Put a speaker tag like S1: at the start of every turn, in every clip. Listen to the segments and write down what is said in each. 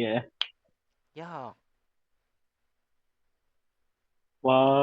S1: Yeah.
S2: Yeah.
S1: Wow.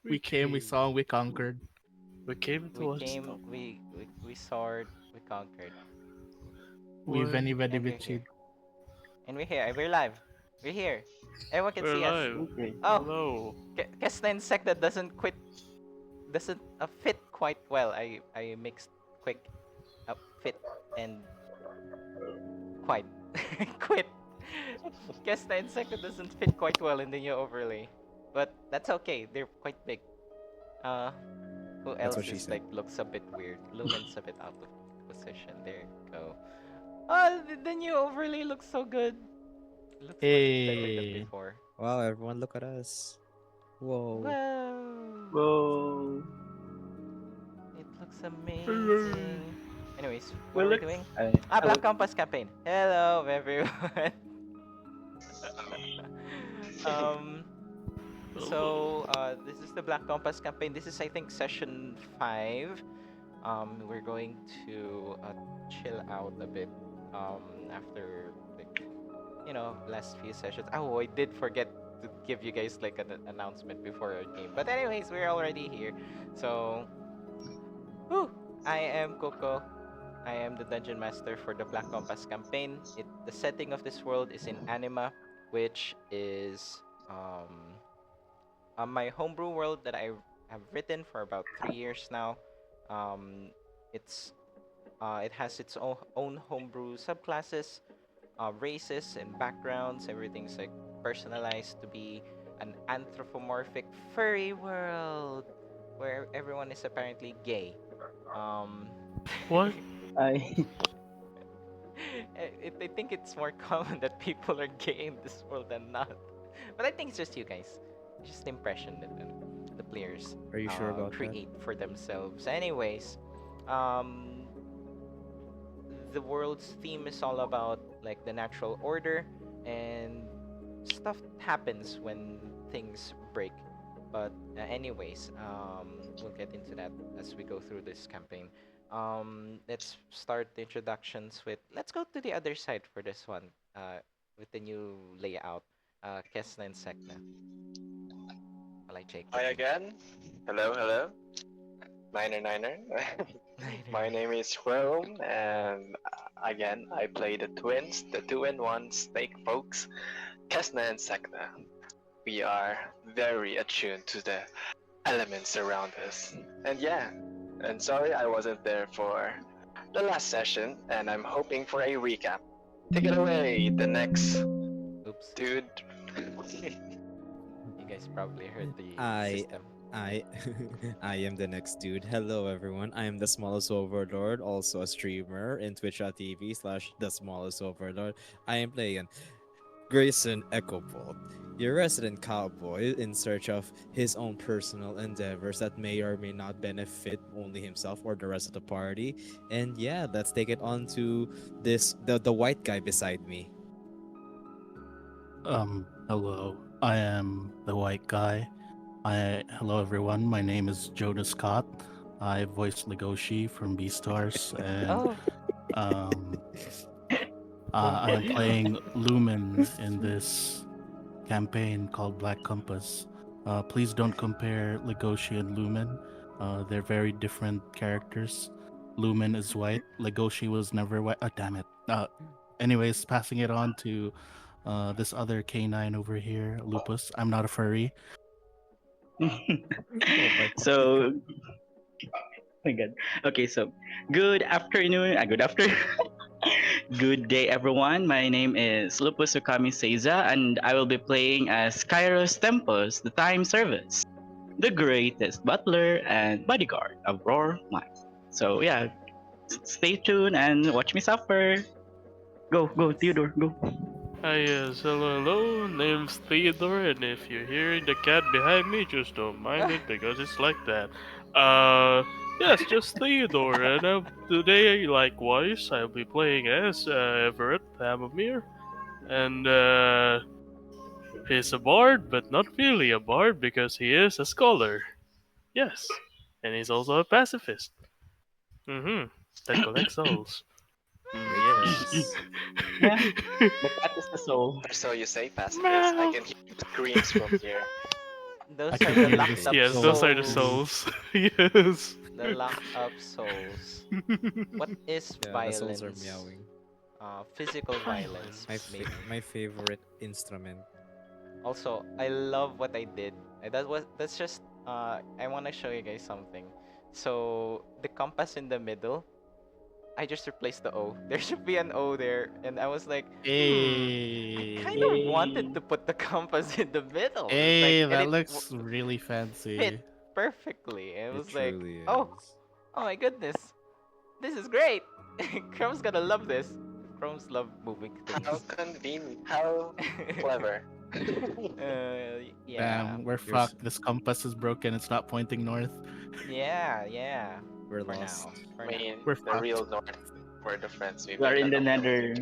S3: We came, we saw, we conquered.
S4: We came to
S2: We
S4: watch
S2: came,
S4: stuff.
S2: we soared, we conquered.
S3: We
S4: What?
S3: veni vidi
S2: And we're
S3: vici.
S2: here. And we're here. We're live. We're here. Everyone can
S4: We're
S2: see us.
S4: live.
S1: Okay.
S2: Oh,
S4: Hello.
S2: Kes'na and Sek'na doesn't fit quite well. I mixed quick fit and quite quit. Kes'na and Sek'na doesn't fit quite well in the new overlay. But that's okay. They're quite big. Uh who
S5: That's what
S2: else
S5: she
S2: is
S5: said.
S2: like looks a bit weird? Lumen's a bit out of position. There you go. Oh, the new overlay looks so good. It looks much better than
S3: Hey.
S2: before.
S5: Wow, everyone look at us. Whoa.
S2: Whoa!
S1: Whoa.
S2: It looks amazing. Anyways, what
S1: Well,
S2: are we
S1: looks.
S2: doing? Ah,
S1: I
S2: Black
S1: look.
S2: Compass campaign. Hello, everyone. Um, this is the Black Compass campaign. This is, I think, session 5. We're going to chill out a bit after, like, last few sessions. Oh, I did forget to give you guys like an announcement before our game. But anyways, we're already here. So, whew, I am Kuko. I am the dungeon master for the Black Compass campaign. The setting of this world is in Anima, which is my homebrew world that I have written for about 3 years now. Um, it has its own homebrew subclasses, races, and backgrounds. Everything's like personalized to be an anthropomorphic furry world where everyone is apparently gay. Um,
S3: What?
S1: I
S2: I think it's more common that people are gay in this world than not. But I think it's just you guys. It's just the impression that the players
S5: Are you sure about that?
S2: create for themselves. Anyways, um, the world's theme is all about like the natural order and stuff happens when things break. But anyways, we'll get into that as we go through this campaign. Let's start the introductions with. Let's go to the other side for this one. With the new layout. Kes'na and Sek'na. While I take the
S4: Hi
S2: lead.
S4: again. Hello, hello. Niner. My name is Krome, and again, I play the twins, the 2-in-1 snake folks, Kes'na and Sek'na. We are very attuned to the elements around us. And yeah, and sorry I wasn't there for the last session, and I'm hoping for a recap. Take it away, the next
S2: Oops.
S4: dude.
S2: You guys probably heard the
S5: I
S2: system.
S5: I I am the next dude. Hello everyone. I am the smallest overlord, also a streamer in twitch.tv/the smallest overlord. I am playing Grayson Echobolt, your resident cowboy in search of his own personal endeavors that may or may not benefit only himself or the rest of the party. And yeah, let's take it on to the white guy beside me.
S3: Hello. I am the white guy. Hello everyone. My name is Jonas Scott. I voice Legoshi from Beastars, and
S2: Oh,
S3: um, I am playing Lumen in this campaign called Black Compass. Please don't compare Legoshi and Lumen. They're very different characters. Lumen is white. Legoshi was never white. Oh, damn it. Anyways, passing it on to this other canine over here, Lupus. I'm not a furry.
S5: Oh my god.
S1: so my god. Okay, so good afternoon. Good afternoon. Good day, everyone. My name is Lupus Ukami Seiza, and I will be playing as Kairos Tempos, the Time Service, the greatest butler and bodyguard of Roar Mine. So yeah, stay tuned and watch me suffer. Go, Theodore, go.
S6: Hi, yes, hello, name's Theodore, and if you're hearing the cat behind me, just don't mind it because it's like that. Yes, just Theodore, and today, likewise, I'll be playing as Everett Thamamir, and he's a bard, but not really a bard because he is a scholar. Yes, and he's also a pacifist. Mm-hmm. That collects souls.
S5: Yes.
S1: Yeah, the cat is the soul.
S4: Or so you say, pacifist. I can hear screams from here.
S2: those
S3: I
S2: are
S3: can
S2: the
S3: hear the
S2: locked up
S6: Yes,
S2: souls.
S6: those are the souls. Yes.
S2: The locked up souls. What is
S5: Yeah, the
S2: violence?
S5: souls are meowing.
S2: Physical violence. Maybe.
S5: My favorite instrument.
S2: Also, I love what I did. That's just I want to show you guys something. So the compass in the middle, I just replaced the O. There should be an O there, and I was like, I kind of wanted to put the compass in the middle. It's like,
S3: Hey,
S2: and
S3: that
S2: it
S3: looks really fancy.
S2: fit perfectly. And it
S5: It
S2: was like,
S5: truly is.
S2: oh my goodness, this is great. Chrome's gonna love this. Chrome's love moving
S4: How
S2: things.
S4: convenient. How clever.
S2: Yeah.
S3: Damn, we're
S5: Yours-
S3: fucked. This compass is broken. It's not pointing north.
S2: Yeah.
S5: We're
S2: For
S5: lost.
S2: now. For
S4: I
S2: now.
S4: mean,
S3: We're
S4: the
S3: fucked.
S4: real North were the friends we
S1: We are
S4: made
S1: in the
S4: along the
S1: nether.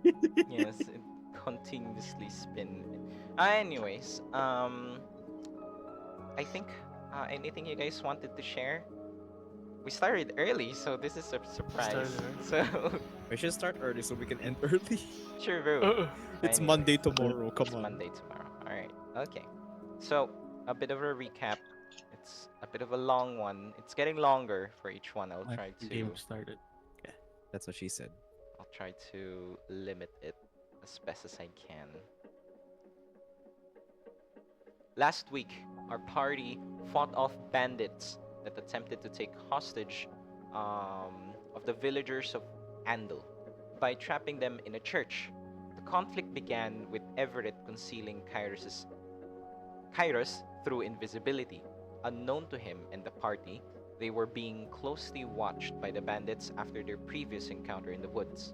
S4: way.
S2: Yes, it continuously spin. Anyways, I think anything you guys wanted to share? We started early, so this is a surprise.
S6: Started early.
S2: So,
S5: We should start early so we can end early.
S2: sure, bro.
S5: It's
S2: Anyways,
S5: Monday tomorrow. Come
S2: it's
S5: on.
S2: Monday tomorrow. All right. Okay. So, a bit of a recap. It's a bit of a long one. It's getting longer for each one.
S3: Like the game started. Okay.
S5: That's what she said.
S2: I'll try to limit it as best as I can. Last week, our party fought off bandits that attempted to take hostage of the villagers of Andal by trapping them in a church. The conflict began with Everett concealing Kairos through invisibility. Unknown to him and the party, they were being closely watched by the bandits after their previous encounter in the woods.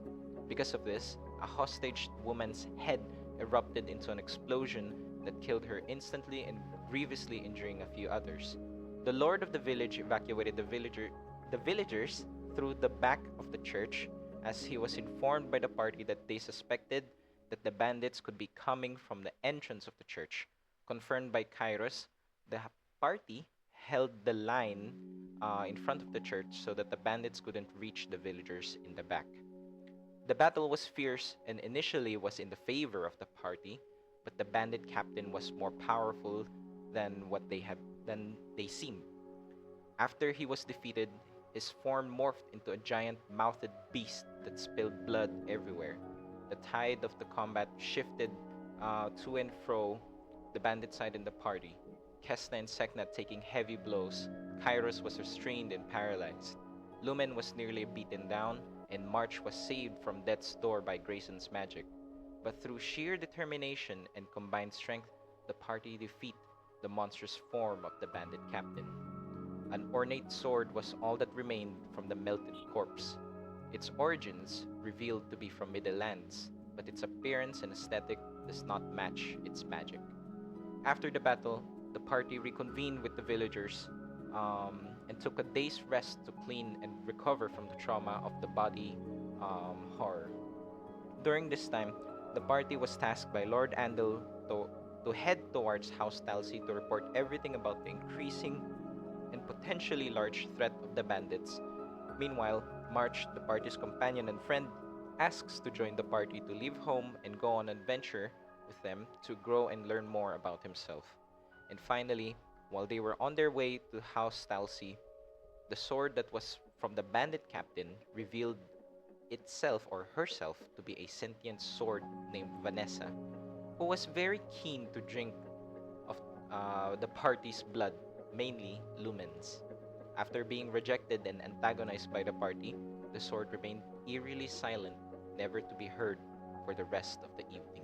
S2: Because of this, a hostage woman's head erupted into an explosion that killed her instantly and grievously injuring a few others. The lord of the village evacuated the villagers through the back of the church as he was informed by the party that they suspected that the bandits could be coming from the entrance of the church. Confirmed by Kairos, the party held the line in front of the church so that the bandits couldn't reach the villagers in the back. The battle was fierce and initially was in the favor of the party, but the bandit captain was more powerful than they seemed. After he was defeated, his form morphed into a giant mouthed beast that spilled blood everywhere. The tide of the combat shifted to and fro the bandit side and the party. Kes'na and Sek'na taking heavy blows. Kairos was restrained and paralyzed. Lumen was nearly beaten down, and March was saved from death's door by Grayson's magic. But through sheer determination and combined strength, the party defeat the monstrous form of the bandit captain. An ornate sword was all that remained from the melted corpse. Its origins revealed to be from Middle Lands, but its appearance and aesthetic does not match its magic. After the battle, the party reconvened with the villagers and took a day's rest to clean and recover from the trauma of the body horror. During this time, the party was tasked by Lord Andal to head towards House Talsi to report everything about the increasing and potentially large threat of the bandits. Meanwhile, March, the party's companion and friend, asks to join the party to leave home and go on an adventure with them to grow and learn more about himself. And finally, while they were on their way to House Talsi, the sword that was from the bandit captain revealed itself or herself to be a sentient sword named Vanessa, who was very keen to drink of the party's blood, mainly Lumen's. After being rejected and antagonized by the party, the sword remained eerily silent, never to be heard for the rest of the evening.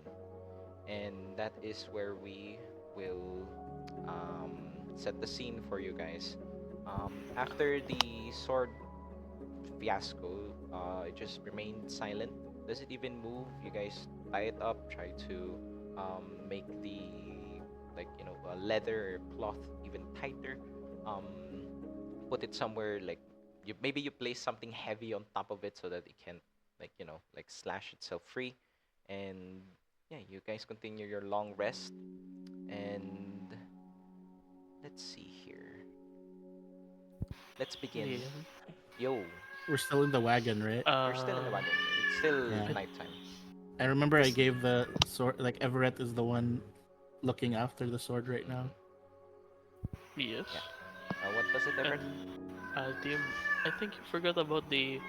S2: And that is where we will set the scene for you guys. After the sword fiasco, it just remained silent. Does it even move? You guys tie it up, try to make the leather cloth even tighter. Um, Put it somewhere like maybe you place something heavy on top of it so that it can slash itself free. And yeah, you guys continue your long rest. And let's see here. Let's begin.
S6: Yeah.
S2: Yo,
S3: We're still in the wagon, right?
S2: we're still in the wagon. It's still
S3: Yeah.
S2: nighttime.
S3: I remember I gave the sword. Like Everett is the one looking after the sword right now.
S6: Yes.
S2: Yeah. What was it, Everett?
S6: Tim, I think you forgot about the.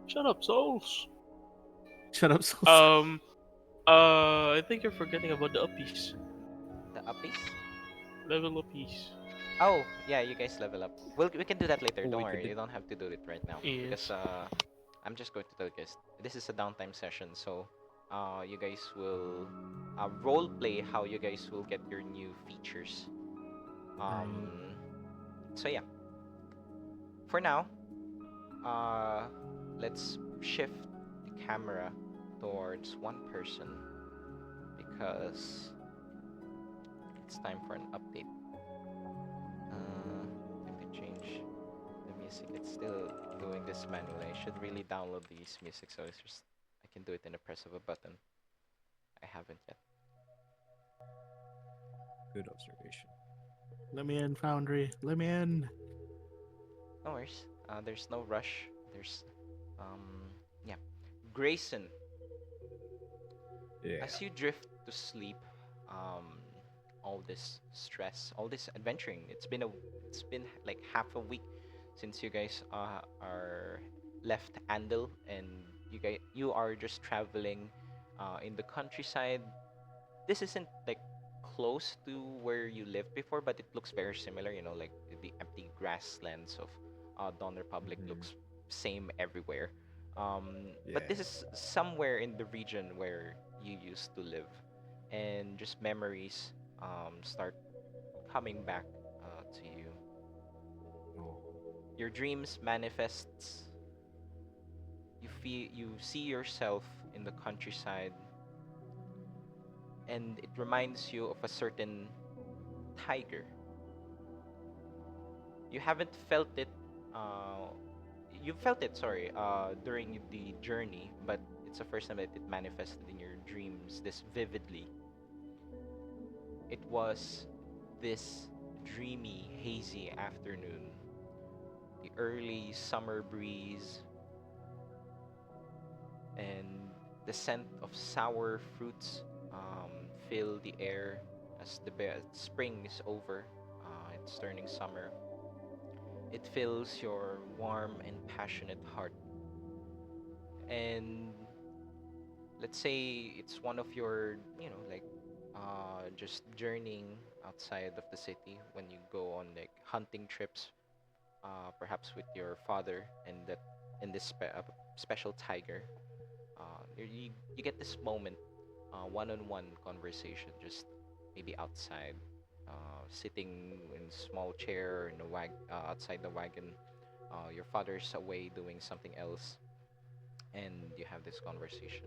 S6: Shut up, souls.
S3: Shut up, Souls.
S6: I think you're forgetting about the uppies.
S2: The uppies?
S6: Level uppies.
S2: Oh, yeah, you guys level up. We can do that later.
S5: Oh,
S2: Don't
S5: we can
S2: worry.
S5: do-
S2: You don't have to do it right now.
S6: Yes.
S2: Because I'm just going to tell you guys. This is a downtime session, so you guys will role play how you guys will get your new features. So yeah. For now, let's shift the camera towards one person because it's time for an update. Let me change the music. It's still doing this manually. I should really download these music so I can do it in the press of a button. I haven't yet.
S5: Good observation.
S3: Let me in, Foundry. Let me in.
S2: No worries. There's no rush. There's, um, yeah. Grayson,
S5: Yeah.
S2: as you drift to sleep, um, all this stress, all this adventuring, it's been like half a week since you guys are left Andal, and you are just traveling in the countryside. This isn't like close to where you lived before, but it looks very similar. You know, like the empty grasslands of Dawn Republic
S5: Mhm.
S2: looks same everywhere. But
S5: Yeah.
S2: this is somewhere in the region where you used to live, and just memories start coming back to you.
S5: Oh.
S2: Your dreams manifests. You see yourself in the countryside, and it reminds you of a certain tiger. You haven't felt it. Uh, you felt it, sorry, during the journey, but it's the first time that it manifested in your dreams this vividly. It was this dreamy, hazy afternoon. The early summer breeze and the scent of sour fruits fill the air as spring is over. It's turning summer. It fills your warm and passionate heart. And let's say it's one of your, like just journeying outside of the city when you go on like hunting trips, perhaps with your father and that and this special tiger. You get this moment, one-on-one conversation, just maybe outside, sitting in a small chair in outside the wagon. Your father's away doing something else, and you have this conversation.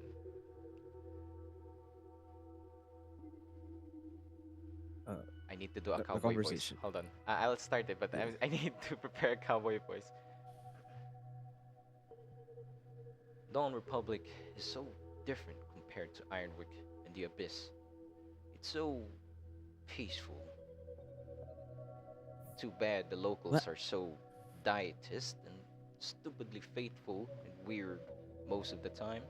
S5: Uh,
S2: I need to do a
S5: the
S2: cowboy voice.
S5: conversation.
S2: Hold on. I'll start it, but
S5: Yeah.
S2: I need to prepare a cowboy voice. Dawn Republic is so different compared to Ironwick and the Abyss. It's so peaceful. Too bad the
S5: What?
S2: locals are so dietist and stupidly faithful and weird most of the time.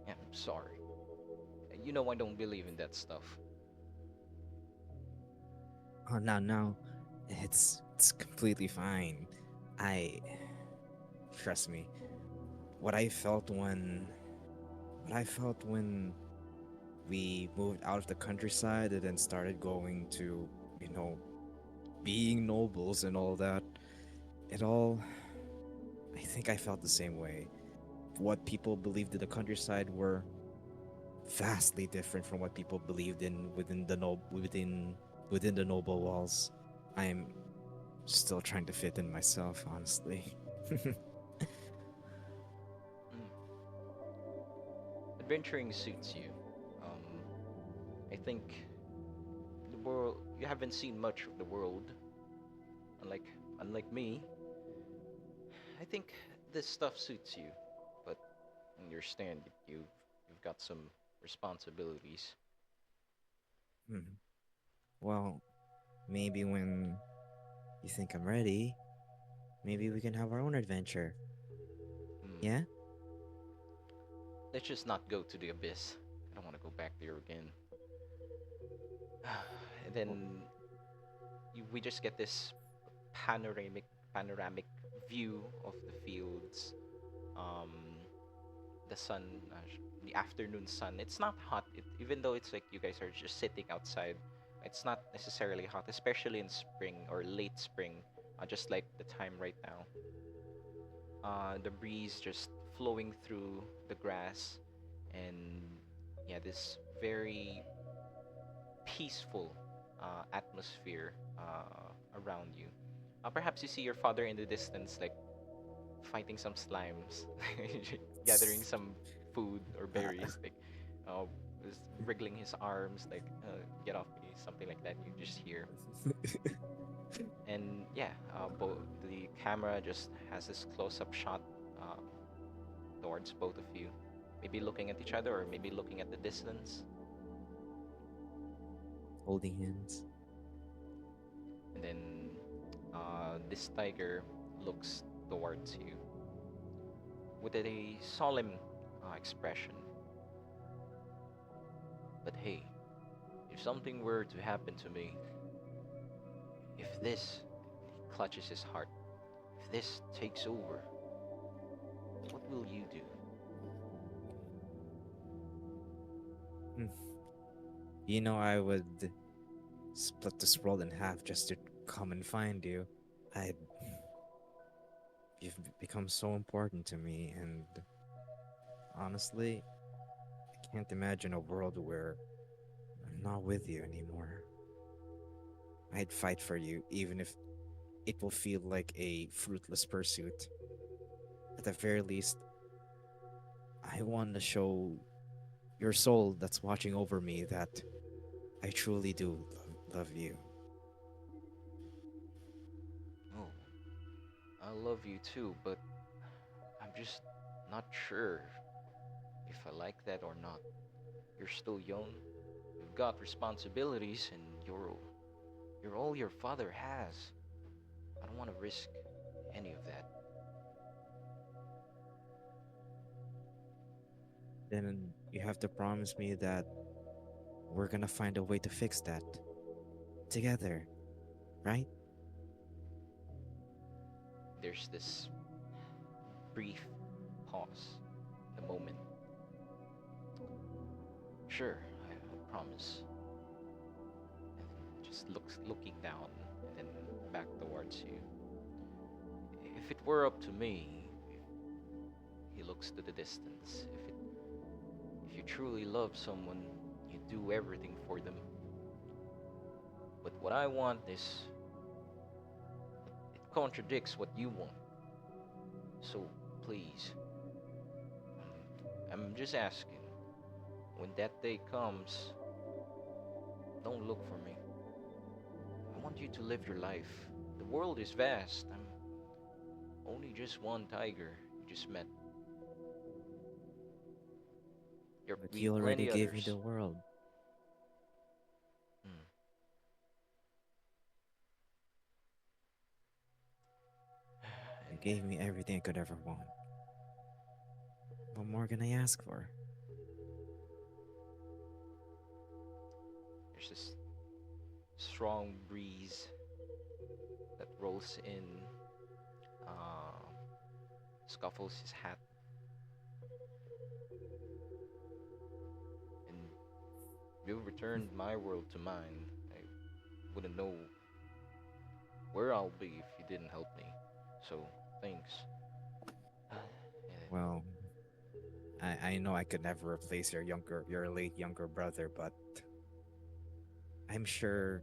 S2: Yeah, I'm sorry. You know I don't believe in that stuff.
S5: Oh, no. It's completely fine. I trust me. What I felt when what I felt when we moved out of the countryside and then started going to, you know, being nobles and all that. It all I think I felt the same way. What people believed in the countryside were vastly different from what people believed in within the noble walls. I'm still trying to fit in myself, honestly.
S2: Mm. Adventuring suits you. Um, I think the world you haven't seen much of the world, unlike unlike me. I think this stuff suits you, but understand that you've got some responsibilities.
S5: Hmm. Well, maybe when you think I'm ready, maybe we can have our own adventure.
S2: Hmm.
S5: Yeah?
S2: Let's just not go to the abyss. I don't want to go back there again. And
S5: Oh,
S2: then we just get this panoramic view of the fields. Um, the sun, the afternoon sun. It's not hot. Even though it's like you guys are just sitting outside, it's not necessarily hot, especially in spring or late spring, just like the time right now. The breeze just flowing through the grass, and yeah, this very peaceful atmosphere around you. Perhaps you see your father in the distance, like fighting some slimes, gathering some food or
S5: uh,
S2: berries, like uh, just wriggling his arms, like get off me, something like that. You just hear, and yeah, the camera just has this close-up shot uh, towards both of you, maybe looking at each other or maybe looking at the distance.
S5: holding hands.
S2: And then this tiger looks towards you with a solemn expression. But hey, if something were to happen to me, if this, he clutches his heart, if this takes over, what will you do?
S5: Hmm. You know, I would split this world in half just to come and find you. I, you've become so important to me, and honestly, I can't imagine a world where I'm not with you anymore. I'd fight for you, even if it will feel like a fruitless pursuit. At the very least, I want to show your soul that's watching over me that I truly do love you.
S2: Oh, I love you too, but I'm just not sure if I like that or not. You're still young, you've got responsibilities, and you're all your father has. I don't want to risk any of that.
S5: Then you have to promise me that we're gonna find a way to fix that together, right?
S2: There's this brief pause, the moment. Sure, I promise. And just looking down and then back towards you. If it were up to me, he looks to the distance. If you truly love someone, you do everything for them. But what I want is it contradicts what you want. So please, I'm just asking. When that day comes, don't look for me. I want you to live your life. The world is vast. I'm only just one tiger you just met. There will
S5: But
S2: be
S5: you already
S2: plenty
S5: gave me
S2: others.
S5: the world.
S2: Hmm.
S5: You
S2: And
S5: gave me everything I could ever want. What more can I ask for?
S2: there's this strong breeze that rolls in, uh, scuffles his hat, and you returned my world to mine. I wouldn't know where I'll be if you didn't help me. So, thanks. And
S5: Well, I know I could never replace your late younger brother, but I'm sure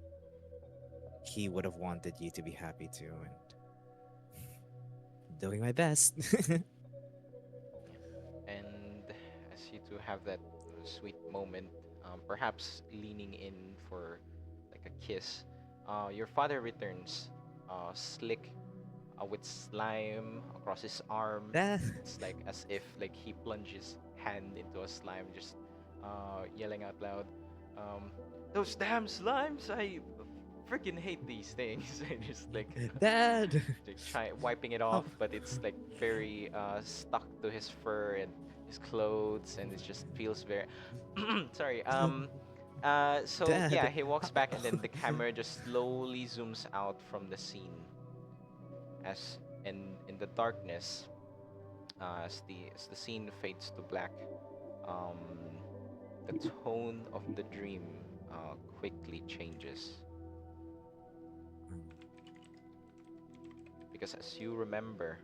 S5: he would have wanted you to be happy too, and doing my best.
S2: and as you two have that sweet moment, perhaps leaning in for like a kiss, your father returns, slick, with slime across his arm.
S5: That
S2: It's like as if like he plunges hand into a slime, just yelling out loud, um, "Those damn slimes! I freaking hate these things!" I just
S5: Dad.
S2: like try wiping it
S5: Oh,
S2: off, but it's like very stuck to his fur and his clothes, and it just feels very. Sorry. So yeah,
S5: Dad.
S2: he walks back, and then the camera just slowly zooms out from the scene as in the darkness, as the scene fades to black, um, the tone of the dream quickly changes, because as you remember,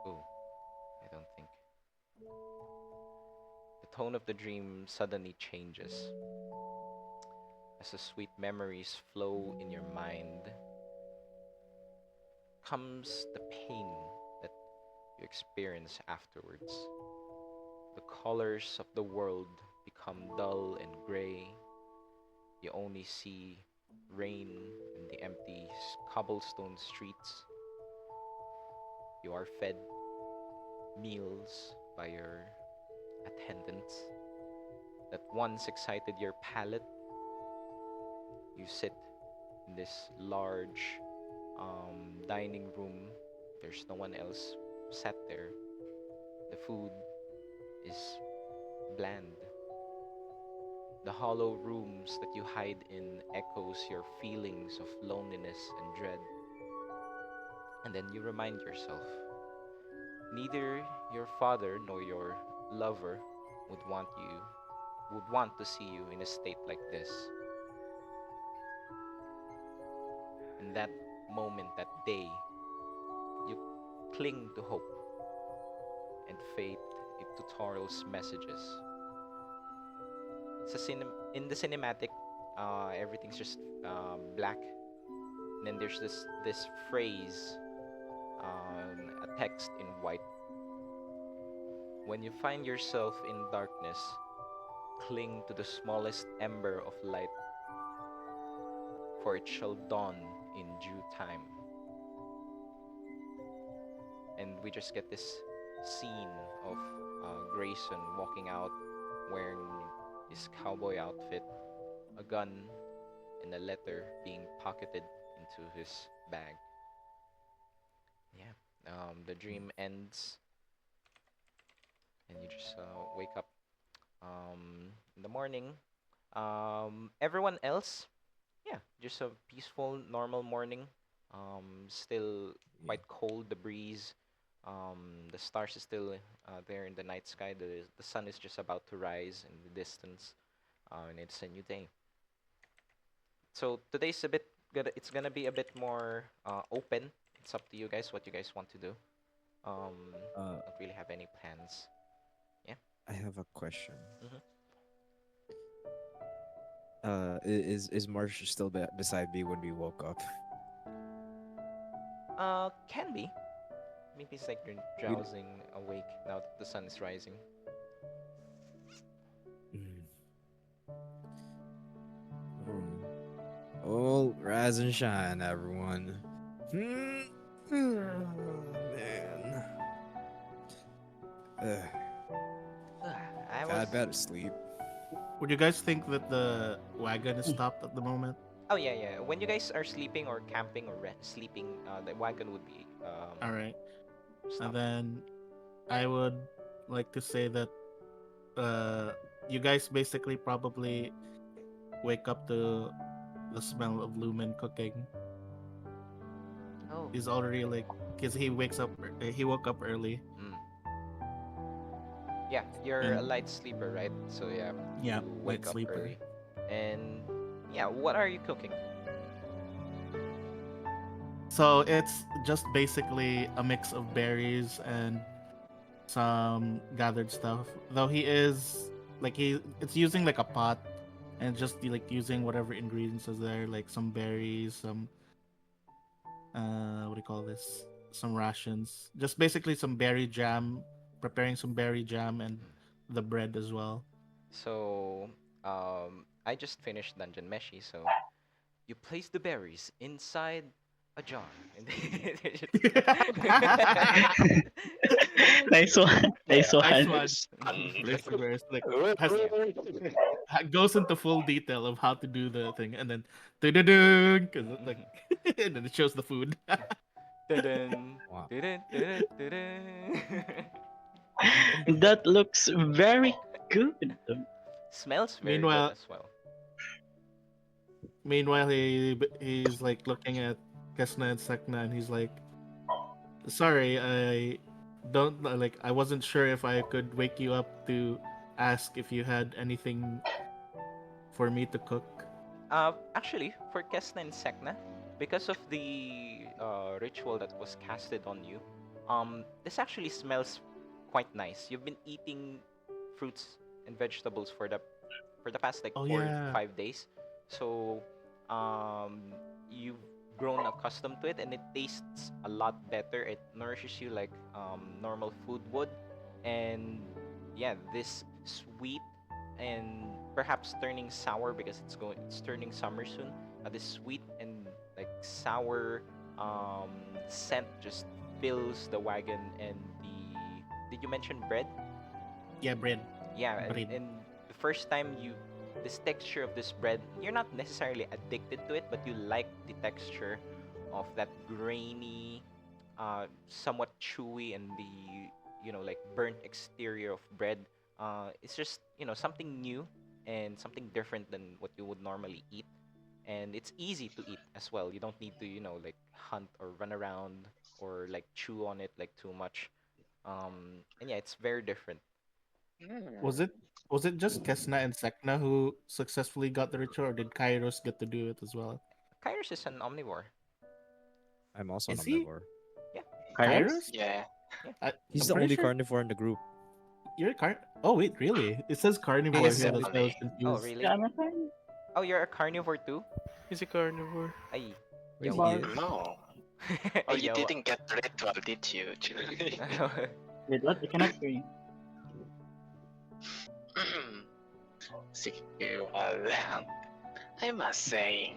S2: oh, I don't think the tone of the dream suddenly changes as the sweet memories flow in your mind. Comes the pain that you experience afterwards. The colors of the world become dull and gray. You only see rain in the empty cobblestone streets. You are fed meals by your attendants. that once excited your palate. You sit in this large dining room. There's no one else sat there. The food is bland. The hollow rooms that you hide in echoes your feelings of loneliness and dread. And then you remind yourself, neither your father nor your lover would want you would want to see you in a state like this. And that moment, that day, you cling to hope and faith in tutorial's messages. In the cinematic, everything's just black, and then there's this phrase, a text in white. When you find yourself in darkness, cling to the smallest ember of light, for it shall dawn in due time. And we just get this scene of Grayson walking out wearing his cowboy outfit, a gun, and a letter being pocketed into his bag. Yeah, the dream ends, and you just wake up in the morning. Everyone else, yeah, just a peaceful, normal morning. Still quite cold, the breeze. The stars is still there in the night sky. The sun is just about to rise in the distance, and it's a new day. So today's a bit it's gonna be a bit more open. It's up to you guys what you guys want to do. Don't really have any plans. Yeah.
S5: I have a question.
S2: Mhm.
S5: Is Marsh still beside me when we woke up?
S2: Can be. Maybe it's like you're
S5: We-
S2: drowsing awake now that the sun is rising.
S5: Mm. Oh, rise and shine, everyone. Man. Ugh,
S2: I was.
S5: I'd better sleep.
S3: Would you guys think that the wagon is stopped at the moment?
S2: Oh yeah, yeah. When you guys are sleeping or camping or sleeping, the wagon would be
S3: All right. And
S2: stopped.
S3: then I would like to say that you guys basically probably wake up to the smell of Lumen cooking.
S2: Oh.
S3: He's already like, cause he woke up early.
S2: Mm. Yeah, you're a
S3: And
S2: light sleeper, right? So yeah,
S3: yeah,
S2: you
S3: light
S2: wake up
S3: sleeper.
S2: early. And yeah, what are you cooking?
S3: So it's just basically a mix of berries and some gathered stuff. Though he is like it's using like a pot and just like using whatever ingredients is there, like some berries, some what do you call this? Some rations. Just basically some berry jam, preparing some berry jam and the bread as well.
S2: So, I just finished Dungeon Meshi, so you place the berries inside a jar. And
S1: Nice one. Nice
S3: Nice
S1: one.
S3: one. Listeners, like has goes into full detail of how to do the thing, and then because like, and then it shows the food.
S2: Dun-dun,
S5: Wow.
S2: dun-dun, dun-dun, dun-dun.
S1: That looks very good.
S2: Smells very good
S3: meanwhile,
S2: as well.
S3: meanwhile, he's like looking at Kes'na and Sek'na, and he's like, "Sorry, I don't like. I wasn't sure if I could wake you up to ask if you had anything for me to cook."
S2: Actually, for Kes'na and Sek'na, because of the ritual that was casted on you, this actually smells quite nice. You've been eating fruits and vegetables for the past like
S3: Oh
S2: 4 to
S3: yeah.
S2: 5 days, so you've grown accustomed to it, and it tastes a lot better. It nourishes you like normal food would, and yeah, this sweet and perhaps turning sour because it's turning summer soon. This sweet and like sour um, scent just fills the wagon, and the did you mention bread?
S3: Yeah, bread.
S2: Yeah,
S3: Bread.
S2: and the first time this texture of this bread, you're not necessarily addicted to it, but you like the texture of that grainy, somewhat chewy, and the like burnt exterior of bread. It's just something new and something different than what you would normally eat, and it's easy to eat as well. You don't need to like hunt or run around or like chew on it like too much. And yeah, it's very different.
S3: Was it was it just Kes'na and Sek'na who successfully got the ritual, or did Kairos get to do it as well?
S2: Kairos is an omnivore.
S5: I'm also an
S3: Is he
S5: omnivore.
S2: Yeah,
S1: Kairos?
S3: Kairos?
S4: Yeah.
S5: He's
S3: I'm
S5: the
S3: pretty
S5: only
S3: sure
S5: carnivore in the group.
S3: you're Oh wait, really? It says
S4: He
S3: carnivore
S4: is
S3: here.
S4: the
S3: That's why I was
S4: only.
S2: oh
S3: confused.
S2: really?
S1: Yeah, I'm a fan.
S2: Oh, you're a carnivore too?
S6: He's a carnivore.
S2: Ay,
S5: Wait,
S2: yo.
S5: he
S1: Bar.
S5: is?
S4: No. Oh,
S2: Ay,
S4: you
S2: yo.
S4: didn't get the ritual, did you? Julie?
S1: Wait, what? I cannot hear you.
S4: See, well, I must say,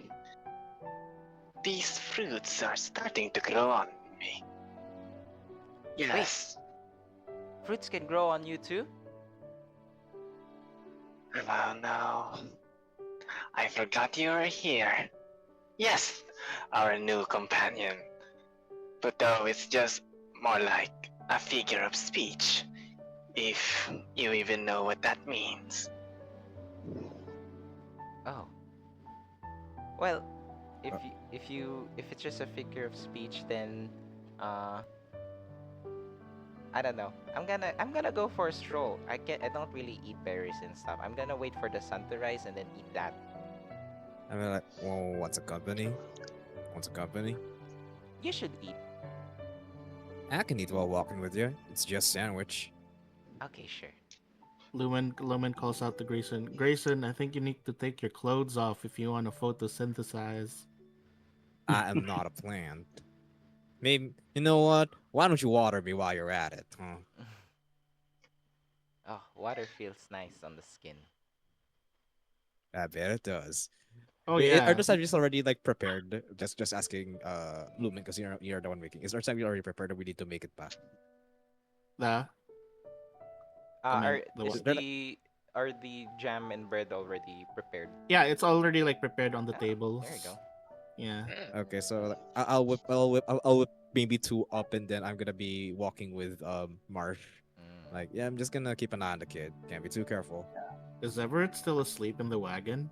S4: these fruits are starting to grow on me. Yes.
S2: Fruits can grow on you too?
S4: Oh no. I forgot you were here. Yes, our new companion. But though it's just more like a figure of speech, if you even know what that means.
S2: Oh. Well, if it's just a figure of speech, then uh I don't know. I'm gonna go for a stroll. I don't really eat berries and stuff. I'm gonna wait for the sun to rise and then eat that.
S5: I mean, like, well, what's a company? What's a company?
S2: You should eat.
S5: I can eat while walking with you. It's just sandwich.
S2: Okay, sure.
S3: Lumen calls out to Grayson. Grayson, I think you need to take your clothes off if you want to photosynthesize.
S5: I am not a plant. Maybe you know what? Why don't you water me while you're at it? Huh?
S2: Oh, water feels nice on the skin.
S5: I bet it does.
S3: Oh
S5: Wait, are
S3: yeah,
S5: those sandwiches already like prepared? Just asking Lumen because you're the one making. Is our sandwich already prepared or we need to make it back?
S3: the I mean the
S2: Is
S3: what?
S5: They're like,
S2: the jam and bread already prepared?
S3: Yeah, it's already like prepared on the
S2: Ah,
S3: tables.
S2: there you go.
S3: Yeah.
S5: okay, so like, I'll whip maybe two up and then I'm gonna be walking with Marsh.
S2: Mm.
S5: Like, yeah, I'm just gonna keep an eye on the kid. Can't be too careful.
S3: Is Everett still asleep in the wagon?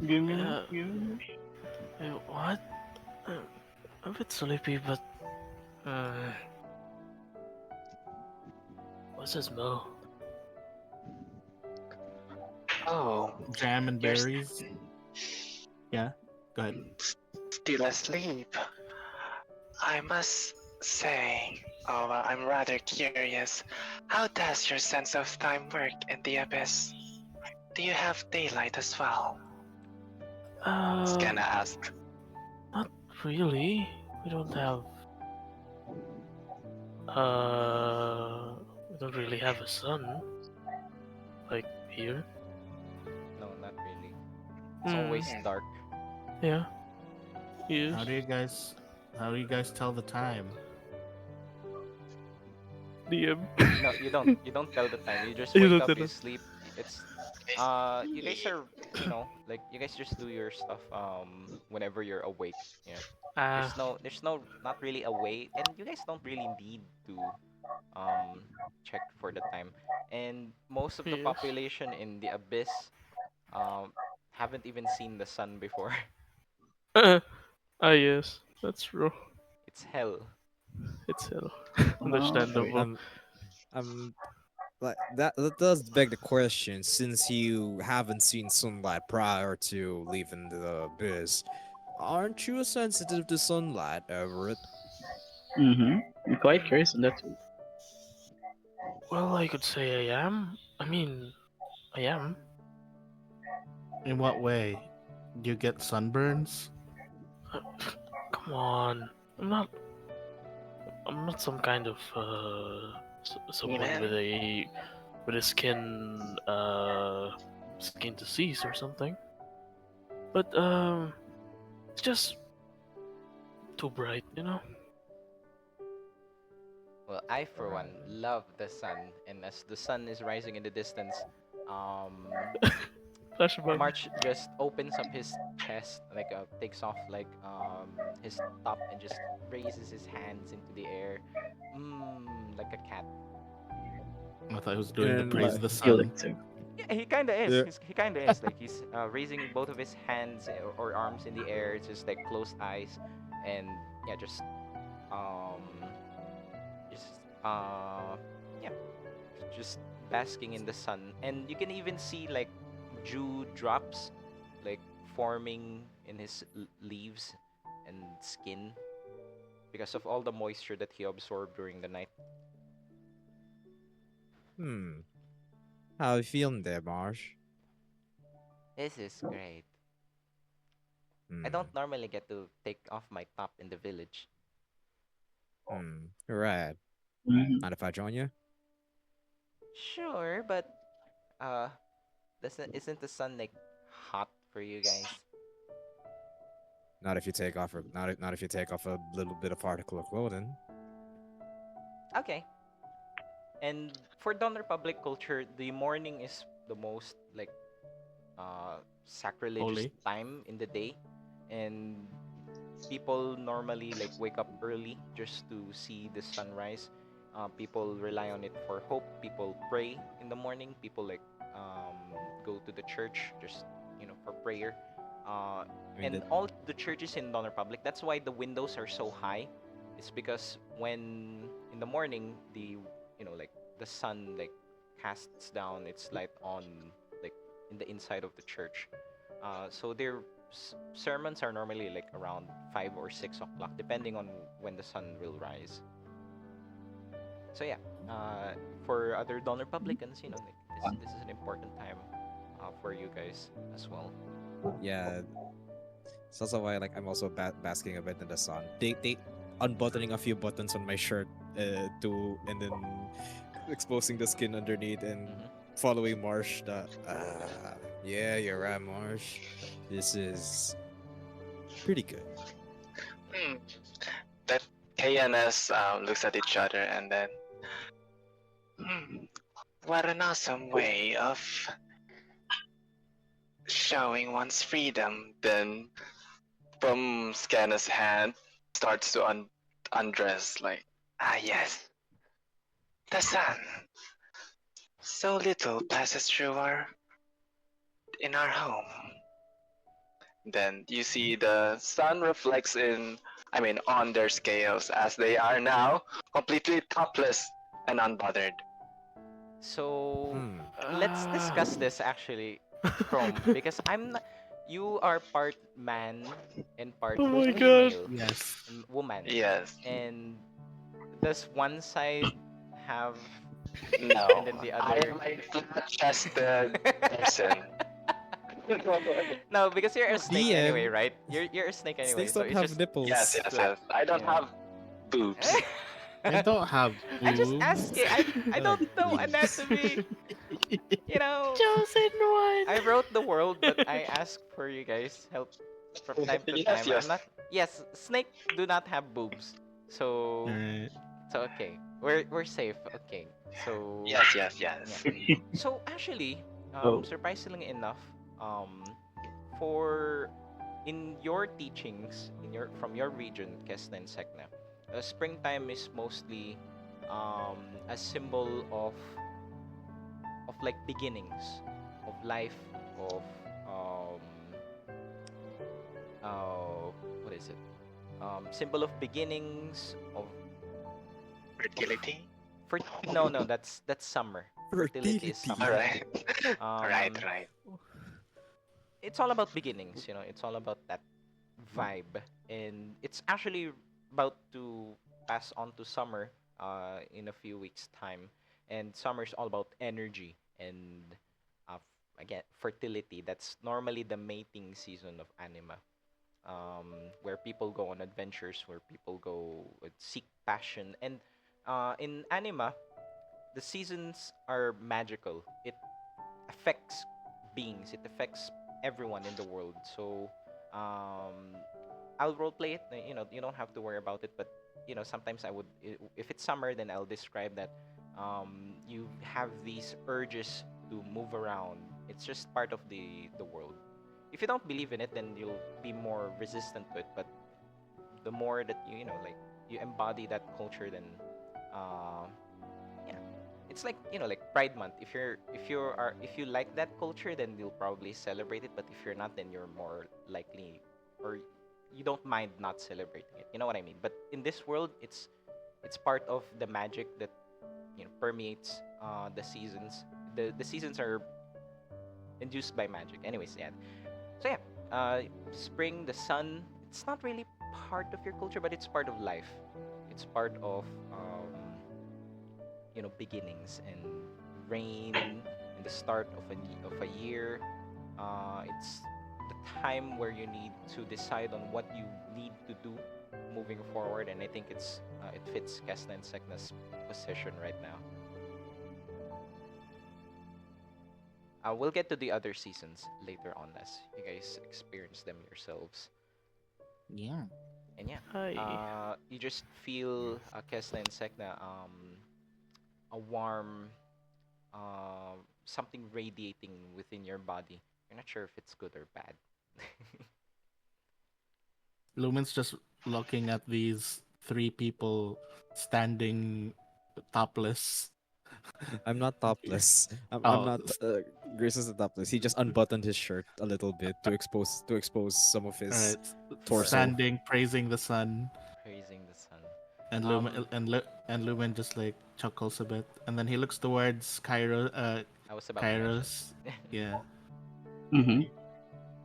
S1: Give me
S6: Uh,
S1: you.
S6: what? Uh, I'm a bit sleepy, but uh, what's this smell?
S4: Oh,
S3: Jam and
S4: you're
S3: berries? Yeah. Go ahead.
S4: still asleep. I must say, I'm rather curious. How does your sense of time work in the abyss? Do you have daylight as well? Scanna asked.
S6: Not really. We don't have. We don't really have a sun. Like here.
S2: No, not really. It's always
S4: Hmm.
S2: dark.
S6: Yeah. Yes.
S3: How do you guys tell the time?
S6: DM.
S2: No, you don't. You don't tell the time. You just
S6: You
S2: wake
S6: don't
S2: up,
S6: tell
S2: you
S6: the-
S2: sleep. It's you guys are like you guys just do your stuff whenever you're awake. You know,
S6: Ah,
S2: there's no not really a way, and you guys don't really need to check for the time. And most of the
S6: yes.
S2: population in the abyss haven't even seen the sun before.
S6: Yes. That's true.
S2: It's hell.
S6: It's
S1: Oh, wait.
S6: understandable.
S5: Um, like that does beg the question. Since you haven't seen sunlight prior to leaving the abyss, aren't you sensitive to sunlight, Everett?
S1: I'm quite curious on that too.
S6: Well, I could say I am. I mean, I am.
S3: In what way? Do you get sunburns?
S6: Uh, Come on. I'm not. I'm not some kind of someone
S4: Man.
S6: with a skin disease or something. But it's just too bright, you know.
S2: Well, I for one
S5: Alright.
S2: love the sun, and as the sun is rising in the distance, Um,
S6: Flashback.
S2: March just opens up his chest, like takes off like his top and just raises his hands into the air, like a cat.
S3: I thought he was doing the
S5: And
S3: praise
S5: like,
S3: the
S1: Feel
S3: sun.
S1: like so.
S2: Yeah, he kind of is.
S5: yeah.
S2: He kind of is. Like he's raising both of his hands or arms in the air, just like closed eyes, and yeah, um, just yeah, just basking in the sun. And you can even see like dew drops, like forming in his leaves and skin because of all the moisture that he absorbed during the night.
S5: Hmm. How you feeling there, Marsh?
S2: This is great. I
S5: Hmm.
S2: don't normally get to take off my top in the village.
S5: Hmm. Right.
S1: Mhm.
S5: Mind if I join you?
S2: Sure, but uh, doesn't isn't the sun like hot for you guys?
S5: Not if you take off not if you take off a little bit of article of clothing.
S2: Okay. And for Dawn Republic culture, the morning is the most like sacrilegious
S3: Holy.
S2: time in the day, and people normally like wake up early just to see the sunrise. People rely on it for hope. People pray in the morning. People like um, go to the church just for prayer. Uh,
S5: I mean
S2: and
S5: that
S2: all the churches in Dawn Republic, that's why the windows are so high. It's because when in the morning like the sun like casts down its light on like in the inside of the church. So their sermons are normally like around 5 or 6 o'clock, depending on when the sun will rise. So yeah, for other Dawn Republicans, like this is an important time for you guys as well.
S5: yeah. It's also why like I'm also basking a bit in the sun. They unbuttoning a few buttons on my shirt to and then exposing the skin underneath and
S2: Hmm.
S5: following Marsh. Yeah, you're right, Marsh. This is pretty good.
S4: Hmm. That KNS looks at each other and then, hmm, what an awesome way of showing one's freedom. Then from Scanner's hand starts to undress like, ah yes, the sun. So little passes through our home. Then you see the sun reflects on their scales as they are now completely topless and unbothered.
S2: So
S5: Hmm.
S2: let's discuss this actually, Chrome, because I'm not. You are part man and part
S6: Oh my god.
S2: female,
S3: Yes.
S2: woman,
S4: Yes.
S2: and does one side have and
S4: No.
S2: then the
S4: I
S2: other?
S4: am a flat-chested person.
S2: No, because you're a snake anyway,
S5: DM.
S2: right? You're a snake anyway,
S5: Snakes
S2: so
S5: don't
S2: it's
S5: have
S2: just
S4: Yes,
S5: nipples.
S4: yes,
S2: flat.
S4: yes. I don't
S2: Yeah.
S4: have boobs.
S3: I don't have
S2: I'm just
S3: boobs.
S2: asking. I
S5: Oh,
S2: don't know
S5: jeez.
S2: anatomy. You know,
S6: Chosen one.
S2: I wrote the world, but I ask for you guys help from time to
S4: Yes,
S2: time. I'm
S4: yes.
S2: not. Yes, snake do not have boobs, so
S3: Alright.
S2: okay. We're safe. Okay, so
S4: Yes, yes,
S2: yeah.
S4: yes.
S2: So actually,
S1: Oh.
S2: surprisingly enough, for in your teachings in your from your region, Kes'na and Sek'na, springtime is mostly a symbol of like beginnings of life of um what is it symbol of beginnings of
S4: Fertility?
S2: for no, that's summer. Fertility is
S5: Fertility.
S2: summer.
S4: Alright. Right,
S2: um
S4: right.
S2: it's all about beginnings, it's all about that vibe, and it's actually about to pass on to summer in a few weeks time, and summer is all about energy and again fertility. That's normally the mating season of anima, where people go on adventures, where people go seek passion, and in anima the seasons are magical. It affects beings. It affects everyone in the world. So um, I'll roleplay it. You don't have to worry about it. But sometimes if it's summer, then I'll describe that you have these urges to move around. It's just part of the world. If you don't believe in it, then you'll be more resistant to it. But the more that like you embody that culture, then uh, yeah, it's like like Pride Month. If you like that culture, then you'll probably celebrate it. But if you're not, then you're more likely, or you don't mind not celebrating it. You know what I mean? But in this world, it's part of the magic that permeates the seasons. The seasons are induced by magic. Anyways, yeah. So yeah, spring, the sun. It's not really part of your culture, but it's part of life. It's part of beginnings and rain and the start of a year. It's the time where you need to decide on what you need to do moving forward, and I think it fits Kes'na and Sek'na's position right now. We'll get to the other seasons later on as you guys experience them yourselves.
S3: Yeah.
S2: And yeah,
S6: Hi.
S2: you just feel Kes'na and Sek'na, a warm, uh, something radiating within your body. You're not sure if it's good or bad.
S3: Lumen's just looking at these three people standing topless.
S5: I'm not topless. I'm
S3: Oh,
S5: not. Grayson's not topless. He just unbuttoned his shirt a little bit to expose some of his
S3: alright.
S5: torso.
S3: Standing, praising the sun,
S2: Praising the sun.
S3: and
S2: Um,
S3: Lumen just like chuckles a bit, and then he looks towards
S2: I was about to mention.
S3: Kairos. Yeah.
S1: Mm-hmm.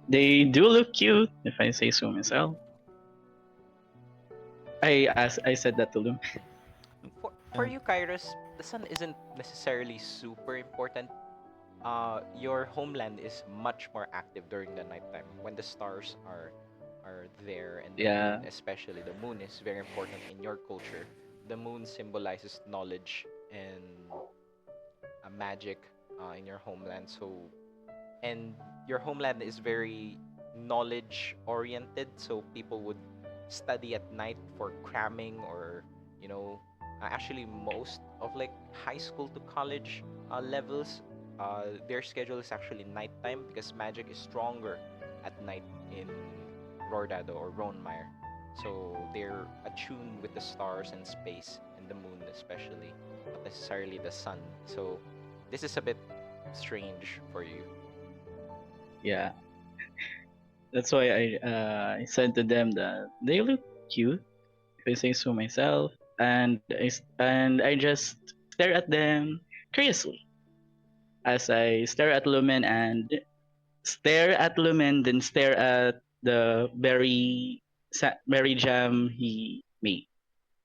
S1: They do look cute, if I say so myself. I said that to them.
S2: For
S3: And
S2: you, Kairos, the sun isn't necessarily super important. Your homeland is much more active during the nighttime when the stars are there, and the moon,
S1: Yeah.
S2: especially the moon, is very important in your culture. The moon symbolizes knowledge and magic in your homeland. So, and your homeland is very knowledge oriented, so people would study at night for cramming, or you know actually most of like high school to college levels, their schedule is actually nighttime because magic is stronger at night in Rordado or Ronmeyer. So they're attuned with the stars and space and the moon especially, not necessarily the sun. So this is a bit strange for you.
S1: Yeah. That's why I said to them that they look cute, if I say so myself, and I just stare at them curiously as I stare at Lumen and stare at Lumen, then stare at the berry jam he made.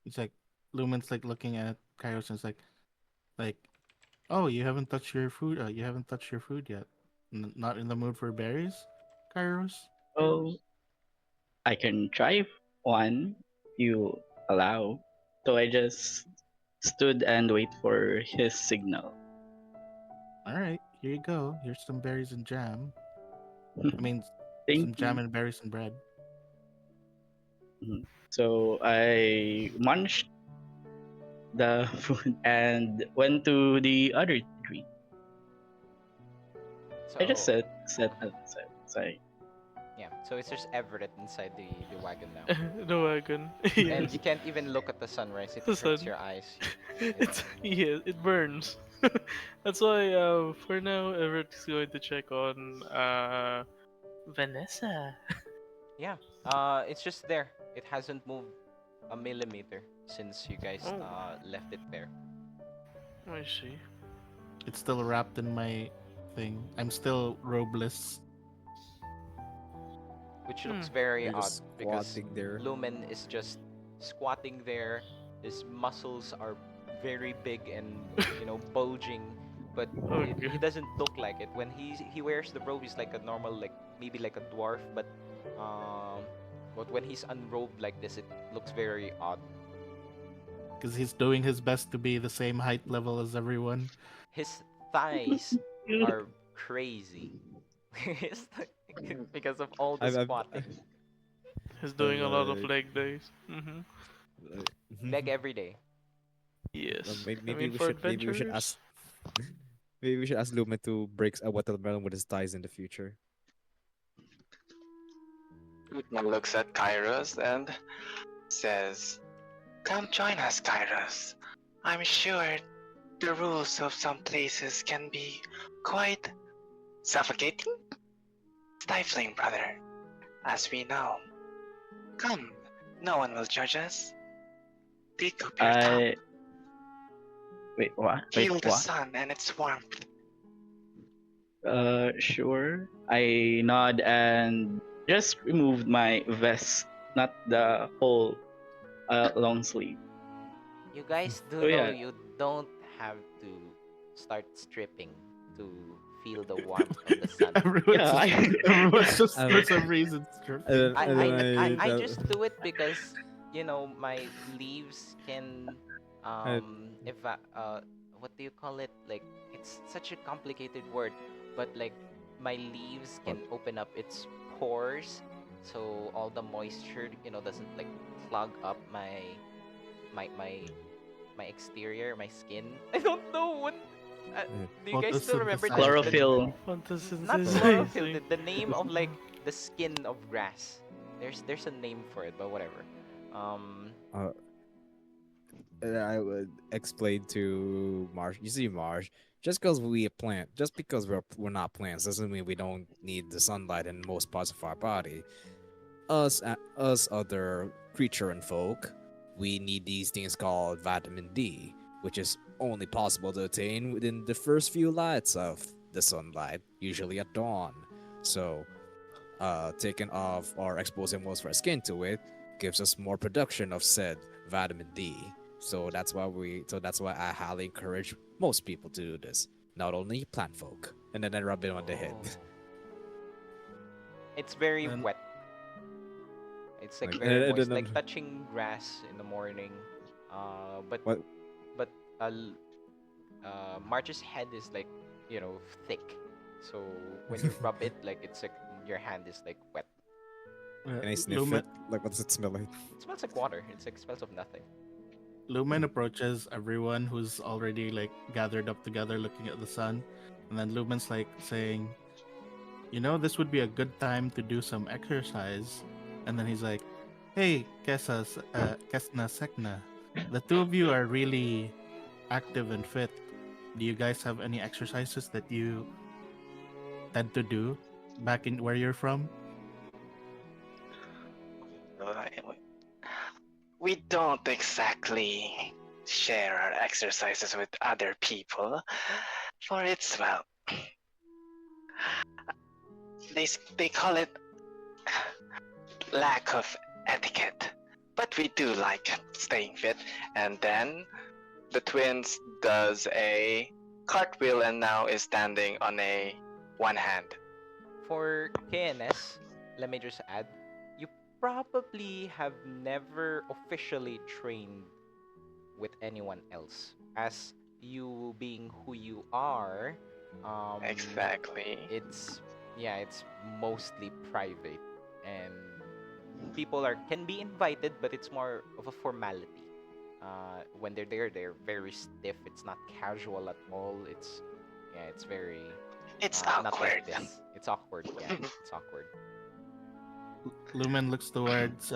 S3: it's like Lumen's like looking at Kairos and it's like, oh, you haven't touched your food. You haven't touched your food yet. Not in the mood for berries, Kairos.
S1: Oh, I can try one if you allow. So I just stood and wait for his signal.
S3: All right, here you go. Here's some berries and jam. I mean,
S1: Thank
S3: some jam
S1: you.
S3: and berries and bread.
S1: Mhm. So I munched the food and went to the other tree. I just
S2: So
S1: sat
S2: mhm.
S1: outside.
S2: Yeah, so it's just Everett inside the wagon now.
S6: The wagon.
S2: And
S6: Yes.
S2: you can't even look at the sunrise, it
S6: The
S2: hurts
S6: sun.
S2: your eyes. You know.
S6: It's yeah, it burns. That's why for now Everett is going to check on Vanessa.
S2: Yeah, it's just there. It hasn't moved a millimeter since you guys
S6: Oh,
S2: left it there,
S6: I see.
S3: It's still wrapped in my thing. I'm still robeless.
S2: which
S6: Hmm.
S2: looks very
S5: You're
S2: odd
S5: just
S2: because
S5: squatting there.
S2: Lumen is just squatting there. His muscles are very big and bulging, but
S6: Okay.
S2: he doesn't look like it. When he wears the robe, he's like a normal, like maybe like a dwarf, um, but when he's unrobed like this, it looks very odd.
S3: Because he's doing his best to be the same height level as everyone.
S2: His thighs are crazy. His because of all the
S5: I've
S2: squatting.
S6: He's doing a lot of
S5: like
S6: leg days. Mm-hmm.
S2: Leg every day.
S6: Yes. I
S5: maybe
S6: mean,
S5: we
S6: for
S5: should ask
S6: adventurers.
S5: Maybe we should ask Lumen to break a watermelon with his thighs in the future.
S4: Krugman looks at Kairos and says, "Come join us, Kairos. I'm sure the rules of some places can be quite suffocating, stifling, brother, as we know. Come, no one will judge us. Take up your top,
S1: I wait. What? Wait.
S4: feel the
S1: What?
S4: sun and its warmth."
S1: Sure. I nod and just removed my vest, not the whole long sleeve.
S2: You guys do
S1: So
S2: know
S1: yeah,
S2: you don't have to start stripping to feel the warmth of the sun.
S3: Everyone's
S1: yeah.
S3: just, everyone's just for
S5: Um,
S3: some reason
S5: and
S3: stripping.
S5: then, and then
S2: I
S5: I,
S2: just do it because my leaves can
S5: I,
S2: if what do you call it, like it's such a complicated word, but like my leaves
S5: what?
S2: can open up its pores, so all the moisture doesn't like clog up my my my exterior, my skin. I don't know what. Do you guys still remember the
S1: Chlorophyll.
S2: not chlorophyll,
S6: Photosynthesizing.
S2: the name of like the skin of grass? There's a name for it, but whatever.
S5: Uh, I would explain to Marsh. You see, Marsh, just because we're not plants, doesn't mean we don't need the sunlight in most parts of our body. Us other creature and folk, we need these things called vitamin D, which is only possible to attain within the first few lights of the sunlight, usually at dawn. So, taking off or exposing most of our skin to it gives us more production of said vitamin D. So that's why I highly encourage most people to do this. Not only plant folk. And then I rub it on the head.
S2: Oh. It's very
S3: And-
S2: wet. It's like
S5: Like,
S2: very
S5: and
S2: moist,
S5: then
S2: like touching grass in the morning. But
S5: What?
S2: but March's head is like thick, so when you rub it, like it's like your hand is like wet.
S5: Can I sniff
S3: Lumen,
S5: it? Like, what does it smell like?
S2: It smells like water. It's like smells of nothing.
S3: Lumen approaches everyone who's already like gathered up together looking at the sun. And then Lumen's like saying, this would be a good time to do some exercise. And then he's like, hey, Kes'na, Sek'na, the two of you are really active and fit. Do you guys have any exercises that you tend to do back in where you're from?
S4: We don't exactly share our exercises with other people, for it's, well, they call it lack of etiquette. But we do like staying fit. And then the twins does a cartwheel and now is standing on a one hand.
S2: For KNS, let me just add, you probably have never officially trained with anyone else. As you being who you are,
S4: Exactly.
S2: it's mostly private, and people can be invited, but it's more of a formality. When they're there, they're very stiff. It's not casual at all. It's very
S4: It's
S2: not like
S4: awkward.
S2: this. It's awkward. Yeah, it's awkward.
S3: Lumen looks towards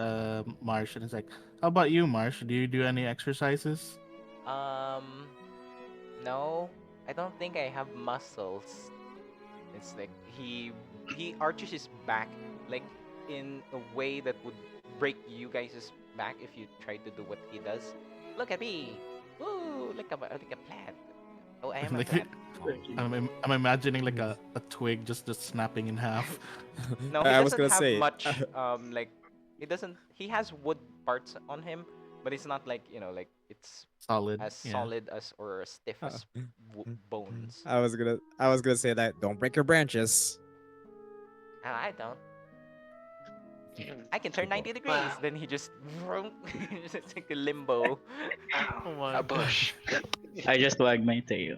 S3: Marsh and is like, how about you, Marsh? Do you do any exercises?
S2: No, I don't think I have muscles. It's like he arches his back like in a way that would break you guys' back if you try to do what he does. Look at me! Woo! Like a plant. Oh, I am a
S3: Like,
S2: plant.
S3: I'm imagining like a twig just snapping in half.
S2: No, he
S5: I was
S2: doesn't
S5: gonna
S2: have
S5: say,
S2: much. Like he doesn't. He has wood parts on him, but it's not like like it's
S3: Solid.
S2: as
S3: Yeah.
S2: solid as or as stiff as bones.
S5: I was gonna say that. Don't break your branches.
S2: I don't. I can turn 90 degrees.
S4: Wow.
S2: Then he just it's like a limbo.
S6: Oh my
S4: A
S6: god.
S4: bush.
S1: I just wag my tail.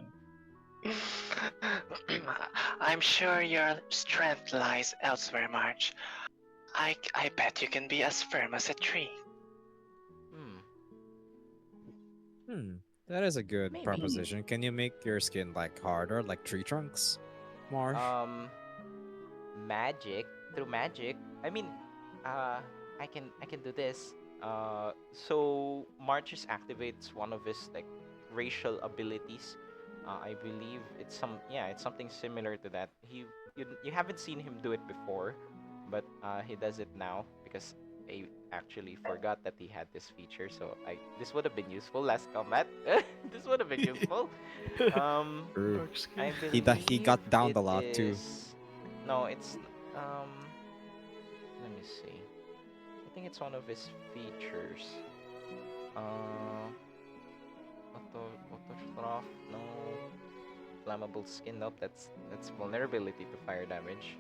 S4: I'm sure your strength lies elsewhere, March. I bet you can be as firm as a tree.
S2: Hmm.
S5: Hmm. That is a good
S2: Maybe.
S5: proposition. Can you make your skin like harder, like tree trunks, Marsh?
S2: Um, magic through magic. I mean, uh, I can do this. So Marchus activates one of his like racial abilities. I believe it's something similar to that. You haven't seen him do it before, but he does it now because I actually forgot that he had this feature. So I this would have been useful last combat. This would have been useful. Um,
S5: True.
S6: Dark
S2: I
S6: skin.
S5: He
S2: believe
S5: got downed
S2: it
S5: a lot too.
S2: is. No, let me see. I think it's one of his features. Uh, auto trough. No, flammable skin. Nope, that's vulnerability to fire damage.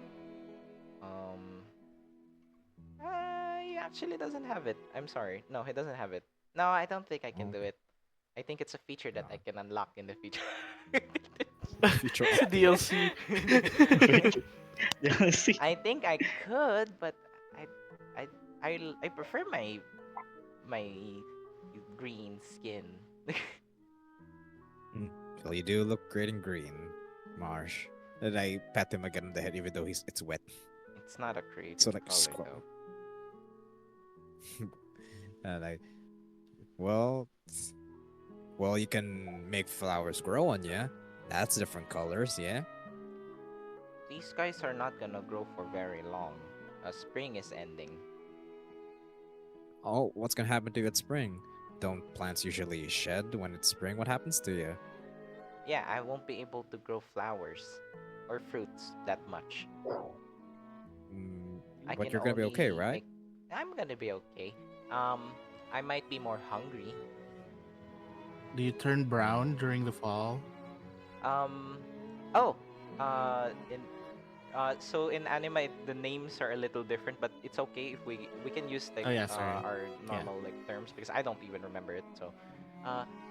S2: Um, he actually doesn't have it. I'm sorry. No, he doesn't have it. No, I don't think I can do
S5: Okay.
S2: it. I think it's a feature that I
S5: No.
S2: can unlock in the future.
S5: Future
S6: It's a
S5: update.
S6: DLC.
S1: See.
S2: I think I could, but I I I prefer my green skin.
S5: Mm. Well, you do look great in green, Marsh. And I pat him again on the head, even though it's wet.
S2: It's not a creative
S5: So like
S2: color
S5: squat.
S2: though.
S5: And I, well, well, you can make flowers grow on you. That's different colors, yeah.
S2: These guys are not gonna grow for very long. Spring is ending.
S5: Oh, what's gonna happen to you at spring? Don't plants usually shed when it's spring? What happens to you?
S2: Yeah, I won't be able to grow flowers or fruits that much.
S5: Mm,
S2: I
S5: but
S2: can
S5: you're gonna be okay,
S2: only
S5: right?
S2: make. I'm gonna be okay. Um, I might be more hungry.
S3: Do you turn brown during the fall?
S2: Um, oh, in so in anime the names are a little different, but it's okay if we can use like
S3: Oh yeah, sorry.
S2: our
S3: Yeah.
S2: normal like terms because I don't even remember it. So,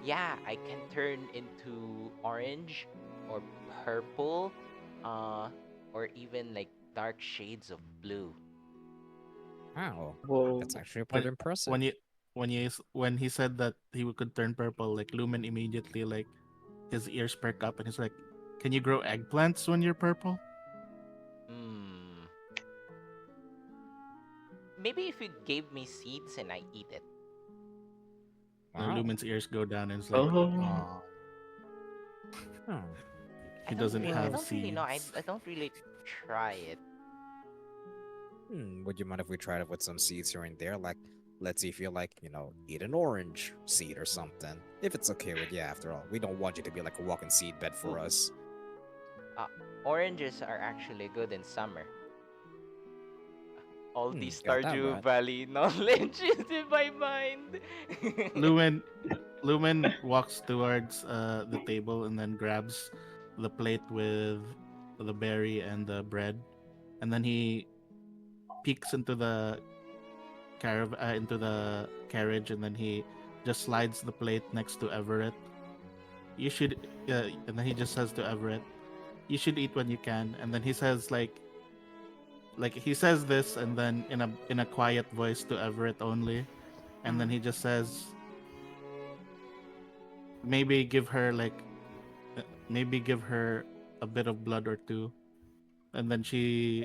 S2: yeah, I can turn into orange or purple, uh, or even like dark shades of blue.
S5: Wow,
S1: Whoa.
S5: that's actually
S3: When
S5: pretty impressive.
S3: when you when he said that could turn purple, like Lumen immediately like his ears perk up and he's like, "Can you grow eggplants when you're purple?"
S2: Hmm. Maybe if you gave me seeds and I eat it.
S3: And
S5: Wow.
S3: Lumen's ears go down and it's like,
S1: Oh.
S3: "Oh,
S5: Oh,
S3: he doesn't
S2: I
S5: well,
S3: have
S2: don't really know. I
S3: seeds."
S2: I don't really try it.
S5: would you mind if we tried it with some seeds here and there? Like, let's see if you like, eat an orange seed or something. If it's okay with you, after all. We don't want you to be like a walking seed bed for us.
S2: Uh, Oranges are actually good in summer. All the
S5: Got that
S2: Stardew
S5: right.
S2: Valley knowledge is in my mind.
S3: Lumen Lumen walks towards the table and then grabs the plate with the berry and the bread, and then he peeks into the carriage, and then he just slides the plate next to Everett. You should, and then he just says to Everett, "You should eat when you can." And then he says like he says this, and then in a quiet voice to Everett only, and then
S6: Mm.
S3: he just says, "Maybe give her maybe give her a bit of blood or two." And then he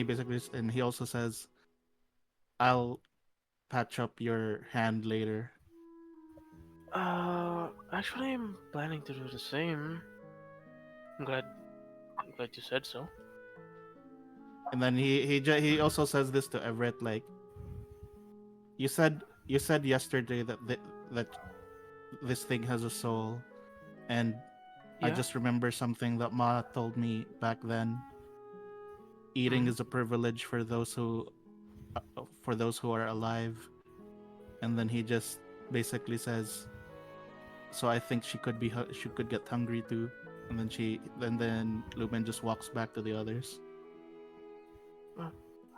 S3: basically, and he also says, "I'll patch up your hand later."
S6: Actually, I'm planning to do the same. I'm glad you said so.
S3: And then he also says this to Everett, like, you said yesterday that that this thing has a soul, and I
S6: Yeah.
S3: just remember something that Ma told me back then. Eating
S6: Mm.
S3: is a privilege for those who are alive. And then he just basically says, "So I think she could get hungry too." And then Lumen just walks back to the others.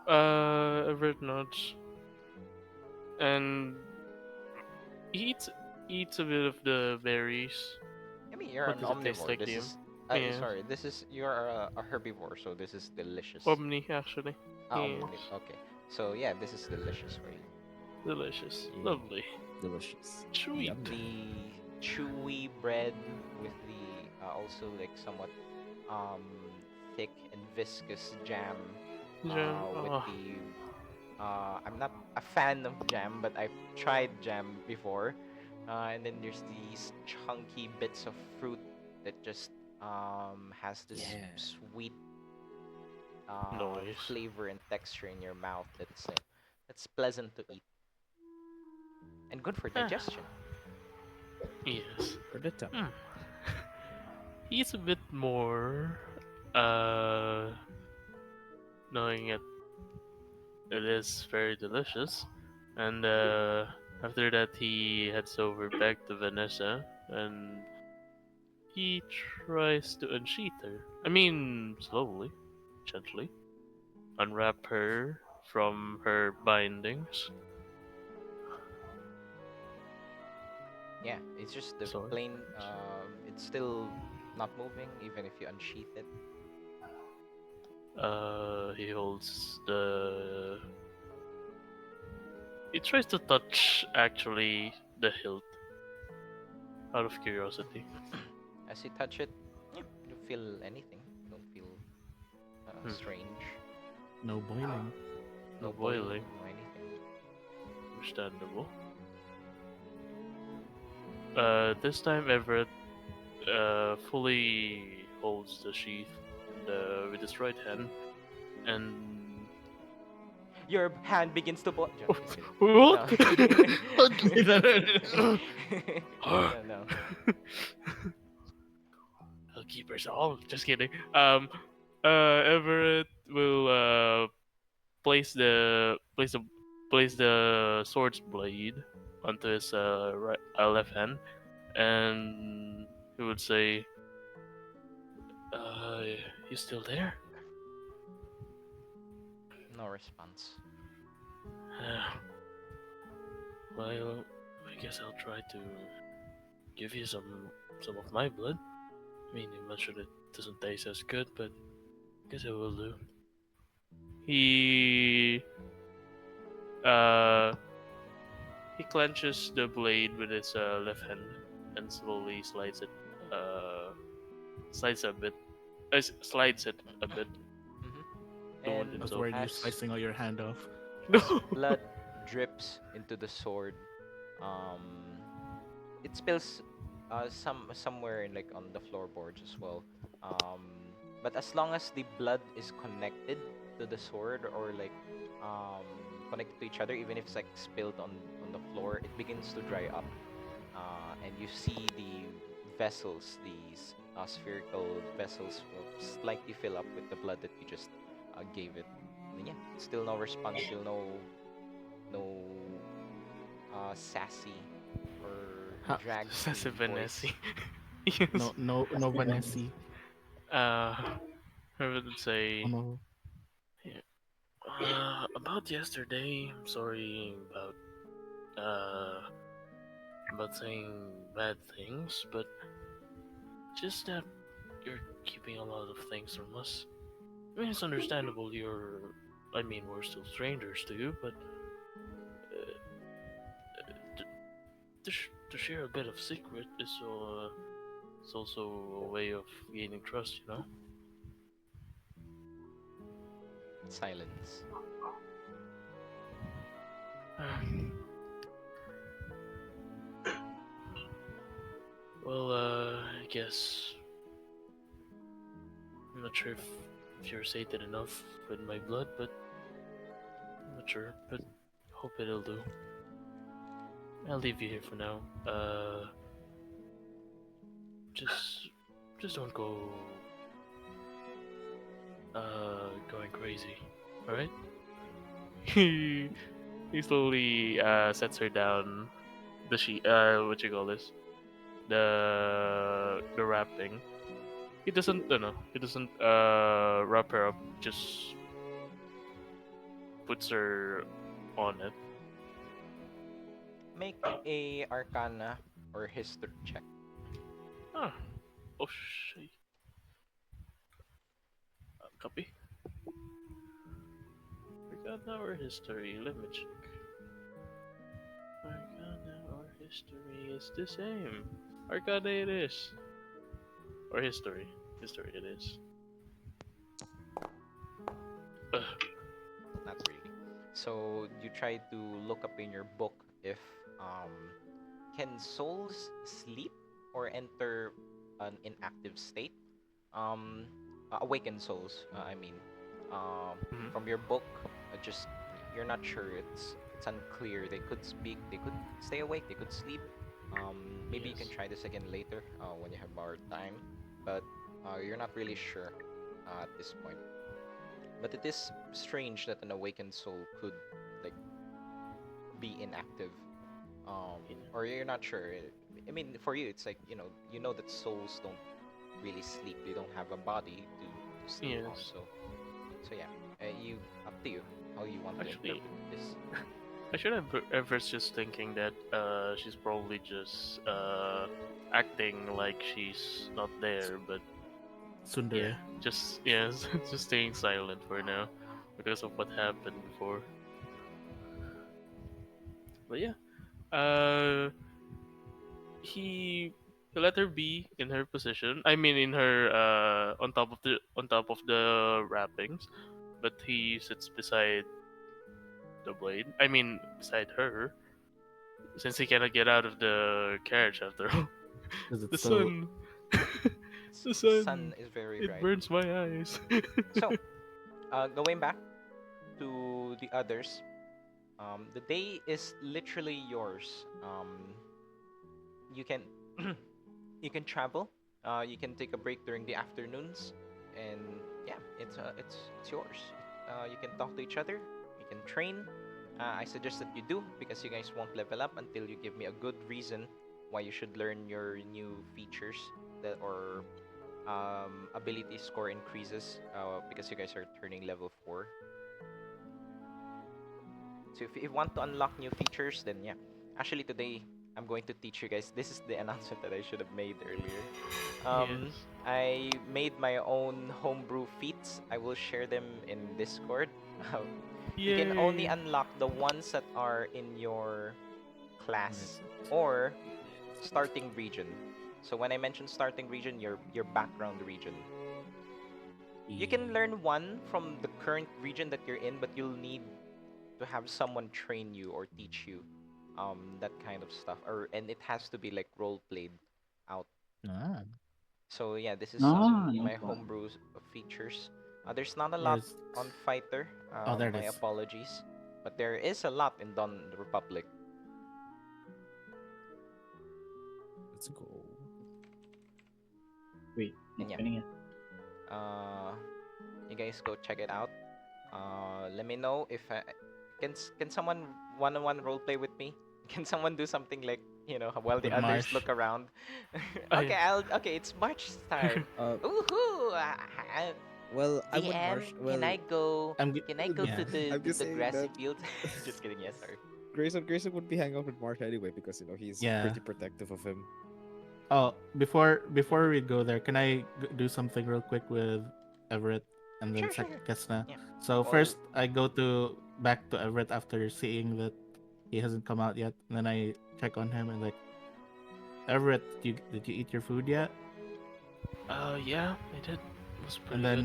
S6: Everett nods and eats eats a bit of the berries.
S2: I mean, you're
S6: What
S2: an
S6: does it taste
S2: omnivore.
S6: like to
S2: This
S6: you?
S2: is.
S6: Yes.
S2: Sorry. This is you're a herbivore, so this is delicious.
S6: Omni, actually.
S2: Ah,
S6: Yes.
S2: okay. So yeah, this is delicious for you.
S6: Delicious.
S5: Yeah,
S6: Lovely.
S5: delicious.
S6: Sweet.
S5: Yummy.
S2: The chewy bread with the also like somewhat um, thick and viscous jam
S6: Jam.
S2: with
S6: Oh,
S2: the I'm not a fan of jam, but I've tried jam before. And then there's these chunky bits of fruit that just has this
S5: Yeah.
S2: sweet
S6: noise.
S2: flavor and texture in your mouth that's pleasant to eat and good for
S6: Ah,
S2: digestion.
S6: yes.
S5: For the top.
S6: Hmm. He's a bit more. Uh, knowing it is very delicious, and after that he heads over back to Vanessa, and he tries to unsheath her. I mean, slowly, gently, unwrap her from her bindings.
S2: Yeah, it's just the
S6: Sorry.
S2: plain. It's still not moving even if you unsheath it.
S6: He holds the. He tries to touch actually the hilt out of curiosity.
S2: As you touch it, yeah, you don't feel anything. You don't feel
S6: Hmm.
S2: strange.
S3: No boiling.
S2: No
S6: Boiling.
S2: no anything.
S6: Understandable. This time Everett fully holds the sheath with his right hand, and
S2: Your hand begins to boil. Just kidding.
S6: what?
S2: No. No, no.
S6: I'll keep her soul. Just kidding. Everett will place the place the sword's blade onto his left hand, and he would say, "Uh, you still there?"
S2: No response.
S6: Well, I guess I'll try to give you some of my blood. I mean, you mentioned it doesn't taste as good, but I guess it will do. He uh he clenches the blade with his left hand and slowly slides a bit, slides it a bit
S2: Hmm.
S6: to wound
S2: And
S3: I was
S6: himself.
S3: worried you
S2: as
S3: slicing all your hand off.
S2: as
S6: No.
S2: blood drips into the sword, um, it spills somewhere in like on the floorboards as well. But as long as the blood is connected to the sword or like um, connected to each other, even if it's like spilled on the floor, it begins to dry up, and you see the vessels, these spherical vessels, will slightly fill up with the blood that you just gave it. And yeah, still no response, still no sassy or
S3: Ha,
S2: drag
S6: Excessive
S2: free voice.
S6: Vanessa. Yes.
S3: no Vanessa.
S6: Uh, I would
S3: Oh
S6: say,
S3: no.
S6: yeah, about yesterday. I'm sorry uh about saying bad things, but just that you're keeping a lot of things from us. I mean, it's understandable. I mean, we're still strangers to you, but to, to share a bit of secret is it's also a way of gaining trust, you know.
S2: Silence.
S6: Well, I guess I'm not sure if you're sated enough with my blood, but I'm not sure. But hope it'll do. I'll leave you here for now. Just just don't go going crazy. All right? he slowly sets her down. What you call this? The wrapping. He doesn't, no. He doesn't wrap her up. Just puts her on it.
S2: Make a Arcana or History check.
S6: Ah, oh shit. Copy. Forgot our history. Let me check. Arcana or history is the same. Arcana it is. Or history. History it is. Ugh.
S2: Not really. So you try to look up in your book if um can souls sleep or enter an inactive state? Um, awakened souls. I mean,
S6: Mhm.
S2: from your book, just you're not sure. It's unclear. They could speak. They could stay awake. They could sleep. Maybe you can
S6: Yes.
S2: try this again later when you have more time, but you're not really sure at this point. But it is strange that an awakened soul could like be inactive,
S6: Yeah.
S2: or you're not sure. I mean, for you, it's like you know that souls don't really sleep. They don't have a body to sleep on.
S6: Yes.
S2: So yeah, you up to you how you want to
S6: Actually,
S2: interpret this.
S6: I should have Everett's just thinking that she's probably just acting like she's not there, but yeah,
S3: Sundere.
S6: just yes, just staying silent for now because of what happened before. But yeah, uh, he let her be in her position. I mean, in her on top of the wrappings, but he sits beside the blade. I mean, beside her, since he cannot get out of the carriage after all.
S3: Because
S6: The
S3: it's so.
S6: sun, the
S2: The
S6: sun,
S2: sun is very
S6: it
S2: bright.
S6: burns my eyes.
S2: So, going back to the others, the day is literally yours. You can you can travel. You can take a break during the afternoons, and yeah, it's yours. You can talk to each other. You can train. I suggest that you do because you guys won't level up until you give me a good reason why you should learn your new features that or ability score increases because you guys are turning level 4. So if you want to unlock new features, then yeah. Actually, today I'm going to teach you guys. This is the announcement that I should have made earlier.
S6: Yes.
S2: I made my own homebrew feats. I will share them in Discord. You can only
S6: Yay.
S2: unlock the ones that are in your class
S5: Yes.
S2: or starting region. So when I mention starting region, your background region. You can learn one from the current region that you're in, but you'll need to have someone train you or teach you that kind of stuff, or and it has to be like role played out.
S5: Ah.
S2: So yeah, this is
S1: Ah,
S2: my
S1: nice one.
S2: homebrew features. There's not a lot
S3: Where's.
S2: on fighter.
S3: Oh, there it
S2: My
S3: is.
S2: apologies, but there is a lot in Dawn of the Republic.
S5: Let's go.
S1: Wait,
S2: And
S1: not
S2: yeah,
S1: spinning it.
S2: uh, you guys go check it out. Let me know if can someone one-on-one role play with me? Can someone do something like while the
S3: With
S2: others
S3: Marsh.
S2: look around?
S6: I
S2: Okay. It's March's turn.
S5: Uh,
S2: Woohoo!
S5: well, I'm with
S2: DM,
S5: Marsh.
S2: can
S5: Well,
S2: I go?
S3: I'm. G-
S2: Can I go
S3: yeah.
S2: to the
S5: I'm
S2: to
S5: just
S2: the
S5: saying
S2: grassy
S5: that
S2: fields? Just kidding. Yes, sorry.
S5: Grayson would be hanging out with Marsh anyway because he's
S3: Yeah.
S5: pretty protective of him.
S3: Oh, before we go there, can I do something real quick with Everett and then
S2: Sure.
S3: Kes'na?
S2: Yeah.
S3: So
S2: Well,
S3: first, I go back to Everett after seeing that he hasn't come out yet, and then I check on him and like, Everett, did you eat your food yet?
S6: yeah, I did. It was
S3: And
S6: pretty good.
S3: then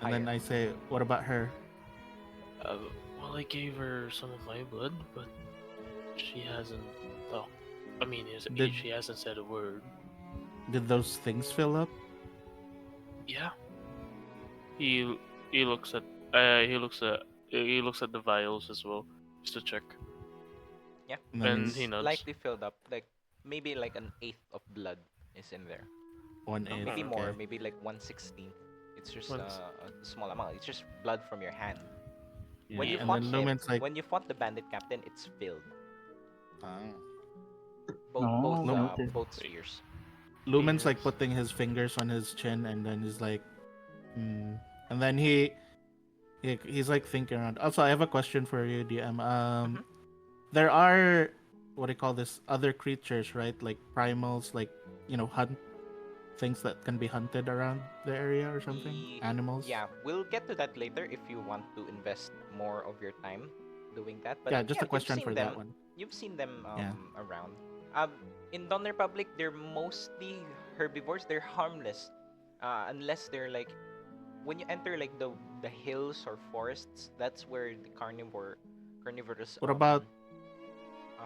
S3: and then
S2: higher.
S3: I say, what about her?
S6: Uh, well, I gave her some of my blood, but she hasn't talked. I mean,
S3: Did
S6: she hasn't said a word.
S3: did those things fill up?
S6: Yeah, he he looks at he looks at the vials as well, just to check,
S2: Yeah.
S3: And then
S6: and
S2: It's
S6: he nods.
S2: slightly filled up. Like maybe like an eighth of blood is in there.
S3: one eighth.
S2: Maybe
S6: Oh,
S2: more.
S3: Okay.
S2: Maybe like 1/16. It's just
S6: once.
S2: a small amount. It's just blood from your hand. When
S3: Yeah.
S2: you
S3: And
S2: fought
S3: then
S6: Yes.
S2: him,
S3: Lumen's like,
S2: when you fought the bandit captain, it's filled.
S5: Ah.
S1: No, noted.
S2: Both
S6: Wait.
S2: spheres.
S3: Lumen's like
S6: Yes.
S3: putting his fingers on his chin, and then he's like, hmm. And then he's like thinking around. Also, I have a question for you, DM.
S2: Mm-hmm.
S3: There are what do you call this? Other creatures, right? Like primals, like hunt things that can be hunted around the area or something. Animals.
S2: Yeah, we'll get to that later if you want to invest more of your time. doing that. But
S3: Yeah, just
S2: yeah,
S3: a question for that one.
S2: You've seen them
S3: Yeah.
S2: around. In Dawn Republic, they're mostly herbivores. They're harmless, unless they're like when you enter like the hills or forests. That's where the carnivorous
S3: What about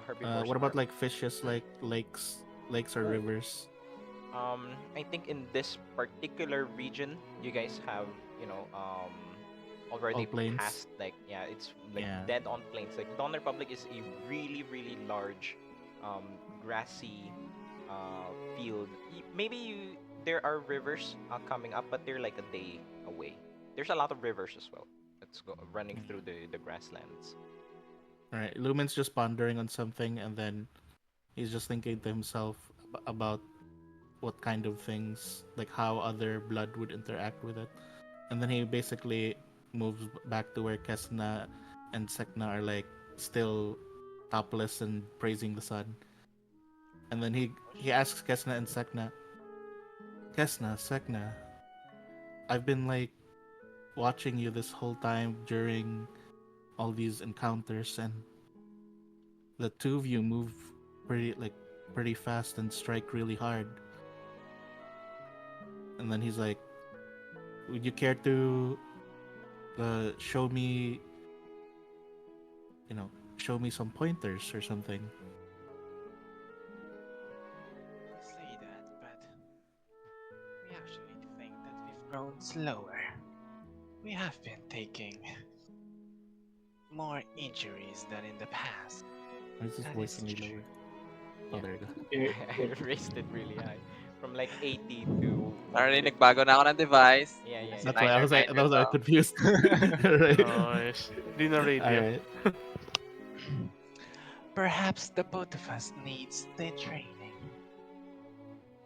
S2: herbivores
S3: what about
S2: are.
S3: like fishes like lakes or
S2: Oh,
S3: rivers?
S2: I think in this particular region, you guys have, you know,
S3: All
S2: already
S3: plains?
S2: passed like yeah, it's like
S3: Yeah.
S2: dead on plains. Like Dawn Republic is a really really large, grassy, field. Maybe there are rivers coming up, but they're like a day away. There's a lot of rivers as well. That's running through the grasslands.
S3: All right. Lumen's just pondering on something, and then he's just thinking to himself about what kind of things, like how other blood would interact with it. And then he basically moves back to where Kes'na and Sek'na are like still topless and praising the sun. And then he asks Kes'na and Sek'na, Kes'na, Sek'na, I've been like watching you this whole time during all these encounters, and the two of you move pretty fast and strike really hard. And then he's like, would you care to show me, you know, show me some pointers or something?
S7: Say that, but we actually think that we've grown slower. We have been taking more injuries than in the past.
S3: Why is this
S7: That
S3: voice
S7: is
S3: any
S7: true.
S3: lower? Oh, there you go.
S2: I raised it really high, from like 80 to.
S8: Already nagbago na ako ng device.
S2: Yeah, yeah,
S8: Si
S3: That's
S2: yeah.
S3: why I
S8: Niner
S3: was like,
S8: Niner
S3: that was why I
S8: to.
S3: confused. Right.
S6: Nice. Di na raid
S3: All
S6: yan.
S3: right.
S7: Perhaps the both of us needs the training.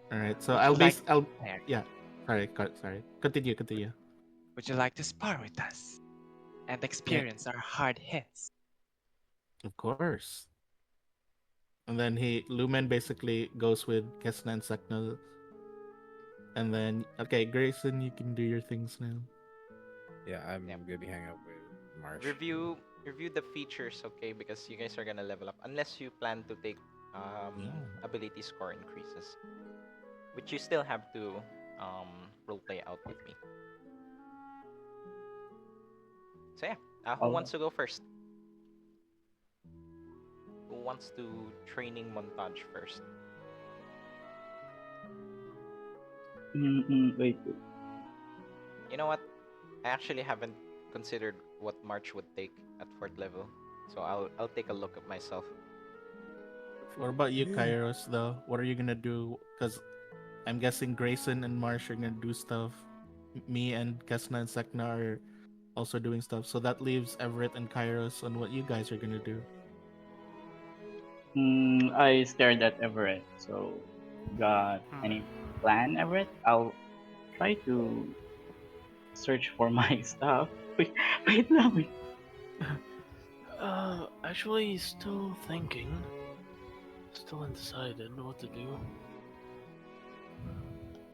S3: All right. So
S7: Would
S3: I'll
S7: you like
S3: base. I'll.
S7: there?
S3: Yeah. Sorry. Continue.
S7: Would you like to spar with us and experience our hard hits?
S3: Of course. And then Lumen basically goes with Kes'na and Sek'na. And then, okay, Grayson, you can do your things now.
S5: Yeah, I'm
S2: Yep.
S5: gonna be hanging out with Marsh.
S2: Review the features, okay? Because you guys are gonna level up unless you plan to take
S3: Yeah.
S2: ability score increases, which you still have to roleplay out with me. So yeah, who wants to go first? Who wants to training montage first?
S1: Wait.
S2: You know what? I actually haven't considered what March would take at 4th level, so I'll take a look at myself.
S3: What about you, Kairos, though? What are you gonna do? Because I'm guessing Grayson and Marsh are gonna do stuff. Me and Kes'na and Sek'na are also doing stuff. So that leaves Everett and Kairos on what you guys are gonna do.
S1: I stared at Everett. So, got any plan, Everett? I'll try to search for my stuff. Wait, no.
S6: Actually, still thinking. Still undecided what to do.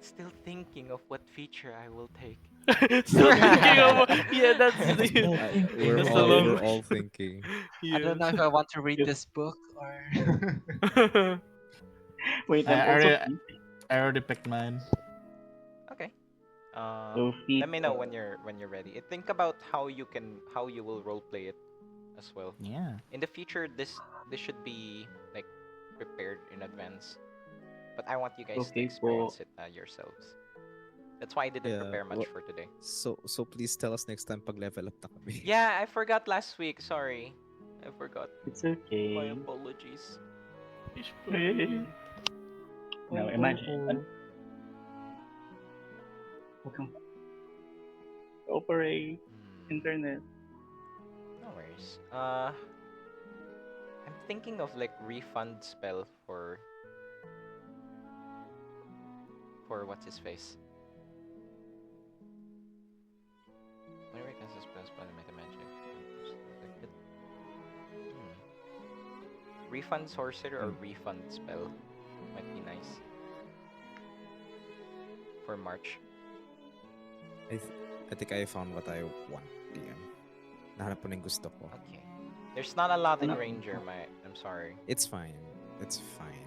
S2: Still thinking of what feature I will take.
S6: Still thinking of. Yeah, that's the.
S5: We're
S6: That's the
S5: all
S6: long-
S5: we're all thinking.
S7: I don't know if I want to read this book or.
S1: Wait,
S3: I
S1: I'm also
S3: already, I already picked mine.
S2: Okay.
S1: so feet.
S2: Let me know when you're ready. Think about how you will roleplay it as well.
S3: Yeah.
S2: In the future, this should be like prepared in advance. But I want you guys to
S1: Okay,
S2: experience it yourselves. That's why I didn't
S5: Yeah,
S2: prepare much
S5: well-
S2: for today.
S5: So please tell us next time pag level up na kami.
S2: Yeah, I forgot last week. Sorry, I forgot.
S1: It's okay.
S2: My apologies.
S1: Now imagine. Welcome. Operate internet.
S2: No worries. I'm thinking of like refund spell for what's his face. Whenever it casts a spell, magic. Refund sorcerer or refund spell might be nice for March.
S5: I think I found what I want, DM. Nahanap ko na yung gusto ko.
S2: Okay. There's not a lot in
S1: No.
S2: Ranger, I'm sorry.
S5: It's fine. It's fine.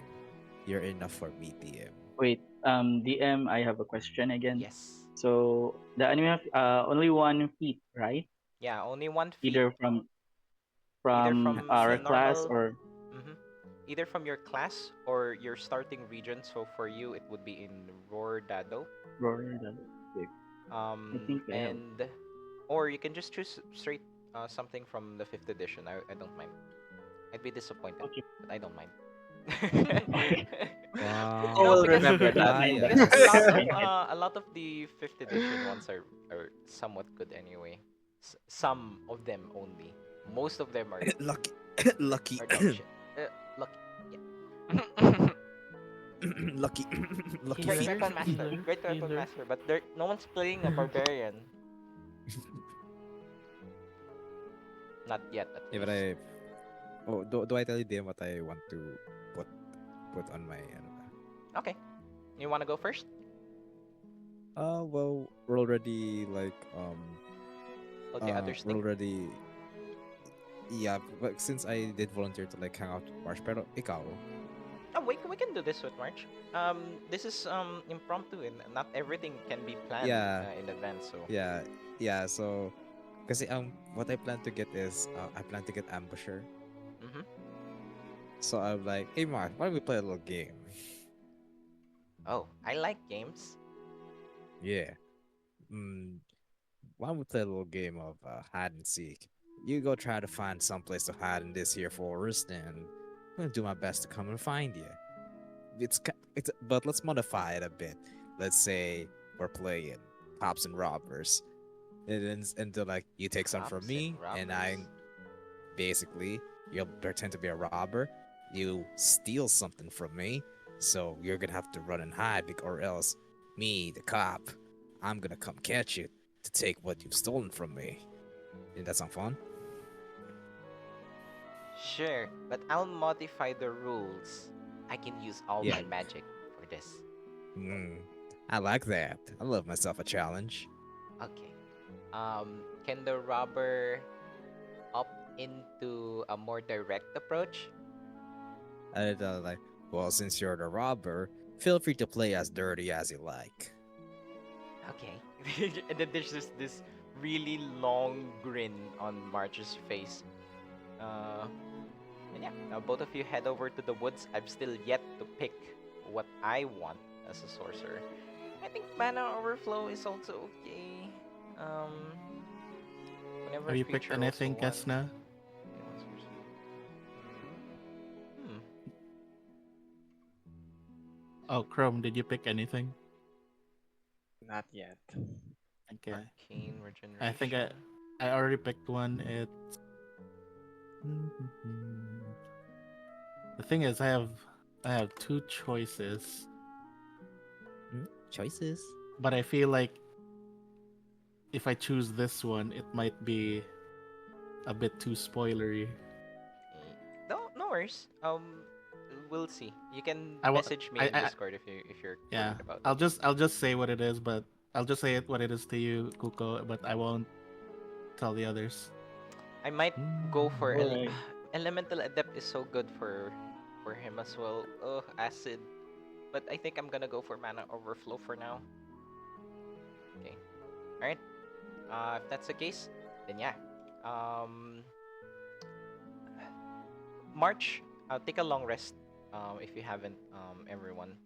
S5: You're enough for me, DM.
S1: Wait, DM, I have a question again.
S2: Yes.
S1: So the anime have only 1 feet, right?
S2: Yeah, only 1 feet.
S1: Either
S2: Either
S1: from
S2: from
S1: our
S2: the
S1: class
S2: normal,
S1: or
S2: hmm either from your class or your starting region. So for you, it would be in Rordado.
S1: Roar. I think I have.
S2: And or you can just choose straight something from the fifth edition. I don't mind. I'd be disappointed,
S1: Okay.
S2: but I don't mind.
S8: Who
S2: No,
S5: Wow.
S8: will
S2: because
S8: remember that?
S2: because
S5: Bias.
S2: a lot of the fifth edition ones are somewhat good anyway. Some of them only. Most of them
S5: Lucky. Lucky.
S2: are dog shit. Lucky.
S5: Lucky. Lucky
S2: Great
S5: feet.
S2: weapon master.
S6: Healer,
S2: Great weapon
S6: healer.
S2: master. But there, no one's playing a barbarian. Not yet, at
S5: Yeah, but
S2: least.
S5: Oh, do I tell you DM what I want to put put on my ano ba?
S2: Okay. You want to go first?
S5: Well, we're already
S2: Let the others
S5: we're
S2: think.
S5: already yeah, but since I did volunteer to like hang out with Marsh, pero ikaw,
S2: Oh, we can do this with March. This is impromptu, and not everything can be planned
S5: yeah,
S2: in advance. So.
S5: yeah, yeah. So, kasi what I plan to get is I plan to get Ambusher.
S2: Mm-hmm.
S5: So I'm like, hey Mark, why don't we play a little game?
S2: Oh, I like games.
S5: Yeah. Why don't we play a little game of hide and seek? You go try to find someplace to hide in this here forest, and I'm gonna do my best to come and find you. But let's modify it a bit. Let's say we're playing cops and robbers, and then into like you take some from
S2: Cops and
S5: me, and I
S2: robbers.
S5: basically you'll pretend to be a robber. You steal something from me, so you're gonna have to run and hide, or else me, the cop, I'm gonna come catch you to take what you've stolen from me. Didn't that sound fun?
S2: Sure, but I'll modify the rules. I can use all
S5: Yeah.
S2: my magic for this.
S5: Mm, I like that. I love myself a challenge.
S2: Okay. Can the robber opt into a more direct approach?
S5: And like, well, since you're the robber, feel free to play as dirty as you like.
S2: Okay. And then there's just this really long grin on March's face. And yeah, now both of you head over to the woods. I've still yet to pick what I want as a sorcerer. I think mana overflow is also okay. Whenever
S3: Have
S2: a
S3: you picked
S2: creature rolls a
S3: anything,
S2: one,
S3: Kes'na?
S2: it wants sorcerer. Hmm.
S3: Oh, Krome, did you pick anything?
S7: Not yet.
S3: Okay.
S2: Arcane
S3: I think
S2: regeneration.
S3: I already picked one. It's the thing is I have two choices,
S5: Choices.
S3: but I feel like if I choose this one, it might be a bit too spoilery.
S2: No worries. We'll see. You can
S3: I wa-
S2: message me
S3: I-
S2: in
S3: I-
S2: Discord if you're
S3: Yeah,
S2: worried about
S3: I'll
S2: it.
S3: just say what it is, but I'll just say it what it is to you, Kuko, but I won't tell the others.
S2: I might go for
S1: Alright.
S2: elemental adept is so good for him as well. Oh, acid. But I think I'm gonna go for mana overflow for now. Okay. All right. If that's the case, then yeah. Um, March. Take a long rest. If you haven't, everyone,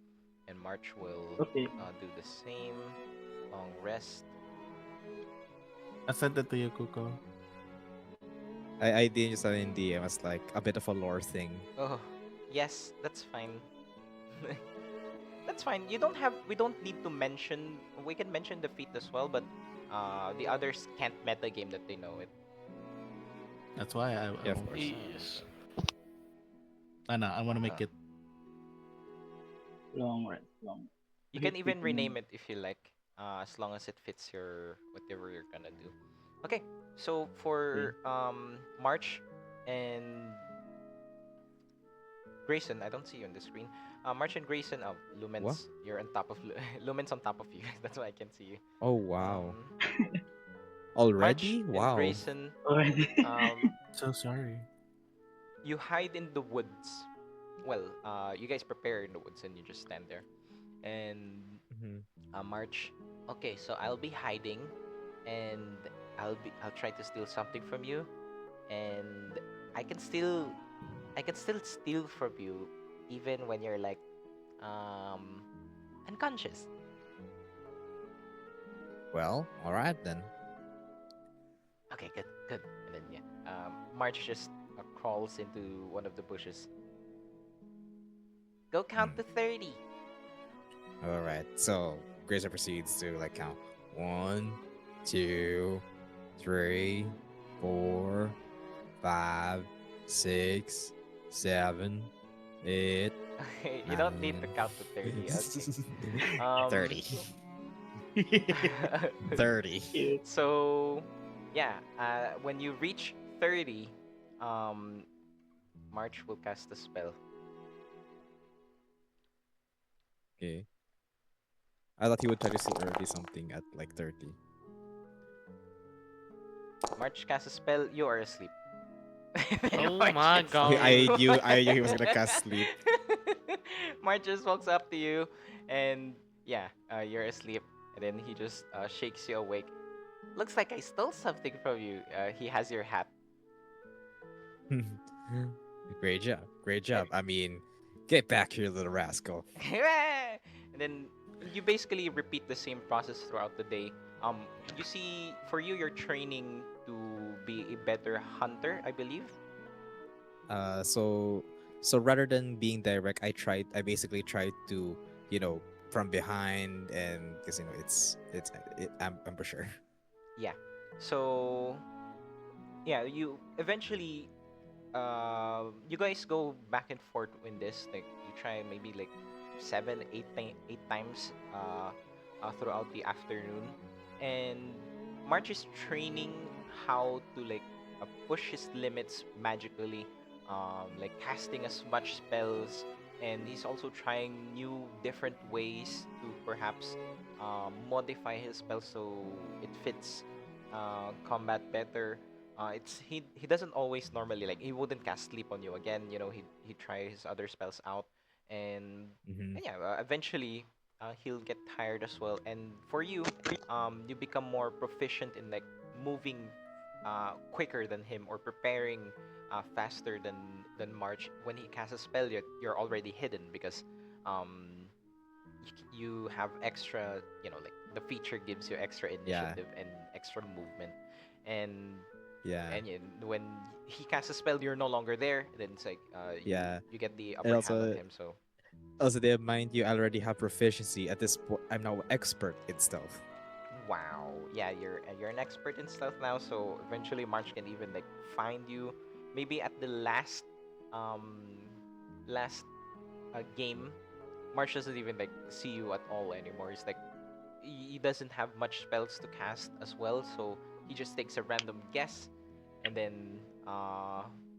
S2: and March will
S1: Okay.
S2: do the same. Long rest.
S3: I sent it to you, Kuko.
S5: I did just in DM as like a bit of a lore thing.
S2: Oh, yes, that's fine. That's fine. You don't have. We don't need to mention. We can mention the feat as well, but the others can't meta game that they know it.
S3: That's why
S5: Yeah, of course.
S6: Yes.
S3: I know I want to make
S2: Uh,
S3: it.
S1: Long rest. Long.
S2: You
S1: Okay,
S2: can even
S1: freaking-
S2: rename it if you like, as long as it fits your whatever you're gonna do. Okay, so for March and Grayson, I don't see you on the screen. March and Grayson, oh, Lumen's, you're on top of Lumen's on top of you. That's why I can see you.
S5: Oh wow.
S2: March
S5: Already?
S2: and
S5: Wow.
S2: Grayson,
S1: Already.
S2: um,
S3: So sorry.
S2: You hide in the woods. Well, you guys prepare in the woods and you just stand there. And
S5: Mhm.
S2: March. Okay, so I'll be hiding, and I'll try to steal something from you, and I can still I can still steal from you, even when you're like um unconscious.
S5: Well, all right then.
S2: Okay, good, good. And then yeah, March just crawls into one of the bushes. Go count
S5: Hmm.
S2: to 30.
S5: All right. So Grayson proceeds to like count 1, 2, 3, 4, 5, 6, 7, 8,
S2: Okay, you don't need to
S5: 9,
S2: count to 30. Okay. Um.
S5: 30. 30.
S1: Cute.
S2: So, yeah. When you reach 30, um, March will cast a spell.
S5: Okay. I thought he would try to steal early something at like 30.
S2: March casts a spell. You are asleep.
S6: Oh
S2: March
S6: my
S2: just-
S5: Okay,
S6: god.
S5: I knew he was gonna cast sleep.
S2: March just walks up to you, and yeah, you're asleep. And then he just shakes you awake. Looks like I stole something from you. He has your hat.
S5: Great job. Great job. I mean, get back here, little rascal.
S2: And then you basically repeat the same process throughout the day. You see, for you, you're training to be a better hunter, I believe.
S5: Uh, so so rather than being direct, I basically tried to, you know, from behind, and because I'm for sure.
S2: Yeah. So yeah, you eventually you guys go back and forth in this. Like you try maybe like 8 times throughout the afternoon, and March is training how to like push his limits magically, like casting as much spells, and he's also trying new different ways to perhaps modify his spells so it fits combat better. It's he doesn't always normally like he wouldn't cast sleep on you again. You know he try his other spells out, and,
S5: Hmm.
S2: and yeah, eventually he'll get tired as well. And for you, you become more proficient in like moving quicker than him or preparing faster than March. When he casts a spell, you're already hidden because um you have extra, like the feature gives you extra
S5: Yeah,
S2: initiative and extra movement, and
S5: yeah,
S2: when he casts a spell, you're no longer there. Then it's like
S5: yeah.
S2: you get the
S5: And
S2: upper hand on
S5: also,
S2: him. So
S5: they mind you, I already have proficiency at this point. I'm now expert in stealth.
S2: wow, yeah, you're an expert in stealth now. So eventually, March can even like find you. Maybe at the um last game, March doesn't even like see you at all anymore. He's like he doesn't have much spells to cast as well, so he just takes a random guess, and then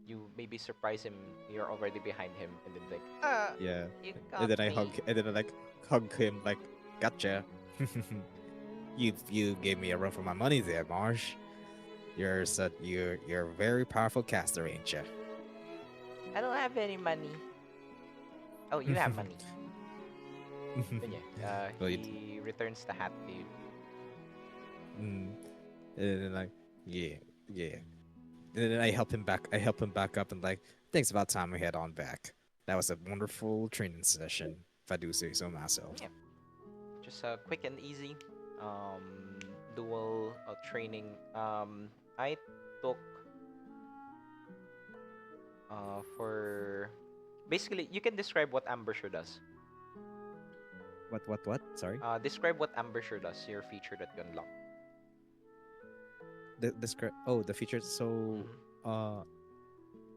S2: you maybe surprise him. You're already behind him, and then like
S5: Yeah.
S2: you
S5: And
S2: got
S5: then
S2: me.
S5: and then I like hug him like, gotcha. You gave me a run for my money there, Marsh. You're a very powerful caster, ain't ya?
S2: I don't have any money. Oh, you have money. Then yeah,
S5: Well,
S2: he returns the hat to you.
S5: mm, and then like, yeah, yeah. And then I help him back. I help him back up and like, thanks about time we head on back. That was a wonderful training session, if I do say so myself.
S2: Yeah, just quick and easy. Dual training. I took for basically you can describe what Ambusher does.
S5: What? Sorry.
S2: Describe what Ambusher does. Your feature that you unlock.
S5: The features. So,
S2: Mm-hmm.
S5: uh,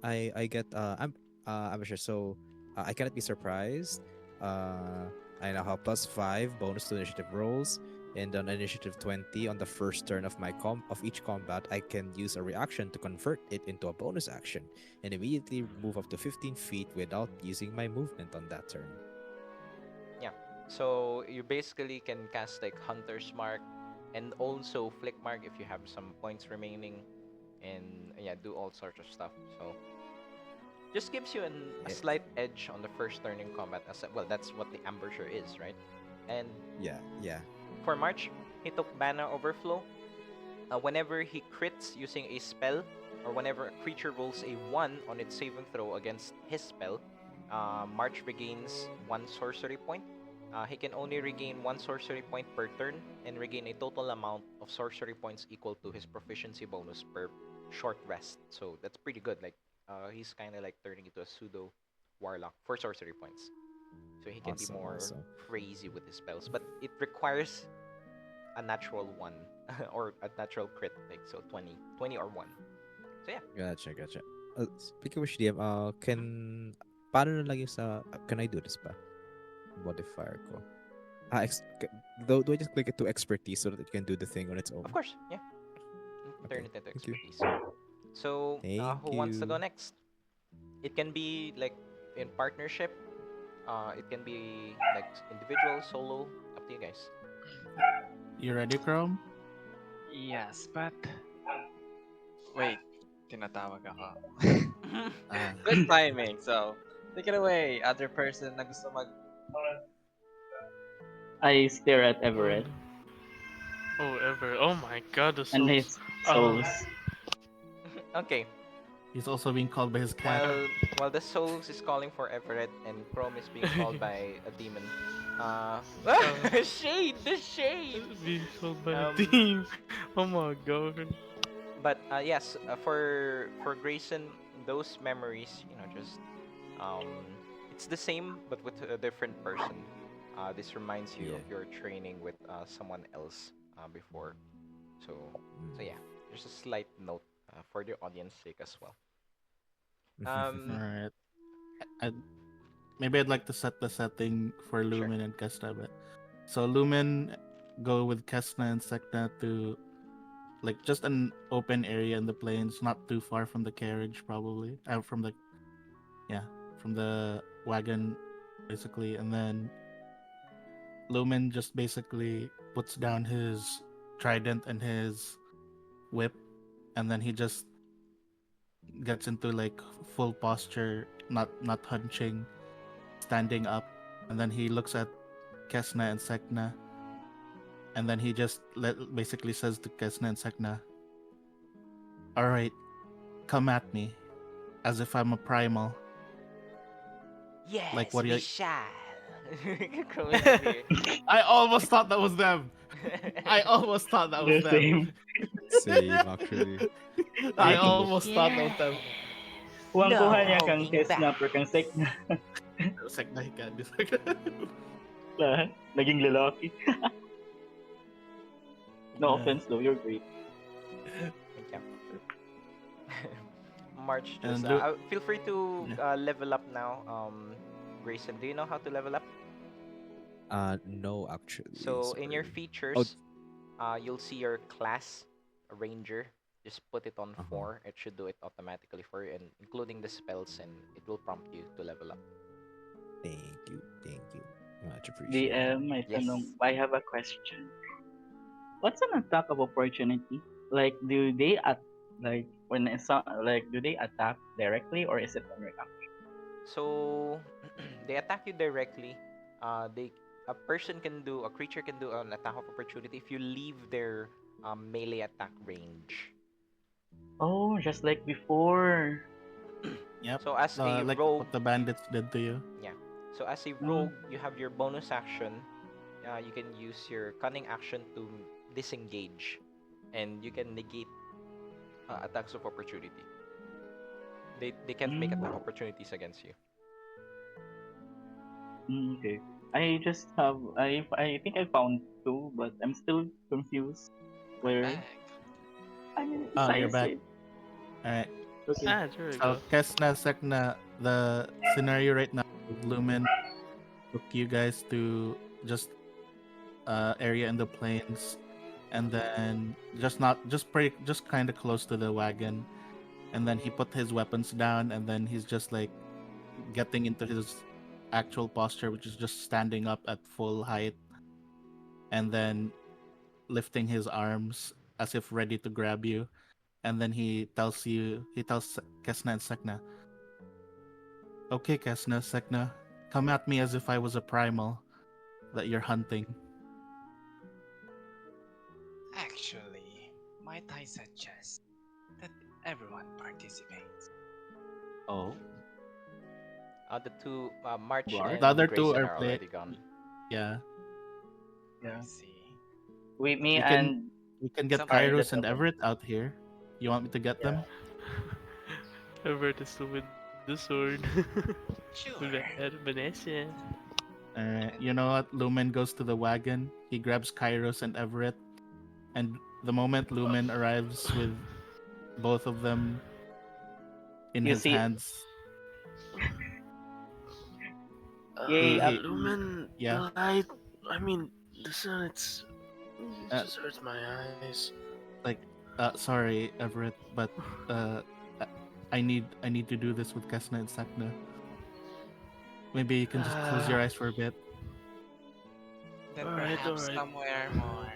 S5: I get I'm sure. So, I cannot be surprised. I now have +5 bonus to initiative rolls, and on initiative 20 on the first turn of of each combat, I can use a reaction to convert it into a bonus action, and immediately move up to 15 feet without using my movement on that turn.
S2: Yeah. So you basically can cast like Hunter's Mark and also Flick Mark if you have some points remaining, and yeah, do all sorts of stuff. So just gives you a
S5: Eh,
S2: slight edge on the first turn in combat. Well, that's what the ambusher is, right? And
S5: yeah, yeah.
S2: for March, he took Mana Overflow. Whenever he crits using a spell, or whenever a creature rolls a 1 on its saving throw against his spell, March regains 1 sorcery point. He can only regain 1 sorcery point per turn and regain a total amount of sorcery points equal to his proficiency bonus per short rest. So that's pretty good. Like, he's kind of like turning into a pseudo warlock for sorcery points. So he can be
S5: Awesome,
S2: more
S5: awesome.
S2: crazy with his spells, but it requires a natural 1 or a natural crit, like so 20 or 1. So yeah.
S5: Gotcha, gotcha. Speaking of which, DM, paano na lang yung can I do this pa? Modifier ko. Do I just click it to expertise so that it can do the thing on its own?
S2: Of course, yeah. Turn
S5: Okay,
S2: it into
S5: thank you.
S2: expertise. So,
S5: Thank
S2: who wants to go
S5: you.
S2: next? It can be like in partnership. It can be like individual, solo. Up to you guys.
S3: You ready, Krome?
S7: Yes, but wait, tinatawag ako.
S3: Ah,
S8: Good timing. So, take it away. Other person na gusto mag...
S1: I stare at
S6: Oh,
S1: Everett
S6: oh, Everett. Oh my god, the
S1: and
S6: souls.
S1: his souls.
S2: Okay.
S3: he's also being called by his cat.
S2: While the souls is calling for Everett and Krome is being called by a demon. Shade, the shade.
S6: Be sold by a
S2: Um,
S6: team. Oh my god.
S2: But yes, for Grayson, those memories, just um, it's the same but with a different person. This reminds you
S5: Yeah.
S2: of your training with someone else before. So
S5: Mm.
S2: yeah, there's a slight note for the audience sake as well.
S3: All
S2: Um,
S3: right. I, maybe I'd like to set the setting for
S2: Sure.
S3: Lumen and Kes'na, but so Lumen go with Kes'na and Sek'na to like just an open area in the plains, not too far from the carriage, probably. From the from the wagon, basically, and then Lumen just basically puts down his trident and his whip, and then he just gets into like full posture, not hunching, standing up, and then he looks at Kes'na and Sek'na, and then he just basically says to Kes'na and Sek'na, "All right, come at me, as if I'm a primal. Like
S2: yes,
S3: what do
S2: we
S3: you?"
S2: shall. Krome is over here.
S3: I almost thought that was them. I almost thought that was
S1: The
S3: them.
S1: same.
S5: Same, actually.
S3: I
S1: Like,
S3: almost thought that was them.
S1: kuhang-kuha
S2: No
S1: niya kang
S2: holding
S1: Kes'na
S2: back.
S1: per kang Sek'na.
S3: Sek'na, he can't do
S1: Lahat. Naging lalaki. No
S3: Yeah.
S1: offense though, you're great.
S2: Thank you. March, just
S3: And
S2: feel free to
S3: yeah.
S2: level up now. Grayson, do you know how to level up?
S5: No, actually.
S2: So in your
S5: Sorry.
S2: features, you'll see your class ranger. Just put it on
S5: Uh-huh.
S2: 4. It should do it automatically for you, and including the spells, and it will prompt you to level up.
S5: Thank you, thank you. Much appreciated.
S1: DM, may
S2: Yes.
S1: tanong, I have a question. What's an attack of opportunity? Like, do they like when it's like do they attack directly or is it on reaction?
S2: So they attack you directly. They a creature can do an attack of opportunity if you leave their melee attack range.
S1: Oh, just like before.
S3: Yep.
S2: So as a
S3: Like
S2: rogue,
S3: what the bandits did to you.
S2: yeah. So as a
S1: Mm.
S2: rogue, you have your bonus action. You can use your cunning action to disengage, and you can negate attacks of opportunity. They can't make attack
S1: Mm.
S2: opportunities against you.
S1: Okay. I just have I think I found two, but I'm still confused.
S7: I'm
S1: Where
S7: back.
S1: I'm
S3: Oh, you're back.
S1: indecisive.
S3: Alright.
S1: Okay.
S6: Ah, there we
S3: So
S6: go.
S3: Kes'na, Sek'na, the scenario right now with Lumen took you guys to just area in the plains, and then just kind of close to the wagon, and then he put his weapons down, and then he's just like getting into his actual posture, which is just standing up at full height, and then lifting his arms as if ready to grab you, and then he tells Kes'na and Sek'na, Okay, Kes'na, Sek'na, come at me as if I was a primal that you're hunting.
S7: Actually, might I suggest that everyone participates?
S1: Oh,
S2: The two, March
S1: Blar?
S3: The
S2: and
S3: other two
S2: Grayson
S3: are
S2: are
S3: play.
S2: already gone.
S3: Yeah,
S7: I
S1: yeah.
S7: see.
S1: Me
S3: we can
S1: and
S3: we can get
S7: Somehow,
S1: that's
S3: Kairos and
S1: Everett.
S3: Everett out here. You want me to get
S1: Yeah.
S3: them?
S6: Everett is still with the sword.
S7: sure.
S6: With the head of Vanessa.
S3: You know what? Lumen goes to the wagon. He grabs Kairos and Everett, and the moment Lumen arrives with both of them in
S1: You
S3: his
S1: see,
S3: hands,
S1: yay,
S3: he
S6: Lumen,
S3: yeah.
S6: the light. I mean, the sun. It
S3: Uh,
S6: just hurts my eyes.
S3: like sorry, Everett, but uh, I I need to do this with Kes'na and Sek'na. Maybe you can just close your eyes for a bit.
S7: Then
S6: Alright,
S7: perhaps
S6: alright.
S7: somewhere more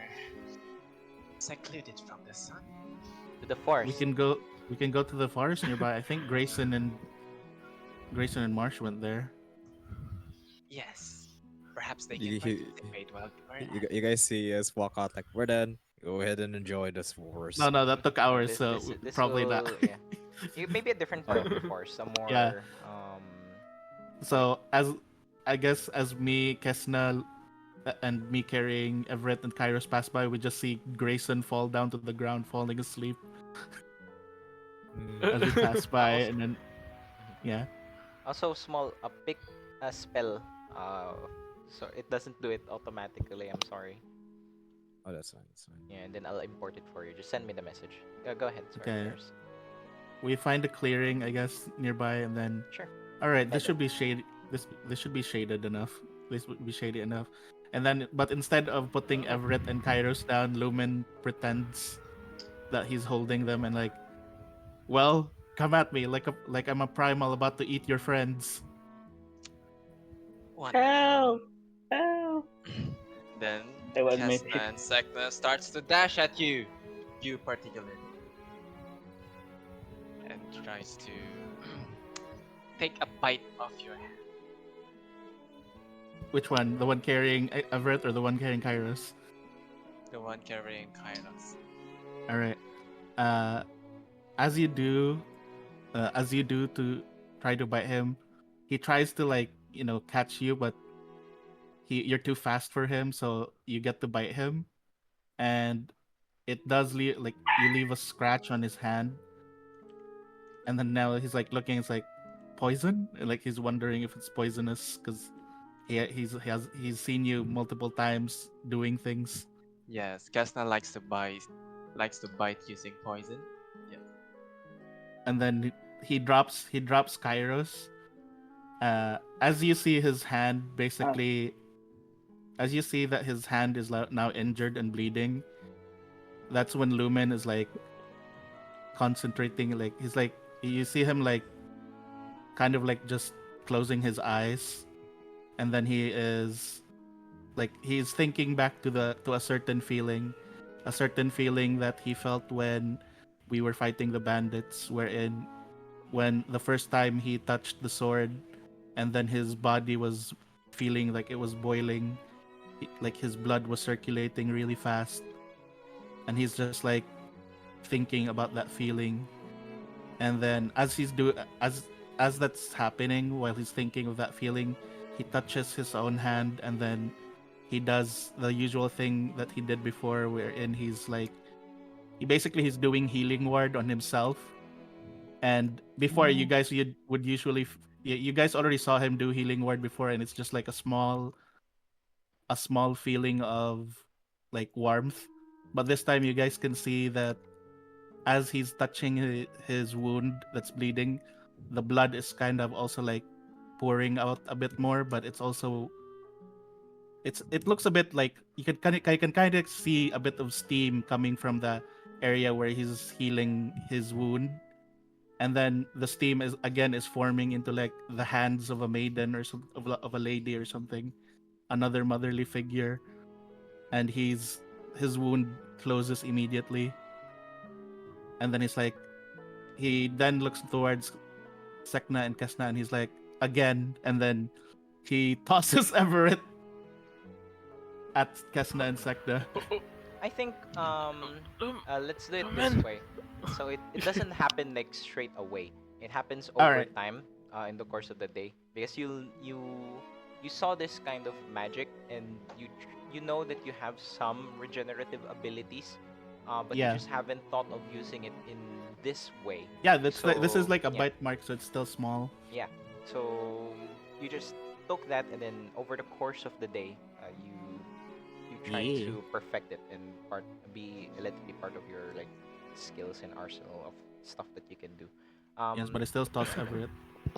S7: secluded from the sun.
S2: To the
S3: We
S2: forest.
S3: can go. We can go to the forest nearby. I think Grayson and Marsh went there.
S7: Yes. Perhaps they can
S5: You, you,
S7: participate while we were
S5: you,
S7: at it.
S5: you guys see us walk out like we're done. Go ahead and enjoy this
S3: No,
S5: forest.
S3: no, that took hours,
S2: This
S3: so
S2: this this
S3: probably not.
S2: will, yeah. Maybe a different part
S1: oh,
S2: of the forest, some
S3: Yeah.
S2: more
S3: So as I guess as me, Kes'na, and me carrying Everett and Kairos pass by, we just see Grayson fall down to the ground, falling asleep
S5: Mm.
S3: as we pass by,
S7: Also,
S3: and then yeah.
S2: also small, pick a spell. So it doesn't do it automatically. I'm sorry.
S5: Oh, that's fine. That's fine.
S2: Yeah, and then I'll import it for you. Just send me the message. Go ahead. Sorry,
S3: Okay,
S2: Keres.
S3: we find a clearing, I guess, nearby, and then
S2: Sure.
S3: all right, this
S2: Head there.
S3: should be shade. This should be shaded enough. This would be shady enough. And then, but instead of putting Everett and Kairos down, Lumen pretends that he's holding them and like, well, come at me like I'm a primal about to eat your friends.
S7: wonderful.
S1: help, help!
S7: Then
S1: I will admit
S7: Kes'na
S1: it.
S7: and Sek'na starts to dash at you, you particularly, and tries to take a bite of your hand.
S3: Which one? The one carrying Everett or the one carrying Kairos?
S7: The one carrying Kairos.
S3: All right. Uh, as you do, to try to bite him, he tries to like catch you, but you're too fast for him, so you get to bite him, and it does leave like you leave a scratch on his hand, and then now he's like looking. It's like poison. Like he's wondering if it's poisonous because he's seen you multiple times doing things.
S7: Yes, Kes'na likes to bite using poison. Yes.
S3: And then he drops Kairos. As you see his hand,
S1: Ah,
S3: basically, as you see that his hand is now injured and bleeding, that's when Lumen is like concentrating. Like he's like you see him like kind of like just closing his eyes, and then he is like he's thinking back to a certain feeling that he felt when we were fighting the bandits, wherein when the first time he touched the sword, and then his body was feeling like it was boiling, like his blood was circulating really fast, and he's just like thinking about that feeling. And then as that's happening, while he's thinking of that feeling, he touches his own hand, and then he does the usual thing that he did before, wherein he's doing healing word on himself. And before, you would usually you guys already saw him do healing word before, and it's just like a small feeling of like warmth. But this time you guys can see that as he's touching his wound that's bleeding, the blood is kind of also like pouring out a bit more, but it looks a bit like you can kind of see a bit of steam coming from the area where he's healing his wound. And then the steam is forming into like the hands of a maiden or some of a lady or something, another motherly figure. And his wound closes immediately. And then he then looks towards Sek'na and Kes'na, and he's like, again, and then he tosses Everett at Kes'na and Sek'na.
S2: I think let's do it this
S6: Lumen.
S2: way. So it doesn't happen like straight away. It happens
S3: All
S2: over
S3: right.
S2: time in the course of the day because you saw this kind of magic and you know that you have some regenerative abilities, but you
S3: Yeah.
S2: just haven't thought of using it in this way.
S3: Yeah, this is
S2: So
S3: like a
S2: yeah,
S3: bite mark, so it's still small.
S2: yeah. So you just took that and then over the course of the day, you try
S3: Yeah.
S2: to perfect it and let it be part of your like skills and arsenal of stuff that you can do.
S3: Yes, but I still toss Everett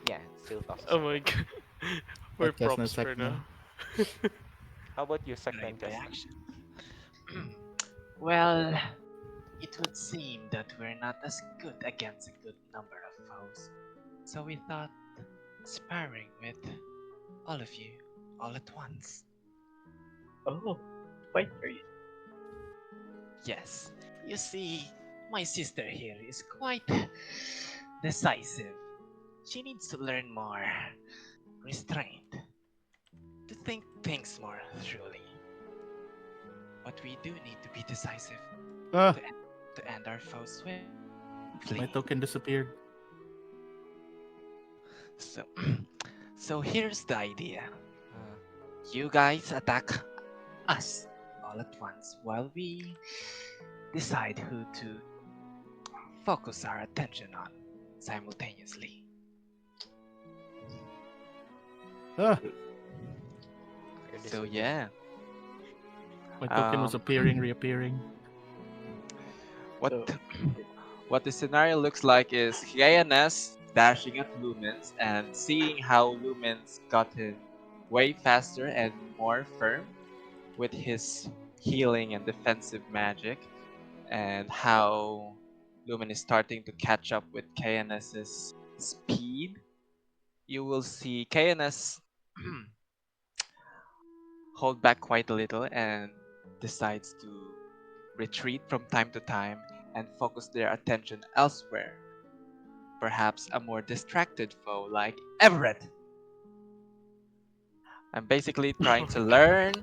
S2: Yeah, it still tosses
S6: Oh my
S2: separate.
S6: god. We're
S3: at Kes'na and
S6: props for
S3: Sek'na.
S6: now.
S2: How about you, Sek'na
S7: Right
S2: and
S7: by
S2: Kes'na?
S7: action. Well, it would seem that we're not as good against a good number of foes. So we thought sparring with all of you all at once.
S1: Oh, quite curious.
S7: Yes, you see, my sister here is quite decisive. She needs to learn more restraint, to think things more truly. But we do need to be decisive
S3: Ah,
S7: to end our foes swiftly.
S3: my token disappeared.
S7: So, so here's the idea.
S2: Uh,
S7: You guys attack us all at once while we decide who to focus our attention on simultaneously.
S3: Ah,
S2: your
S7: So
S2: decision.
S7: yeah,
S3: my token was
S7: um,
S3: appearing, reappearing.
S7: what
S1: So,
S7: what the scenario looks like is Kairos dashing at Lumens and seeing how Lumens gotten way faster and more firm with his healing and defensive magic, and how Lumen is starting to catch up with KNS's speed. You will see KNS hold back quite a little and decides to retreat from time to time and focus their attention elsewhere. Perhaps a more distracted foe like Everett. I'm basically trying to learn.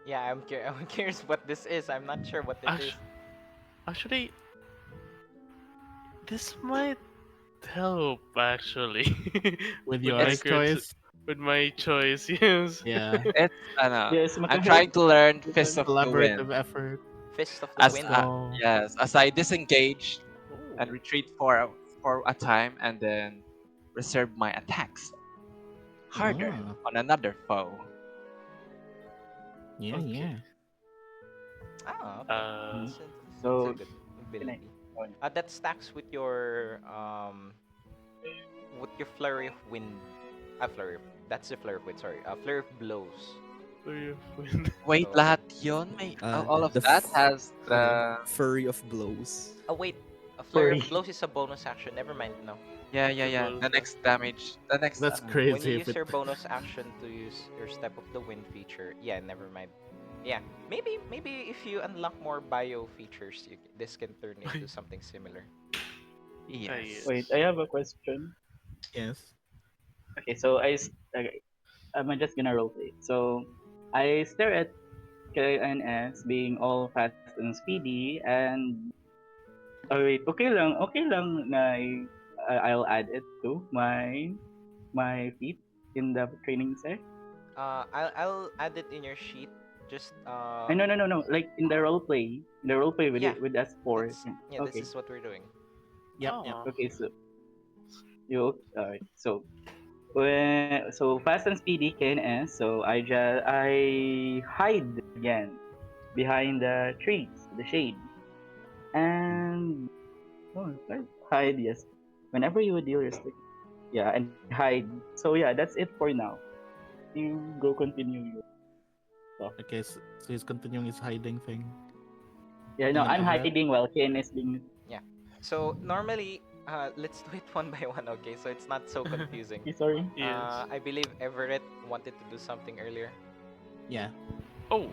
S2: Yeah, I'm curious what this is. I'm not sure what it is.
S6: Act- Actually, this might help actually.
S3: With
S6: with
S3: your
S6: my
S7: It's
S6: current
S3: choice.
S6: with my choice, yes.
S3: Yeah.
S7: it's ano,
S1: yes,
S7: I'm
S1: makahelp.
S7: trying to learn Fist of the Wind.
S3: Collaborative effort.
S2: Fist of the
S7: As
S2: Wind.
S3: Oh.
S7: yes, as I disengage and
S2: Ooh.
S7: retreat for a time and then reserve my attacks harder
S3: Ah.
S7: on another foe.
S3: Yeah,
S6: Okay.
S3: yeah.
S2: Ah, okay.
S6: Uh,
S2: That's a
S1: So,
S2: good
S1: can I?
S2: ability. That stacks with your flurry of wind. Flurry. That's the flurry of wind. Sorry. Flurry of blows.
S7: Wait,
S2: So.
S7: lahat yun? May, all of
S5: The
S7: that has the...
S5: furry of blows.
S2: Oh wait. A flurry
S1: Furry.
S2: of blows is a bonus action. Never mind. No.
S7: Yeah,
S6: It's
S7: yeah,
S6: a
S7: yeah.
S6: bonus
S7: The next damage. The next...
S3: That's
S2: When you
S3: crazy if
S2: use
S3: it
S2: your bonus action to use your step of the wind feature, yeah, never mind. Yeah, maybe if you unlock more bio features, this can turn into something similar.
S7: yes.
S1: Wait, I have a question.
S3: yes.
S1: Okay, so okay, I'm just gonna roleplay. So, I stare at KNS being all fast and speedy, and oh wait, okay lang na I'll add it to my feat in the training set.
S2: I'll add it in your sheet. Just
S1: No. Like in the roleplay with
S2: yeah,
S1: it with us four.
S2: this
S1: Okay,
S2: is what we're doing.
S3: Yep.
S6: oh.
S1: okay. So you alright. So fast and speedy KNS. So I hide again behind the trees, the shade, and oh, right, hide yes. Whenever you would deal your stick, yeah, and hide. So yeah, that's it for now. You go continue your stuff.
S3: Okay, so he's continuing his hiding thing.
S1: Yeah,
S3: And
S1: no,
S3: then
S1: I'm
S3: Everett.
S1: hiding while Ken is being.
S2: Yeah. So normally, let's do it one by one. Okay, so it's not so confusing.
S1: Sorry.
S6: Yes.
S2: I believe Everett wanted to do something earlier.
S3: Yeah.
S6: Oh,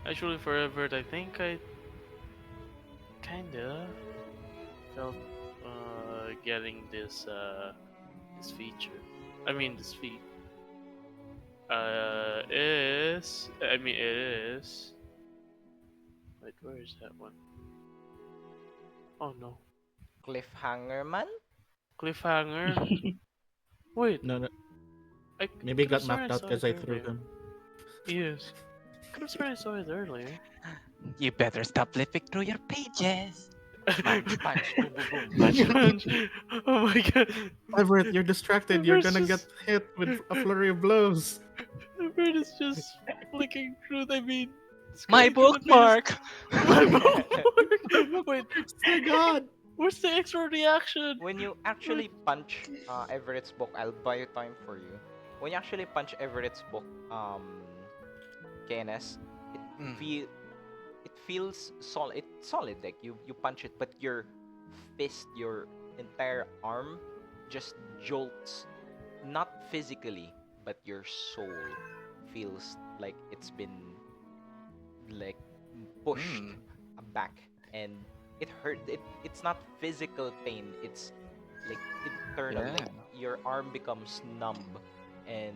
S6: actually, for Everett, I think I kinda felt getting this feature. I mean this feat, is. Wait, where is that one? Oh no,
S2: Cliffhanger man?
S6: cliffhanger. Wait,
S3: No, no,
S6: I
S3: maybe he
S6: could have
S3: got
S6: sworn I
S3: knocked out
S6: saw
S3: because
S6: it
S3: I threw
S6: earlier.
S3: him.
S6: Yes, could have sworn I saw it earlier.
S8: You better stop flipping through your pages.
S2: Punch, punch, boom, boom, boom.
S6: Punch. Oh my god.
S3: Everett, you're distracted. You're
S6: Everett's
S3: gonna get
S6: just
S3: hit with a flurry of blows.
S6: Everett is just flicking through. I mean,
S8: My
S6: scrolling through the pages.
S8: bookmark.
S6: My bookmark. Wait,
S3: My God!
S6: where's the extra reaction?
S2: When you actually punch Everett's book, I'll buy you time for you. When you actually punch Everett's book, KNS, it
S8: Mm.
S2: feel it feels solid. It's solid. Like you punch it, but your fist, your entire arm, just jolts. Not physically, but your soul feels like it's been like pushed
S8: Mm.
S2: back, and it hurt. It's not physical pain. It's like internal.
S8: Yeah.
S2: Like your arm becomes numb, and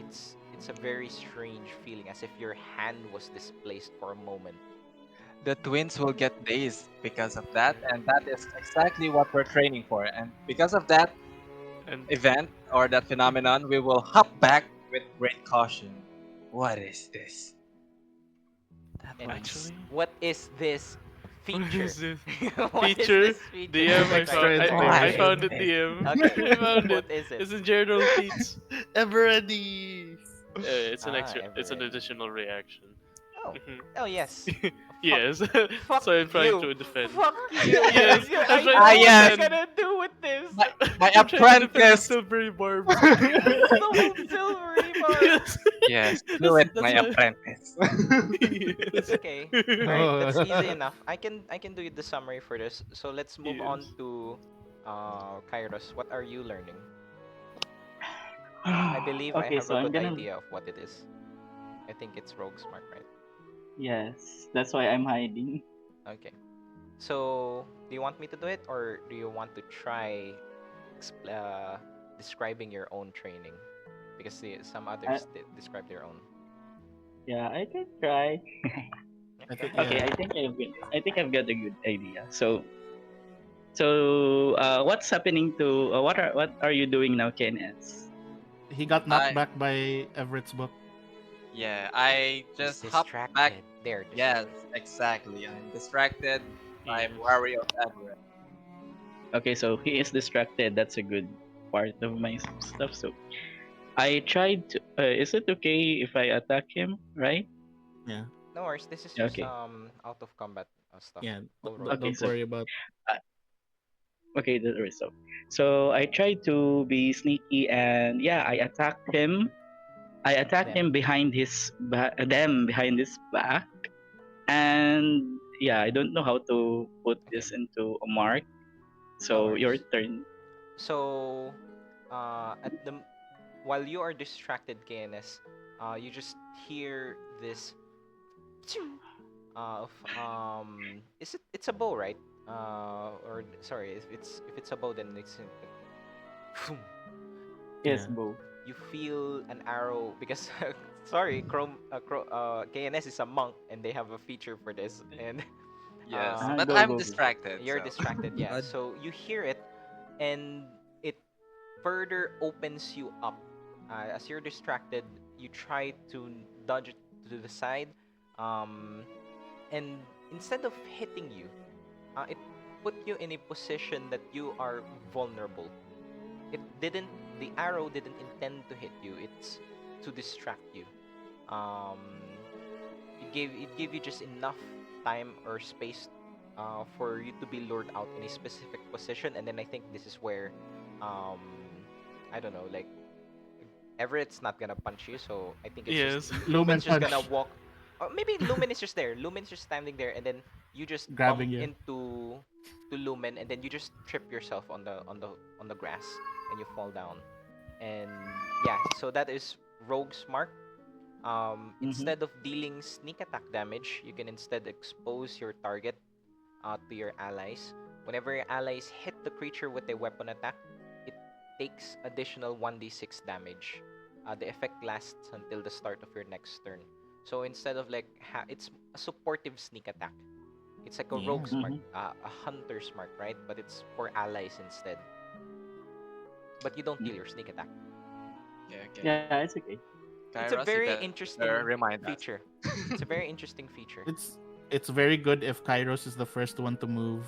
S2: it's a very strange feeling, as if your hand was displaced for a moment.
S8: The twins will get dazed because of that, and that is exactly what we're training for. And because of that
S6: And
S8: event or that phenomenon, we will hop back with great caution. What is this? That
S2: And
S8: was
S6: actually,
S2: what is this
S6: what
S2: feature?
S6: is this
S2: What is
S6: feature?
S2: this feature?
S6: DM, I
S3: Extra
S6: found. I
S8: information.
S6: found it. DM.
S2: Okay,
S6: I found it.
S2: what is it?
S6: It's in journal feats.
S3: Ever ready?
S6: It's an extra. It's an
S2: Everett.
S6: additional reaction.
S2: Oh,
S6: Mhm.
S2: oh yes.
S6: Yes.
S2: Fuck
S6: So I'm trying
S2: you.
S6: to defend.
S2: Fuck you.
S6: Yes,
S2: I
S6: I'm
S2: know
S6: trying
S2: what
S6: to
S8: yes.
S2: you're
S6: defend.
S2: gonna do with this.
S8: My
S6: I'm trying to defend the
S8: apprentice.
S6: silvery barbs.
S2: It's the whole silvery bar.
S6: Yes.
S8: Yes, do it,
S6: That's
S8: my
S6: why.
S8: apprentice.
S6: Yes.
S2: Okay. Alright, that's easy enough. I can do the summary for this. So let's move on
S6: Yes.
S2: to Kairos. What are you learning? I believe I
S1: Okay,
S2: have
S1: so
S2: a
S1: I'm
S2: good
S1: gonna.
S2: idea of what it is. I think it's Rogue Smart, right?
S1: Yes, that's why I'm hiding.
S2: Okay. So, do you want me to do it, or do you want to try describing your own training? Because some
S1: Uh,
S2: others describe their own.
S1: yeah, I can try.
S3: I think
S1: Okay,
S3: yeah.
S1: I think I've got a good idea. So, what's happening to what are you doing now, KNS?
S3: He got knocked
S8: I
S3: back by Everett's book.
S8: yeah, I
S2: He's
S8: just hopped back.
S2: distracted. They're
S8: Yes,
S2: distracted.
S8: exactly. I'm distracted. I'm
S6: Yes.
S8: wary of Everett.
S1: Okay, so he is distracted. That's a good part of my stuff. So I tried to. Is it okay if I attack him? Right?
S3: Yeah,
S2: No worries. This is just
S1: Okay.
S2: out of combat stuff.
S3: yeah.
S2: All roll.
S1: Okay.
S3: Don't
S1: So
S3: worry about.
S1: uh, okay, the result. So I tried to be sneaky, and yeah, I attacked him. I attacked
S2: Them.
S1: him behind them behind his back, and yeah, I don't know how to put
S2: Okay.
S1: this into a mark.
S2: No
S1: So your
S2: worries.
S1: turn.
S2: So, at the while you are distracted, KNS, you just hear this of is it's a bow, right? Or sorry, if it's a bow, then it's
S1: Yes,
S3: Yeah.
S1: Bo.
S2: you feel an arrow because sorry, KNS is a monk and they have a feature for this, and
S8: Yes,
S1: Ah,
S8: but
S1: go
S8: I'm
S1: go go.
S8: distracted.
S2: you're
S8: So
S2: distracted. Yeah,
S5: Uh,
S2: so you hear it, and it further opens you up. As you're distracted, you try to dodge it to the side, um, and instead of hitting you, it put you in a position that you are vulnerable. It didn't. The arrow didn't intend to hit you. It's to distract you. Um, it gave you just enough time or space for you to be lured out in a specific position, and then I think this is where um, I don't know, like Everett's not gonna punch you, so I think it's just
S6: Yes.
S3: Lumen
S2: Lumen's just gonna
S3: punch,
S2: walk. Or maybe Lumen is just there. Lumen's just standing there, and then you just bump
S3: grabbing you.
S2: into to Lumen, and then you just trip yourself on the grass, and you fall down. And yeah, so that is Rogue's Mark.
S1: Mm-hmm.
S2: Instead of dealing sneak attack damage, you can instead expose your target to your allies. Whenever your allies hit the creature with a weapon attack, it takes additional 1d6 damage. The effect lasts until the start of your next turn. So instead of like, it's a supportive sneak attack. It's like a
S5: Yeah.
S2: rogue's mark,
S1: Mhm.
S2: a hunter's mark, right? But it's for allies instead. But you don't deal your sneak attack.
S8: Okay, okay.
S1: Yeah, it's okay.
S2: It's a
S8: Kairos, you
S2: very
S8: better
S2: interesting
S8: remind us.
S2: feature. It's a very interesting feature.
S3: It's very good if Kairos is the first one to move,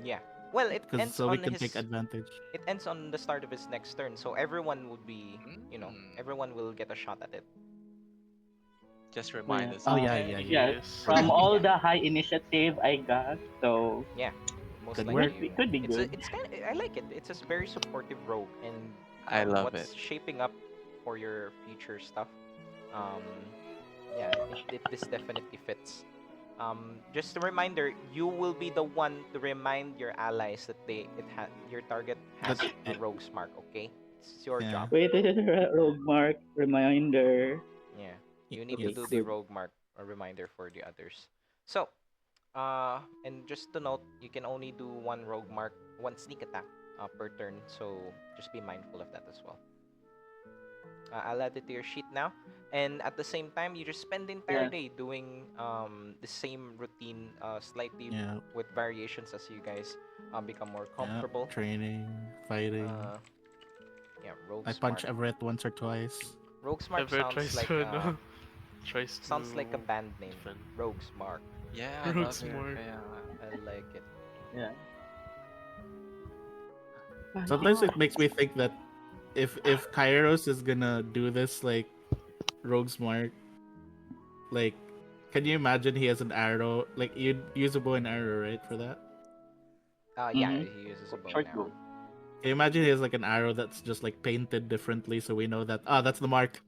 S2: Yeah. Well, it
S3: because
S2: ends
S3: so we
S2: on
S3: can take
S2: his.
S3: advantage.
S2: It ends on the start of his next turn, so everyone would be,
S8: Mm.
S2: everyone will get a shot at it.
S8: Just remind
S1: Yeah.
S8: us.
S3: Oh yeah,
S8: Okay.
S3: yeah, yeah.
S1: Yeah.
S6: Yes.
S1: From all
S2: Yeah.
S1: the high initiative I got, so
S2: Yeah, most
S3: Good
S1: it
S3: work.
S2: likely.
S1: could be
S2: It's a,
S1: good.
S2: it's kind of, I like it. It's a very supportive rogue, and
S8: I love it.
S2: what's shaping up for your future stuff. Um, yeah, this definitely fits. Just a reminder, you will be the one to remind your allies that your target has
S3: That
S2: a
S3: it,
S2: rogue's mark. Okay, it's your
S3: yeah.
S2: job.
S1: Wait, rogue mark reminder.
S2: Yeah,
S5: Y-
S2: you need to
S1: Okay,
S2: do
S5: Yes.
S2: the
S1: good.
S2: rogue mark, a reminder for the others. So, and just to note, you can only do one rogue mark, one sneak attack per turn. So just be mindful of that as well. I'll add it to your sheet now. And at the same time, you just spend the entire
S1: Yeah.
S2: day doing the same routine, slightly
S3: Yeah.
S2: with variations as you guys become more
S3: Yeah.
S2: comfortable.
S3: Training, fighting.
S2: Uh, yeah, Rogue
S3: I punch
S2: Smart.
S3: Everett once or twice.
S2: Rogue Smart
S6: Ever tries to no, tries
S2: sounds like a
S6: to
S2: band name.
S6: defend.
S2: Rogue Smart.
S8: Yeah, I
S6: Rogue
S8: love it.
S6: smart.
S8: Yeah.
S2: I like it.
S1: Yeah.
S3: Sometimes it makes me think that if Kairos is gonna do this like Rogue's Mark, like can you imagine he has an arrow? Like you'd use a bow and arrow, right, for that?
S2: Yeah,
S1: Mm-hmm.
S2: he uses a bow and
S1: Short
S2: arrow.
S1: bow.
S3: Can you imagine he has like an arrow that's just like painted differently so we know that that's the mark.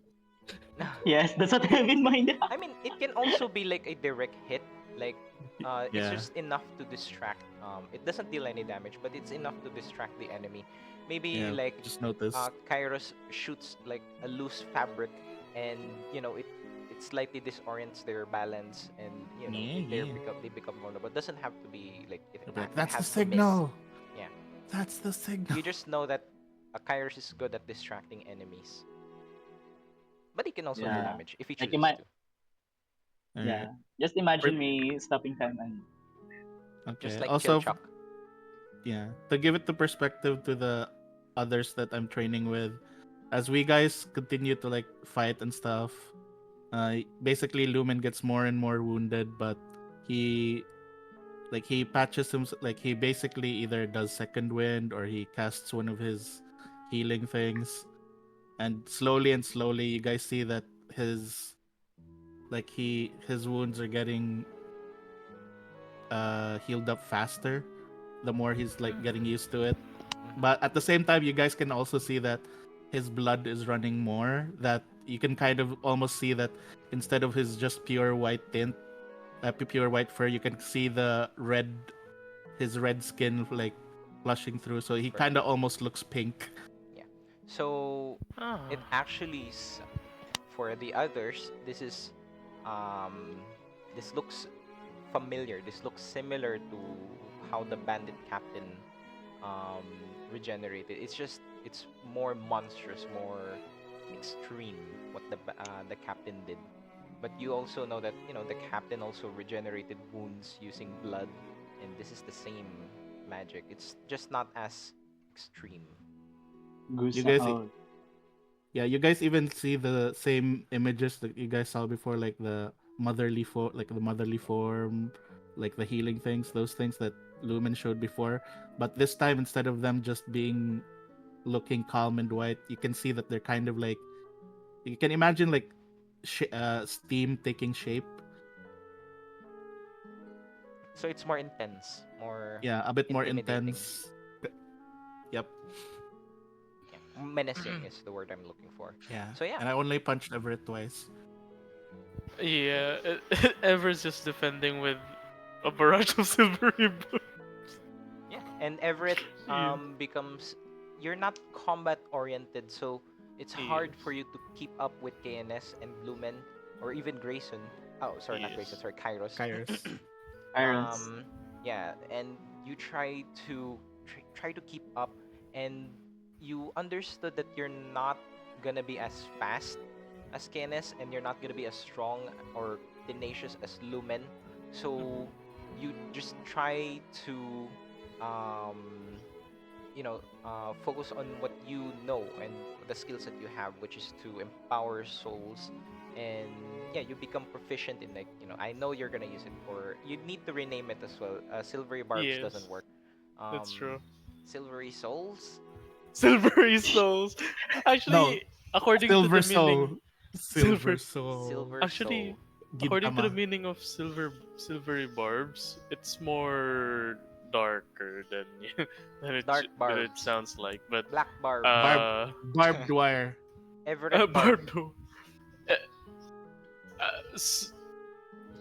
S1: Yes, that's what I have in mind.
S2: I mean, it can also be like a direct hit. Like, it's
S3: Yeah.
S2: just enough to distract. It doesn't deal any damage, but it's enough to distract the enemy. Maybe
S3: Yeah.
S2: like
S3: Just notice.
S2: Kairos shoots like a loose fabric, and it slightly disorients their balance, and
S3: Yeah, yeah.
S2: they become vulnerable. It doesn't have to be like
S3: They'll be like,
S2: it
S3: that's the
S2: has to miss.
S3: signal.
S2: Yeah,
S3: That's the signal.
S2: you just know that Kairos is good at distracting enemies, but he can also do
S1: Yeah.
S2: damage if he
S1: Like
S2: chooses to.
S3: Alright.
S1: yeah. Just imagine me stopping time and
S2: Just
S3: Okay.
S2: like
S3: Also,
S2: Killchuck.
S3: yeah, to give it the perspective to the others that I'm training with, as we guys continue to like fight and stuff, basically Lumen gets more and more wounded, but he he patches him, like he basically either does second wind or he casts one of his healing things, and slowly and slowly you guys see that his wounds are getting healed up faster the more he's like getting used to it.
S2: Mhm.
S3: But at the same time, you guys can also see that his blood is running more. That you can kind of almost see that instead of his just pure white tint, pure white fur, you can see his red skin like flushing through. So he
S2: Fur.
S3: kind of almost looks pink.
S2: Yeah. So it
S6: Ah,
S2: actually for the others, um this looks familiar. This looks similar to how the bandit captain um regenerated. It's more monstrous, more extreme what the captain did. But you also know that the captain also regenerated wounds using blood, and this is the same magic. It's just not as extreme.
S3: You
S1: goose.
S3: guys,
S1: Oh,
S3: yeah, you guys even see the same images that you guys saw before, like the motherly form, like the healing things, those things that Lumen showed before. But this time, instead of them just being looking calm and white, you can see that they're kind of like you can imagine like steam taking shape.
S2: So it's more intense, more
S3: Yeah, a bit more
S2: intimidating.
S3: intense. Yep.
S2: Yeah. Menacing is the word I'm looking for.
S3: Yeah.
S2: So yeah.
S3: And I only punched Everett twice.
S6: yeah. Ever's just defending with a barrage of silvery bullets.
S2: Yeah. And Everett
S6: Yeah.
S2: becomes you're not combat oriented, so it's hard for
S6: Yes.
S2: you to keep up with KNS and Lumen or even Grayson. Oh, sorry, not Grayson,
S6: Yes.
S2: sorry, Kairos.
S3: Kairos.
S1: irons.
S2: Yeah, and you try to keep up, and you understood that you're not gonna be as fast as Keres, and you're not gonna be as strong or tenacious as Lumen. So you just try to um, focus on what you know and the skills that you have, which is to empower souls. And yeah, you become proficient in, like, I know you're gonna use it, or you need to rename it as well. Silvery barbs doesn't
S6: Yes,
S2: work.
S6: that's
S2: um
S6: true.
S2: Silvery souls.
S6: Silvery souls.
S3: No,
S6: Actually, according to
S3: Silver
S6: the meaning,
S3: Soul. Silver
S6: silver.
S3: Soul.
S2: Silver
S6: Actually,
S2: soul.
S6: according to the
S3: Gintama.
S6: meaning of silvery barbs, it's more darker than
S2: Dark
S6: than it
S2: barbs.
S6: sounds like. But
S2: Black barbs.
S3: Barb
S6: uh,
S3: Barbed Wire.
S2: Everett barb.
S6: Bardo. Uh, s-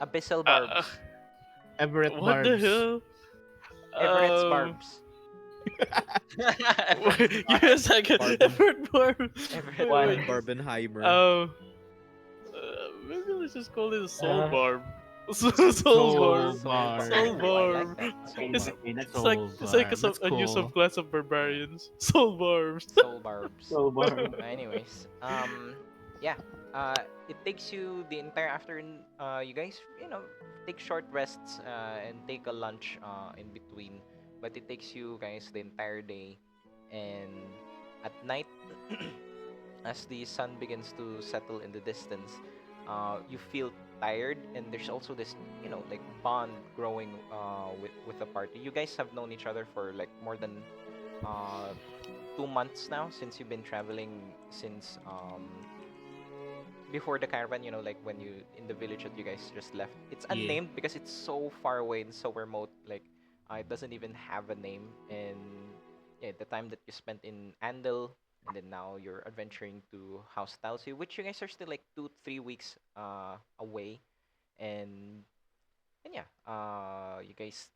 S2: Abyssal
S6: uh,
S2: barbs.
S3: Everett
S6: what the
S3: Barbs.
S6: hell?
S2: Everett's
S6: Um,
S2: barbs.
S6: wait, give me a second.
S5: Barben.
S6: Everett barb.
S2: Everett
S1: Why?
S2: barbs.
S5: Barbenheimer.
S6: Um, maybe let's just call it a soul
S1: Uh,
S6: barb. Soul
S3: Soul
S6: barb.
S2: Soul bar.
S3: Barb.
S6: Soul
S2: Ooh, I like
S6: barb.
S2: that. Soul
S1: okay,
S6: It's
S2: barb.
S1: okay, that's
S3: Soul
S6: it's like
S3: Barb. That's
S6: a new
S3: cool.
S6: subclass of barbarians. Soul barbs.
S2: Soul barbs.
S1: so bar.
S2: Anyways, yeah. It takes you the entire afternoon. You guys, take short rests, and take a lunch, in between. But it takes you guys the entire day, and at night, as the sun begins to settle in the distance, you feel tired, and there's also this, like, bond growing, with the party. You guys have known each other for like more than uh 2 months now, since you've been traveling since before the caravan. Like when you in the village that you guys just left. It's
S3: Yeah.
S2: unnamed because it's so far away and so remote. Like, it doesn't even have a name. And yeah, the time that you spent in Andal, and then now you're adventuring to House Talsi, which you guys are still like 2-3 weeks away. And and yeah, you guys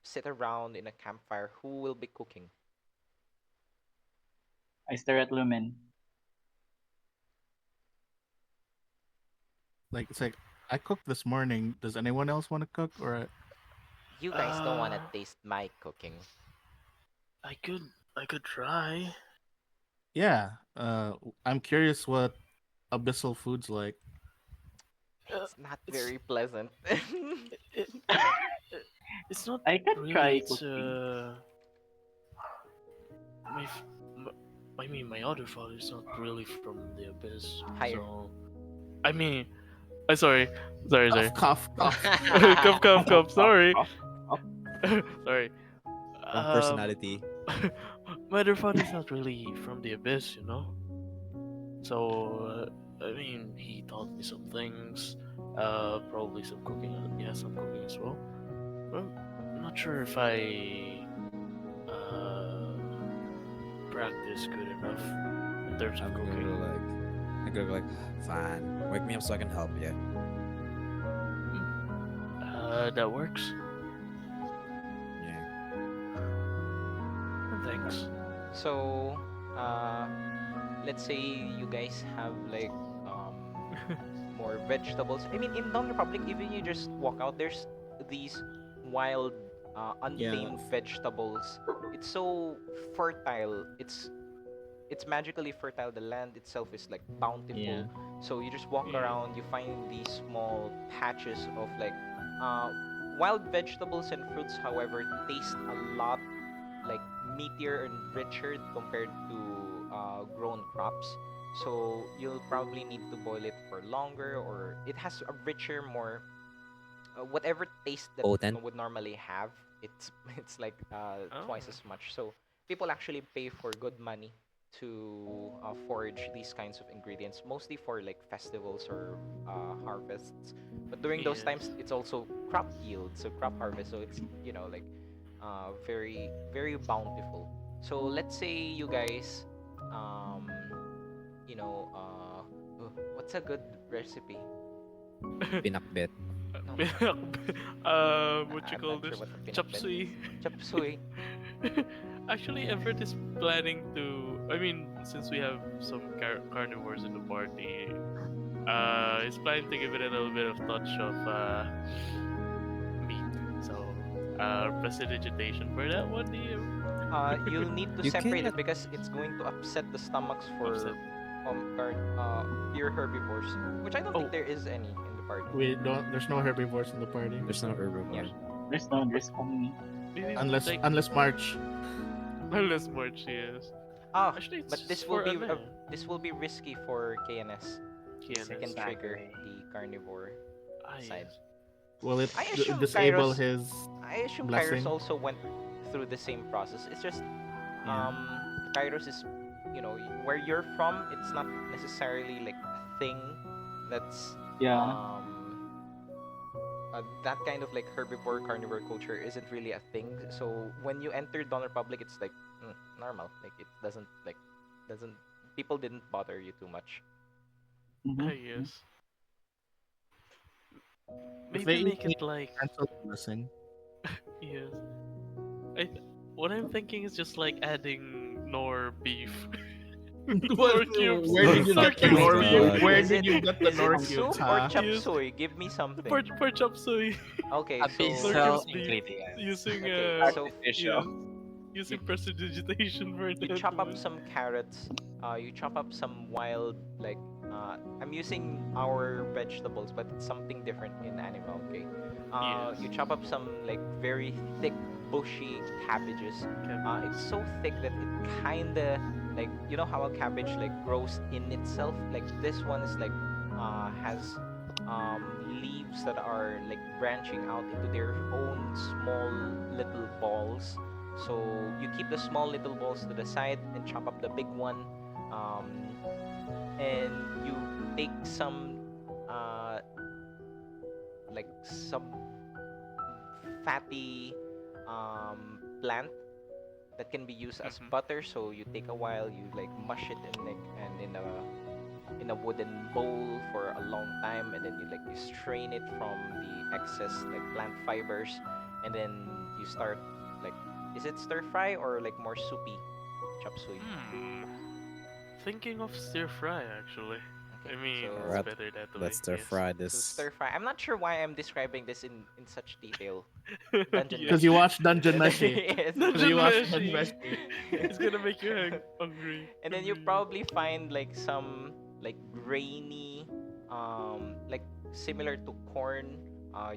S2: sit around in a campfire. Who will be cooking?
S1: I stare at Lumen.
S3: Like it's like I cooked this morning. Does anyone else want to cook or
S2: You guys don't want to
S6: Uh,
S2: taste my cooking.
S6: I could I could try.
S3: yeah? I'm curious what abyssal foods like.
S6: Uh,
S2: It's not
S6: it's
S2: very pleasant.
S6: it, it's not
S1: I can
S6: really.
S1: try
S6: It's
S1: cooking.
S6: my, f- m- I mean my other father is not really from the abyss,
S2: Higher.
S6: so I mean, I sorry.
S3: Cough, cough, cough.
S6: Cough. Sorry,
S1: Off, off.
S6: sorry.
S5: Wrong
S6: Um,
S5: personality.
S6: my other father is not really from the abyss, you know. So I mean, he taught me some things. Probably some cooking. Yeah, some cooking as well. Well, I'm not sure if I uh, practice good enough in terms of
S5: I'm gonna
S6: cooking.
S5: go like, I'm gonna go like, fine, wake me up so I can help you.
S6: That works.
S5: Yeah.
S6: Thanks.
S2: So, uh, let's say you guys have like more vegetables. I mean, in Dawn Republic, even you just walk out, there's these wild,
S5: Yeah.
S2: untamed vegetables. It's so fertile. It's magically fertile. The land itself is like bountiful.
S1: Yeah.
S2: So you just walk
S6: Yeah.
S2: around, you find these small patches of like uh, wild vegetables and fruits. However, taste a lot like meatier and richer compared to grown crops. So you'll probably need to boil it for longer, or it has a richer, more whatever taste that
S5: Potent.
S2: would normally have. It's it's like
S6: Oh.
S2: twice as much. So people actually pay for good money to forage these kinds of ingredients, mostly for like festivals or harvests. But during those times,
S6: Yes.
S2: it's also crop yield, so crop harvest. So it's like very very bountiful. So let's say you guys, um, what's a good recipe?
S5: Pinakbet.
S2: No,
S6: What you
S2: I'm
S6: call
S2: not sure
S6: this?
S2: what the
S6: Chop
S2: pinakbet.
S6: suey.
S2: Chop suey.
S6: Actually, Everett is planning to. I mean, since we have some carnivores in the party, he's planning to give it a little bit of touch of meat. So, prestidigitation for that one, do you?
S2: You'll need to
S5: You
S2: separate it
S5: cannot.
S2: because it's going to upset the stomachs for
S6: Upset.
S2: pure herbivores, which I don't think
S6: Oh,
S2: there is any in the party.
S3: We don't. There's no herbivores in the party.
S5: There's no herbivore.
S1: There's only.
S6: maybe
S3: Unless
S6: like
S3: unless March.
S6: unless March, yes.
S2: Ah,
S6: Actually, it's
S2: but this
S6: just
S2: will
S6: for
S2: be
S6: ano,
S2: this will be risky for KNS.
S6: KNS.
S2: It can trigger
S7: Exactly.
S2: the carnivore side.
S6: Yes.
S3: Will it
S2: I assume
S3: disable
S2: Kairos.
S3: his
S2: I assume
S3: blessing?
S2: Kairos also went through the same process. It's just
S3: Yeah.
S2: Kairos is, where you're from. It's not necessarily like a thing that's
S1: Yeah.
S2: that kind of like herbivore carnivore culture isn't really a thing. So when you enter Dawn Republic, it's like normal. Like it doesn't people didn't bother you too much.
S1: Mhm.
S6: Yes.
S3: If
S6: Maybe
S3: they
S6: make
S3: eat
S6: it like
S3: cancel the blessing.
S6: yes. What I'm thinking is just like adding nor beef. Nor cubes.
S3: Where did you
S6: Nor
S3: get the
S6: cubes
S5: Nor
S3: nor?
S5: beef?
S3: Where
S2: Is
S3: did
S2: it
S3: you get the
S2: is
S3: nor
S2: it soup
S3: cubes,
S2: or
S3: huh?
S2: chop
S6: Yes.
S2: suey? Give me something.
S6: For chop suey.
S2: Okay, so
S7: Abyssal
S6: beef
S7: ingredients.
S6: using
S2: Okay, so
S6: yes,
S7: Artificial.
S6: using prestidigitation for
S2: you
S6: that
S2: chop up
S6: one.
S2: some carrots. You chop up some wild like I'm using our vegetables, but it's something different in Animal. Okay.
S6: Yes.
S2: You chop up some like very thick, bushy cabbages. It's so thick that it kinda like how a cabbage like grows in itself. Like this one is like has leaves that are like branching out into their own small little balls. So you keep the small little balls to the side and chop up the big one, um, and you take some like some fatty plant that can be used as
S6: Mhm.
S2: butter. So you take a while, you like mush it in like and in a wooden bowl for a long time, and then you strain it from the excess like plant fibers, and then you start like is it stir fry or like more soupy chop suey?
S6: Thinking of stir fry actually.
S2: Okay,
S6: I mean,
S2: so
S6: it's
S5: Alright,
S6: better that way.
S5: let's stir
S6: Yes.
S5: fry
S2: so
S5: this.
S2: stir fry. I'm not sure why I'm describing this in such detail. Dungeon
S6: Yes.
S3: Because you watched Dungeon
S2: And then-
S3: Meshi.
S2: yes,
S6: Dungeon
S3: You watched
S6: Meshi.
S3: Dungeon Meshi.
S6: It's gonna make you hungry.
S2: and then you probably find like some like grainy like similar to corn.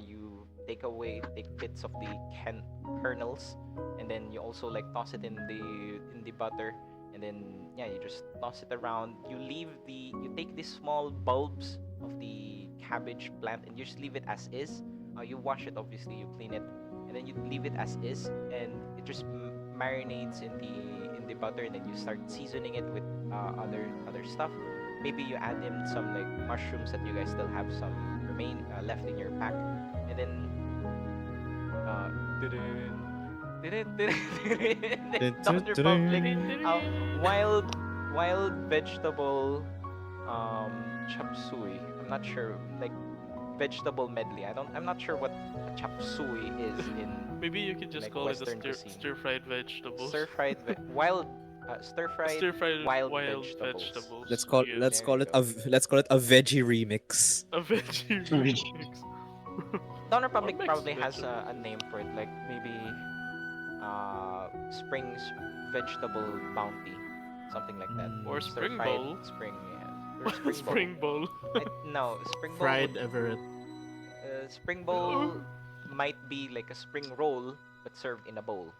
S2: You take bits of the kernels, and then you also like toss it in the butter, and then yeah, you just toss it around. You take these small bulbs of the cabbage plant and you just leave it as is. You wash it, obviously, you clean it, and then you leave it as is, and it just marinates in the butter, and then you start seasoning it with other stuff. Maybe you add in some like mushrooms that you guys still have some left in your pack, and then Dawn Republic, wild vegetable chop suey. I'm not sure, like vegetable medley. I'm not sure what a chop suey is in
S6: Maybe you could just
S2: like
S6: call
S2: Western
S6: it a
S2: cuisine.
S6: stir-fried vegetables.
S2: Stir-fried
S6: Stir-fried
S2: wild
S6: wild
S2: vegetables.
S6: vegetables.
S5: Let's call
S6: Yes.
S5: let's
S2: There
S5: call
S2: you
S5: it
S2: go.
S5: let's call it a veggie remix.
S6: A veggie
S1: Veggie.
S6: remix.
S2: Dawn Republic
S6: mixed
S2: probably has
S6: vegetable.
S2: a name for it, like maybe Spring's vegetable bounty, something like that.
S6: Or spring
S2: Stir-fried
S6: bowl.
S2: spring, yeah. Or spring bowl.
S6: Spring bowl.
S2: No, spring bowl.
S3: Fried Everett.
S2: Spring bowl might be like a spring roll, but served in a bowl.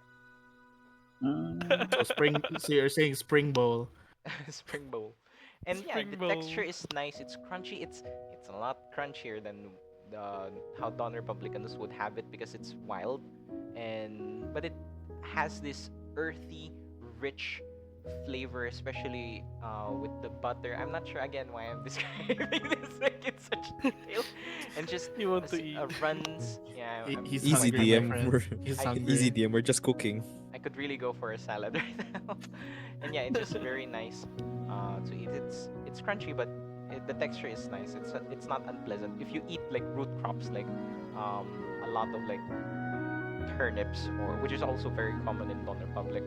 S1: Mm.
S3: So so you're saying spring bowl.
S2: Spring bowl. And yeah,
S6: Spring
S2: the
S6: bowl.
S2: texture is nice. It's crunchy. It's a lot crunchier than how Dawn Republicans would have it because it's wild, but it has this earthy, rich flavor, especially with the butter. I'm not sure again why I'm describing this like in such detail, and just
S6: You want to eat.
S2: runs. Yeah,
S3: He's
S5: Easy
S3: hungry, my
S5: DM.
S3: friend.
S5: We're-
S3: He's
S2: I-
S3: hungry.
S5: Easy DM. We're just cooking.
S2: I could really go for a salad right now. And yeah, it's just very nice to eat. It's crunchy, but the texture is nice. It's not unpleasant. If you eat like root crops, like a lot of like turnips, or which is also very common in Dawn Republic,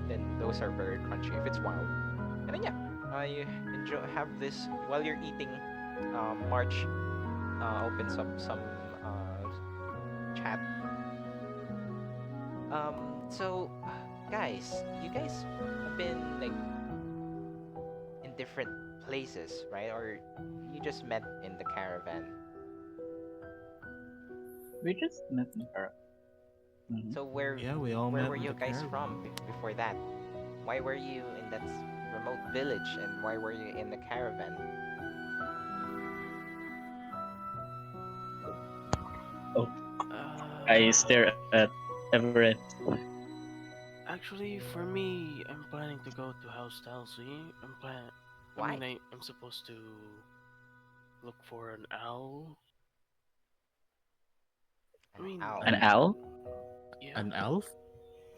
S2: then those are very crunchy if it's wild. And then yeah, you have this while you're eating. March opens up some chat. So guys, you guys have been like in different places, right? Or you just met in the caravan?
S1: We just met in her. Mhm.
S2: So where
S3: Yeah, we all
S2: where
S3: met
S2: were
S3: in
S2: you
S3: the
S2: guys
S3: caravan.
S2: from before that? Why were you in that remote village, and why were you in the caravan?
S1: Oh, I
S6: Uh,
S1: stare at Everett.
S6: Actually, for me, I'm planning to go to House Talsy. I mean,
S2: Why?
S6: I'm supposed to look for an owl. I
S2: An
S6: mean,
S2: owl.
S1: An owl?
S6: yeah,
S3: An elf?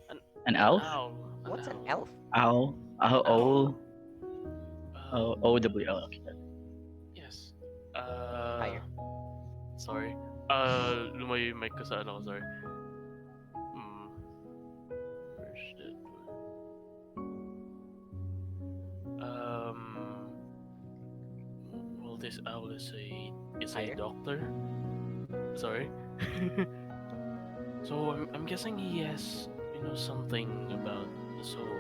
S6: an
S1: An
S6: an
S1: elf?
S6: owl, an
S2: What's an
S6: owl,
S2: elf?
S1: Owl? Oh,
S6: owl.
S1: O. Oh, OWL. Okay.
S6: Yes.
S2: Higher.
S6: Sorry. Lumayo yung mic ko sa ano, sorry. Hmm. Where's that one? Well, this owl is a
S2: Higher.
S6: doctor. Sorry. So I'm guessing he has something about the soul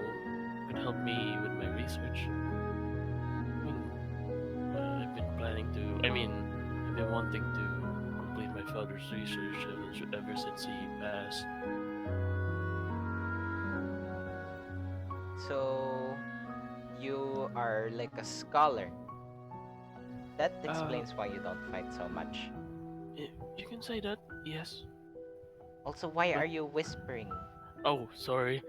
S6: could help me with my research. I mean, I've been planning to. I mean, I've been wanting to complete my father's research ever since he passed.
S2: So you are like a scholar. That
S6: Uh,
S2: explains why you don't fight so much.
S6: you can say that, yes.
S2: Also, why
S6: But
S2: are you whispering?
S6: oh, sorry.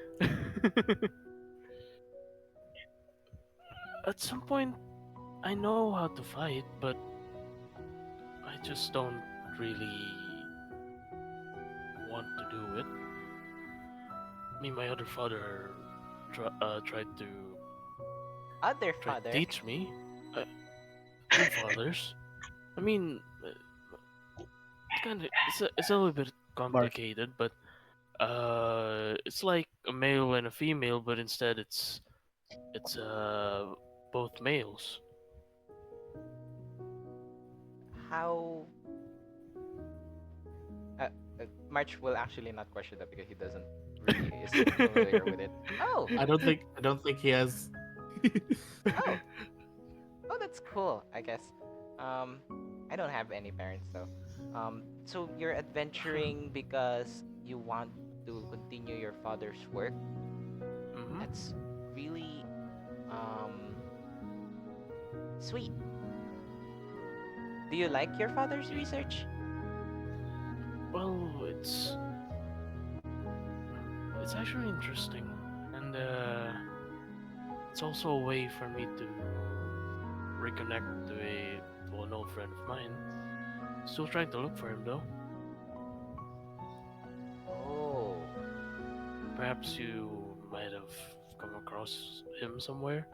S6: At some point, I know how to fight, but I just don't really want to do it. I mean, my other father tried to
S2: Other father.
S6: teach me. Uh, two fathers. I mean, it's a little bit
S1: Barf.
S6: complicated, but it's like a male and a female, but instead it's both males.
S2: How? Uh, March will actually not question that because he doesn't really isn't familiar with it. Oh,
S3: I don't think he has.
S2: oh, oh, that's cool. I guess. Um, I don't have any parents though. So you're adventuring because you want to continue your father's work.
S6: Hmm.
S2: That's really um sweet. Do you like your father's research?
S6: Well, it's actually interesting, and it's also a way for me to reconnect to an old friend of mine. Still trying to look for him though.
S2: Oh,
S6: Perhaps you might have come across him somewhere.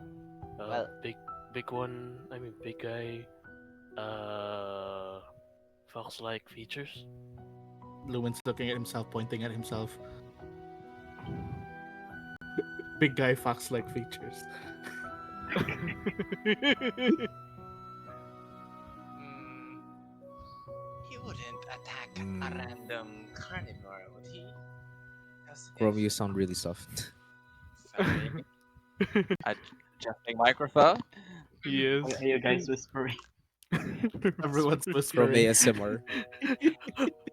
S2: well,
S6: Big one. I mean, big guy. Uh, fox-like features.
S3: Lumen's looking at himself, pointing at himself. Big guy fox like features.
S7: Hmm, he wouldn't attack a
S5: Hmm.
S7: random carnivore, would he? Because
S5: Krome, you sound really soft.
S7: sorry, adjusting microphone.
S1: Are
S6: Yes.
S1: you guys whispering?
S3: Everyone's
S5: Krome
S3: whispering.
S5: ASMR.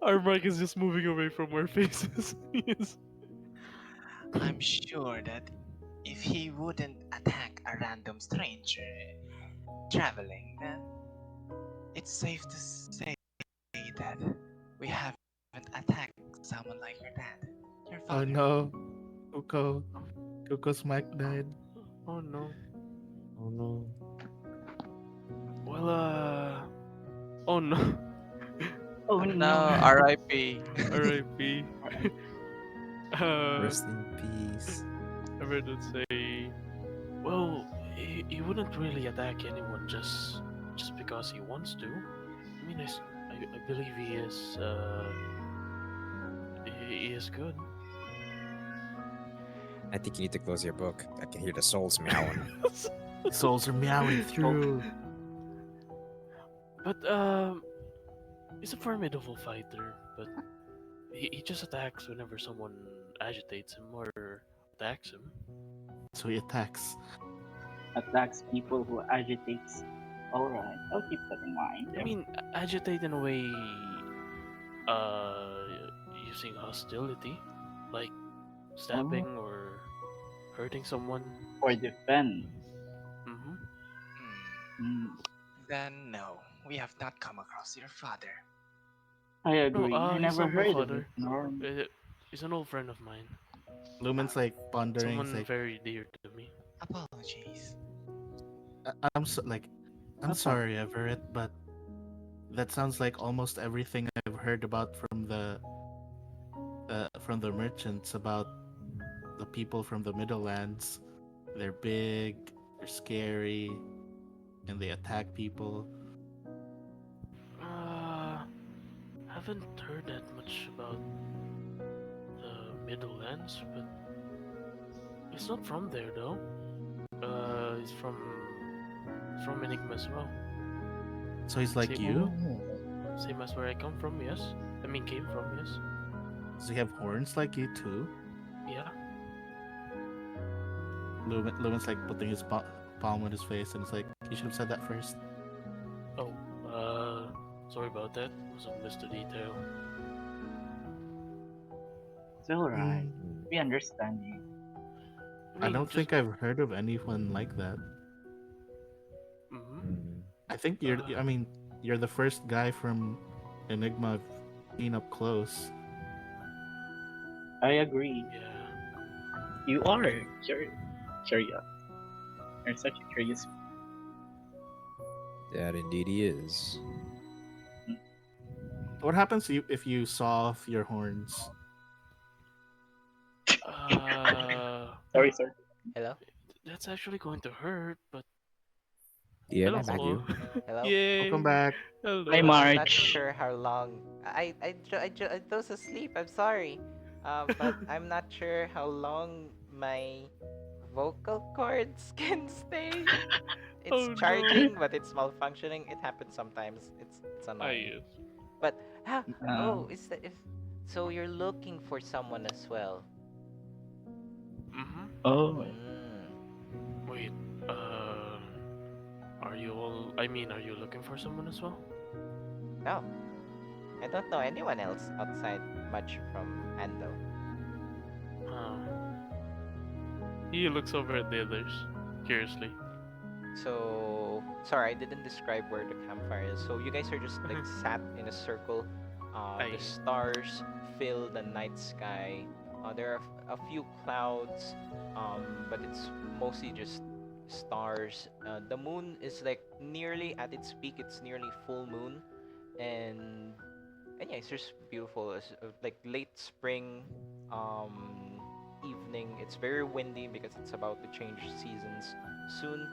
S6: Our mic is just moving away from our faces. Yes.
S7: I'm sure that if he wouldn't attack a random stranger traveling, then it's safe to say that we haven't attacked someone like your dad, your
S3: Oh
S7: father.
S3: no, Kuko's mic died.
S6: Oh no.
S5: Oh no.
S6: Well, oh no.
S1: Oh
S7: Oh
S1: no.
S7: no, R.I.P.
S6: R.I.P. uh,
S5: Rest in peace.
S6: I read it say, well, he wouldn't really attack anyone just because he wants to. I mean, I believe he is good.
S5: I think you need to close your book. I can hear the souls meowing.
S3: Souls are meowing through.
S6: But he's a formidable fighter. But he just attacks whenever someone agitates him attacks him.
S3: So he attacks.
S1: Attacks people who agitates. Alright, I'll keep that in mind.
S6: I mean, agitate in a way, uh, using hostility, like stabbing or hurting someone.
S1: Or defend.
S6: Mm-hmm.
S7: Hmm.
S1: Hmm.
S7: Then no, we have not come across your father.
S1: I
S6: No,
S1: agree. I
S6: he's
S1: never
S6: not my
S1: heard of it.
S6: father. He's an old friend of mine.
S3: Lumen's like pondering. He's
S6: Someone
S3: like,
S6: very dear to me.
S7: Apologies.
S3: I'm so like, I'm sorry, Everett, but that sounds like almost everything I've heard about from the merchants about the people from the Middlelands. They're big, they're scary, and they attack people.
S6: Haven't heard that much about the Middlelands, but he's not from there though. He's from Enigma as well.
S3: So he's like
S6: Same,
S3: you.
S6: same as where I come from. Yes, I mean came from. Yes,
S3: Does he have horns like you too?
S6: yeah.
S3: Lumen's like putting his palm on his face, and it's like, you should have said that first.
S6: Oh, sorry about that. Must have missed a detail.
S1: It's alright.
S5: Mm.
S1: We understand you.
S3: I don't
S6: just,
S3: think I've heard of anyone like that.
S6: Mhm.
S5: Mm.
S3: I think I mean, you're the first guy from Enigma I've seen up close.
S1: I agree.
S6: Yeah.
S1: You are curious. You're such a curious.
S5: That indeed he is.
S3: What happens if you saw off your horns?
S1: Sorry, sir.
S2: Hello?
S6: That's actually going to hurt, but
S5: Yeah,
S6: hello.
S5: I met you.
S2: Hello?
S6: Yay.
S3: Welcome back.
S6: Hello.
S1: Hi,
S2: I'm not
S1: March.
S2: sure how long. I was asleep. I'm sorry. But I'm not sure how long my vocal cords can stay. It's
S6: Oh, no.
S2: charging, but it's malfunctioning. It happens sometimes. It's annoying.
S6: Yes.
S2: But how? Oh,
S1: Um,
S2: is that if? So you're looking for someone as well?
S6: Mm-hmm.
S1: oh,
S2: Mm.
S6: Wait, are you all? I mean, are you looking for someone as well?
S2: No, I don't know anyone else outside much from Ando.
S6: Huh. He looks over at the others, curiously.
S2: So sorry, I didn't describe where the campfire is. So you guys are just like sat in a circle. The
S6: Aye.
S2: stars fill the night sky. There are a few clouds, but it's mostly just stars. The moon is like nearly at its peak. It's nearly full moon, and yeah, it's just beautiful. It's like late spring, evening. It's very windy because it's about to change seasons soon.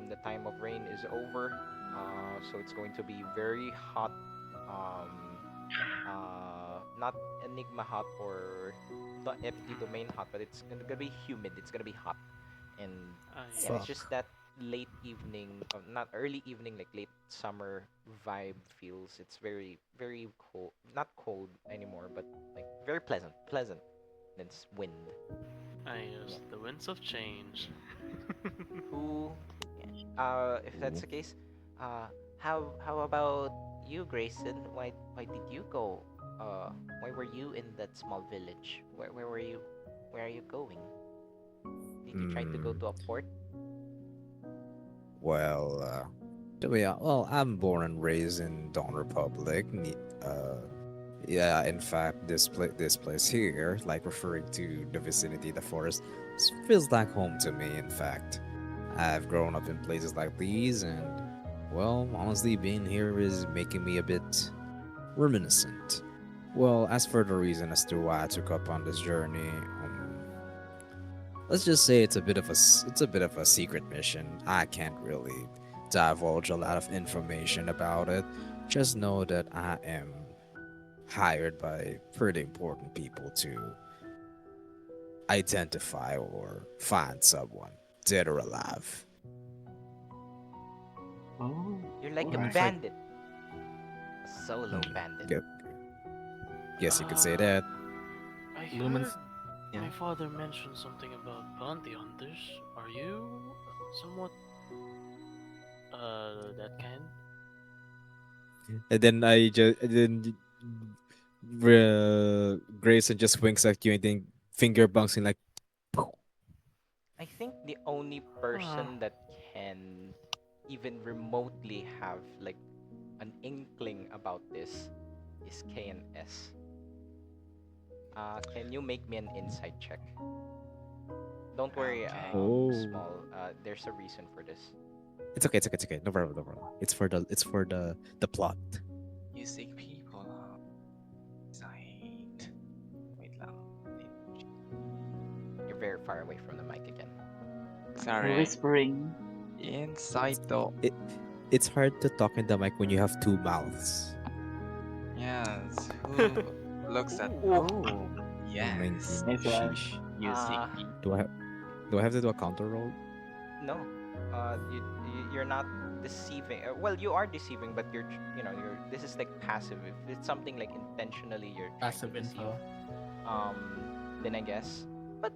S2: The time of rain is over, so it's going to be very hot. Not Enigma hot or the empty domain hot, but it's gonna be humid. It's gonna be hot, and
S6: Aye.
S2: yeah, it's
S5: Fuck.
S2: just that late evening, not early evening, like late summer vibe feels. It's very, very cold. Not cold anymore, but like very pleasant. Pleasant. And it's wind.
S6: Aye, yes. The winds of change.
S2: Who? If that's the case, how about you, Grayson? Why did you go? Why were you in that small village? Where were you? Where are you going? Did you try to go
S5: Hmm.
S2: to a port?
S5: Well, well, I'm born and raised in Dawn Republic. Yeah, in fact, this place here, like referring to the vicinity, the forest, feels like home to me. In fact, I've grown up in places like these, and well, honestly, being here is making me a bit reminiscent. Well, as for the reason as to why I took up on this journey, let's just say it's a bit of a secret mission. I can't really divulge a lot of information about it. Just know that I am hired by pretty important people to identify or find someone, dead or alive.
S1: oh,
S2: You're like a
S3: Lumen's
S1: alright.
S3: like,
S2: bandit, a solo
S5: Hmm.
S2: bandit.
S5: Guess you could say
S6: Uh,
S5: that.
S6: I
S3: Lumen's
S6: heard
S8: Yeah.
S6: My father mentioned something about bounty hunters. Are you somewhat that kind?
S5: And then I just Grayson just winks at you and then finger bouncing like
S2: I think the only
S6: Huh.
S2: person that can even remotely have like an inkling about this is KNS. Can you make me an insight check? Don't worry,
S7: Okay.
S5: oh.
S2: Small. There's a reason for this.
S5: It's okay, it's okay, it's okay. No problem, no problem. It's for the plot.
S7: You seek people. Sight. Wait lang.
S2: You're very far away from the mic again.
S1: You're
S7: Sorry.
S1: whispering.
S7: Insight though.
S5: It it's hard to talk in the mic when you have two mouths.
S7: Yes. Who looks at?
S2: Ooh.
S7: Oh, yes.
S5: 19.
S1: Nice one.
S5: Sheesh.
S7: You seek
S2: Uh,
S7: me.
S5: Do I have to do a counter roll?
S2: no. You're not deceiving. Well, you are deceiving, but you're. This is like passive. If it's something like intentionally you're trying to
S3: Passive
S2: deceive,
S3: info.
S2: then I guess. But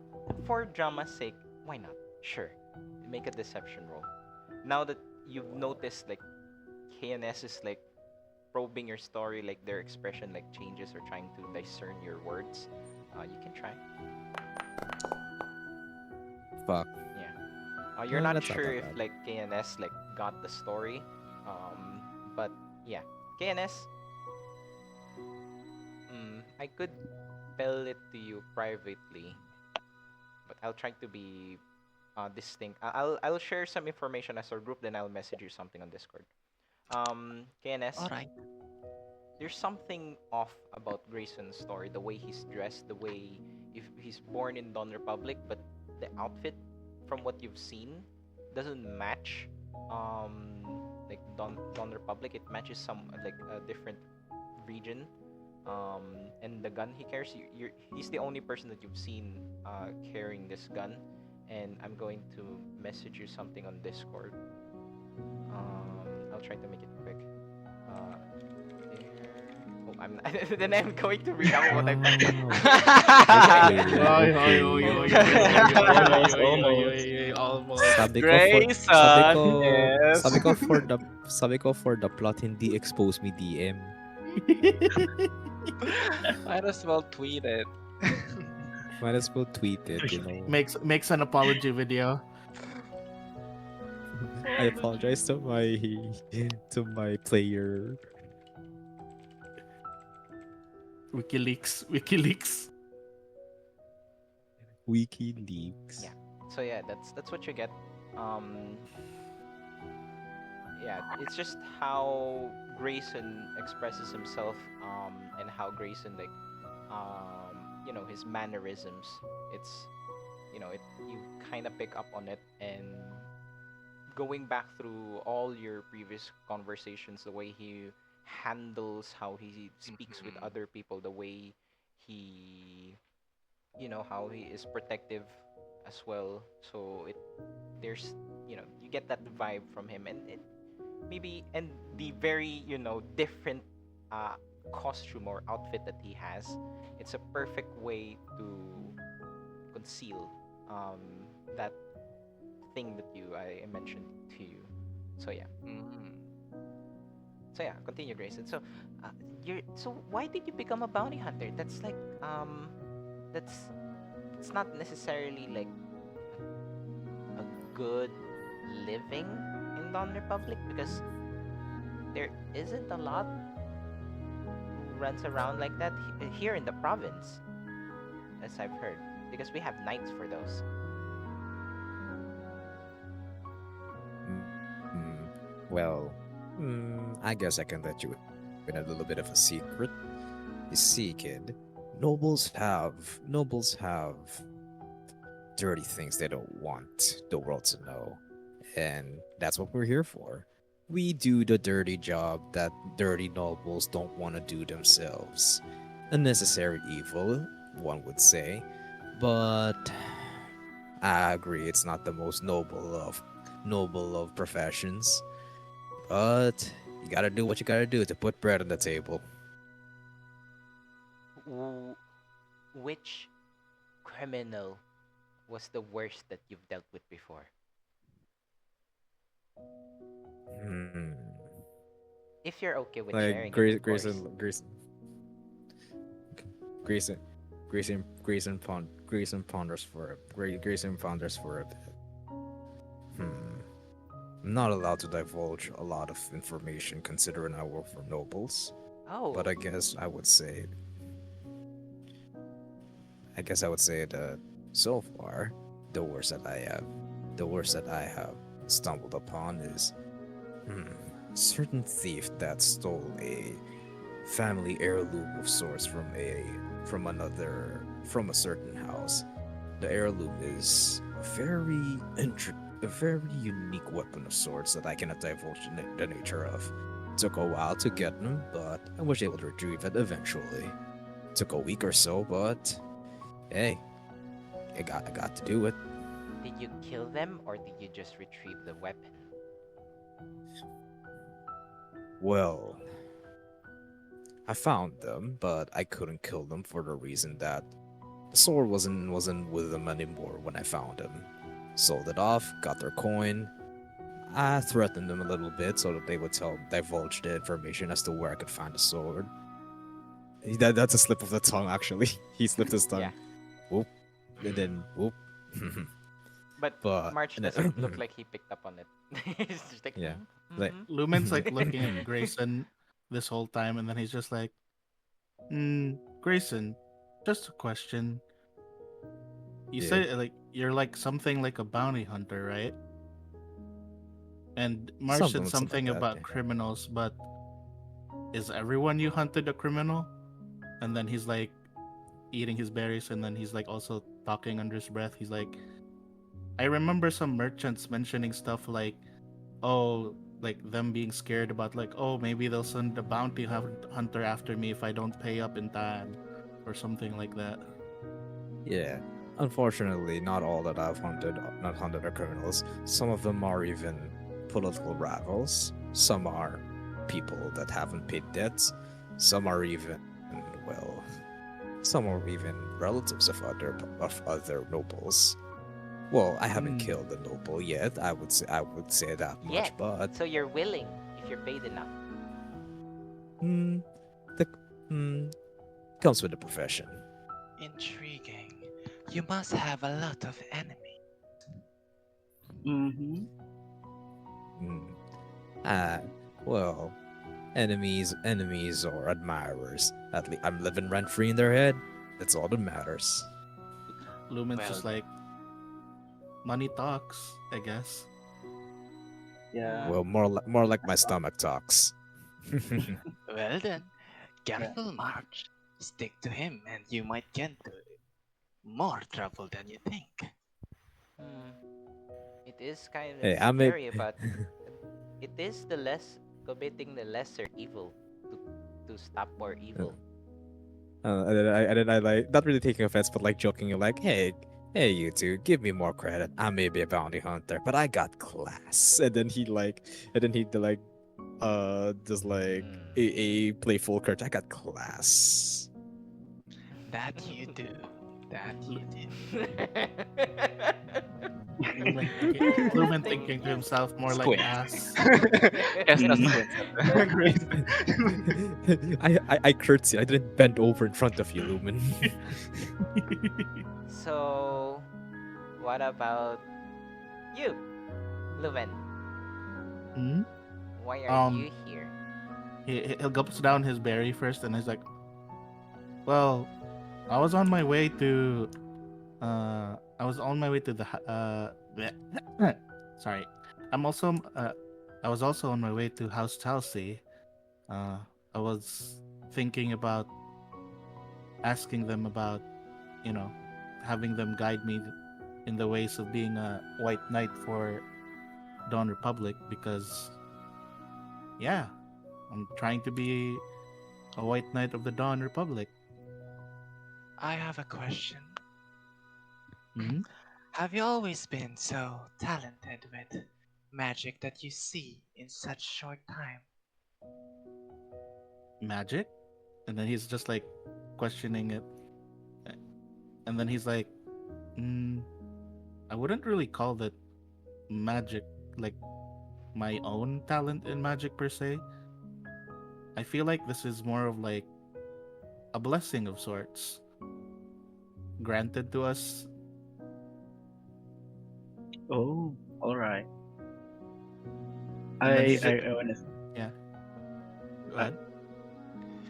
S2: for drama's sake, why not? Sure, make a deception roll. Now that you've noticed, like KNS is like probing your story, like their expression like changes or trying to discern your words, you can try.
S5: Fuck.
S2: Yeah. You're
S5: No,
S2: not
S5: that's not
S2: sure
S5: that
S2: if
S5: bad.
S2: like KNS like got the story, but yeah, KNS. I could tell it to you privately, but I'll try to be distinct. I'll share some information as our group, then I'll message you something on Discord. KNS,
S7: Alright.
S2: there's something off about Grayson's story. The way he's dressed, the way if he's born in Dawn Republic, but the outfit, from what you've seen, doesn't match. Like Dawn Republic, it matches some like a different region. And the gun he carries, he's the only person that you've seen carrying this gun. And I'm going to message you something on Discord. I'll try to make it quick. Uh, Oh, I'm not, then I'm going to read out what I'm.
S5: Okay,
S1: Almost,
S5: okay.
S1: almost.
S3: Almost.
S7: Grayson is.
S5: Sabi ko for the plot hindi expose me DM.
S7: Might as well tweet it.
S5: Might as well tweet it, you know.
S3: Makes an apology video.
S5: I apologize to my player.
S3: WikiLeaks.
S5: WikiLeaks.
S2: Yeah. So yeah, that's what you get. Um, yeah, it's just how Grayson expresses himself, and how Grayson like, his mannerisms. It's, you kind of pick up on it, and going back through all your previous conversations, the way he handles how he speaks with
S7: Mhm.
S2: other people, the way he, how he is protective as well. So there's, you get that vibe from him, and maybe, and the very, different uh, costume or outfit that he has. It's a perfect way to conceal that thing that I mentioned to you. So yeah.
S7: Mm.
S2: So yeah, continue, Grayson. So, why did you become a bounty hunter? That's like that's it's not necessarily like a good living in Dawn Republic, because there isn't a lot who runs around like that here in the province, as I've heard, because we have knights for those.
S5: Mm, well, I guess I can let you in a little bit of a secret. You see, kid, nobles have dirty things they don't want the world to know. And that's what we're here for. We do the dirty job that dirty nobles don't want to do themselves. A necessary evil, one would say. But I agree it's not the most noble of professions. But you gotta do what you gotta do to put bread on the table.
S2: Wh- which criminal was the worst that you've dealt with before?
S5: Hmm.
S2: If you're okay with
S5: Like
S2: sharing it, of course.
S5: Grayson, Grayson ponders for a bit. Hmm. I'm not allowed to divulge a lot of information considering I work for nobles, but
S2: Oh,
S5: I guess I would say that so far, the worst that I have, the worst that I have stumbled upon is hmm, a certain thief that stole a family heirloom of sorts from a certain house. The heirloom is a very unique weapon of sorts that I cannot divulge the nature of. Took a while to get them, but I was able to retrieve it eventually. Took a week or so, but hey, I got to do it.
S2: did you kill them or did you just retrieve the weapon?
S5: Well, I found them, but I couldn't kill them for the reason that the sword wasn't with them anymore when I found them. Sold it off, got their coin. I threatened them a little bit so that they would divulge the information as to where I could find the sword. That's a slip of the tongue, actually. He slipped his
S2: Yeah,
S5: tongue. Whoop, and then whoop.
S2: but
S5: but
S2: March
S5: and
S2: doesn't look
S5: then,
S2: like he picked up on it. He's just like,
S5: yeah, like
S2: mm-hmm.
S3: Lumen's like looking at Grayson this whole time, and then he's just like, Grayson, just a question. You
S5: yeah,
S3: said like you're like something like a bounty hunter, right? And Marsh said
S5: something like
S3: something
S5: that.
S3: about criminals, but is everyone you hunted a criminal? And then he's like eating his berries, and then he's like also talking under his breath. He's like, I remember some merchants mentioning stuff like, oh, like them being scared about like, oh, maybe they'll send a hunter after me if I don't pay up in time, or something like that.
S5: Yeah. Unfortunately, not all that not hunted are criminals. Some of them are even political rivals. Some are people that haven't paid debts. Some are even, well, some are even relatives of other nobles. Well, I haven't
S3: Hmm.
S5: killed a noble yet. I would say that
S2: Yet.
S5: much, but
S2: So you're willing if you're paid enough.
S5: hmm, the comes with the profession.
S7: Intriguing. You must have a lot of enemies.
S1: Mm-hmm.
S5: Hmm. Ah, well, enemies or admirers. At least I'm living rent free in their head. That's all that matters.
S3: Lumen's
S1: Well,
S3: just like, money talks, I guess.
S1: yeah.
S5: Well, more like my stomach talks.
S7: Well then,
S1: Yeah.
S7: careful, March. Stick to him, and you might get into more trouble than you think.
S2: Hmm. It is kind of
S5: Hey, I may.
S2: scary, but it is the less committing the lesser evil to stop more evil.
S5: And then I like not really taking offense, but like joking, like, hey, you two, give me more credit. I may be a bounty hunter, but I got class. And then he like, just like a playful curt. I got class.
S7: That you do. That you do.
S3: Lumen thinking to himself more like
S8: Squint.
S3: ass.
S8: Kes'na
S1: Mm.
S8: squints at Grayson.
S5: I curtsy. I didn't bend over in front of you, Lumen.
S2: So, what about you, Lumen?
S3: Hmm?
S2: Why are
S3: Um,
S2: you here?
S3: he'll gulps down his berry first, and he's like, well, I was on my way to I was on my way to the sorry. I'm also I was also on my way to House Chelsea. Uh I was thinking about asking them about, you know, having them guide me in the ways of being a white knight for Dawn Republic because yeah, I'm trying to be a white knight of the Dawn Republic.
S7: I have a question.
S3: Hmm?
S7: Have you always been so talented with magic that you see in such short time?
S3: Magic? And then he's just like questioning it. And then he's like, mm, I wouldn't really call that magic, like my own talent in magic per se. I feel like this is more of like a blessing of sorts granted to us.
S1: Oh, all right.
S3: And then
S1: I
S3: he's
S1: I,
S3: just,
S1: I wanna.
S3: yeah, go
S1: Uh,
S3: ahead.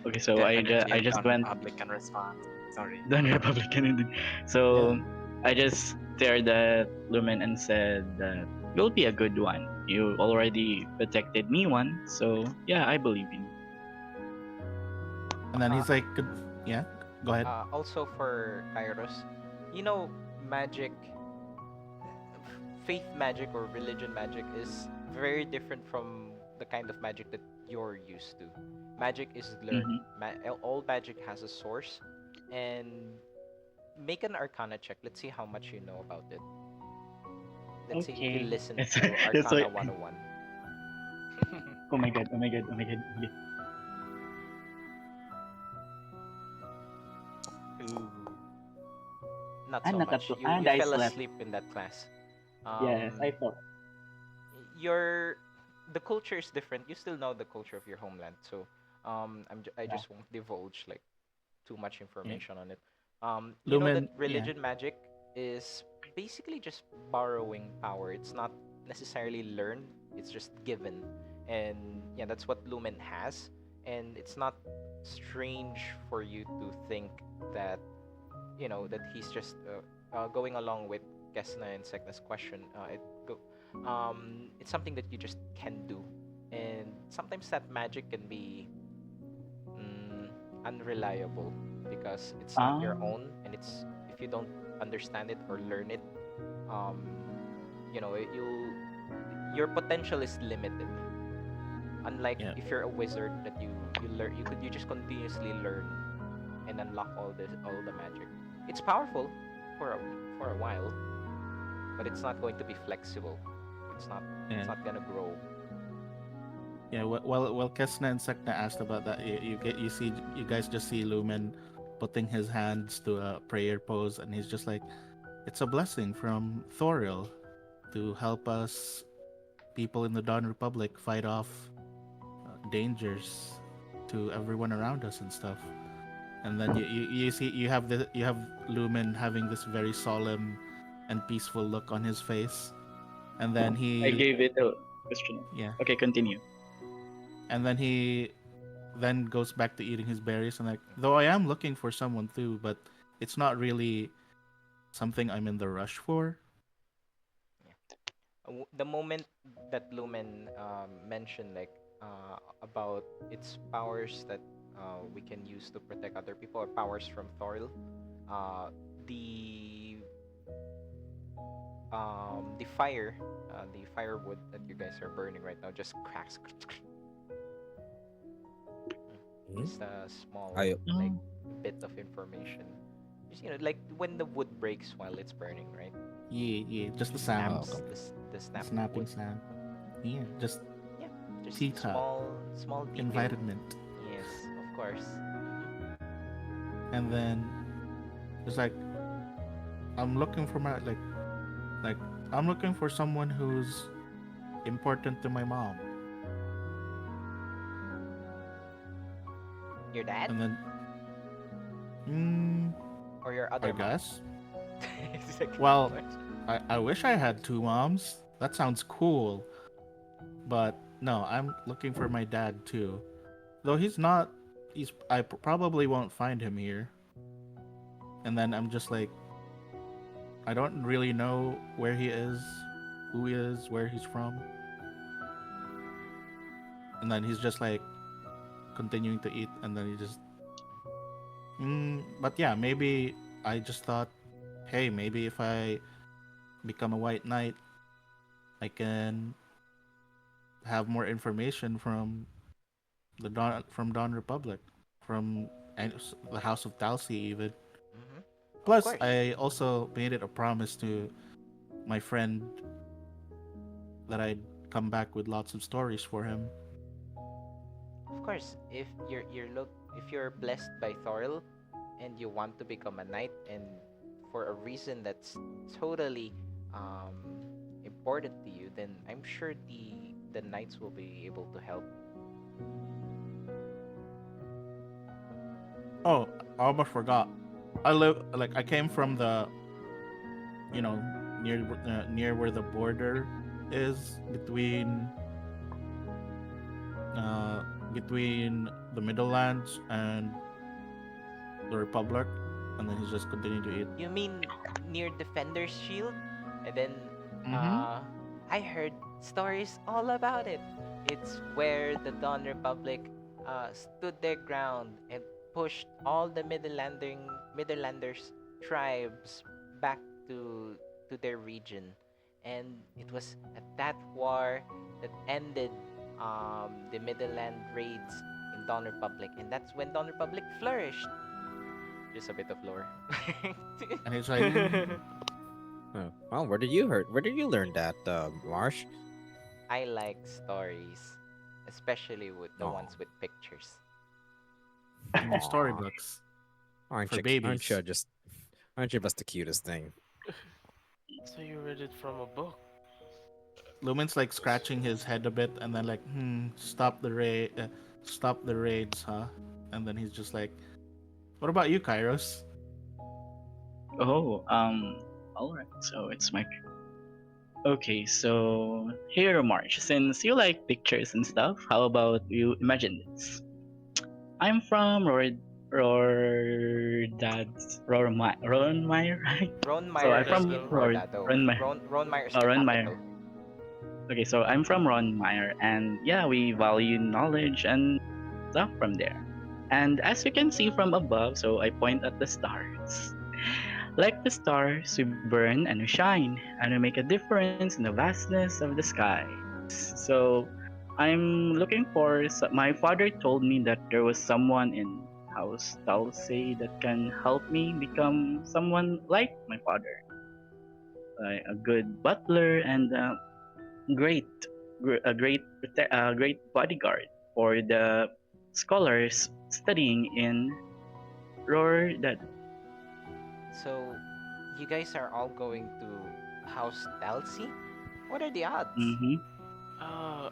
S1: okay, so
S8: The
S1: I
S8: energy of
S1: just
S8: Don
S1: went
S8: Republican response. Sorry.
S1: the Republican indeed.
S3: Yeah.
S1: So I just stared at Lumen and said that you'll be a good one. You already protected me one, so yeah, I believe in you.
S3: And then
S2: Uh,
S3: he's like, yeah, go ahead.
S2: Also for Kairos, you know, magic, faith magic or religion magic is very different from the kind of magic that you're used to. Magic is learned.
S1: Mm-hmm.
S2: All magic has a source, and make an Arcana check. Let's see how much you know about it. Let's see if you
S1: Okay.
S2: listen
S1: It's
S2: to
S1: it's
S2: Arcana
S1: like
S2: 101.
S1: oh my god, oh my god, oh my god. Oh my god.
S8: Ooh.
S2: Not
S1: And
S2: so
S1: not up
S2: much.
S1: to
S2: You
S1: and
S2: you
S1: I
S2: fell
S1: slept.
S2: asleep in that class.
S1: Yes, I
S2: Um,
S1: thought.
S2: your the culture is different. You still know the culture of your homeland, so I
S1: Yeah.
S2: just won't divulge like too much
S3: Yeah.
S2: information on it. You know that
S3: Lumen, yeah.
S2: religion magic is basically just borrowing power. It's not necessarily learned. It's just given, and yeah, that's what Lumen has. And it's not strange for you to think that that he's just going along with Kes'na and Sek'na's question. It's something that you just can do, and sometimes that magic can be mm, unreliable because it's not your
S1: Ah,
S2: own, and it's if you don't understand it or learn it, um, your potential is limited. Unlike
S3: Yeah.
S2: if you're a wizard that you just continuously learn and unlock all the magic. It's powerful for a while, but it's not going to be flexible. It's not it's
S3: Yeah.
S2: not gonna grow.
S3: Yeah, well, Kesna and Sekna asked about that. You guys just see Lumen putting his hands to a prayer pose, and he's just like, it's a blessing from Thoril to help us people in the Dawn Republic fight off dangers to everyone around us and stuff. And then you see you have Lumen having this very solemn and peaceful look on his face, and then
S1: I
S3: he
S1: gave it a question.
S3: yeah,
S1: Okay, continue.
S3: and then he then goes back to eating his berries and like, though I am looking for someone too, but it's not really something I'm in the rush for.
S2: Yeah. The moment that Lumen mentioned about its powers that we can use to protect other people or powers from Thoril, uh, the the fire, the firewood that you guys are burning right now just cracks.
S5: Hmm?
S2: Just a small
S5: I
S2: like
S1: Oh,
S2: bit of information. Just like when the wood breaks while it's burning, right?
S3: Yeah, yeah, just the
S5: oh,
S3: sound,
S2: Snaps
S5: okay.
S2: the
S3: the
S2: snap of
S3: snapping
S2: wood.
S3: sound. Yeah, just
S2: Yeah, just
S3: T-top
S2: small detail.
S3: environment.
S2: Yes, of course.
S3: And then it's like I'm looking for my like I'm looking for someone who's important to my mom.
S2: Your dad
S3: And then, mm,
S2: or your
S3: I
S2: other mom?
S3: guess.
S2: It's like,
S3: Well,
S2: what?
S3: I wish I had two moms. That sounds cool. But no, I'm looking for my dad too. Though he's not. I probably won't find him here. And then I'm just like, I don't really know where he is, who he is, where he's from. And then he's just like continuing to eat. And then he just, but yeah, maybe I just thought, hey, maybe if I become a white knight, I can have more information from Dawn Republic, from the House of Talsi even.
S2: Mm-hmm. Of
S3: Plus,
S2: course,
S3: I also made it a promise to my friend that I'd come back with lots of stories for him.
S2: of course. If if you're blessed by Thoril and you want to become a knight and for a reason that's totally um, important to you, then I'm sure the knights will be able to help.
S3: Oh, I almost forgot. I came from the, you know, near where the border is uh between the Middlelands and the Republic, and then he's just continuing to eat.
S2: You mean near Defender's Shield? And then
S3: Mm-hmm.
S2: uh, I heard stories all about it. It's where the Dawn Republic stood their ground and pushed all the Midlanders tribes back to to their region. And it was at that war that ended the Midland raids in Dawn Republic, and that's when Dawn Republic flourished. Just a bit of lore.
S3: And he's like,
S5: Oh, well, where did you learn that, Marsh?
S2: I like stories, especially with the
S5: Oh,
S2: ones with pictures.
S3: in your
S5: aw,
S3: storybooks
S5: aren't
S3: for
S5: you
S3: babies.
S5: aren't you just the cutest thing?
S6: So you read it from a book.
S3: Lumen's like scratching his head a bit, and then like, stop the raids, huh? And then he's just like, what about you, Kairos?
S1: Oh, all right. So it's my. Okay, so here, March. Since you like pictures and stuff, how about you imagine this? I'm from Ronmeyer, right? So I'm
S2: Ronmeyer is
S1: from
S2: in
S6: Rordado.
S2: Rordado.
S1: Ronmeyer.
S2: Ronmeyer is the
S1: Ronmeyer.
S2: capital.
S1: Okay, so I'm from Ronmeyer, and yeah, we value knowledge and stuff from there. And as you can see from above, so I point at the stars. Like the stars, we burn and we shine, and we make a difference in the vastness of the sky. So I'm looking for. My father told me that there was someone in House Talsay that can help me become someone like my father, like a good butler and great, great bodyguard for the scholars studying in Rordad.
S2: So, you guys are all going to House Dalsy? What are the odds?
S1: Mm-hmm.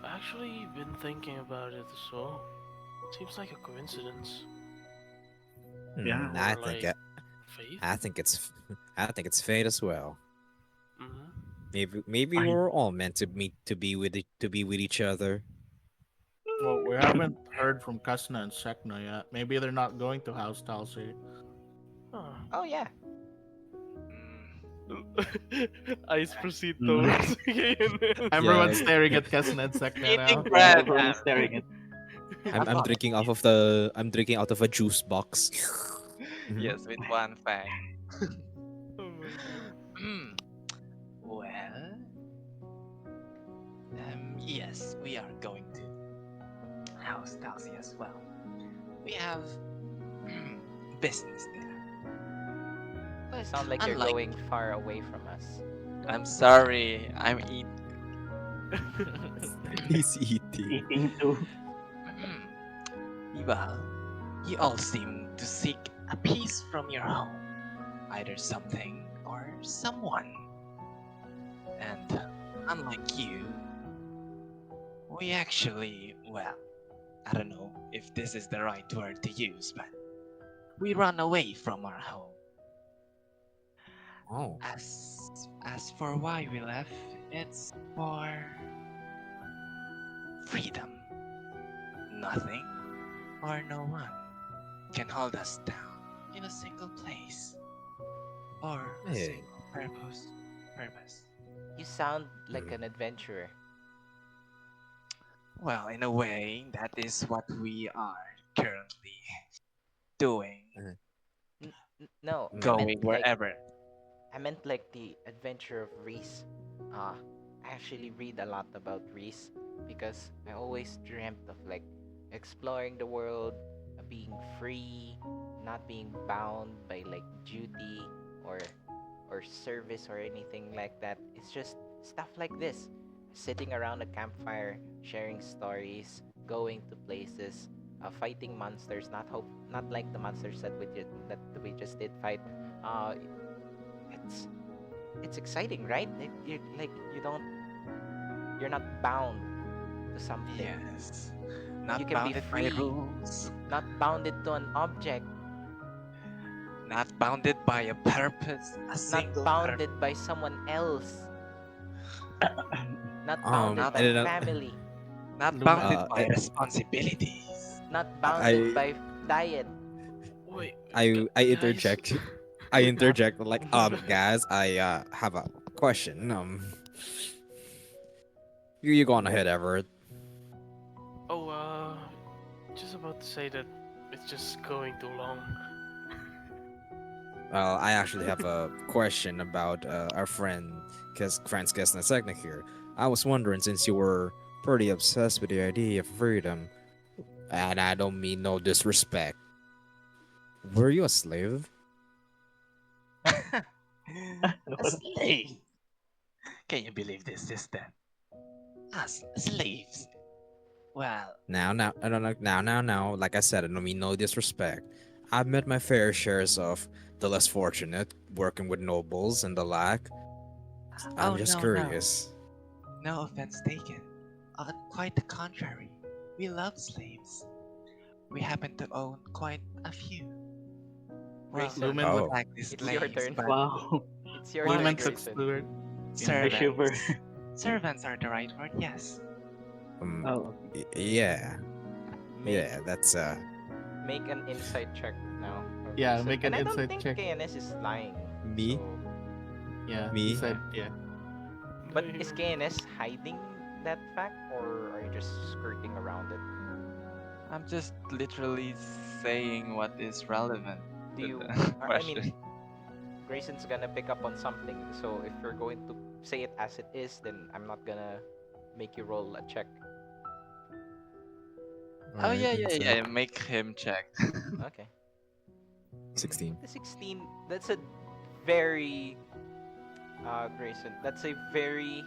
S6: Actually, been thinking about it as well. Seems like a coincidence.
S1: Yeah.
S5: Hmm,
S6: Or like faith?
S5: I think it's I think it's fate as well.
S6: Mm-hmm.
S5: Maybe
S1: I
S5: we're all meant to meet to be with each other.
S3: Well, we haven't heard from Kes'na and Sek'na yet. Maybe they're not going to House Talsy.
S6: Huh.
S2: Oh yeah.
S6: Eyes proceed
S1: mm,
S6: towards Kanan.
S3: Everyone's
S5: Yeah,
S3: staring at Kes'na and Sek'na
S8: Eating
S3: now.
S1: yeah,
S8: bread.
S1: everyone is staring at.
S5: I'm drinking off of I'm drinking out of a juice box. Mhm.
S8: Yes, with one fang.
S6: Oh my god.
S7: Well, yes, we are going to House Dalsy as well. We have business there. But
S2: Sound like you're
S7: unlike,
S2: going far away from us.
S8: I'm sorry, I'm eating.
S5: He's eating.
S1: Eating too.
S7: well, you all seem to seek a piece from your home, either something or someone. And unlike you, we actually, well, I don't know if this is the right word to use, but we run away from our home.
S5: Oh,
S7: As for why we left, it's for freedom. Nothing or no one can hold us down in a single place or a
S5: hey.
S7: single purpose.
S2: You sound like
S5: Mm.
S2: an adventurer.
S7: Well, in a way, that is what we are currently doing,
S2: No,
S5: Mm.
S7: going wherever.
S2: I meant like the adventure of Reese. I actually read a lot about Reese because I always dreamt of like exploring the world, being free, not being bound by like duty or or service or anything like that. It's just stuff like this. Sitting around a campfire, sharing stories, going to places, fighting monsters. Not like the monsters that we just did fight. Uh, it's exciting, right? You're not bound to something.
S7: Yes. Not
S2: You can be
S7: bounded by
S2: free.
S7: rules.
S2: Not bounded to an object.
S7: Not bounded by a purpose. A
S2: Not
S7: single
S2: bounded
S7: purpose.
S2: by someone else. Not
S5: Um,
S2: bounded
S5: I
S2: by
S5: didn't.
S2: family.
S7: Not
S3: Lumen-
S7: bounded
S5: Uh,
S7: by responsibilities.
S2: Not bounded
S5: I
S2: by diet.
S6: Wait,
S5: I
S6: guys.
S5: interject. I interject like guys, I have a question. You go on ahead, Everett.
S6: Oh, just about to say that it's just going too long.
S5: Well, I actually have a question about our friends Kes'na and Sek'na here. I was wondering, since you were pretty obsessed with the idea of freedom, and I don't mean no disrespect, were you a slave?
S7: A slave. Can you believe this system? Us slaves. Well,
S5: Now, I don't know. Now. Like I said, I don't mean no disrespect. I've met my fair shares of the less fortunate, working with nobles and the like. I'm
S7: oh
S5: just
S7: no, no.
S5: curious.
S7: No offense taken. Quite the contrary. We love slaves. We happen to own quite a few. Well,
S2: Grayson,
S3: Lumen
S7: not
S3: would.
S5: Oh,
S7: exactly
S2: it's your
S7: slaves,
S2: turn.
S7: but
S1: Wow.
S2: It's your
S7: Well,
S2: turn,
S3: Lumen took
S2: Grayson.
S3: Stewart.
S1: The shiver.
S7: servants. Servants are the right word, yes.
S5: um,
S1: Oh,
S5: yeah,
S2: Make
S5: that's
S2: make an insight check now.
S3: Yeah,
S2: Grayson.
S3: make an
S2: And I don't
S3: insight
S2: think
S3: check.
S2: KNS is lying.
S5: Me?
S2: So,
S3: Yeah,
S5: Me?
S3: he said yeah.
S2: but is KNS hiding that fact, or are you just skirting around it?
S8: I'm just literally saying what is relevant
S2: Do
S8: to
S2: you?
S8: the
S2: I mean,
S8: question.
S2: Grayson's gonna pick up on something. So if you're going to say it as it is, then I'm not gonna make you roll a check.
S8: Oh
S5: alright.
S8: yeah, yeah,
S5: Insight.
S8: yeah. Make him check.
S2: Okay.
S5: 16.
S2: The 16. That's a very Grayson. That's a very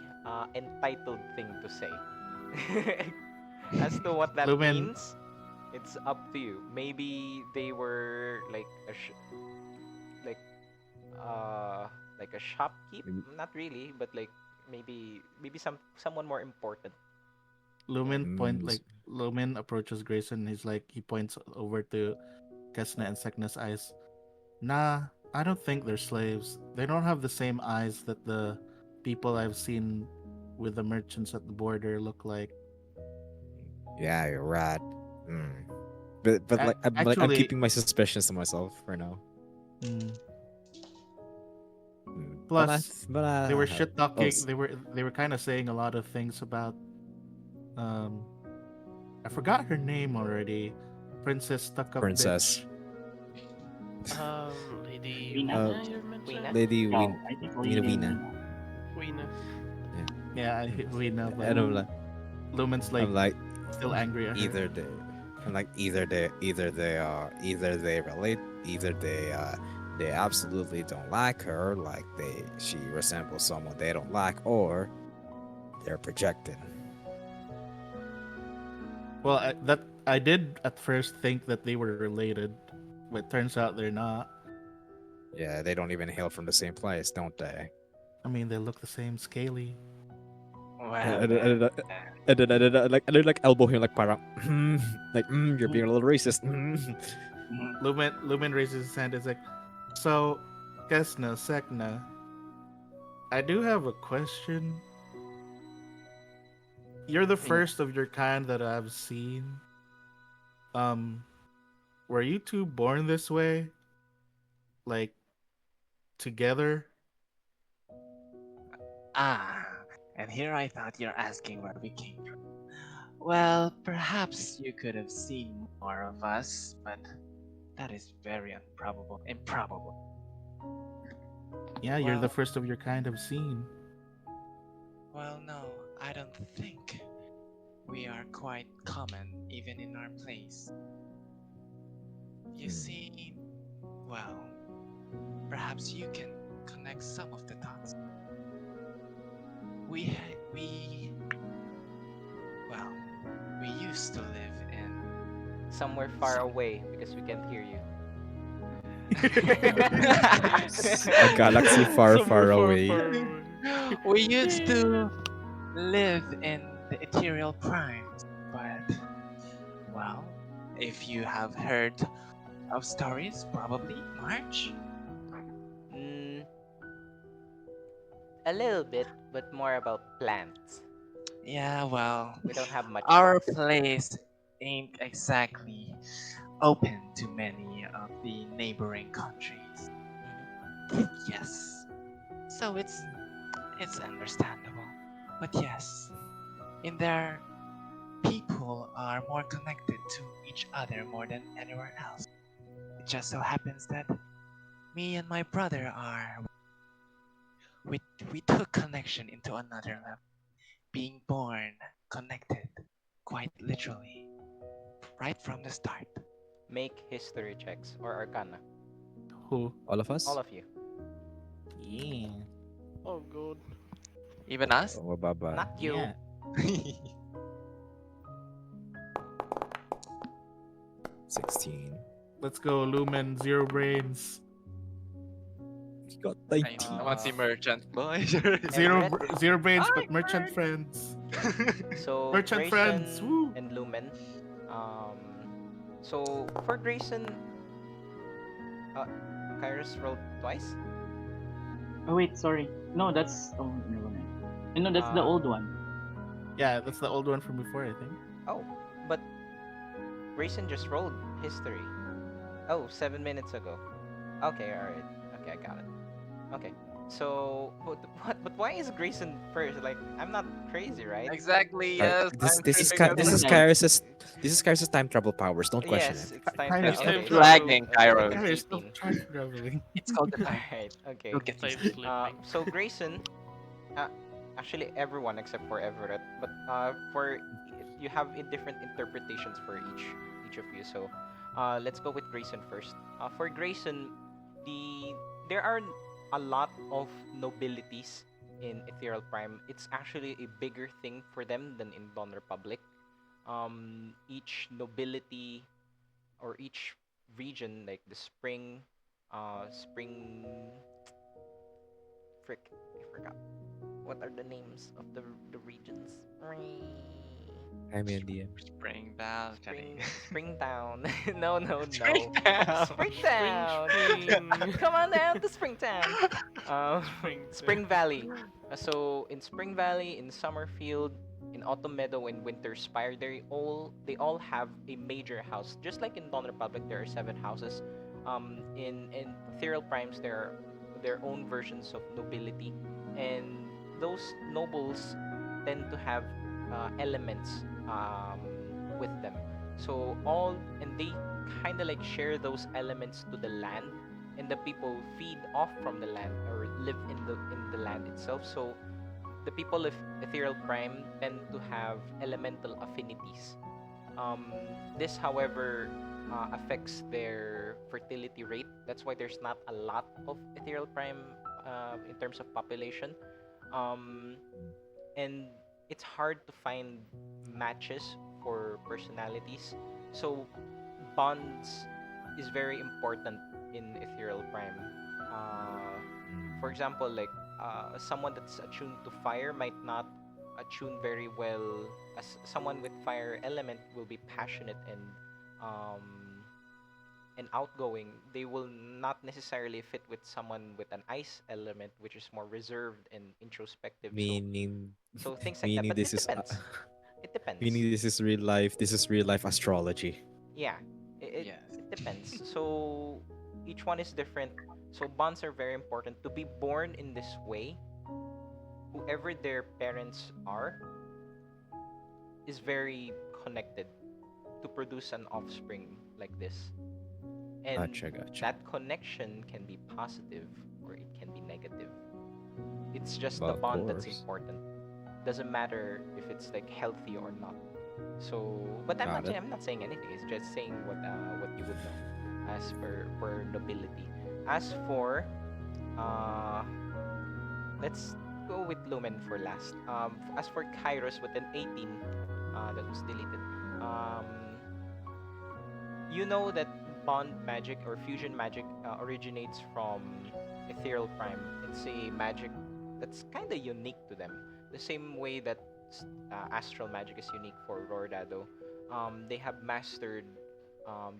S2: entitled thing to say. As to what that
S3: Lumen.
S2: means, it's up to you. Maybe they were like like like a shopkeep. Not really, but like maybe someone more important.
S3: Lumen approaches Grayson. He's like he points over to Kes'na and Sek'na's eyes. Nah, I don't think they're slaves. They don't have the same eyes that the people I've seen with the merchants at the border look like.
S5: Yeah, you're right. But
S3: A-
S5: like I'm
S3: actually-
S5: keeping my suspicions to myself for now.
S3: Hmm.
S5: But
S3: Plus,
S5: but I
S3: they were
S5: have-
S3: shit
S5: oh,
S3: talking. They were kind of saying a lot of things about. Um, I forgot her name already. Princess stuck up
S5: Princess.
S6: Lady
S1: Weena?
S6: Weena, you're mentioning?
S5: Lady
S1: no,
S5: Win
S1: I think
S5: Weena
S1: Lady
S5: Weena.
S6: Weena.
S3: Yeah, we know, but
S5: And I'm like
S3: Lumen's like
S5: I'm like
S3: still angry at her.
S5: either they I'm like either they relate, either they absolutely don't like her, like she resembles someone they don't like, or they're projecting.
S3: Well, I did at first think that they were related, but turns out they're not.
S5: Yeah, they don't even hail from the same place, don't they?
S3: I mean, they look the same, scaly.
S7: Well,
S5: And then like elbow him like parang like you're being a little racist.
S3: Lumen raises his hand. Is like, so, Kes'na, Sek'na, I do have a question. You're the first of your kind that I've seen. Were you two born this way? Like, together?
S7: and here I thought you're asking where we came from. Well, perhaps you could have seen more of us, but that is very improbable.
S3: Yeah, you're the
S7: Well-
S3: first of your kind I've seen.
S7: Well, no, I don't think we are quite common even in our place. You see, well, perhaps you can connect some of the dots. We used to live in
S2: Somewhere far away because we can't hear you.
S5: A galaxy far,
S6: Somewhere
S5: far
S6: far,
S5: away.
S6: far away.
S7: We used to live in the ethereal primes, but well, if you have heard of stories, probably March.
S2: Mm, a little bit, but more about plants.
S7: Yeah, well,
S2: We don't have much
S7: our
S2: books.
S7: place ain't exactly open to many of the neighboring countries.
S2: Mhm.
S7: Yes, so it's understandable. But yes, in there, people are more connected to each other more than anywhere else. It just so happens that me and my brother are we we took connection into another level, being born connected, quite literally, right from the start.
S2: Make history checks or arcana.
S3: Who?
S5: All of
S2: All
S5: us?
S2: of you.
S8: Yeah.
S6: Oh god.
S7: Even us?
S5: Oh, baba.
S2: Not you.
S8: Yeah.
S5: 16.
S3: Let's go, Lumen. Zero brains.
S5: He got
S7: I want to see
S5: 19.
S7: merchant boy.
S2: Everett.
S3: Zero brains, but merchant friends.
S2: So
S3: Merchant friends.
S2: Grayson
S3: Woo!
S2: and Lumen. Um, so for Grayson, uh, Kairos rolled twice.
S1: Oh wait, sorry. No, that's never mind. No, that's the
S2: Uh,
S1: old one.
S3: Yeah, that's the old one from before, I think.
S2: oh, but Grayson just rolled history. Oh, 7 minutes ago. Okay, alright. Okay, I got it. Okay. So, but why is Grayson first? Like, I'm not crazy, right?
S7: Exactly,
S5: Uh,
S7: yes.
S5: this
S7: I'm
S5: this is
S7: tripping
S5: Ka-
S7: on
S5: this
S1: Seven
S5: is
S7: this.
S1: dice.
S5: Kairos' time travel powers. Don't question
S2: Yes,
S5: it.
S2: it's time
S3: Kairos,
S2: travel.
S6: It's
S3: stop,
S6: time
S2: Okay,
S7: It's
S6: travel.
S7: lagging,
S2: so take
S7: Kairos.
S2: an
S3: Kairos, stop
S2: 18.
S3: time traveling.
S7: It's called the time.
S2: Alright, okay.
S7: You'll get used
S6: Time
S7: to it.
S6: slipping.
S2: So Grayson, uh, actually everyone except for Everett, but you have different interpretations for each of you. So, let's go with Grayson first. For Grayson, there are a lot of nobilities in Ethereal Prime. It's actually a bigger thing for them than in Dawn Republic. Each nobility or each region, like the spring, frick, I forgot. What are the names of the regions?
S5: I'm in the
S7: Spring balcony.
S2: Springtown. No, no,
S7: Spring
S2: no.
S7: down.
S6: Spring,
S2: Springtown.
S6: spring.
S2: Come on down to Springtown.
S6: Spring.
S2: Spring Valley. So in Spring Valley, in Summerfield, in Autumn Meadow, and Winter Spire, they all have a major house. Just like in Dawn Republic, there are 7 houses. In Ethereal Primes, there are their own versions of nobility, and those nobles tend to have elements with them. So they kind of like share those elements to the land, and the people feed off from the land or live in the land itself. So the people of Ethereal Prime tend to have elemental affinities. This, however, affects their fertility rate. That's why there's not a lot of Ethereal Prime in terms of population. Um, and it's hard to find matches for personalities. So bonds is very important in Ethereal Prime. For example, like someone that's attuned to fire might not attune very well as someone with fire element will be passionate um, and outgoing. They will not necessarily fit with someone with an ice element, which is more reserved and introspective. So
S5: meaning
S2: so things like that.
S5: meaning
S2: But
S5: this
S2: it
S5: is
S2: depends. It depends.
S5: meaning this is real life. This is real life astrology.
S2: Yeah, it, it,
S7: Yes.
S2: it depends. So each one is different. So bonds are very important. To be born in this way, whoever their parents are, is very connected to produce an offspring like this. And
S5: Gotcha.
S2: that connection can be positive or it can be negative. It's just
S5: Well,
S2: the
S5: of
S2: bond that's
S5: course.
S2: important. Doesn't matter if it's like healthy or not. So, but I'm
S5: Got
S2: not
S5: it.
S2: I'm not saying anything. It's just saying what you would know as per nobility. As for uh, let's go with Lumen for last. As for Kairos with an 18, that was deleted. Um, you know that bond magic or fusion magic originates from ethereal prime. It's a magic that's kind of unique to them. The same way that astral magic is unique for Rordado. They have mastered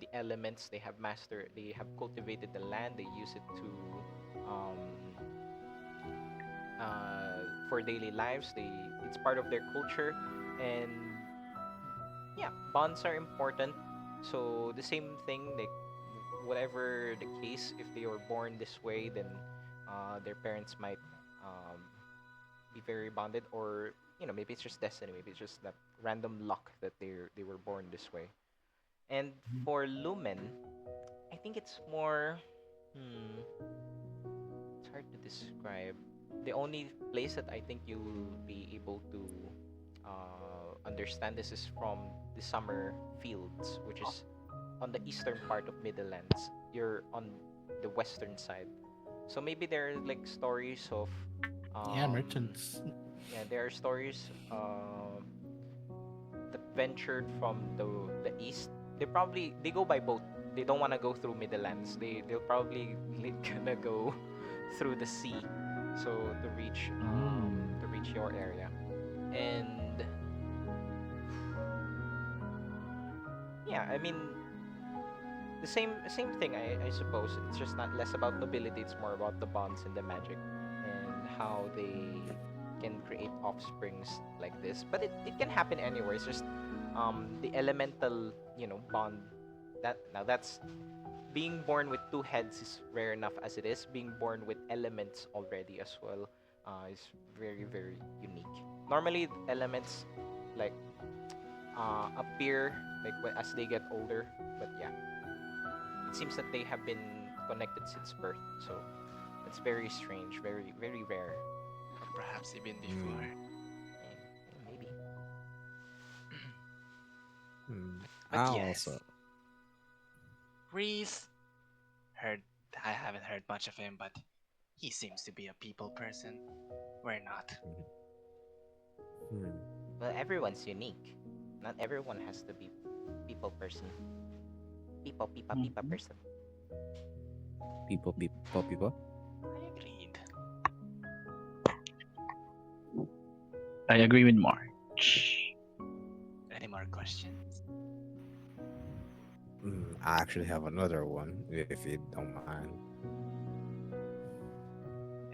S2: the elements. They have cultivated the land. They use it to um, for daily lives. It's part of their culture, and yeah, bonds are important. So the same thing, like whatever the case, if they were born this way, then their parents might um, be very bonded, or maybe it's just destiny, maybe it's just that random luck that they were born this way. And for Lumen, I think it's more. Hmm, it's hard to describe. The only place that I think you'll be able to understand this is from the summer fields, which is on the eastern part of Middlelands. You're on the western side, so maybe there are like stories of,
S3: Yeah,
S2: um,
S3: merchants.
S2: yeah, there are stories that ventured from the east. They go by boat. They don't want to go through Middlelands. They'll probably gonna go through the sea, so to reach your area. And yeah, I mean the same thing. I suppose it's just not less about nobility. It's more about the bonds and the magic and how they can create offsprings like this. But it can happen anywhere. It's just the elemental bond. That's being born with two heads is rare enough as it is. Being born with elements already as well is very, very unique. Normally elements like appear like as they get older, but yeah, it seems that they have been connected since birth. So it's very strange, very, very rare.
S7: Or perhaps even before.
S2: Yeah, maybe.
S7: But
S5: I
S7: yes,
S5: also.
S7: Reese heard. I haven't heard much of him, but he seems to be a people person. We're not.
S5: Hmm.
S2: Well, everyone's unique. Not everyone has to be people person. People person.
S5: People.
S7: I agreed.
S1: I agree with March.
S7: Any more questions?
S5: I actually have another one, if you don't mind.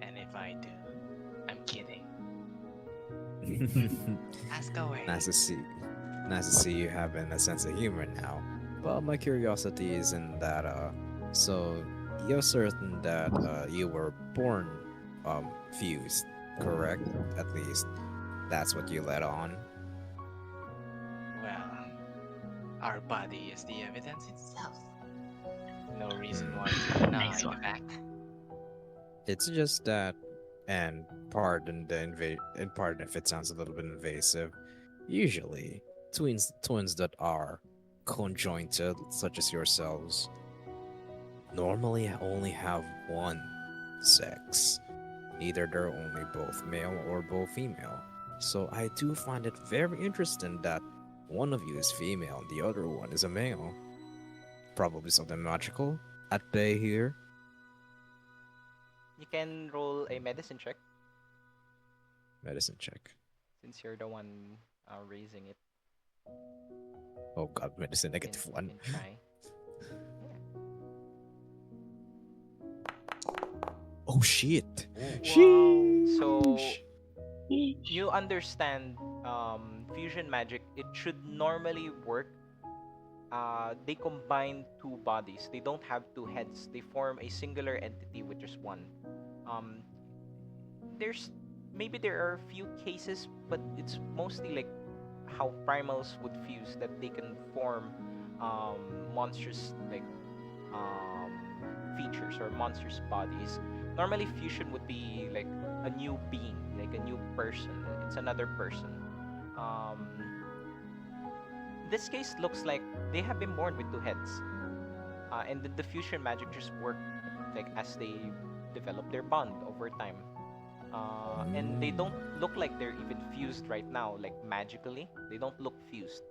S7: And if I do, I'm kidding. Ask away.
S5: Nice to see. Nice to see you having a sense of humor now. But my curiosity is in that so you're certain that you were born fused, correct? At least that's what you let on.
S7: Well, our body is the evidence itself. No reason
S5: Hmm.
S7: why to deny
S1: Nice
S7: the
S1: one.
S7: fact.
S5: It's just that, and and pardon if it sounds a little bit invasive. Usually, twins that are conjointed, such as yourselves, normally only have one sex. Either they're only both male or both female. So I do find it very interesting that one of you is female and the other one is a male. Probably something magical at play here.
S2: You can roll a medicine check
S5: Medicine check.
S2: since you're the one raising it.
S5: Oh god, medicine
S2: You can,
S5: negative
S2: you
S5: one.
S2: can try.
S5: Oh shit.
S2: So
S5: Sheesh.
S2: you understand fusion magic. It should normally work. They combine two bodies. They don't have two heads. They form a singular entity with just one. Um, there's maybe there are a few cases, but it's mostly like how primals would fuse, that they can form monstrous like um, features or monstrous bodies. Normally, fusion would be like a new being, like a new person. It's another person. Um, this case looks like they have been born with two heads, and the fusion magic just work like as they develop their bond over time. And they don't look like they're even fused right now, like magically. They don't look fused.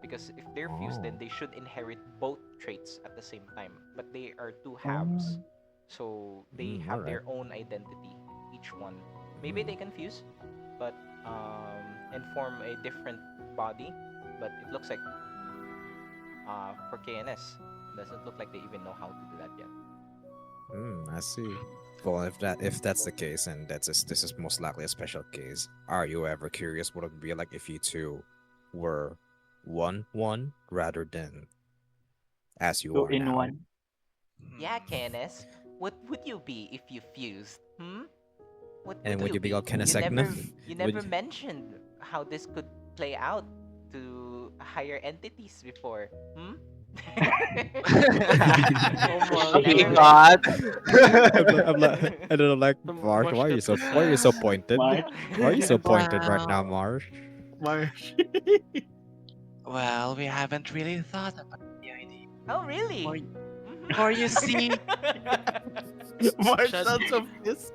S2: because if they're fused, then
S5: Oh.
S2: they should inherit both traits at the same time. But they are two halves, so they
S5: Mm, all
S2: have
S5: right.
S2: their own identity, each one. Maybe they can fuse, but and form a different body. But it looks like for KNS, it doesn't look like they even know how to do that yet.
S5: I see. Well, if that's the case, and this is most likely a special case. Are you ever curious what it would be like if you two were one rather than as you
S1: Two
S5: are
S1: in
S5: now?
S1: one.
S2: Yeah,
S7: Hmm.
S2: KNS, what would you be if you fused? What
S5: And
S2: would
S5: would
S2: you
S5: you be called
S2: be? You
S5: Sek'na?
S2: never you
S5: Would
S2: never
S5: you-
S2: mentioned how this could play out to higher entities before.
S6: Oh my
S2: You
S8: Okay,
S2: never
S6: god.
S8: God.
S5: I don't know, like Marsh.
S6: Marsh, that's so
S5: Why are you
S6: sad.
S5: so pointed?
S1: March.
S5: Why are you so pointed right now,
S8: Well,
S5: Marsh?
S3: Marsh.
S7: Well, we haven't really thought about the idea.
S2: Oh, really?
S7: For,
S2: Mhm.
S7: for you see,
S3: Marsh
S6: Shad-
S3: sounds so pissed.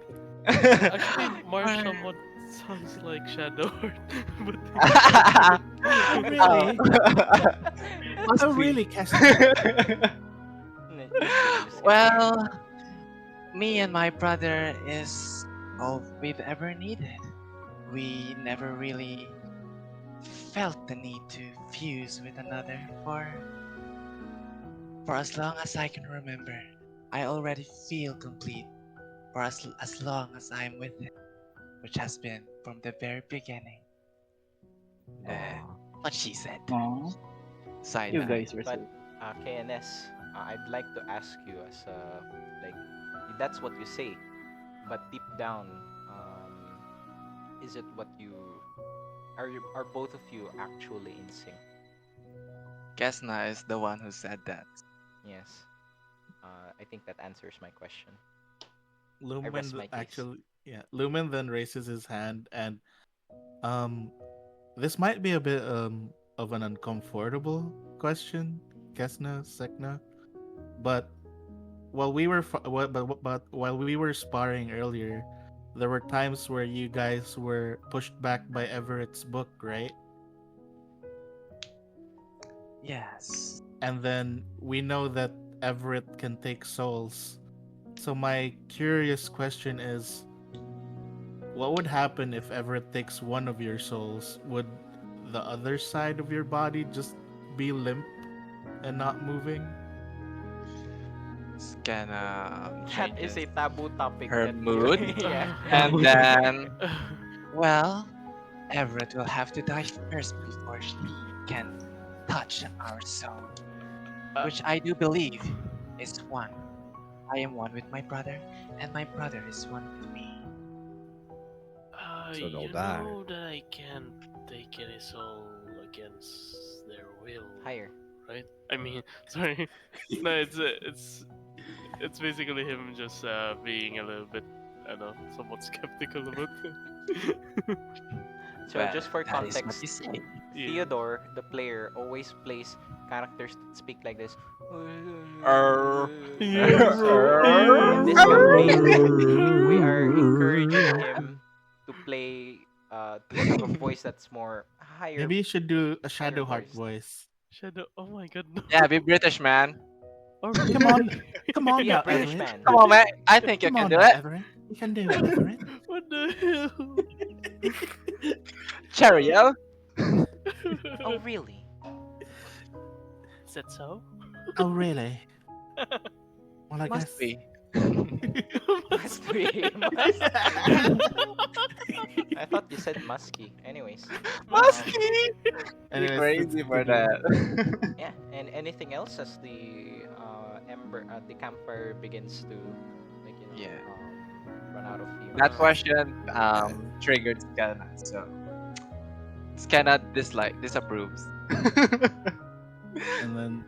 S6: Actually, Marsh
S7: for,
S6: somewhat sounds like Shadow, but
S3: Oh
S8: oh.
S3: really?
S8: Must
S3: Oh
S8: be.
S3: really, Kes'na?
S2: Just kidding, just kidding.
S7: well, me and my brother is all we've ever needed. We never really felt the need to fuse with another for as long as I can remember. I already feel complete for as long as I'm with him, which has been from the very beginning. Uh,
S5: Aw.
S7: what she said.
S1: Aw,
S7: Side
S1: you
S2: But
S7: eye.
S1: guys were
S2: but
S1: so.
S2: KNS, I'd like to ask you as like that's what you say, but deep down, is it what you are both of you actually in sync?
S7: Kes'na is the one who said that.
S2: Yes. I think that answers my question. I
S3: Lumen
S2: rest my case.
S3: actually, yeah. Lumen then raises his hand, and um, this might be a bit of an uncomfortable question, Kes'na, Sek'na, but but while we were sparring earlier, there were times where you guys were pushed back by Everett's book, right?
S7: Yes.
S3: And then we know that Everett can take souls. So my curious question is, what would happen if Everett takes one of your souls? Would the other side of your body just be limp and not moving?
S7: It's kinda
S2: That is
S7: changes
S2: a taboo topic
S7: her
S2: that you
S7: mood.
S2: yeah.
S7: And then, well, Everett will have to die first before she can touch our soul, which I do believe is one. I am one with my brother, and my brother is one with me.
S5: So they'll
S6: you
S5: die.
S6: know that I can't take any soul against their will,
S2: Higher.
S6: right? I mean, sorry. No, it's basically him just being a little bit, I don't know, somewhat skeptical about it.
S2: So
S7: Well,
S2: just for
S7: that is what
S2: context,
S7: you say.
S6: Yeah.
S2: Theodore, the player, always plays characters that speak like this.
S8: Er,
S6: Yes.
S2: In
S6: Yes.
S2: this campaign, we are encouraging him to play to have a voice that's more higher
S3: Maybe you should do a
S2: higher
S3: Shadow Heart
S2: voiced.
S3: voice.
S6: Shadow. Oh my god, no.
S8: yeah, be British, man.
S6: Oh
S3: Come
S6: really?
S3: on, come on
S2: Be a
S3: now,
S2: British
S3: Everett.
S2: man.
S8: Come on, man. I think you
S3: Come
S8: can
S3: on
S8: do
S3: now,
S8: it.
S3: Everett. You can do it, Everett.
S6: What the hell?
S8: Cheerio.
S2: Oh really?
S6: Is that so?
S3: Oh, really? Well, I
S8: Must
S3: guess.
S8: be.
S2: Must be must. I thought you said musky. Anyways,
S8: Must
S2: um,
S8: be. Be
S3: Anyways, let's
S8: crazy for
S3: continue.
S8: that.
S2: yeah. And anything else as the campfire begins to
S7: Yeah.
S2: run out of fumes.
S8: That question triggered Scanna, so Scanna disapproves.
S3: And then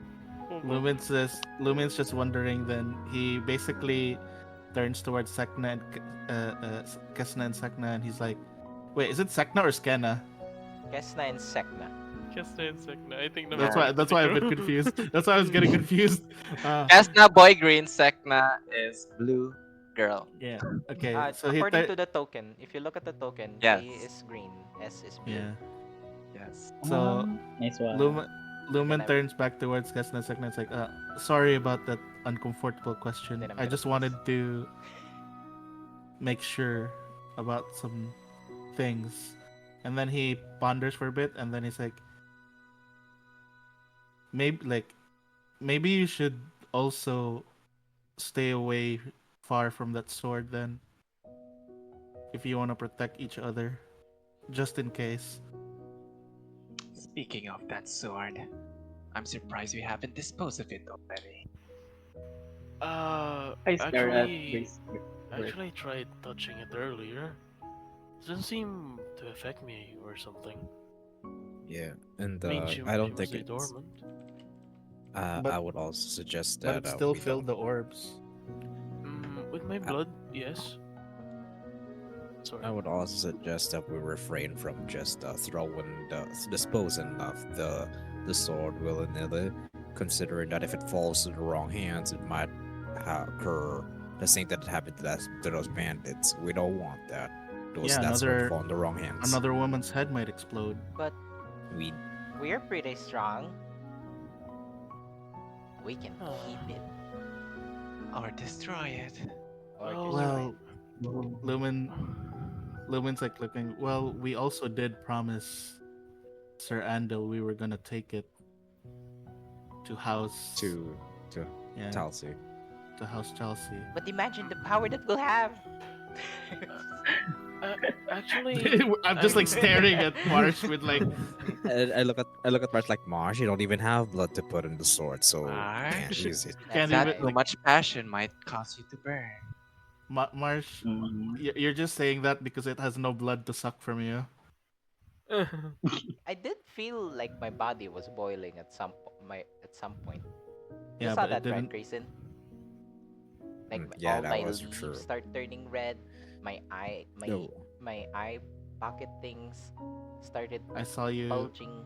S6: Oh no.
S3: Lumen's just wondering. Then he basically turns towards Sek'na and Kes'na and Sek'na, and he's like, "Wait, is it Sek'na or Skenna?"
S2: Kes'na and Sek'na.
S6: Kes'na and Sek'na. I think the
S3: That's
S8: Yeah.
S3: why. That's why I've been confused. That's why I was getting confused.
S8: Kes'na boy green, Sek'na is blue girl.
S3: Yeah. Okay. So
S2: According to the token, if you look at the token,
S8: Yes.
S2: K is green, S is blue.
S3: yeah.
S8: Yes.
S3: So
S1: Nice one.
S3: Lumen Lumen
S2: I'm
S3: turns back towards Kes'na Sek'na. It's like, sorry about that uncomfortable question.
S2: then I'm
S3: I
S2: gonna
S3: just wanted to make sure about some things. And then he ponders for a bit, and then he's like, maybe you should also stay away far from that sword then, if you want to protect each other, just in case.
S7: Speaking of that sword, I'm surprised we haven't disposed of it already.
S1: I stare at
S6: Actually,
S1: Grace.
S6: actually tried touching it earlier. Doesn't seem to affect me or something.
S5: Yeah, and
S6: I mean,
S5: I
S6: she
S5: don't
S6: was
S5: think
S6: a
S5: it's.
S6: dormant.
S3: But
S5: I would also suggest
S3: but
S5: that
S3: it still
S5: we
S3: filled
S5: don't.
S3: the orbs.
S6: With my
S5: I,
S6: blood, yes. Sorry.
S5: I would also suggest that we refrain from just throwing disposing of the sword willy nilly, considering that if it falls to the wrong hands, it might occur the same that happened to those bandits. We don't want that.
S3: Yeah,
S5: That sword fall in the wrong hands.
S3: another woman's head might explode.
S2: But
S5: We
S2: we're pretty strong. We can keep
S6: Ah,
S2: it
S7: Or destroy it.
S2: or
S6: well,
S2: destroy
S3: Well, Lumen Lumen's like looking. Well, we also did promise Sir Andal we were gonna take it to house.
S5: to
S3: Yeah,
S5: Talsi.
S3: to house Chelsea.
S2: it. But imagine the power that we'll have.
S6: actually,
S3: I'm just like staring at Marsh with like,
S5: I look at Marsh like Marsh. You don't even have blood to put in the sword, so you can't
S7: Marsh,
S5: use it.
S3: can't
S2: That's
S7: that
S3: even
S2: right.
S7: too
S3: like
S7: much passion might cause you to burn.
S3: Marsh.
S1: Mm.
S3: You're just saying that because it has no blood to suck from you.
S2: I did feel like my body was boiling at some point. You
S3: Yeah,
S2: saw
S3: but it
S2: that, right,
S3: didn't.
S2: Grayson? Like
S5: Yeah,
S2: all
S5: that
S2: my
S5: was
S2: leaves
S5: true.
S2: start turning red. My eye,
S5: No,
S2: my eye pocket things started
S3: I saw you.
S2: bulging.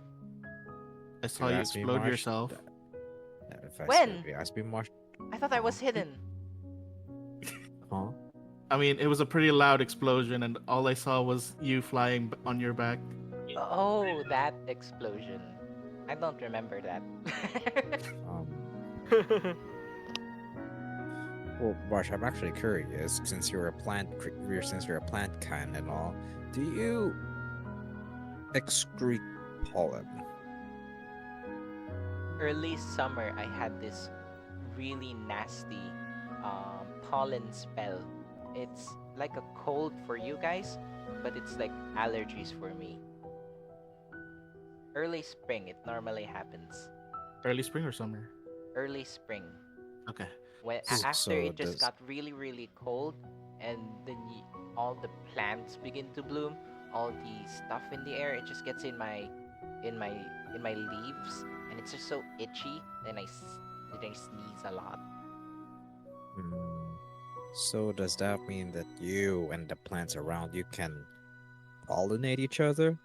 S3: I
S5: if
S3: saw
S5: you
S3: you
S5: ask me,
S3: explode
S5: Marsh,
S3: yourself.
S2: When?
S5: if you ask me, Marsh,
S2: I thought I was hidden.
S5: huh?
S3: I mean, it was a pretty loud explosion, and all I saw was you flying on your back.
S2: Oh, that explosion. I don't remember that.
S5: Um, well, Marsh, I'm actually curious since you're a since you're a plant kind and all. Do you excrete pollen?
S2: Early summer, I had this really nasty pollen spell. It's like a cold for you guys, but it's like allergies for me. Early spring, it normally happens.
S3: Early spring or summer?
S2: Early spring,
S3: Okay.
S2: when
S3: Cool.
S2: after
S5: So
S2: it just
S5: does
S2: got really really cold, and then all the plants begin to bloom, all the stuff in the air, it just gets in my in my leaves, and it's just so itchy. Then I sneeze a lot.
S5: mm, so does that mean that you and the plants around you can pollinate each other?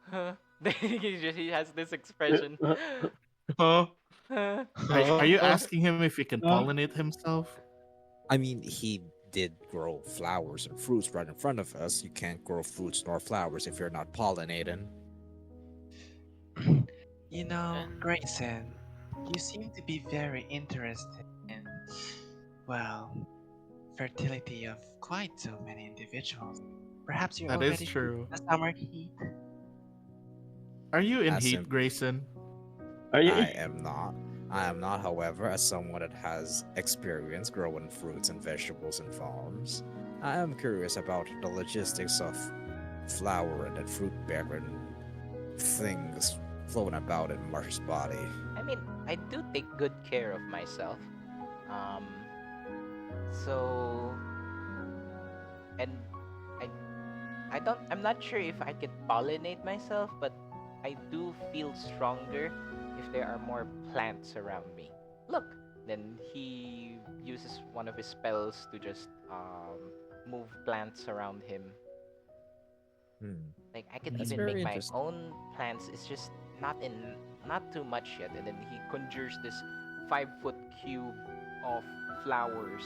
S2: Huh? He has this expression.
S3: Huh?
S2: Huh?
S3: Are you asking him if he can pollinate himself?
S5: I mean, he did grow flowers and fruits right in front of us. You can't grow fruits nor flowers if you're not pollinating.
S7: You know,
S6: and
S7: Grayson, you seem to be very interested in, well, fertility of quite so many individuals. Perhaps you're
S3: That is
S7: already feeling
S3: true.
S7: the summer heat.
S3: Are you in
S5: As
S3: heat,
S5: sim-
S3: Grayson?
S1: Are you?
S5: I am not. I am not, however, as someone that has experience growing fruits and vegetables in farms. I am curious about the logistics of flower and fruit bearing things floating about in Marsh's body.
S2: I mean, I do take good care of myself. Um, so and I I'm not sure if I could pollinate myself, but I do feel stronger if there are more plants around me. Look, then he uses one of his spells to just move plants around him.
S5: Hmm.
S2: Like I could
S5: That's
S2: even make
S5: very
S2: my
S5: interesting.
S2: own plants. It's just not too much yet. And then he conjures this 5 foot cube of flowers,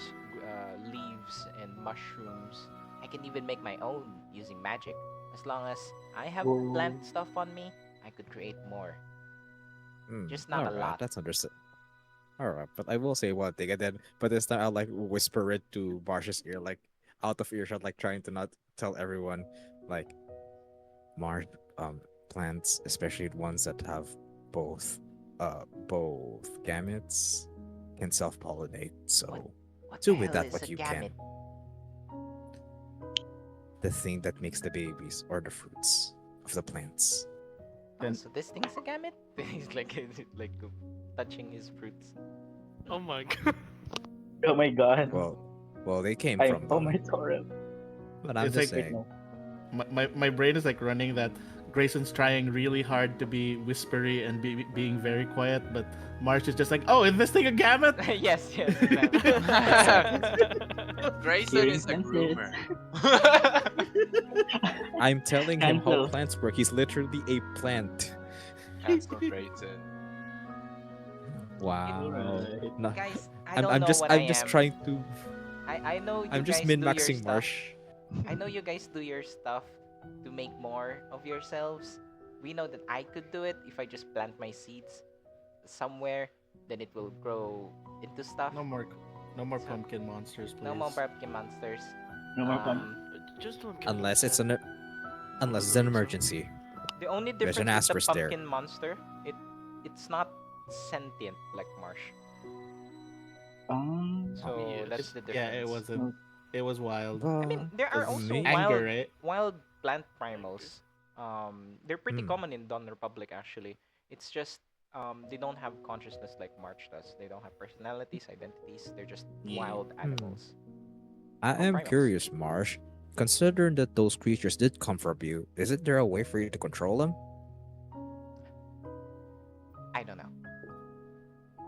S2: leaves, and mushrooms. I can even make my own using magic. As long as I have plant stuff on me, I could create more. just not
S5: All
S2: a
S5: right,
S2: lot.
S5: that's understood. All right, but I will say one thing, and then but this time I'll like whisper it to Marsh's ear, like out of earshot, like trying to not tell everyone, like Marsh, plants, especially the ones that have both, both gametes, can self-pollinate.
S2: What
S5: So
S2: what the
S5: do with
S2: hell
S5: that
S2: is a
S5: what you can.
S2: gamete?
S5: The thing that makes the babies or the fruits of the plants.
S2: Oh,
S3: Then
S2: so this thing's a gamete? He's like touching his fruits.
S6: Oh my god.
S1: Oh my god.
S5: Well, they came
S1: I
S5: from
S1: oh
S5: them.
S1: my Torah.
S5: But I'm
S3: it's
S5: just
S3: like
S1: Wait,
S5: saying.
S1: no.
S3: my brain is like running that Grayson's trying really hard to be whispery and being very quiet, but Marsh is just like, oh, is this thing a gamut?
S2: Yes, yes, exactly.
S8: Grayson
S1: Hearing
S8: is a
S1: senses.
S8: groomer.
S5: I'm telling him how
S1: Cancel.
S5: plants work. He's literally a plant.
S8: Cancel Grayson.
S5: Wow.
S3: Alright.
S5: No,
S2: Guys, I don't know what I
S5: I'm just
S2: am.
S5: trying to.
S2: I know you
S5: I'm just
S2: guys
S5: min
S2: do your
S5: maxing
S2: stuff.
S5: Marsh.
S2: I know you guys do your stuff to make more of yourselves. We know that I could do it if I just plant my seeds somewhere, then it will grow into stuff.
S3: No more, no more
S2: So,
S3: pumpkin monsters, please.
S2: no more pumpkin monsters.
S1: No more pump.
S2: Um,
S6: Just don't kill
S5: Unless it's
S6: them.
S5: unless it's an emergency.
S2: the only
S5: There's an
S2: difference with the
S5: asterisk there.
S2: pumpkin monster, it's not sentient like Marsh. So
S6: yes.
S2: that's the difference.
S3: Yeah, it wasn't. It was wild.
S2: I mean, there are also
S5: me.
S3: Anger, right?
S2: wild plant primals. They're pretty
S5: Hmm.
S2: common in Dawn Republic actually. It's just they don't have consciousness like March does. They don't have personalities, identities. They're just
S3: Yeah.
S2: wild animals.
S5: I
S2: Or
S5: am
S2: primals.
S5: curious, Marsh. Considering that those creatures did come from you, isn't there a way for you to control them?
S2: I don't know,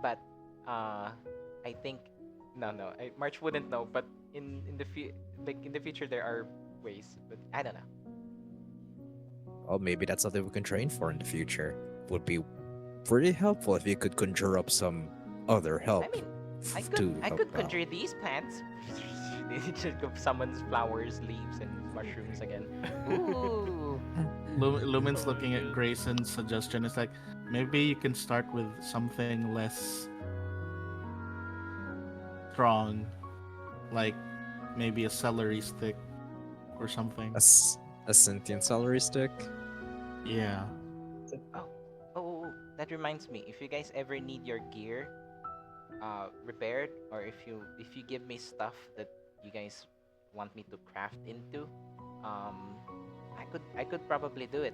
S2: but I think March wouldn't know. But in the in the future there are ways, but I don't know.
S5: Well, maybe that's something we can train for in the future. Would be pretty helpful if you could conjure up some other help.
S2: I mean, I
S5: to
S2: could
S5: help out.
S2: conjure these plants. They just go summons flowers, leaves, and mushrooms again. Ooh.
S3: Lumen's looking at Grayson's suggestion. It's like maybe you can start with something less strong, like maybe a celery stick or something.
S5: A sentient celery stick.
S3: Yeah.
S2: That reminds me. If you guys ever need your gear repaired, or if you give me stuff that you guys want me to craft into, um, I could probably do it.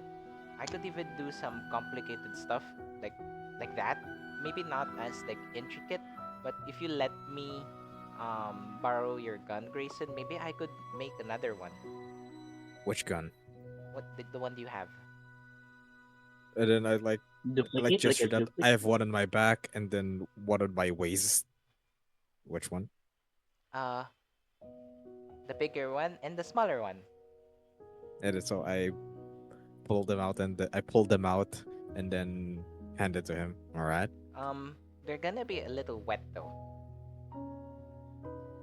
S2: I could even do some complicated stuff like that. Maybe not as like intricate, but if you let me borrow your gun, Grayson, maybe I could make another one.
S5: Which gun?
S2: What the one you have?
S5: And then I like
S1: Duplicate like a
S5: gesture that
S1: duplicate.
S5: I have one on my back and then one on my waist. Which one?
S2: Uh, the bigger one and the smaller one.
S5: And then so I pulled them out and then handed to him. All right.
S2: They're gonna be a little wet though.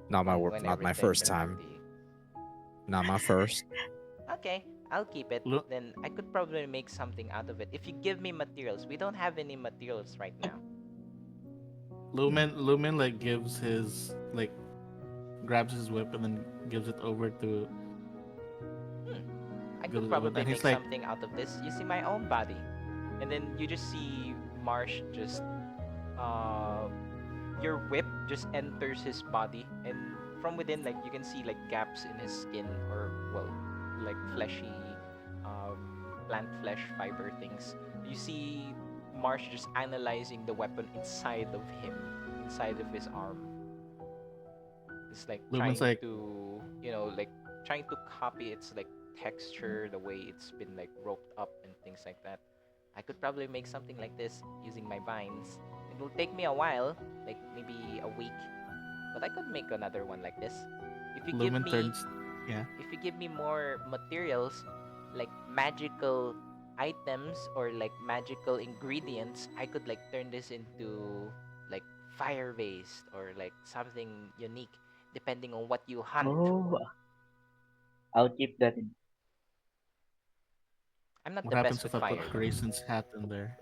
S5: Not my
S2: when I
S5: not my
S2: return
S5: first
S2: them back
S5: time.
S2: to you.
S5: Not my first.
S2: Okay, I'll keep it.
S3: Lu-
S2: Then I could probably make something out of it if you give me materials. We don't have any materials right now.
S3: Lumen like gives his like grabs his whip and then gives it over to
S2: I
S3: Good
S2: could
S3: Lord,
S2: probably
S3: and
S2: make
S3: he's like-
S2: something out of this using my own body. And then you just see Marsh just uh your whip just enters his body, and from within like you can see like gaps in his skin, or well, like fleshy plant flesh fiber things. You see Marsh just analyzing the weapon inside of him, inside of his arm. It's like
S3: Lumen's
S2: trying
S3: like-
S2: to, like trying to copy its like texture, the way it's been like roped up and things like that. I could probably make something like this using my vines. It will take me a while, like maybe a week, but I could make another one like this. If you
S3: Lumen
S2: give me,
S3: turns. Yeah.
S2: if you give me more materials, like magical items or like magical ingredients, I could like turn this into like fire based or like something unique, depending on what you hunt.
S1: Oh, I'll keep that in.
S2: I'm not
S3: What
S2: the
S3: happens
S2: best with
S3: if I put
S2: fire though.
S3: Grayson's hat in there?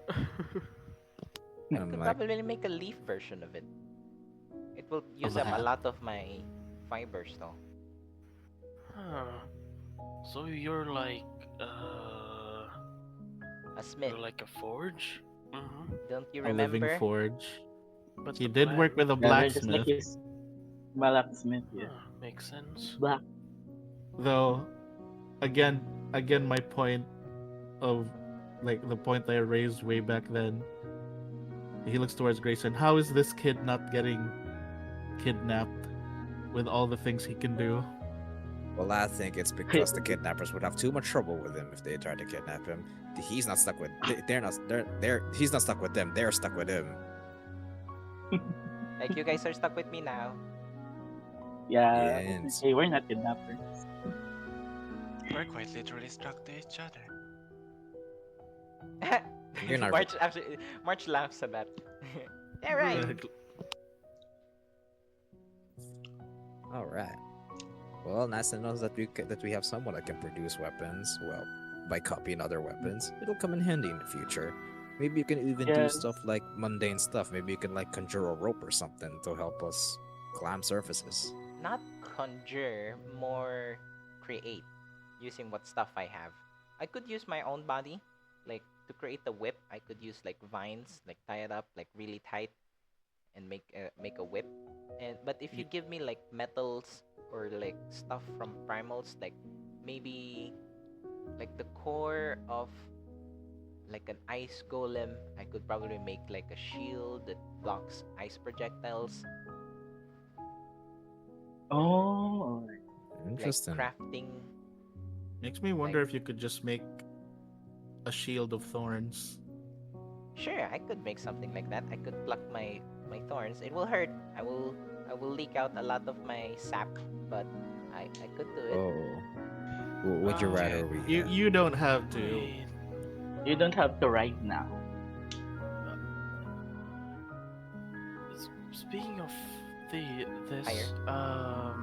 S5: And
S2: I
S5: I'm
S2: could
S5: like,
S2: probably make a leaf version of it. It will
S3: Of
S2: use
S3: the
S2: up a
S3: hat.
S2: lot of my fibers though.
S6: Huh. So uh,
S2: A smith.
S6: you're like a forge. Mm-hmm.
S2: Don't you
S3: A living
S2: remember?
S3: forge.
S6: But
S3: He
S6: the
S3: did
S6: black.
S3: work with a
S1: Yeah, they're just like
S3: blacksmith,
S1: his blacksmith. Yeah,
S6: Makes sense.
S1: black.
S3: though. Again, again, my point of like the point that I raised way back then. He looks towards Grayson. How is this kid not getting kidnapped with all the things he can do?
S5: well, I think it's because the kidnappers would have too much trouble with him if they tried to kidnap him. He's not stuck with. They're not. They're. He's not stuck with them. They're stuck with him.
S2: Like you guys are stuck with me now.
S1: Yeah,
S5: And
S1: it's okay. We're not kidnappers.
S7: We're quite literally stuck to each other.
S5: You're not-
S2: March actually March laughs at that. Yeah, right.
S5: all right. Well, nice to know that that we have someone that can produce weapons. Well, by copying other weapons, it'll come in handy in the future. Maybe you can even do
S1: Yes.
S5: stuff like mundane stuff. Maybe you can like conjure a rope or something to help us climb surfaces.
S2: Not conjure, more create using what stuff I have. I could use my own body, like to create a whip. I could use like vines, like tie it up like really tight, and make a whip. And but if you give me like metals or like stuff from primals, like maybe like the core of like an ice golem, I could probably make like a shield that blocks ice projectiles.
S1: Oh,
S5: Interesting.
S2: Like crafting.
S3: Makes me wonder if you could just make a shield of thorns.
S2: Sure, I could make something like that. I could pluck my thorns. It will hurt. I will leak out a lot of my sap, but I could do it.
S5: Oh, would you
S7: Okay.
S5: rather we?
S3: You don't have to.
S6: Wait.
S1: you don't have to right now.
S6: Speaking of this,
S2: Fire.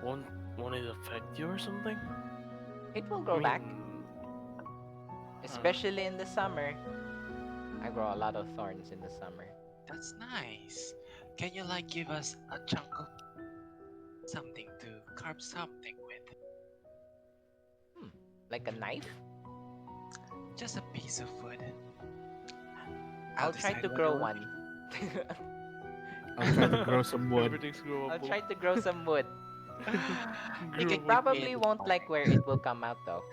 S6: won't it affect you or something?
S2: It will grow back, especially in the summer. I grow a lot of thorns in the summer.
S7: That's nice. Can you like give us a chunk of something to carve something with?
S2: Like a knife?
S7: Just a piece of wood.
S2: I'll try
S7: decide
S2: to
S7: what
S2: grow
S7: it will
S2: one.
S3: I'll try to grow some wood.
S6: Everything's growable.
S2: I'll try to grow some wood.
S7: Make
S2: It
S7: it
S2: probably
S7: with
S2: won't like where it will come out though.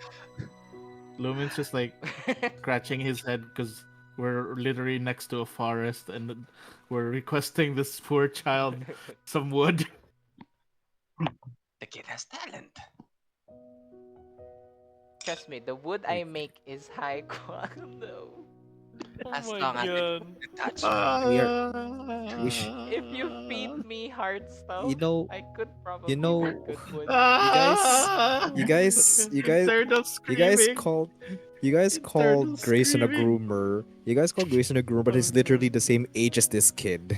S3: Lumen's just like scratching his head because we're literally next to a forest and we're requesting this poor child some wood.
S7: The kid has talent.
S2: Trust me, the wood I make is high quality. No.
S6: Oh
S7: As
S6: my
S7: long as
S6: god.
S7: it touch.
S2: If you feed me hard stuff,
S5: You know,
S2: I could probably
S5: know,
S2: make good wood.
S5: you guys,
S3: Turtle
S5: you guys
S3: screaming.
S5: called,
S3: Turtle
S5: Grayson a
S3: screaming.
S5: groomer. You guys called Grayson a groomer, but he's literally the same age as this kid.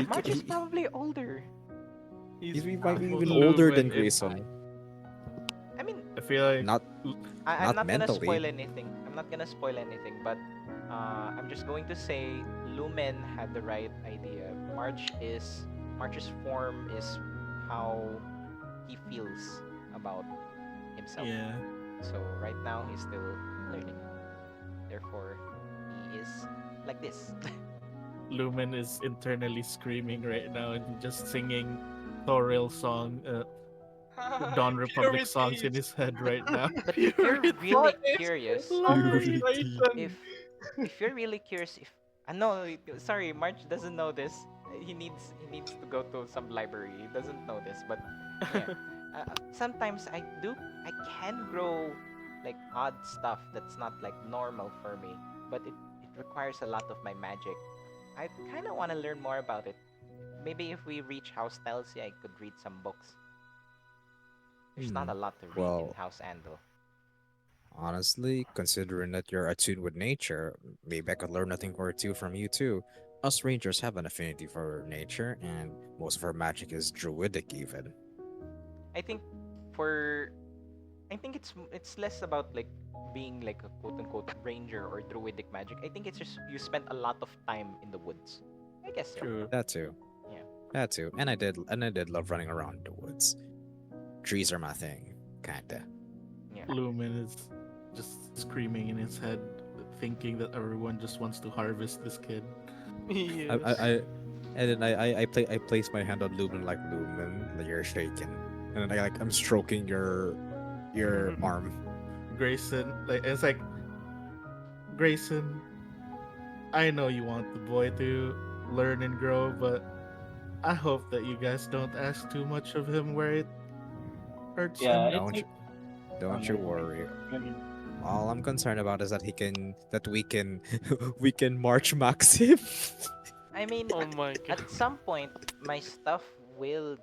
S2: March is probably older.
S5: He might be even
S3: Lumen
S5: older than
S3: in
S5: Grayson.
S2: I mean,
S3: I feel like
S5: Not
S2: I'm
S5: Not
S2: not gonna
S5: mentally.
S2: spoil anything. I'm not gonna spoil anything, but I'm just going to say Lumen had the right idea. March's form is how he feels about himself.
S3: yeah.
S2: So right now he's still learning. Therefore, he is like this.
S3: Lumen is internally screaming right now and just singing Thoril song, Dawn Republic songs in his head right now.
S2: But if you're really curious,
S3: Purity.
S2: if you're really curious, if no, sorry, March doesn't know this. He needs to go to some library. He doesn't know this, but yeah. Sometimes I can grow like odd stuff that's not like normal for me, but it requires a lot of my magic. I kind of want to learn more about it. Maybe if we reach House Telsi, I could read some books. There's not a lot to read in
S5: Well,
S2: House Andal.
S5: honestly, considering that you're attuned with nature, maybe I could learn a thing or two from you too. Us rangers have an affinity for nature, and most of our magic is druidic even.
S2: I think for I think it's less about like being like a quote unquote ranger or druidic magic. I think it's just you spent a lot of time in the woods. I guess so.
S3: True.
S5: That too.
S2: Yeah.
S5: That too. And I did love running around the woods. Trees are my thing, kinda.
S2: Yeah.
S3: Lumen is just screaming in his head, thinking that everyone just wants to harvest this kid.
S5: I, I,
S6: Yes.
S5: I and then I place my hand on Lumen like Lumen, like you're shaking, and then I'm stroking your arm.
S3: Grayson, like it's like Grayson, I know you want the boy to learn and grow, but I hope that you guys don't ask too much of him where it hurts
S1: Yeah,
S3: him.
S1: it's
S5: Don't
S1: like
S5: you don't you worry.
S1: maybe.
S5: All I'm concerned about is that we can we can march max him.
S2: I mean,
S6: Oh my god.
S2: at some point, my stuff will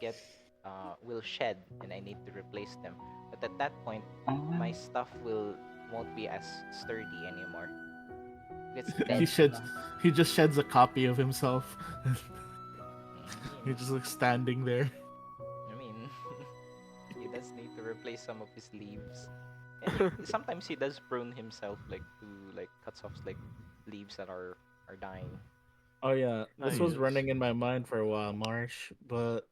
S2: shed, and I need to replace them. But at that point, my stuff won't be as sturdy anymore. It's
S3: he
S2: dead.
S3: sheds he just sheds a copy of himself.
S2: I
S3: He's
S2: mean,
S3: just like standing there.
S2: I mean, he does need to replace some of his leaves. And sometimes he does prune himself, like to like cuts off like leaves that are dying.
S3: Oh yeah,
S6: Ah,
S3: this was
S6: yes.
S3: running in my mind for a while, Marsh. But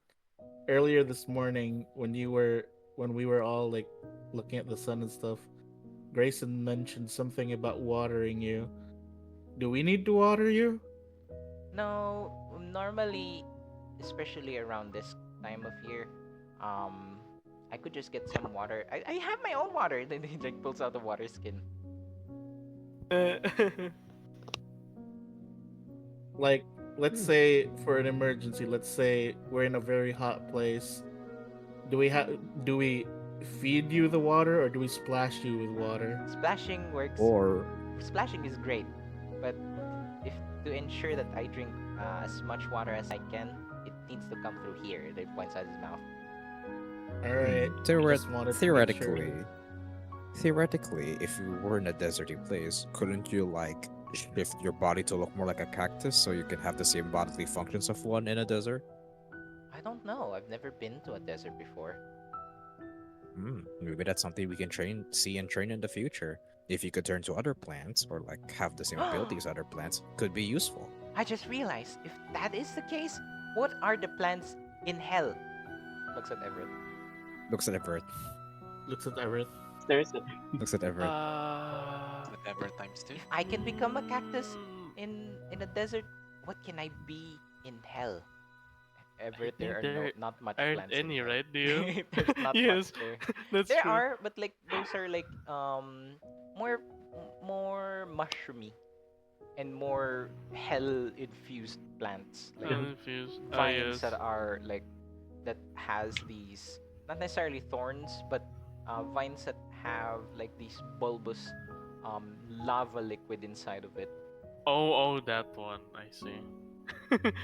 S3: earlier this morning, when we were all like looking at the sun and stuff, Grayson mentioned something about watering you. Do we need to water you?
S2: No, normally, especially around this time of year, um, I could just get some water. I have my own water. Then he like pulls out the water skin.
S3: Like, let's say for an emergency, let's say we're in a very hot place. Do we feed you the water or do we splash you with water?
S2: Splashing works.
S5: Or
S2: Splashing is great, but if to ensure that I drink as much water as I can, it needs to come through here. They points at his mouth.
S3: All right. Just wanted to make sure.
S5: theoretically, if you were in a deserty place, couldn't you like shift your body to look more like a cactus so you can have the same bodily functions of one in a desert?
S2: I don't know. I've never been to a desert before.
S5: Maybe that's something we can see and train in the future. If you could turn to other plants or like have the same abilities as other plants, could be useful.
S2: I just realized if that is the case, what are the plants in hell? Looks at Everett.
S5: Looks at Everett.
S3: Looks at Everett.
S1: There's a
S5: Looks at Everett.
S7: Whatever times two.
S2: If I can become a cactus
S6: Mm,
S2: in a desert, what can I be in hell? Everett,
S6: think
S2: there are
S6: there
S2: not much
S6: aren't
S2: plants in
S6: any,
S2: hell.
S6: right? Do you?
S2: There's not
S6: Yes,
S2: much there.
S6: that's
S2: There
S6: true.
S2: are, but like those are like more more mushroomy and more hell infused plants, like
S6: Confused. Ah,
S2: vines
S6: yes.
S2: that are like that has these not necessarily thorns, but vines that have like these bulbous lava liquid inside of it.
S6: Oh, that one. I see.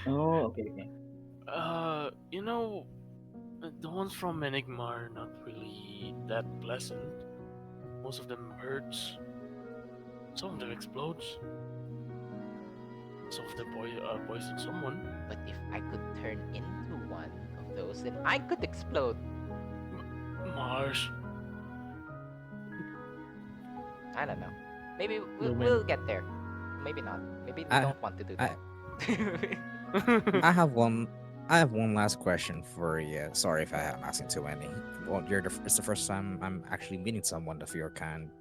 S1: Oh, okay, okay.
S6: You know, the ones from Enigma are not really that pleasant. Most of them hurts. Some of them explodes. Some of them poison someone.
S2: But if I could turn into one of those, then I could explode.
S6: Marsh.
S2: I don't know. Maybe
S3: Lumen.
S2: we'll get there. Maybe not. Maybe we
S5: I-
S2: don't want to do
S5: I-
S2: that.
S5: I have one. I have one last question for you. Sorry if I'm asking too many. Well, it's the first time I'm actually meeting someone of your kind.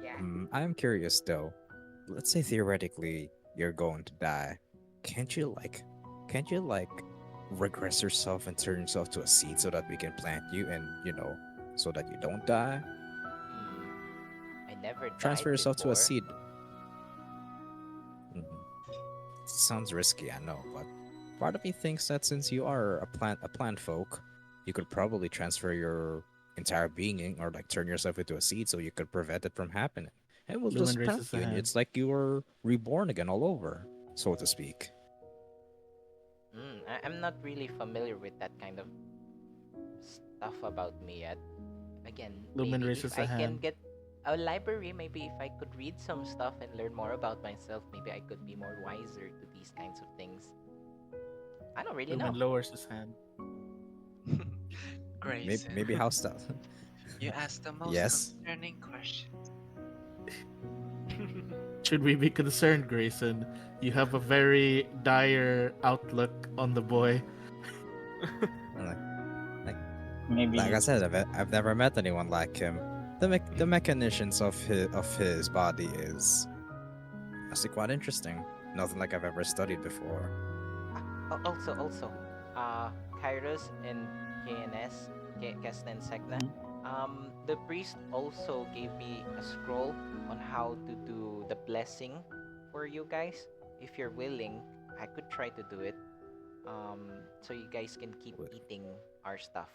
S2: Yeah.
S5: I am curious though. Let's say theoretically you're going to die. Can't you like regress yourself and turn yourself to a seed so that we can plant you and so that you don't die?
S2: I never died
S5: Transfer yourself to a
S2: before.
S5: seed. Sounds risky, I know, but part of me thinks that since you are a plant folk, you could probably transfer your entire being or like turn yourself into a seed so you could prevent it from happening. And we'll
S3: Lumen
S5: just plant
S3: raises
S5: you,
S3: a
S5: and
S3: hand.
S5: it's like you were reborn again all over, so to speak.
S2: I'm not really familiar with that kind of stuff about me yet. Again,
S3: Lumen
S2: maybe
S3: raises
S2: if
S3: a
S2: I can
S3: hand.
S2: get a library, maybe if I could read some stuff and learn more about myself, maybe I could be more wiser to these kinds of things. I don't really know.
S3: Lumen lowers his hand.
S7: Grayson,
S5: maybe house style.
S7: you asked the most
S5: Yes.
S7: concerning question.
S3: Should we be concerned, Grayson? You have a very dire outlook on the boy.
S5: And
S1: Maybe
S5: like I
S1: he's
S5: said, I've never met anyone like him. The mechanicians of his body is actually quite interesting. Nothing like I've ever studied before.
S2: Also, Kairos and KNS, Kes'na and Sek'na.
S1: Mhm.
S2: The priest also gave me a scroll on how to do the blessing for you guys. If you're willing, I could try to do it. So you guys can keep
S5: Wait.
S2: eating our stuff.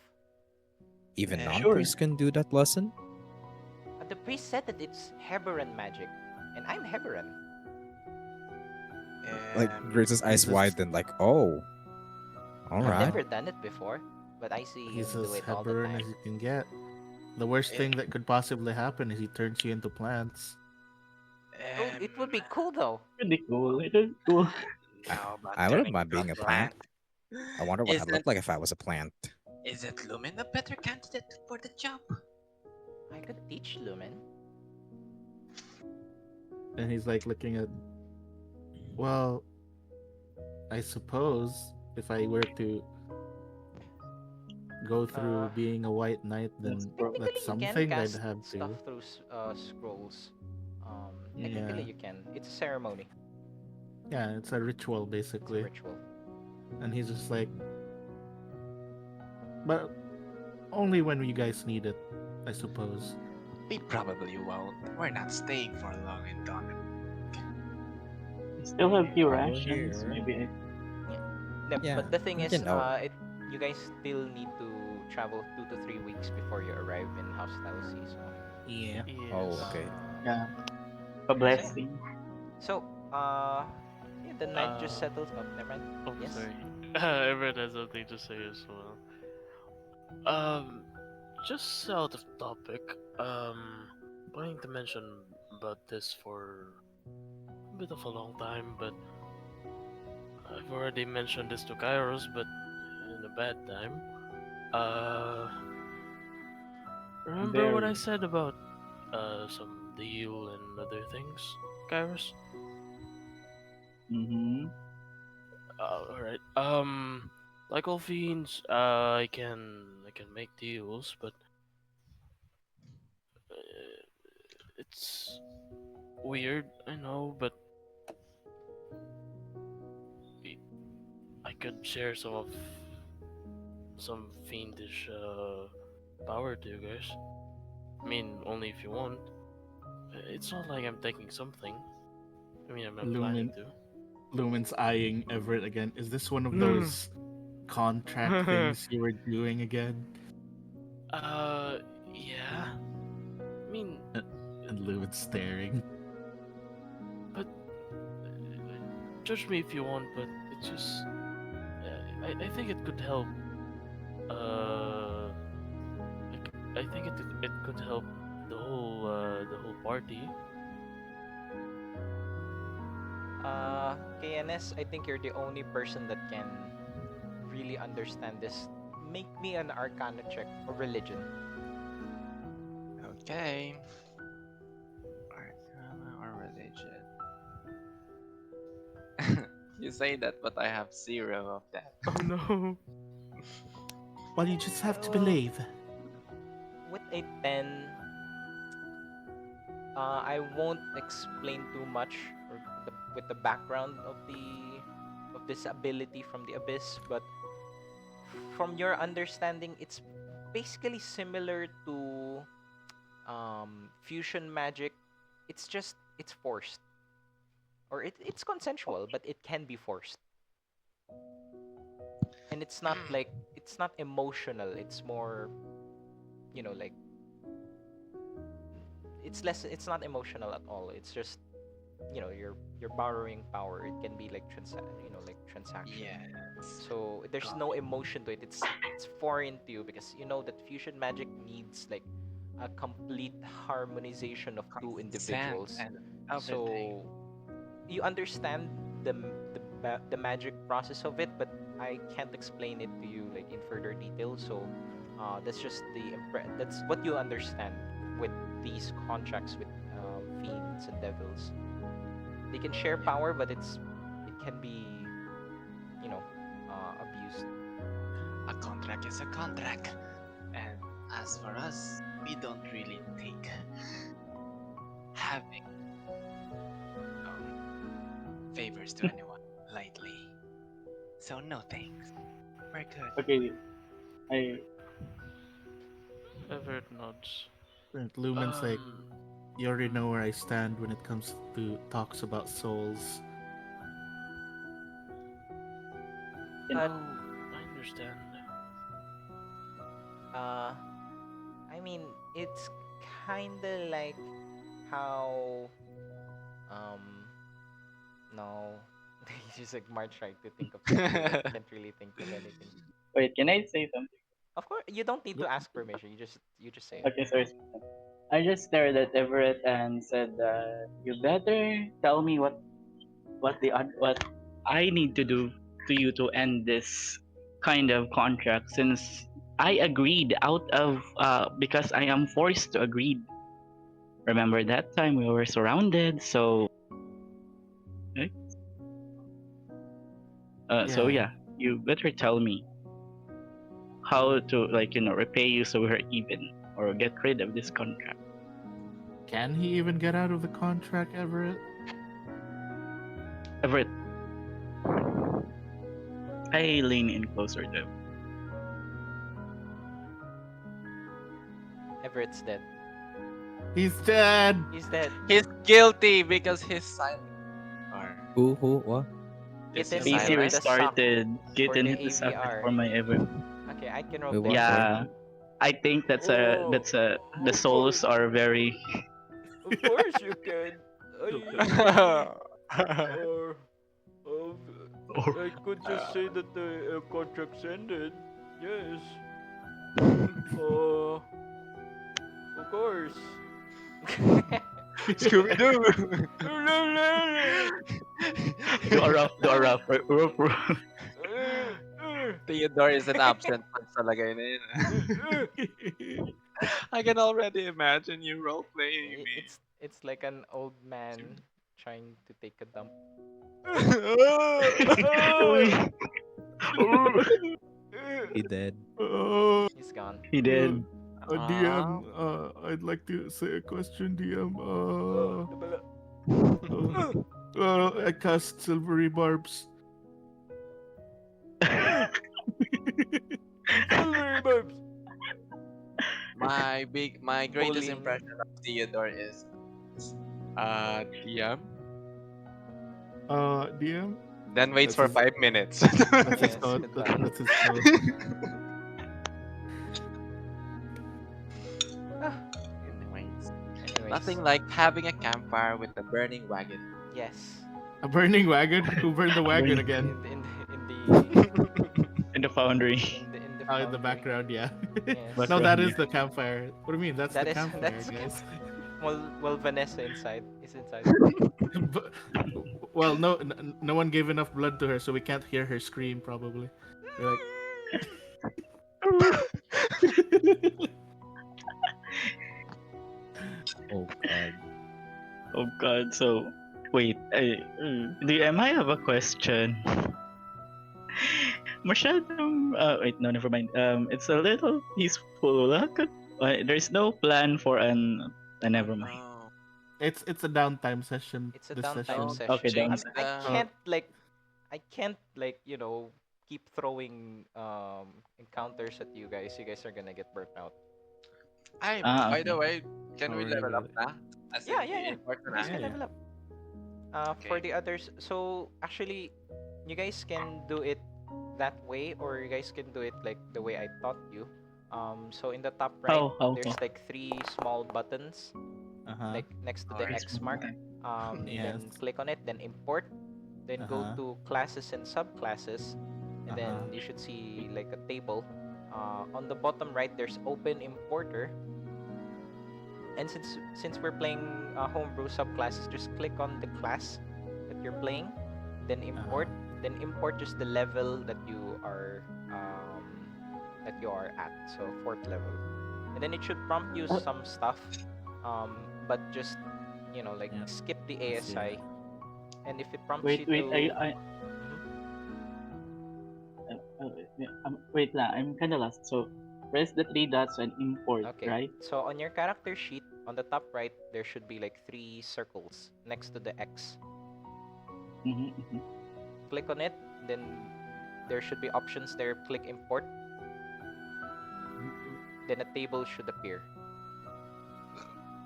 S5: Even
S1: Sure.
S5: non-priests can do that lesson.
S2: The priest said that it's Heberan magic, and I'm Heberan.
S5: Like Grace's eyes
S3: Jesus.
S5: widen, like, oh, all
S2: I've
S5: right.
S2: never done it before, but I see
S3: He's
S2: him do
S3: as
S2: it all the
S3: Heberan as
S2: time.
S3: you can get. The worst thing that could possibly happen is he turns you into plants.
S2: Oh, it would be cool though.
S1: Pretty cool. It is cool.
S7: How about
S5: I wouldn't
S7: turning
S5: mind
S7: into
S5: being a plant. I wonder what I'd
S7: Isn't
S5: look like if I was a plant.
S7: isn't Lumen a better candidate for the job?
S2: I could teach Lumen.
S3: And he's like looking at. Well, I suppose if I were to go through
S2: Uh,
S3: being a white knight, then
S2: Technically,
S3: that's
S2: you can
S3: something I'd
S2: cast
S3: have
S2: stuff
S3: to.
S2: through scrolls.
S3: Yeah.
S2: Technically, you can. It's a ceremony.
S3: Yeah, it's a ritual
S2: It's a
S3: basically.
S2: ritual.
S3: And he's just like, but only when you guys need it, I suppose.
S7: We probably won't. We're not staying for long in Dawn.
S1: We still have few
S5: Over
S1: rations.
S5: here.
S1: Maybe
S5: Yeah,
S2: But the thing
S5: you
S2: is,
S5: know.
S2: you guys still need to travel 2 to 3 weeks before you arrive in House Talsi. So,
S3: Yeah.
S5: Oh,
S6: Yes.
S5: okay.
S1: yeah. A blessing.
S2: so yeah, the night just
S6: Uh,
S2: settles. Oh, never mind.
S6: Oh,
S2: Yes.
S6: sorry. Everett has something to say as well. Just out of topic. Planning to mention about this for a bit of a long time, but I've already mentioned this to Kairos, but in a bad time. Remember what I
S1: Very.
S6: said about some deal and other things, Kairos?
S1: Mm-hmm.
S6: Alright. Like all fiends, I can make deals, but it's weird, I know, but I could share some fiendish power to you guys. I mean, only if you want. It's not like I'm taking something. I mean, I'm not planning to.
S3: Lumen's eyeing Everett again. Is this one of
S6: No.
S3: those contract things you were doing again?
S6: Yeah. I mean,
S3: And Lumen's staring.
S6: but judge me if you want, but it's just I think it could help. Like, I think it could help the whole party.
S2: KNS, I think you're the only person that can really understand this. Make me an Arcana check or religion.
S7: Okay. Arcana or religion? You say that, but I have 0 of that.
S6: Oh no.
S3: Well, you just have to
S2: Well,
S3: believe.
S2: With a 10, I won't explain too much with the background of this ability from the abyss, but from your understanding, it's basically similar to fusion magic. It's just it's forced, or it's consensual, but it can be forced, and it's not emotional. It's more, like it's not emotional at all. It's just you're borrowing power. It can be like transaction.
S7: Yes.
S2: So there's no emotion to it. It's foreign to you because you know that fusion magic needs like a complete harmonization of two
S7: Consent
S2: individuals.
S7: and everything.
S2: So you understand the magic process of it, but I can't explain it to you like in further detail. So That's just that's what you understand with these contracts with fiends and devils. They can share power, but it can be, abused.
S7: A contract is a contract. And as for us, we don't really take having favors to anyone lightly. So no thanks. We're good.
S1: Okay, I
S6: Everett nods.
S3: And Lumen's like,
S6: Um,
S3: you already know where I stand when it comes to talks about souls.
S6: I understand.
S2: I mean, it's kinda like how, no, he's just like March trying to think of something, but can't really think of anything.
S1: wait. Can I say something?
S2: Of course, you don't need to
S3: Yeah.
S2: ask permission. You just say it.
S1: Okay, sorry. I just stared at Everett and said, "You better tell me what I need to do to you to end this kind of contract, since I agreed out of because I am forced to agree. Remember that time we were surrounded, so right? So
S3: Yeah.
S1: yeah, you better tell me how to repay you so we're even or get rid of this contract."
S3: Can he even get out of the contract, Everett?
S1: Everett, I lean in closer to him.
S2: Everett's dead.
S3: He's dead.
S2: He's dead.
S8: He's guilty because he's silent. Or
S5: Who? What?
S8: is
S2: Kitten
S8: he
S1: PC
S2: hit
S8: silent?
S2: the sock
S1: restarted.
S2: for
S1: Kitten
S2: the
S1: hit the socket
S2: AVR.
S1: for my Everett.
S2: Okay, I can roll
S5: Wait, what?
S2: dex.
S1: Yeah, I think the souls are very.
S2: Of course you can. I could just say that the contract's ended. Yes. Of course.
S8: Scooby Doo.
S1: Do a rough, do a rough.
S8: Theodore is an absent pag talaga yun. I can already imagine you role playing me.
S2: It's like an old man trying to take a dump.
S5: He dead.
S2: He's gone.
S1: He did.
S3: DM, I'd like to say a question, DM. I cast silvery barbs.
S2: Silvery barbs.
S8: My greatest
S2: Bullying.
S8: impression of Theodore is DM.
S3: DM.
S8: Then waits
S3: That's
S8: for
S3: his-
S8: 5 minutes.
S3: That's his
S2: Yes,
S3: code.
S2: goodbye.
S3: That's his code.
S8: Anyways,
S2: Anyways.
S8: nothing like having a campfire with a burning wagon.
S2: Yes.
S3: A burning wagon. Who burned the wagon again?
S1: In the foundry.
S2: In the
S3: Oh, in the
S2: foundry.
S3: background, yeah.
S2: Yes.
S3: No, that
S1: Background,
S3: is
S1: yeah.
S3: the campfire. What do you mean? That's
S2: That
S3: the
S2: is-
S3: campfire,
S2: that's
S3: guys.
S2: Well, Vanessa is inside.
S3: But- well, no one gave enough blood to her, so we can't hear her scream. Probably. We're like,
S5: Oh god.
S1: Oh God. So wait. DM, I have a question. Masyadong. Wait. No. Never mind. It's a little peaceful. There's no plan for an. Never mind.
S8: No.
S3: it's a downtime session.
S2: It's a
S3: this
S2: downtime
S3: session.
S2: session.
S1: Okay, done.
S2: I can't keep throwing encounters at you guys. You guys are gonna get burnt out.
S8: Ay,
S1: Okay.
S8: by the way, can we
S3: Already
S8: level up
S3: ready.
S8: na? As
S2: Yeah,
S8: in,
S2: yeah, yeah.
S8: i-import
S2: You
S8: na?
S2: guys can
S3: Yeah.
S2: level up. For
S8: Okay.
S2: the others, so actually, you guys can do it that way, or you guys can do it like the way I taught you. So in the top right,
S1: How?
S2: there's like 3 small buttons,
S3: Uh-huh.
S2: like next to the
S8: Alright.
S2: X mark. Then
S3: Yes.
S2: click on it, then import, then go
S3: Uh-huh.
S2: to classes and subclasses, and then
S3: Uh-huh.
S2: you should see like a table. On the bottom right, there's open importer. And since we're playing homebrew subclasses, just click on the class that you're playing, then import. Then import just the level that you are that you are at, so fourth level. And then it should prompt you
S1: Uh,
S2: some stuff, but just like
S3: Yeah,
S2: skip the
S3: I see
S2: ASI.
S3: it.
S2: And if it prompts
S1: wait,
S2: you
S1: wait,
S2: to,
S1: I yeah, wait lang, I'm kind of lost. So, press the three dots and import,
S2: okay,
S1: right?
S2: so on your character sheet on the top right, there should be like three circles next to the X.
S1: Mm-hmm, mm-hmm.
S2: Click on it, then there should be options there. Click import, then a table should appear.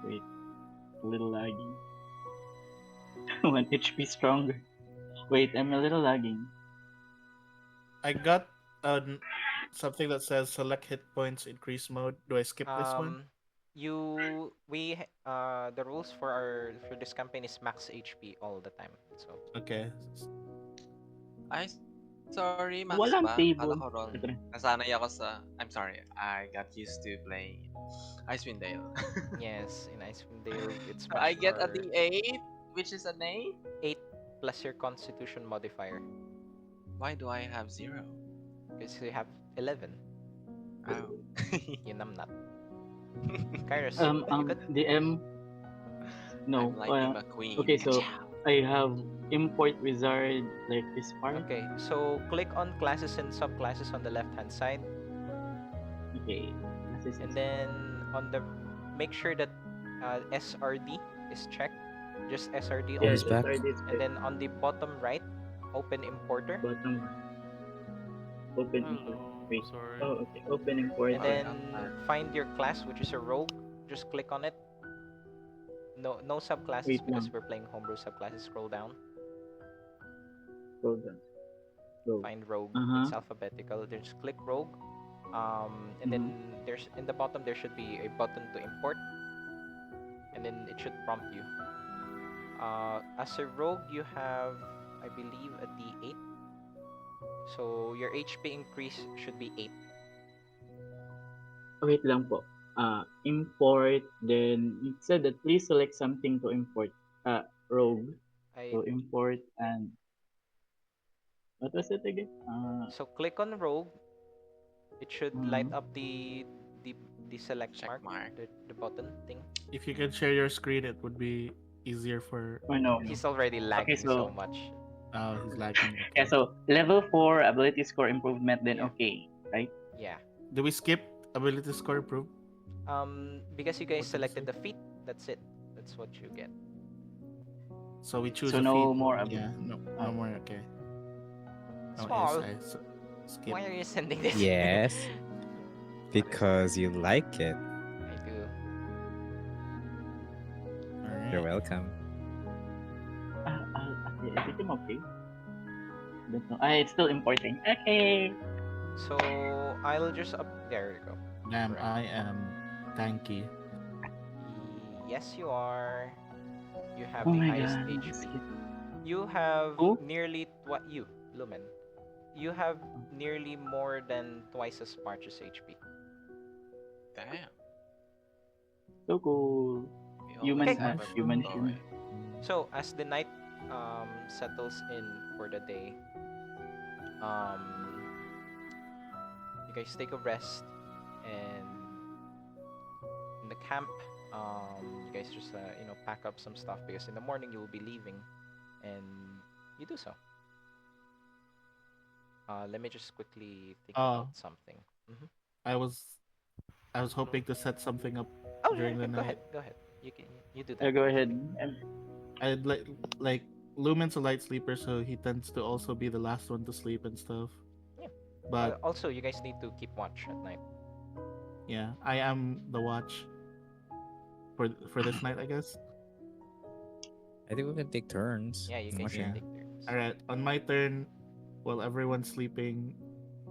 S1: Wait, a little lagging. 1 HP stronger. Wait, I'm a little lagging.
S3: I got something that says select hit points increase mode. Do I skip this one?
S2: Um, the rules for this campaign is max HP all the time. So
S3: Okay.
S8: Ay, sorry, Max
S1: Walang
S8: ba? Kala
S1: table.
S8: ko wrong.
S1: Ito na.
S8: Nasanay ako sa... I'm sorry, I got used to playing Icewind Dale.
S2: yes, in Icewind Dale, it's
S8: I
S2: much
S8: get a
S2: more
S8: D8, which is an 8.
S2: 8 plus your Constitution modifier
S8: Why do I have 0?
S2: because you have 11.
S8: Oh.
S2: You numbnut. Kairos, you good?
S1: DM. No.
S8: I'm Lightning McQueen.
S1: Okay, so
S8: Ka-chow.
S1: I have import wizard like this part.
S2: Okay, so click on classes and subclasses on the left hand side,
S1: Okay.
S2: and then make sure that SRD is checked. Just SRD
S5: Oh,
S2: only.
S5: he's back.
S2: And then on the bottom right, open importer.
S1: Bottom open
S6: Hello.
S1: import. Wait.
S6: Sorry.
S1: Oh, okay. Open import.
S2: And then find your class, which is a rogue. Just click on it. No subclasses
S1: Wait
S2: because
S1: lang.
S2: we're playing homebrew subclasses. Scroll down.
S1: Hold on. Go.
S2: Find rogue.
S1: Uh-huh.
S2: It's alphabetical. Then just click rogue. And then there's in the bottom there should be a button to import. And then it should prompt you. As a rogue, you have, I believe, a D8. So your HP increase should be 8.
S1: Wait lang po. Import, then it said that please select something to import. Rogue.
S2: I
S1: So import and what was it again?
S2: So click on rogue. It should light
S1: Mhm.
S2: up the the select
S8: Check
S2: mark,
S8: mark.
S2: the button thing.
S3: If you can share your screen, it would be easier for.
S1: Oh no.
S2: He's already lagging so
S1: so-
S2: much.
S3: Oh, he's lagging.
S1: Yeah,
S3: Okay.
S1: so level 4 ability score improvement, then
S2: Yeah.
S1: okay, right?
S2: Yeah.
S3: Do we skip ability score improve?
S2: Because you guys
S3: What did you
S2: selected
S3: say?
S2: the feat, that's it. That's what you get.
S3: So we choose
S1: So
S3: a
S1: no
S3: feat.
S1: more
S3: Yeah. No more. Okay. No
S2: Smol,
S3: ASI. So skip.
S2: why are you sending this?
S5: Yes, because you like it.
S2: I do.
S3: All
S5: You're
S3: right.
S5: welcome.
S1: Okay, I think I'm okay. Don't know. It's still importing. Okay.
S2: So I'll just up. There you go.
S3: Damn,
S2: Correct.
S3: I am tanky.
S2: Yes, you are. You have
S1: Oh
S2: the
S1: my
S2: highest
S1: god.
S2: HP. You have
S1: Who?
S2: nearly Lumen. You have nearly more than twice as much as HP.
S8: Damn.
S1: So cool.
S8: We
S1: Human
S8: always have a
S1: human
S8: good
S1: human.
S8: boy.
S2: So as the night settles in for the day, um, you guys take a rest, and in the camp, you guys just pack up some stuff because in the morning you will be leaving, and you do so. Let me just quickly think
S3: Oh.
S2: about something. Hmm
S3: I was hoping to set something up
S2: Oh
S3: during
S2: yeah,
S3: the
S2: go ahead,
S3: night.
S2: go ahead. You do
S1: Yeah,
S2: that.
S1: go ahead.
S3: I'd like Lumen's a light sleeper, so he tends to also be the last one to sleep and stuff.
S2: Yeah.
S3: But
S2: Also, you guys need to keep watch at night.
S3: yeah, I am the watch for this night, I guess.
S5: I think we can take turns.
S2: Yeah, you guys
S5: watching.
S2: can
S3: Yeah.
S2: take turns.
S3: All right, on my turn, while everyone's sleeping,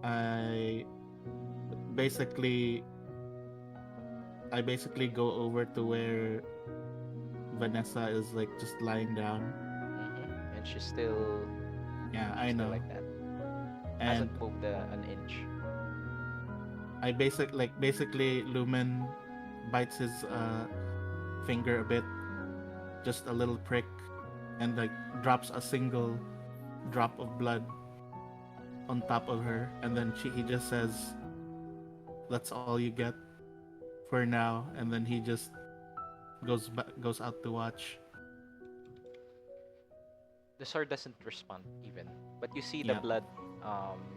S3: I basically go over to where Vanessa is like just lying down.
S2: And she's still
S3: Yeah, I know.
S2: like that.
S3: And
S2: Hasn't moved an inch.
S3: I basically Lumen bites his finger a bit, just a little prick, and like drops a single drop of blood on top of her, and then he just says, that's all you get for now, and then he just goes out to watch.
S2: The sword doesn't respond even, but you see the
S3: Yep.
S2: blood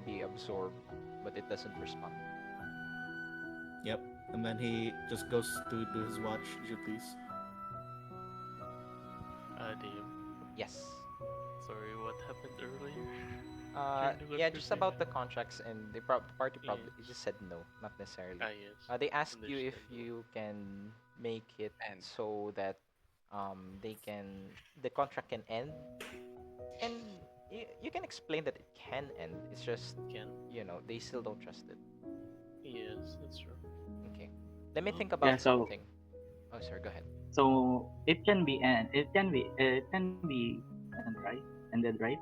S2: be absorbed, but it doesn't respond.
S3: Yep. And then he just goes to do his watch duties.
S6: Damn.
S2: Yes.
S6: Sorry, what happened earlier? During the
S2: Yeah, just about the contracts, and the party probably
S6: Yes.
S2: just said no, not necessarily.
S6: Yes.
S2: They asked you if
S6: Understand.
S2: you can make it
S8: And
S2: so that the contract can end, and you can explain that it can end. It's just
S6: Can.
S2: they still don't trust it.
S6: Yes, that's true.
S2: Okay, let me think
S1: Yeah.
S2: about
S1: So
S2: something. Oh, sorry, go ahead.
S1: it can be end. It can be end, right? Ended, right?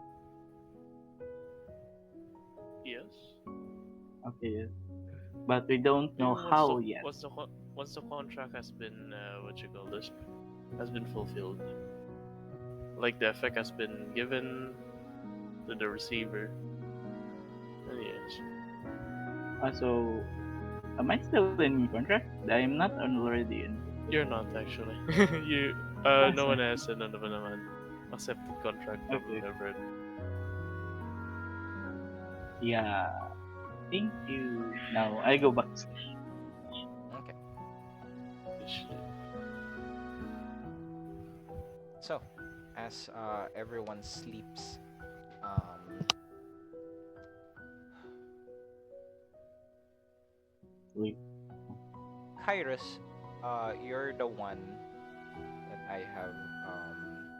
S6: Yes.
S1: Okay. Yes. But we don't know
S6: Yeah,
S1: how yet.
S6: once the contract has been what you call this has been fulfilled, like the effect has been given to the receiver. And yes,
S1: So am I still in contract? I'm not already in.
S6: you're not actually. you no
S1: Also,
S6: one has said none of them accepted contract from
S1: okay.
S6: Everett.
S1: Yeah. Thank you. Now I go back.
S2: Okay,
S6: Shit.
S2: so as everyone sleeps, um,
S1: Wait.
S2: Kairos, you're the one that I have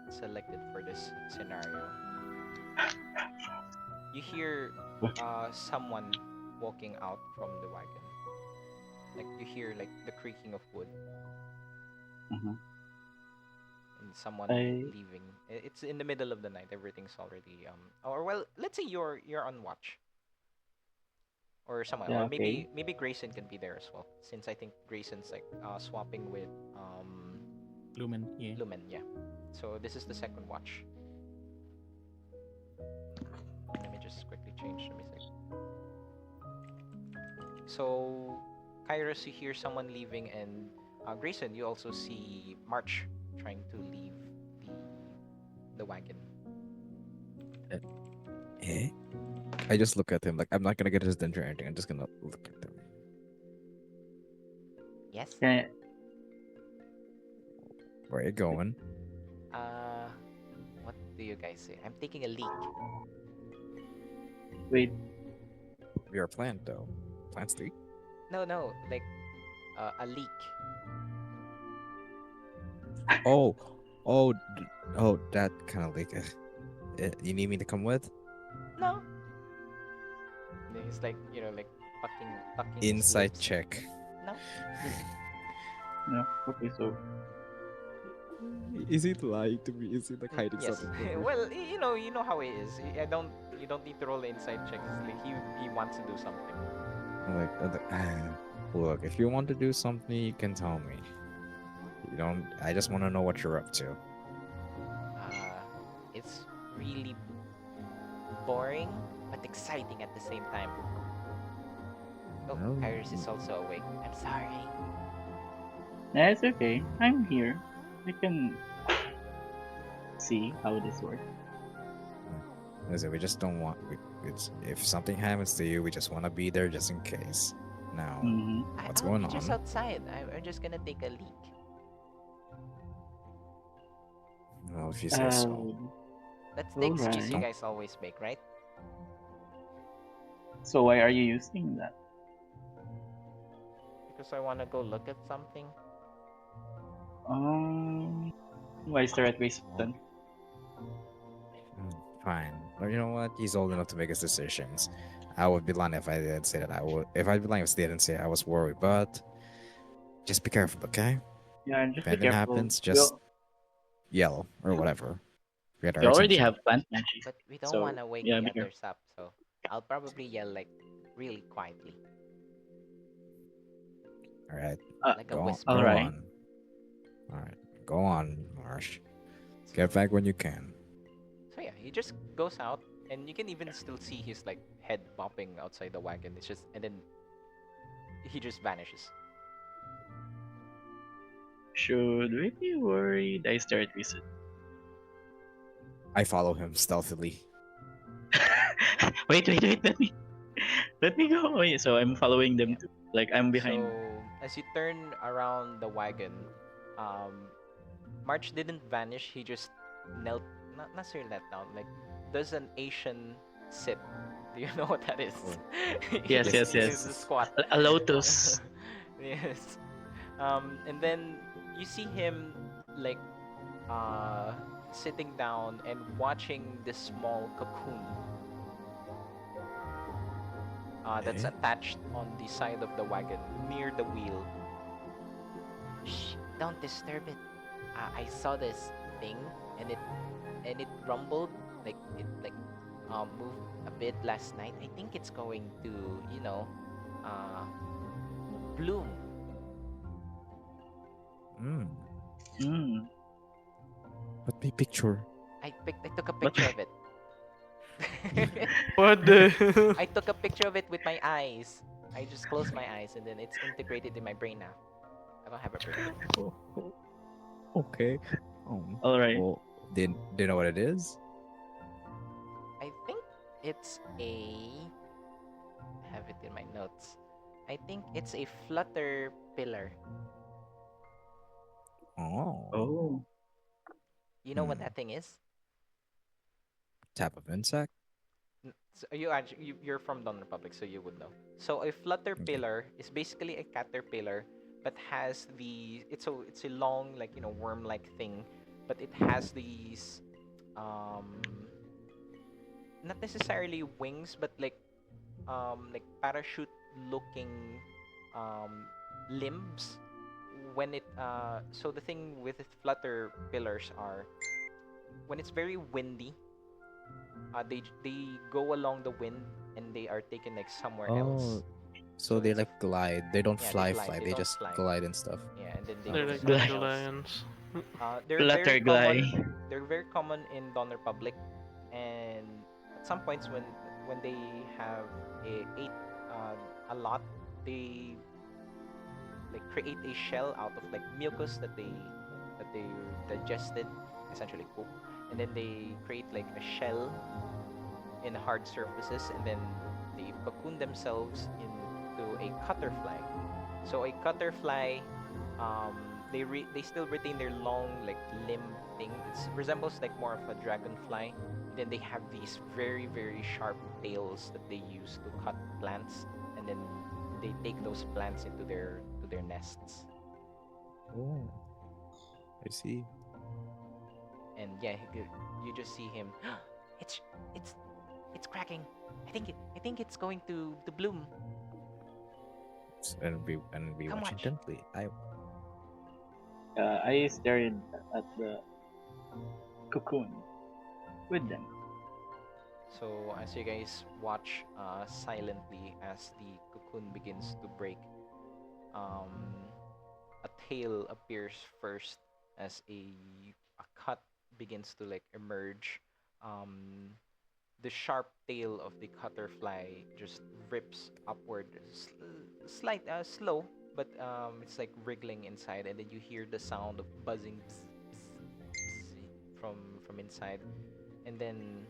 S2: selected for this scenario. You hear someone walking out from the wagon. Like you hear like the creaking of wood
S1: Mhm.
S2: and someone
S1: I
S2: leaving. It's in the middle of the night. Everything's already or well, let's say you're on watch or someone
S1: yeah,
S2: or
S1: okay.
S2: maybe Grayson can be there as well since I think Grayson's like swapping with
S3: Lumen, yeah.
S2: Lumen, yeah. So this is the second watch. Let me just quickly change the music. So, Kairos, you hear someone leaving, and Grayson, you also see March trying to leave the the wagon.
S5: Eh? I just look at him like I'm not gonna get his attention or anything. I'm just gonna look at him.
S2: Yes.
S1: Can
S5: Where are you going?
S2: Uh, what do you guys say? I'm taking a leak.
S1: wait.
S5: You're a plant though. Plants do.
S2: No, no, like a leak.
S5: Oh, oh, that kind of like. You need me to come with?
S2: No. And he's like like tucking his
S5: Insight
S2: lips.
S5: check.
S2: No.
S1: No. Okay. So
S5: Is it lying to me? Is it like hiding
S2: Yes.
S5: something from me?
S2: Well, you know how he is. I don't. You don't need to roll the inside check. It's like he wants to do something.
S5: Look, if you want to do something, you can tell me. You don't. I just want to know what you're up to.
S2: It's really boring but exciting at the same time. Oh,
S5: Well,
S2: Kairos is also awake. I'm sorry.
S1: yeah, it's okay. I'm here. I can see how this works.
S5: listen, we just don't want. If something happens to you, we just want to be there just in case. Now,
S1: Mm-hmm.
S5: what's
S2: I'll
S5: going
S2: be just
S5: on?
S2: outside. I'm just gonna take a leak.
S5: Well, if you say so.
S2: That's the
S1: All
S2: excuse you
S1: right.
S5: Don't.
S2: guys always make, right?
S1: So why are you using that?
S2: Because I wanna go look at something.
S1: Why is the right reason?
S5: Fine. But you know what? He's old enough to make his decisions. I would be lying if I didn't say that I would. If I'd be lying if I didn't say I was worried. But just be careful, okay?
S1: Yeah,
S5: If
S1: just be
S5: anything
S1: careful.
S5: happens, just yell or whatever. Get
S1: We
S5: our
S1: already
S5: attention.
S1: have plant magic,
S2: But we don't
S1: so
S2: wanna wake
S1: yeah,
S2: the
S1: be careful.
S2: others up, so I'll probably yell like really quietly,
S5: All right.
S2: like a
S5: Go on.
S2: whisper.
S1: All
S5: Go
S1: right.
S5: on. All right. Go on, Marsh. Get back when you can.
S2: So yeah, he just goes out, and you can even still see his like head bopping outside the wagon. It's just, and then he just vanishes.
S1: Should we be worried? I stare at Reset.
S5: I follow him stealthily.
S1: Wait, let me go. Wait, so I'm following them
S2: Yeah.
S1: too. Like I'm behind.
S2: So as you turn around the wagon, um, March didn't vanish. He just knelt, not necessarily knelt down, like does an Asian sit. Do you know what that is?
S5: Oh.
S1: Yes,
S2: He
S1: yes,
S2: does
S1: yes.
S2: a squat.
S1: A lotus.
S2: Yes. And then you see him like uh, sitting down and watching this small cocoon that's
S5: Eh?
S2: attached on the side of the wagon near the wheel. Shh! Don't disturb it. I saw this thing and it rumbled it moved a bit last night. I think it's going to uh bloom.
S5: Mm.
S1: Mm.
S5: Let me picture.
S2: I took a picture of it.
S6: What the?
S2: I took a picture of it with my eyes. I just closed my eyes and then it's integrated in my brain now. I don't have a brain.
S5: Oh, okay.
S1: All right.
S5: Well, do you know what it is?
S2: I think it's I have it in my notes. I think it's a flutter pillar.
S5: Oh.
S1: Oh.
S2: You know what
S5: Hmm.
S2: that thing is?
S5: Type of insect?
S2: So you're from Don Republic, so you would know. So a flutter
S5: Okay.
S2: pillar is basically a caterpillar, but has it's a long worm-like thing, but it has these um not necessarily wings, but like parachute looking um limbs when it so the thing with flutter pillars are when it's very windy, they go along the wind and they are taken like somewhere else.
S5: Oh, so
S2: So
S5: they
S2: it's a
S5: like glide. They don't
S2: yeah, they
S5: fly
S2: glide.
S5: fly.
S2: They
S5: They
S2: don't
S5: just
S2: fly.
S5: glide and stuff.
S2: Yeah, and then they
S6: They're
S2: go
S6: like
S2: somewhere
S1: Glide.
S2: else.
S6: dandelions.
S2: They're very
S1: Flutter
S2: common.
S1: glide.
S2: They're very common in Dawn Republic, and at some points when they have ate a lot, they like create a shell out of like mucus that they digested, essentially poop, and then they create like a shell in hard surfaces, and then they cocoon themselves into a cutterfly. So a cutterfly, um, they still retain their long like limb thing. It resembles like more of a dragonfly. Then they have these very sharp tails that they use to cut plants, and then they take those plants into their nests.
S5: Oh, I see.
S2: And yeah, you just see him. it's it's it's cracking. I think it's going to bloom.
S5: And we
S2: Come
S5: watch
S2: watch.
S5: intently.
S1: I stared at the cocoon with them.
S2: So as you guys watch silently as the cocoon begins to break, um, a tail appears first as a cut begins to like emerge. Um, the sharp tail of the cutterfly just rips upward, slow, but it's like wriggling inside, and then you hear the sound of buzzing bzz, bzz, bzz from inside, and then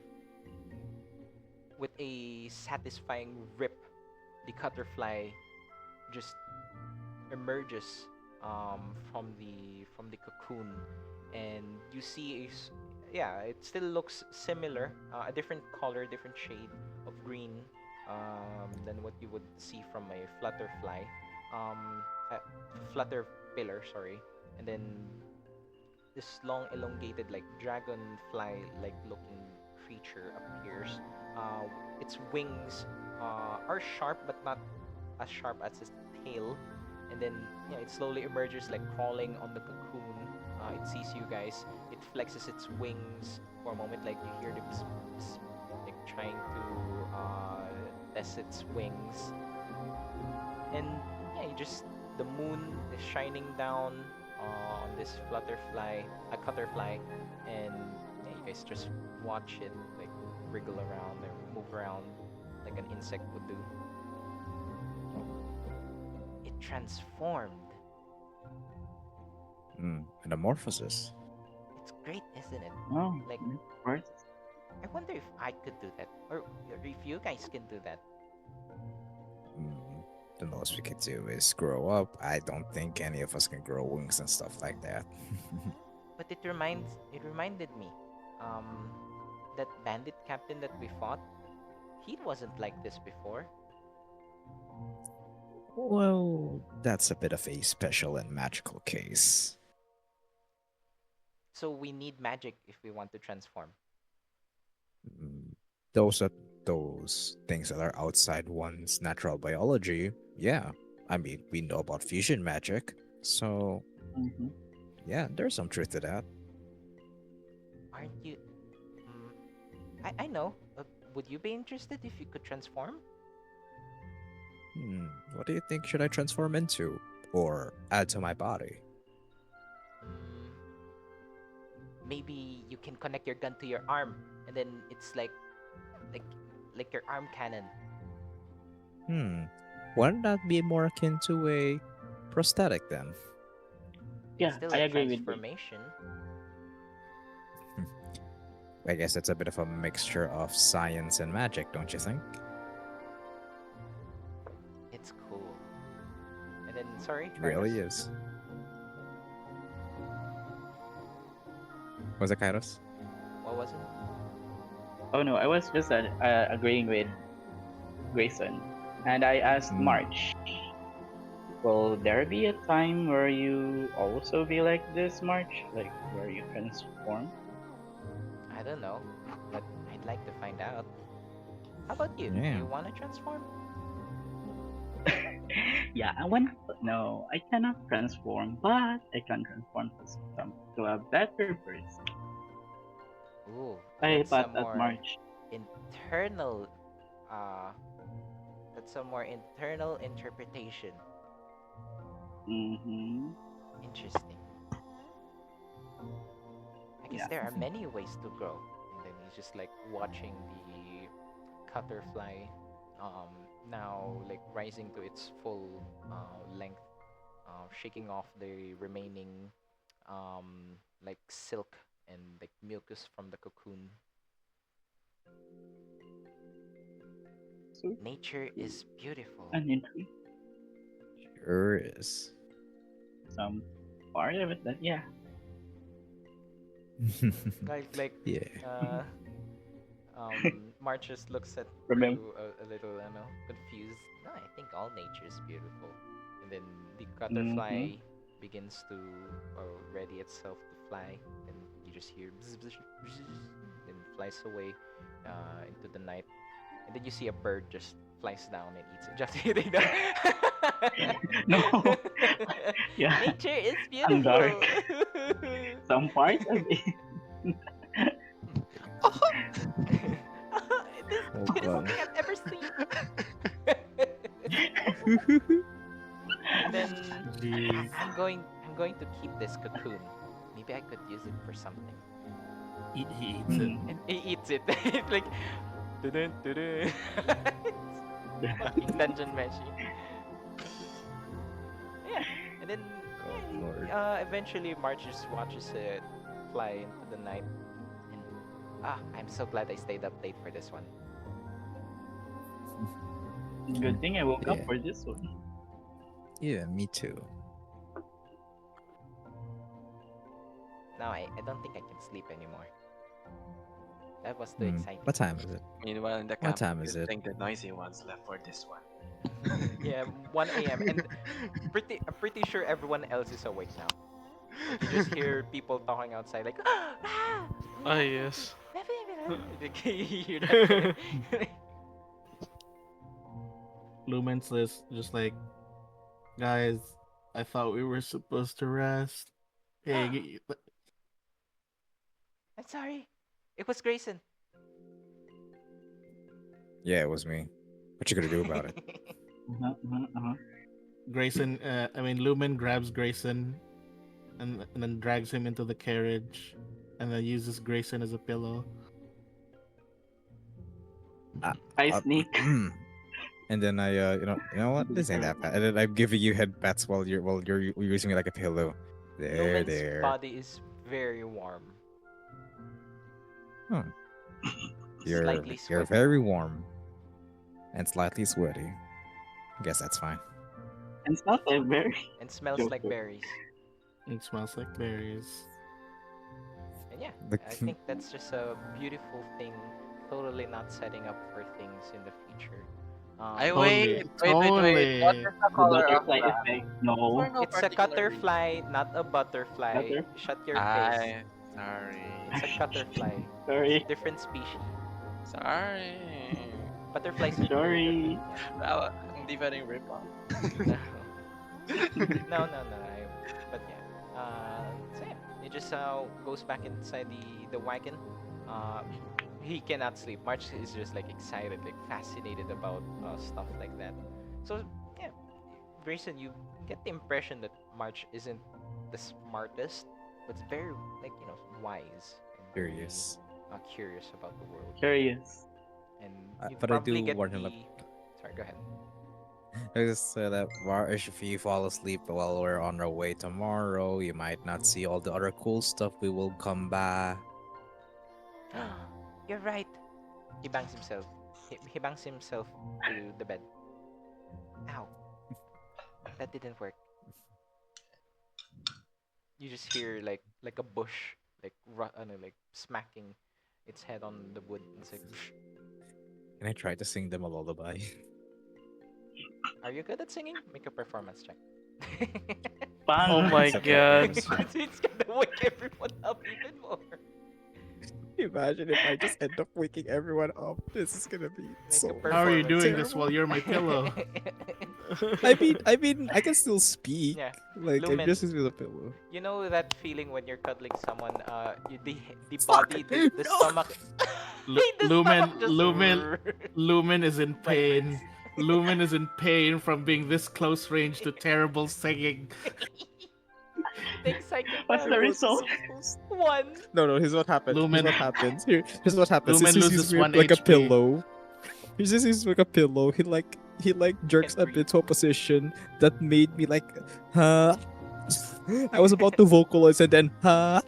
S2: with a satisfying rip, the cutterfly just emerges from the cocoon, and you see yeah, it still looks similar, a different color, different shade of green than what you would see from a flutterfly, um, uh, flutter pillar, sorry, and then this long elongated like dragonfly like looking creature appears. uh, its wings are sharp but not as sharp as its tail, and then yeah, it slowly emerges like crawling on the cocoon. It sees you guys, it flexes its wings for a moment, like you hear the pss, pss, like trying to test its wings, and yeah, you just the moon is shining down on this flutterfly, a cutterfly, and yeah, you guys just watch it like wriggle around or move around like an insect would do. transformed.
S5: Metamorphosis.
S2: It's great, isn't it?
S1: Oh,
S2: Like,
S1: of course.
S2: I wonder if I could do that, or if you guys can do that.
S5: Mm, the most we could do is grow up. I don't think any of us can grow wings and stuff like that.
S2: But it reminded me, um, that bandit captain that we fought, he wasn't like this before.
S5: Well, that's a bit of a special and magical case.
S2: So we need magic if we want to transform.
S5: Mm, Those are those things that are outside one's natural biology. Yeah, I mean, we know about fusion magic, so
S1: Mm-hmm.
S5: yeah, there's some truth to that.
S2: Aren't you? Mm, I know. Would you be interested if you could transform?
S5: What do you think should I transform into or add to my body?
S2: Mm, maybe you can connect your gun to your arm, and then it's like like your arm cannon.
S5: Hmm, wouldn't that be more akin to a prosthetic then?
S1: Yeah,
S2: Still
S1: I
S2: a
S1: agree with you.
S2: transformation.
S5: I guess it's a bit of a mixture of science and magic, don't you think?
S2: It's cool. And then, sorry,
S5: It really
S2: Kairos?
S5: is. Was it Kairos?
S2: What was it?
S1: Oh no, I was just agreeing with Grayson, and I asked
S5: Hmm.
S1: March, will there be a time where you also be like this, March? Like where you transform?
S2: I don't know, but I'd like to find out. How about you? Do
S5: Yeah.
S2: you want to transform?
S1: Yeah, I want. No, I cannot transform, but I can transform to a better person.
S2: Ooh,
S1: I
S2: that's a
S1: thought at
S2: more
S1: March.
S2: internal, uh, that's a more internal interpretation.
S1: Mm-hmm.
S2: Interesting. I guess
S1: Yeah.
S2: there are many ways to grow. And then he's just like watching the cutterfly, now like rising to its full length, shaking off the remaining like silk and like mucus from the cocoon.
S1: So
S2: Nature is beautiful.
S1: an intrigue.
S5: Sure is.
S1: Some part of it that yeah.
S2: Like
S5: Yeah.
S2: March just looks at
S1: Remember.
S2: Rue a little, I know, confused. No, I think all nature is beautiful. And then the
S1: Mm-hmm.
S2: butterfly begins to ready itself to fly, and you just hear bzz, bzz, bzz, then flies away into the night. And then you see a bird just flies down and eats it. Just kidding. No.
S1: No. Yeah.
S2: Nature is
S1: I'm
S2: beautiful.
S1: dark. Some parts of it.
S2: It is
S5: Oh,
S2: the beautiful
S5: God.
S2: thing I've ever seen. And then
S3: Jeez.
S2: I'm going to keep this cocoon. Maybe I could use it for something.
S3: He eats it.
S2: And he eats it. It's like dun dun. It's fucking dungeon machine. Yeah. And then
S5: Oh, Lord.
S2: eventually March just watches it fly into the night. And I'm so glad I stayed up late for this one.
S1: Good thing I woke up
S5: Yeah.
S1: for this one.
S5: Yeah, me too.
S2: Now I don't think I can sleep anymore. That was too
S5: Hmm,
S2: exciting.
S5: What time is it?
S7: Meanwhile, in the
S5: What
S7: camp,
S5: time
S7: you
S5: is it?
S7: think the noisy ones left for this one.
S2: Yeah, 1 a.m. and I'm pretty sure everyone else is awake now. You just hear people talking outside like
S6: Ah, yes.
S2: Like, you hear that?
S3: Lumen's list just like, guys, I thought we were supposed to rest. Hey,
S2: I'm sorry. It was Grayson.
S5: Yeah, it was me. What you gonna do about it?
S3: Grayson, Lumen grabs Grayson and then drags him into the carriage and then uses Grayson as a pillow.
S1: I
S5: Uh,
S1: sneak.
S5: And then you know what? This ain't that bad. And then I'm giving you head pats while you're using me like a pillow. There,
S2: Lumen's
S5: there.
S2: body is very warm,
S5: Hmm. You're
S2: slightly
S5: you're
S2: sweaty,
S5: very warm and slightly sweaty. I guess that's fine.
S1: And it's not a very
S2: and smells like
S1: joker.
S2: berries.
S3: It smells like berries.
S2: And yeah,
S5: The
S2: I think that's just a beautiful thing. Totally not setting up for things in the future.
S8: I
S3: Totally,
S8: wait. What
S3: totally.
S8: is the
S1: The
S8: color of
S1: butterfly
S8: that?
S1: effect.
S8: For
S1: No.
S8: no
S2: It's a
S8: particular reason.
S2: cutterfly, not a butterfly.
S1: Butter.
S2: Shut your face.
S8: I sorry.
S2: It's a cutterfly. It's
S1: Sorry.
S2: a different species.
S8: Sorry.
S2: Butterflies are very different.
S1: Sorry.
S2: Yeah.
S8: Well, hindi pa rin rip off.
S2: No. No. But yeah. So yeah, it just goes back inside the wagon. Uh, he cannot sleep. March is just like excited, like fascinated about stuff like that. So yeah, Grayson, you get the impression that March isn't the smartest, but very like wise and very
S5: Curious.
S2: curious about the world.
S1: Curious.
S2: And you
S5: But I
S2: probably
S5: do
S2: get
S5: warn him
S2: the.
S5: up.
S2: Sorry, go ahead.
S5: I just say that if you fall asleep while we're on our way tomorrow, you might not see all the other cool stuff we will come by.
S2: You're right. He bangs himself. He bangs himself to the bed. Ow. That didn't work. You just hear like a bush like smacking its head on the wood. It's like,
S5: Can I try to sing them a lullaby?
S2: are you good at singing? Make a performance check.
S1: Fun.
S6: Oh my
S5: It's okay.
S6: god.
S2: It's gonna wake everyone up even more.
S5: Imagine if I just end up waking everyone up. This is gonna be
S2: Make a
S3: How are you
S2: performance
S3: doing
S2: check.
S3: this while you're my pillow?
S5: I mean, I can still speak.
S2: Yeah.
S5: Like I'm
S2: Lumen,
S5: just using the pillow.
S2: you know that feeling when you're cuddling someone, the
S5: Fuck.
S2: body, the
S5: No.
S2: stomach, the
S3: Lumen,
S2: stomach just
S3: Lumen is in pain.
S2: vibrates.
S3: Lumen is in pain from being this close range to terrible singing.
S2: Take psychic
S1: What's the
S2: damage.
S1: result?
S2: One.
S5: No. Here's what happens.
S3: Lumen,
S5: Here's what happens. Here's what happens.
S3: Lumen
S5: Since he's
S3: loses
S5: using me
S3: 1
S5: like a
S3: HP.
S5: pillow. He just uses me like a pillow. He jerks
S2: Can't
S5: up
S2: breathe.
S5: into a position that made me like, huh? I was about to vocalize and then, huh?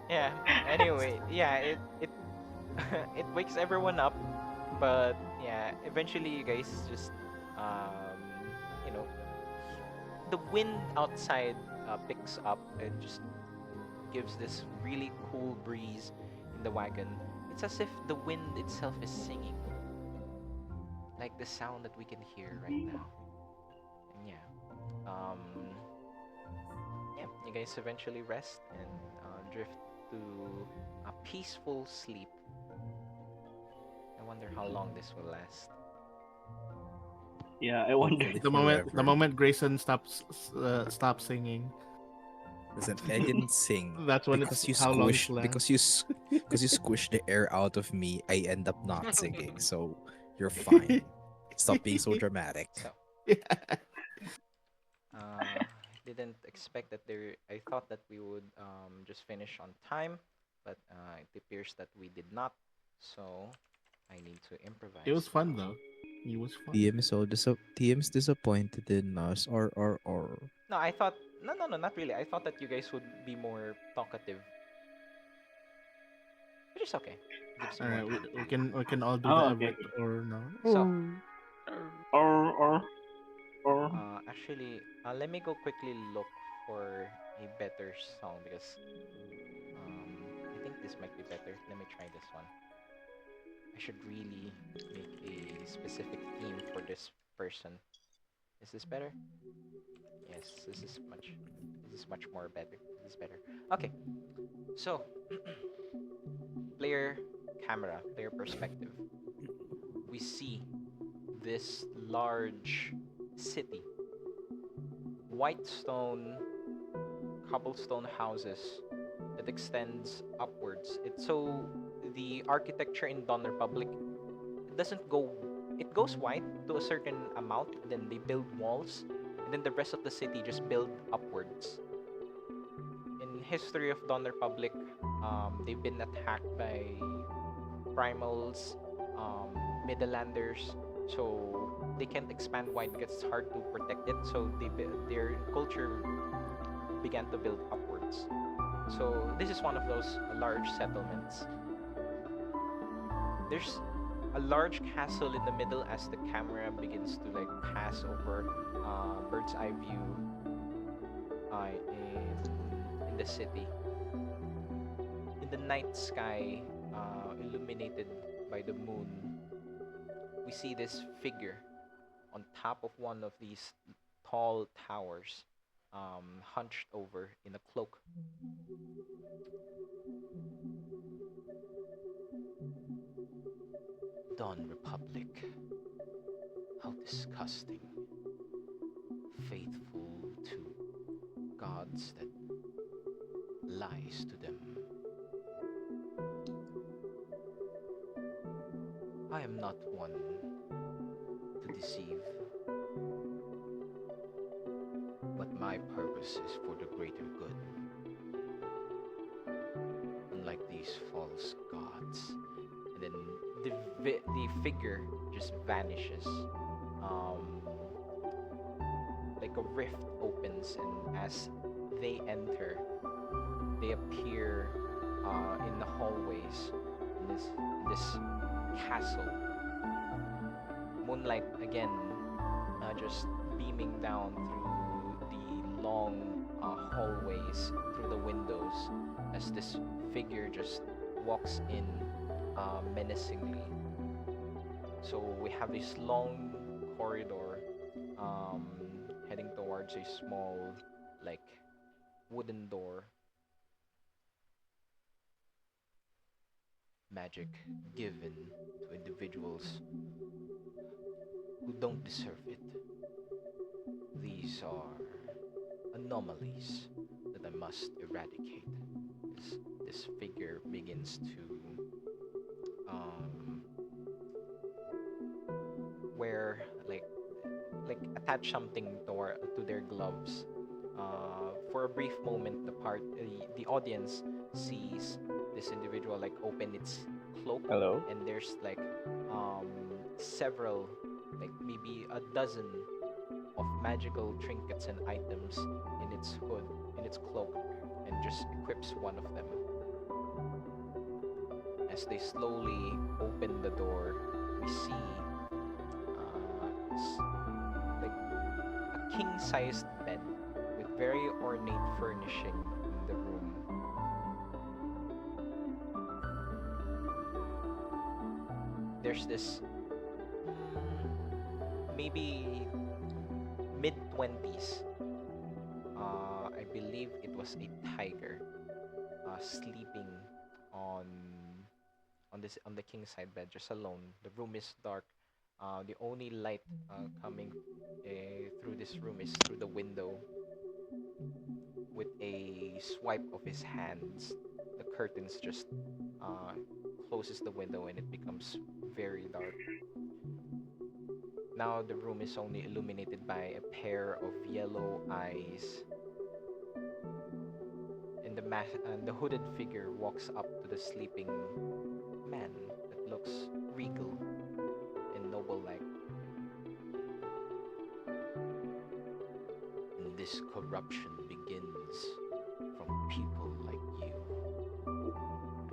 S2: Yeah. Anyway, yeah, it it wakes everyone up, but yeah, eventually you guys just you know the wind outside picks up and just gives this really cool breeze in the wagon. It's as if the wind itself is singing, like the sound that we can hear right now. And yeah, you guys eventually rest and drift to a peaceful sleep. I wonder how long this will last.
S1: Yeah, I wonder.
S5: Hopefully
S3: The
S5: forever.
S3: moment Grayson stops singing,
S5: Listen, I didn't sing
S3: that's when
S5: because
S3: it's
S5: you
S3: how long it
S5: squish
S3: lasts.
S5: because you squish the air out of me. I end up not singing, so you're fine. Stop being so dramatic.
S2: So, didn't expect that there. I thought that we would just finish on time, but it appears that we did not. So I need to improvise.
S3: It was fun though. It was fun.
S5: TM's disappointed in us or
S2: No, I thought no, not really. I thought that you guys would be more talkative, which is okay. Gives you
S3: All right,
S2: more
S3: we can all do
S1: Oh,
S3: the
S1: okay.
S3: Everett or no.
S2: So,
S1: Or
S2: actually, let me go quickly look for a better song because I think this might be better. Let me try this one. I should really make a specific theme for this person. Is this better? Yes, this is much more better. This is better. Okay. So, player player perspective. We see this large city. White stone, cobblestone houses that extends upwards. So the architecture in Dawn Republic, it doesn't go it goes white to a certain amount, and then they build walls, and then the rest of the city just build upwards. In history of Dawn Republic, they've been attacked by primals, Midlanders, so they can't expand wide because it's hard to protect it. So their culture began to build upwards. So this is one of those large settlements. There's a large castle in the middle as the camera begins to like pass over bird's eye view in the city. In the night sky, illuminated by the moon, we see this figure on top of one of these tall towers, hunched over in a cloak. Dawn Republic. How disgusting. Faithful to gods that lies to them. I am not one to deceive, but my purpose is for the greater good. Unlike these false gods. And then the figure just vanishes. Like a rift opens, and as they enter, they appear in the hallways in this castle. Moonlight again, just beaming down through the long hallways, through the windows, as this figure just walks in menacingly. So we have this long corridor heading towards a small, like, wooden door. Magic given to individuals who don't deserve it. These are anomalies that I must eradicate. This figure begins to wear like attach something to their gloves. For a brief moment, the audience sees this individual like open its cloak.
S1: Hello?
S2: And there's like several, like maybe a dozen of magical trinkets and items in its hood, in its cloak, and just equips one of them. As they slowly open the door, we see like a king-sized bed with very ornate furnishing in the room. There's this maybe mid-20s. I believe it was a tiger sleeping on the king side bed, just alone. The room is dark. The only light coming through this room is through the window. With a swipe of his hands, the curtains just closes the window and it becomes very dark. Now the room is only illuminated by a pair of yellow eyes. And the hooded figure walks up to the sleeping man that looks regal and noble-like. And this corruption begins from people like you.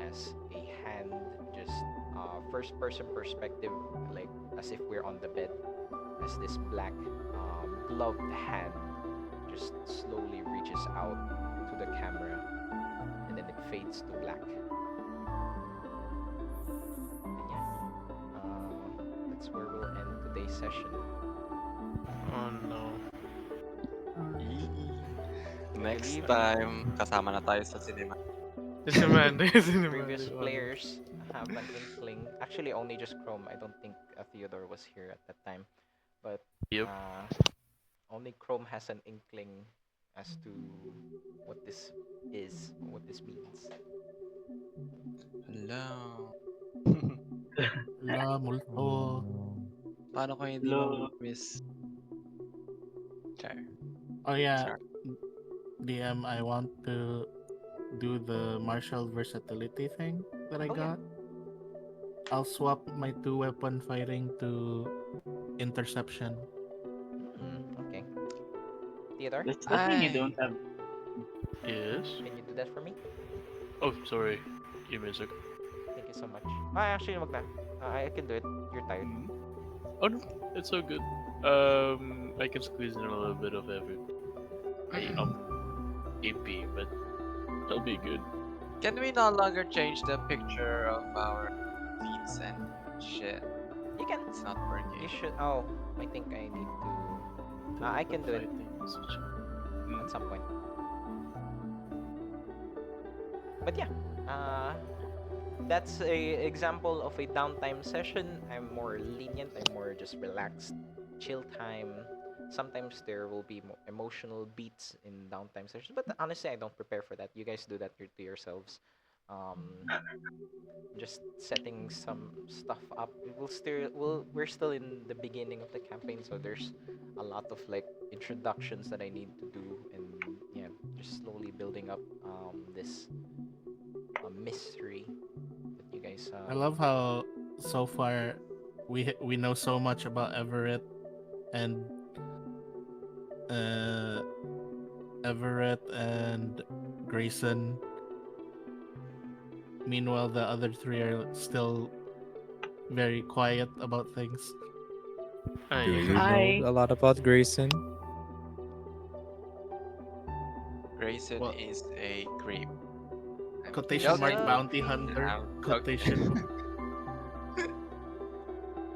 S2: As a hand just first-person perspective, like as if we're on the bed, as this black gloved hand just slowly reaches out to the camera, and then it fades to black. And yeah, that's where we'll end today's session.
S6: Oh no.
S8: Next
S2: believe-
S8: time, kasama na tayo sa cinema.
S6: It's a man. It's a man.
S2: Previous players have an inkling. Actually, only just Krome. I don't think Theodore was here at that time. But
S6: Yep.
S2: only Krome has an inkling as to what this is, what this means.
S7: Hello.
S3: La multo.
S7: Paano ko hindi
S1: Hello.
S7: miss? Char.
S3: Oh yeah,
S7: Char.
S3: DM, I want to do the martial versatility thing that I
S2: Oh, yeah.
S3: got. I'll swap my 2-weapon fighting to interception.
S2: Okay. Theodore,
S1: That's the thing you don't
S8: I
S1: have.
S6: Yes.
S2: can you do that for me?
S6: Oh, sorry. Give me a second.
S2: Thank you so much. Actually, wag na. I can do it. You're tired.
S6: Oh no, it's so good. I can squeeze in a little bit of every. I AP, but that'll be good.
S8: can we no longer change the picture of our feeds and shit?
S2: You can.
S8: It's not
S2: You
S8: working.
S2: should. Oh, I think I need to. I can do it at some point. But yeah, that's a example of a downtime session. I'm more lenient. I'm more just relaxed, chill time. Sometimes there will be emotional beats in downtime sessions, but honestly, I don't prepare for that. You guys do that to yourselves. Um, just setting some stuff up. We're still in the beginning of the campaign, so there's a lot of like introductions that I need to do, and yeah, just slowly building up this mystery that you guys
S3: I love how so far we know so much about Everett and uh Everett and Grayson. Meanwhile, the other three are still very quiet about things.
S5: Do
S6: Yeah.
S5: you know
S1: Hi.
S5: a lot about Grayson?
S8: Grayson
S3: Well,
S8: is a creep. I'm
S3: quotation mark
S8: joking.
S2: a
S3: bounty hunter.
S8: I'm
S3: Quotation
S8: joking.
S3: mark.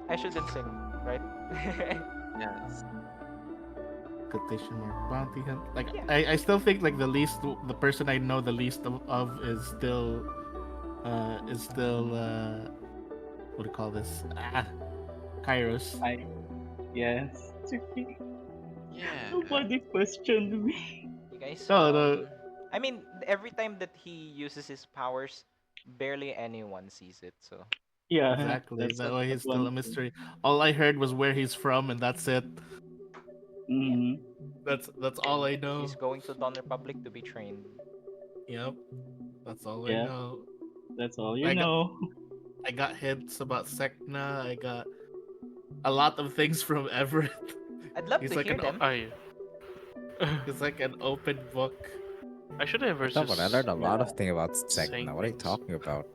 S2: I shouldn't sing, right?
S8: Yes.
S3: Quotation mark bounty hunter. Like
S2: Yeah.
S3: I still think like the person I know the least of is still what do you call this? Kairos.
S1: Hi. Yes. It's okay.
S8: Yeah.
S1: Nobody questioned me.
S2: You guys,
S3: No, no,
S2: I mean, every time that he uses his powers, barely anyone sees it. So
S1: Yeah,
S3: exactly. That's why
S1: that's
S3: he's still
S1: one
S3: a
S1: thing.
S3: mystery. All I heard was where he's from, and that's it.
S2: yeah,
S1: Mm-hmm.
S3: That's
S2: and
S3: all I know.
S2: he's going to Dawn Republic to be trained.
S3: Yep, that's all I
S1: Yeah,
S3: know.
S1: that's all you
S3: I got
S1: know.
S3: I got hints about Sek'na. I got a lot of things from Everett.
S2: I'd love
S3: He's
S2: to
S3: like
S2: hear
S3: an
S2: them.
S6: I.
S3: he's like an open book.
S6: Actually,
S5: No, but I learned
S6: versus
S5: a lot
S1: Yeah.
S5: of things about Sek'na.
S6: saying
S5: What are you
S6: things.
S5: talking about?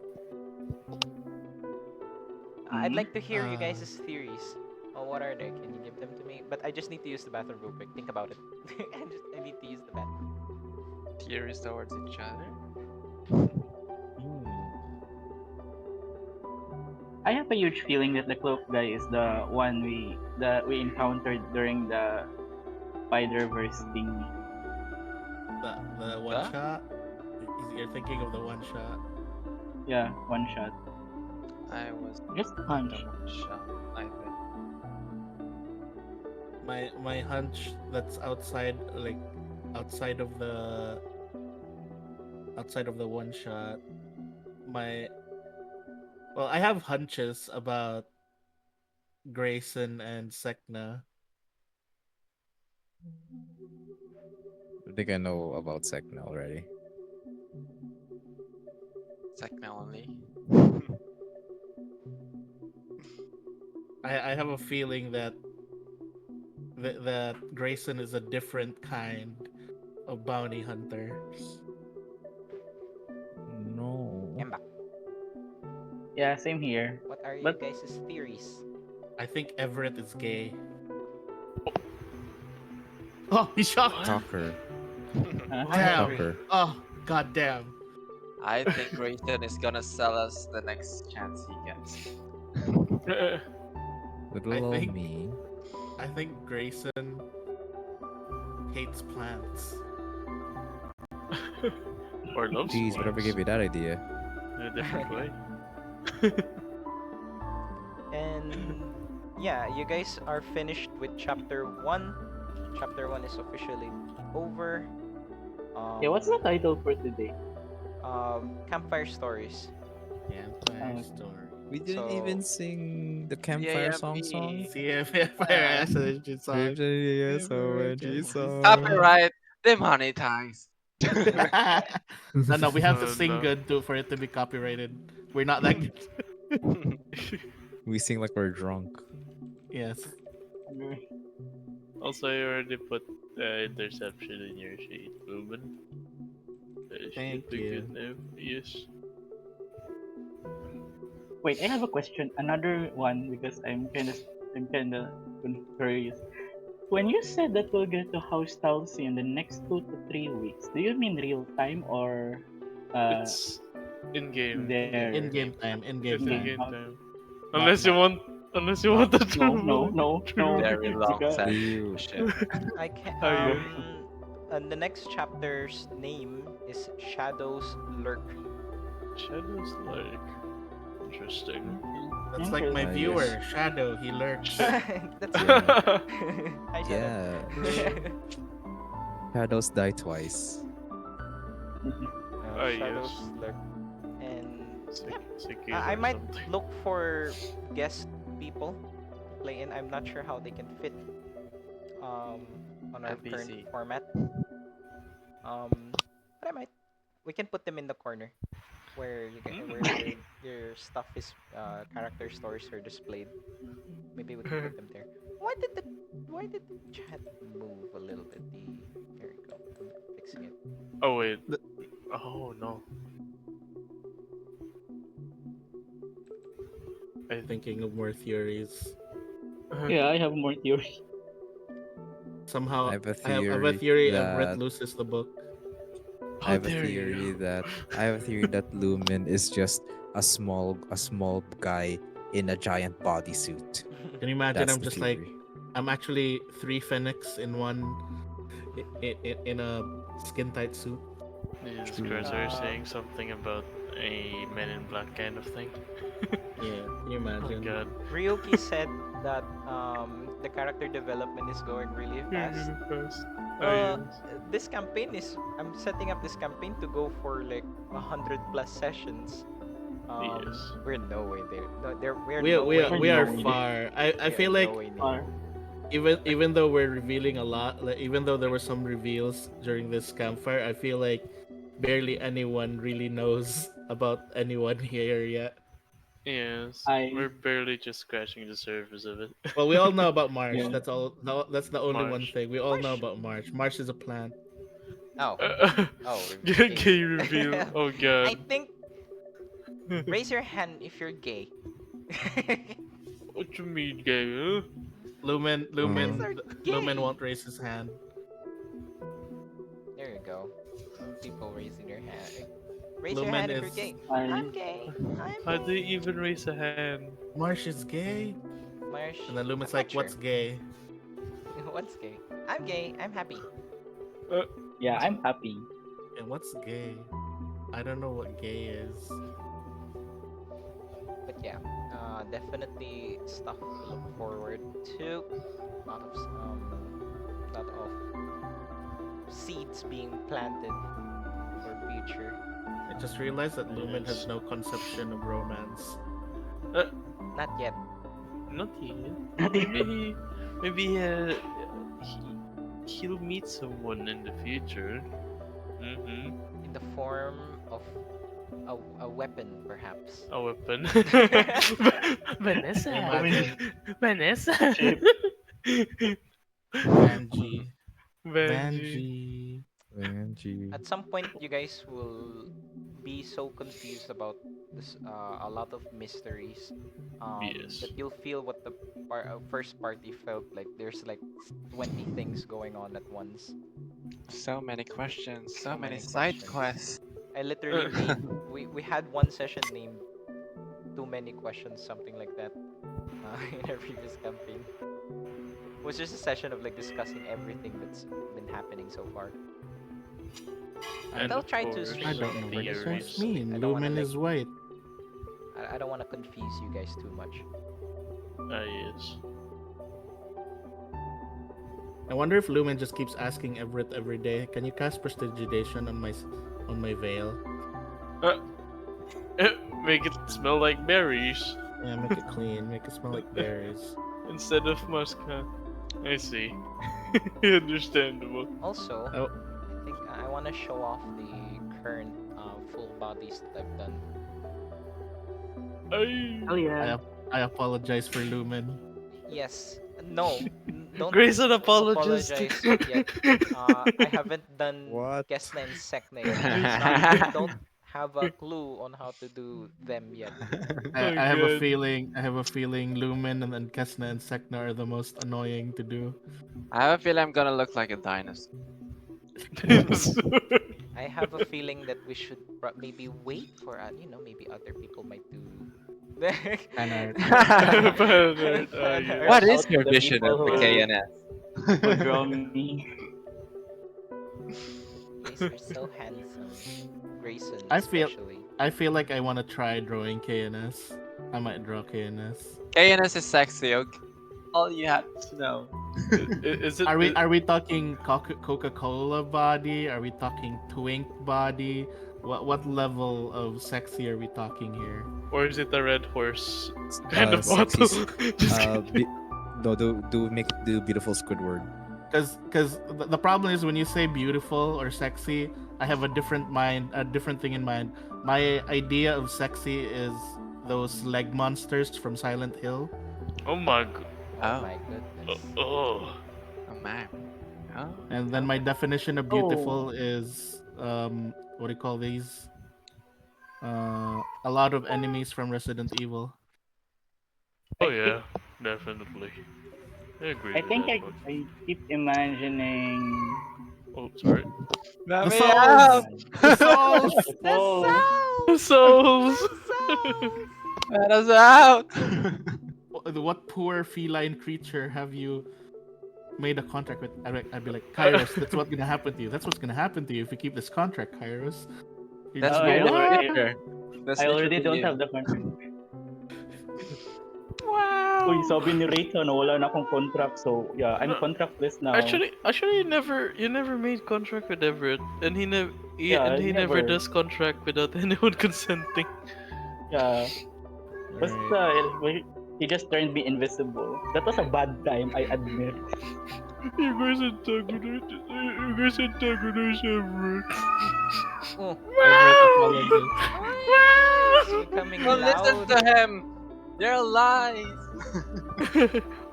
S2: I'd
S1: Mm-hmm.
S2: like to hear you
S3: Uh,
S2: guys' theories. Oh, what are they? Can you give them to me? But I just need to use the bathroom real quick. Think about it. I need to use the bathroom.
S8: Theories towards each other.
S1: I have a huge feeling that the cloak guy is the one we encountered during the Spider-Verse thingy.
S3: the one
S8: Huh?
S3: shot. You're thinking of the one shot.
S1: Yeah, one shot.
S8: I was
S1: Just a
S8: not the
S1: hunch.
S8: one shot. I think.
S3: My hunch that's outside of the outside of the one shot. My well, I have hunches about Grayson and Sek'na.
S5: I think I know about Sek'na already.
S8: Sek'na only.
S3: I have a feeling that that Grayson is a different kind of bounty hunter.
S5: No.
S2: I'm back.
S1: Yeah, same here.
S2: What are you
S1: But
S2: guys' theories?
S3: I think Everett is gay. Oh, he's shocked.
S5: Talker.
S3: Damn.
S5: Talker.
S3: Oh, god damn.
S8: I think Grayson is gonna sell us the next chance he gets.
S5: Little old
S3: think-
S5: me.
S3: I think Grayson hates plants.
S6: Or loves
S5: Jeez, whatever
S6: plants
S5: gave you that idea?
S6: in a different way.
S2: And yeah, you guys are finished with chapter 1. Chapter 1 is officially over.
S1: yeah, what's the title for today?
S2: Campfire Stories.
S3: Campfire
S1: Oh.
S3: story.
S5: We didn't
S2: So-
S5: even sing the
S8: Yeah,
S5: campfire
S8: yeah,
S5: song.
S3: CFFIR SNG song.
S5: Yes, ONG song.
S8: Copyright demonetized.
S3: No, we have to
S6: No,
S3: sing
S6: no.
S3: good for it to be copyrighted. We're not that good.
S5: We sing like we're drunk.
S3: Yes.
S6: Also, I already put interception in your sheet, Lumen. That
S3: Thank
S6: should be
S3: you.
S6: good now. Yes.
S1: Wait, I have a question. Another one because I'm kind of curious. When you said that we'll get to house Talsi in the next 2 to 3 weeks, do you mean real time or
S6: It's in game.
S1: there?
S3: In game time. In game
S6: It's in
S3: time.
S6: game time.
S1: Not,
S6: Unless you
S1: not,
S6: want, unless you want the
S1: no.
S8: Very long
S1: Because
S8: session. Shit.
S2: I can
S6: Are you?
S2: and the next chapter's name is Shadows Lurk.
S6: Shadows like interesting.
S3: That's like my
S5: Yes.
S3: viewer, Shadow. He lurks.
S2: That's
S5: Yeah.
S2: Hi, Shadow.
S5: Yeah. Shadows die twice.
S2: Shadows
S6: Yes.
S2: Lurk. And
S6: Cicada
S2: I
S6: or
S2: might
S6: something.
S2: look for guest people to play in. I'm not sure how they can fit on our current
S8: NPC.
S2: format. But I might. We can put them in the corner where you can where your stuff is character stories are displayed. Maybe we can put them there. Why did the chat move a little bit? Here we go. I'm fixing it.
S6: Oh wait. Oh no. I
S3: Thinking of more theories.
S1: yeah, I have more theory.
S3: Somehow,
S5: I have a
S3: I have a
S5: theory
S3: theory
S5: that
S3: Everett loses the book.
S5: I
S6: How
S5: have a
S6: dare
S5: theory
S6: you?
S5: that I have a theory that Lumen is just a small guy in a giant bodysuit.
S3: Can you imagine?
S5: That's
S3: I'm
S5: the
S3: just like,
S5: theory.
S3: I'm actually 3 Phoenix in one, in a skin tight suit.
S6: Jesus
S5: True.
S6: Christ, are you saying something about a Men in Black kind of thing?
S3: Yeah, can you
S6: Oh
S3: imagine?
S6: god.
S2: Ryuki said that the character development is going really fast.
S6: Oh
S2: This campaign is I'm setting up this campaign to go for like 100+ sessions.
S6: Yes.
S2: We're no way there. No, there we're
S3: We
S2: no way
S3: we are
S1: We're
S3: far. I
S2: we
S3: feel
S2: are
S3: like
S2: no way
S1: Or
S2: near.
S3: even though we're revealing a lot, like even though there were some reveals during this campfire, I feel like barely anyone really knows about anyone here yet.
S6: Yes.
S1: I
S6: We're barely just scratching the surface of it.
S3: Well, we all know about March.
S1: yeah.
S3: That's all. No, that's the only one
S6: March.
S3: thing we all know
S2: March.
S3: about March. March is a plant.
S2: Oh,
S6: Gay
S2: gay.
S6: reveal. Oh
S2: I
S6: god.
S2: think raise your hand if you're gay.
S6: What you mean, gay? Huh?
S3: Lumen,
S2: You guys are
S3: Lumen
S2: gay.
S3: won't raise his hand.
S2: There you go. Some people raising their hand. Raise your
S3: Lumen
S2: hand if you're
S3: is
S2: gay.
S1: I
S2: I'm gay.
S6: How
S2: I'm
S6: do you
S2: gay.
S6: even raise a hand?
S3: March is gay,
S2: Marsh.
S3: and then Lumen's
S2: I'm
S3: like,
S2: not sure.
S3: "What's gay?"
S2: What's gay? I'm gay. I'm happy.
S1: yeah, I'm happy.
S3: And what's gay? I don't know what gay is.
S2: But yeah, definitely stuff to look forward to. Lot of seeds being planted for future.
S3: I just realized that Lumen has
S6: Yes.
S3: no conception of romance.
S2: Not yet.
S6: Not yet.
S1: Not yet.
S6: Maybe he'll meet someone in the future. Mm-hmm.
S2: In the form of a weapon, perhaps.
S6: A weapon.
S3: Can you
S6: Vanessa.
S3: imagine?
S6: Vanessa.
S1: Ship.
S3: Vanji.
S6: Vanjie.
S3: Vanji.
S5: Angie.
S2: At some point, you guys will be so confused about this, a lot of mysteries.
S6: Yes.
S2: That you'll feel what the first party felt like. There's like 20 things going on at once.
S7: So many questions, so
S2: So
S7: many
S2: many
S7: side
S2: questions.
S7: quests.
S2: I literally made we had one session named Too Many Questions, something like that, in our previous campaign. It was just a session of like discussing everything that's been happening so far.
S6: And
S2: I'll
S6: of
S2: try to
S6: course,
S2: speak
S3: I
S2: in
S3: don't know what
S2: English.
S3: this
S6: theories.
S3: means.
S2: I don't wanna,
S3: Lumen
S2: like-
S3: is white.
S2: I don't want to confuse you guys too much.
S6: Ah, yes.
S3: I wonder if Lumen just keeps asking Everett every day, "Can you cast prestidigitation on my veil?"
S6: Make it smell like berries
S3: Yeah, make it clean, make it smell like berries.
S6: instead of muscat. I see. Understandable.
S2: Also,
S3: Oh.
S2: I think I want to show off the current full bodies that I've done.
S1: Oh yeah.
S3: I apologize for Lumen.
S2: Yes. No. Don't
S6: Grayson apologized.
S2: apologize yet. I haven't done
S5: What?
S2: Kes'na and Sek'na yet.
S6: Just
S2: I don't have a clue on how to do them yet.
S6: Oh
S3: I have a
S6: god.
S3: feeling. I have a feeling Lumen and then Kes'na and Sek'na are the most annoying to do.
S8: I have a feeling I'm gonna look like a dinosaur.
S2: I have a feeling that we should maybe wait for maybe other people might do.
S3: Fan art.
S6: Yeah.
S8: What
S1: Shout
S8: is
S1: out
S8: your
S1: to the
S8: vision
S1: people
S8: of the KNS?
S1: who draw me.
S2: Guys are so handsome. Grayson
S3: I feel-
S2: especially.
S3: I feel like I want to try drawing KNS. I might draw KNS.
S8: KNS is sexy, okay? All you have to know.
S6: Is it?
S3: Are we talking Coca-Cola body? Are we talking twink body? What level of sexy are we talking here?
S6: Or is it a red horse kind of
S5: Sexy.
S6: bottle? Just kidding.
S5: No, do beautiful Squidward.
S3: Because the problem is when you say beautiful or sexy, I have a different thing in mind. My idea of sexy is those leg monsters from Silent Hill.
S6: Oh my god.
S2: Oh my goodness.
S6: Oh.
S8: Oh man. Oh.
S3: And then my definition of beautiful is what do you call these? A lot of enemies from Resident Evil.
S6: Oh yeah, definitely. I agree.
S1: I
S6: with
S1: think
S6: that one.
S1: I keep imagining.
S6: Oh, sorry.
S8: Let
S3: The
S8: me
S3: souls!
S8: out!
S3: The souls!
S1: Oh,
S6: Souls.
S8: Let us out!
S3: What poor feline creature have you made a contract with? I'd be like, Kairos, that's what's gonna happen to you. That's what's gonna happen to you if you keep this contract, Kairos. You
S8: That's
S3: just
S1: Oh,
S3: go,
S1: I
S8: nature.
S3: "What?"
S1: already,
S8: That's
S1: I
S8: nature
S1: already
S8: to
S1: don't
S8: you.
S1: have the contract.
S2: Wow.
S1: Uy, sabi ni Rachel na wala na akong contract. So, yeah, I'm
S6: No,
S1: contractless now.
S6: Actually, you never made contract with Everett, and he never,
S1: Yeah,
S6: he never
S1: never.
S6: does contract without anyone consenting.
S1: Yeah.
S3: Alright.
S1: Basta, he just turned me invisible. That was a bad time, I admit.
S6: You guys antagonize, Everett.
S2: Oh,
S3: Everett apologies.
S2: becoming
S8: Don't listen
S2: loud.
S8: to him! They're lies!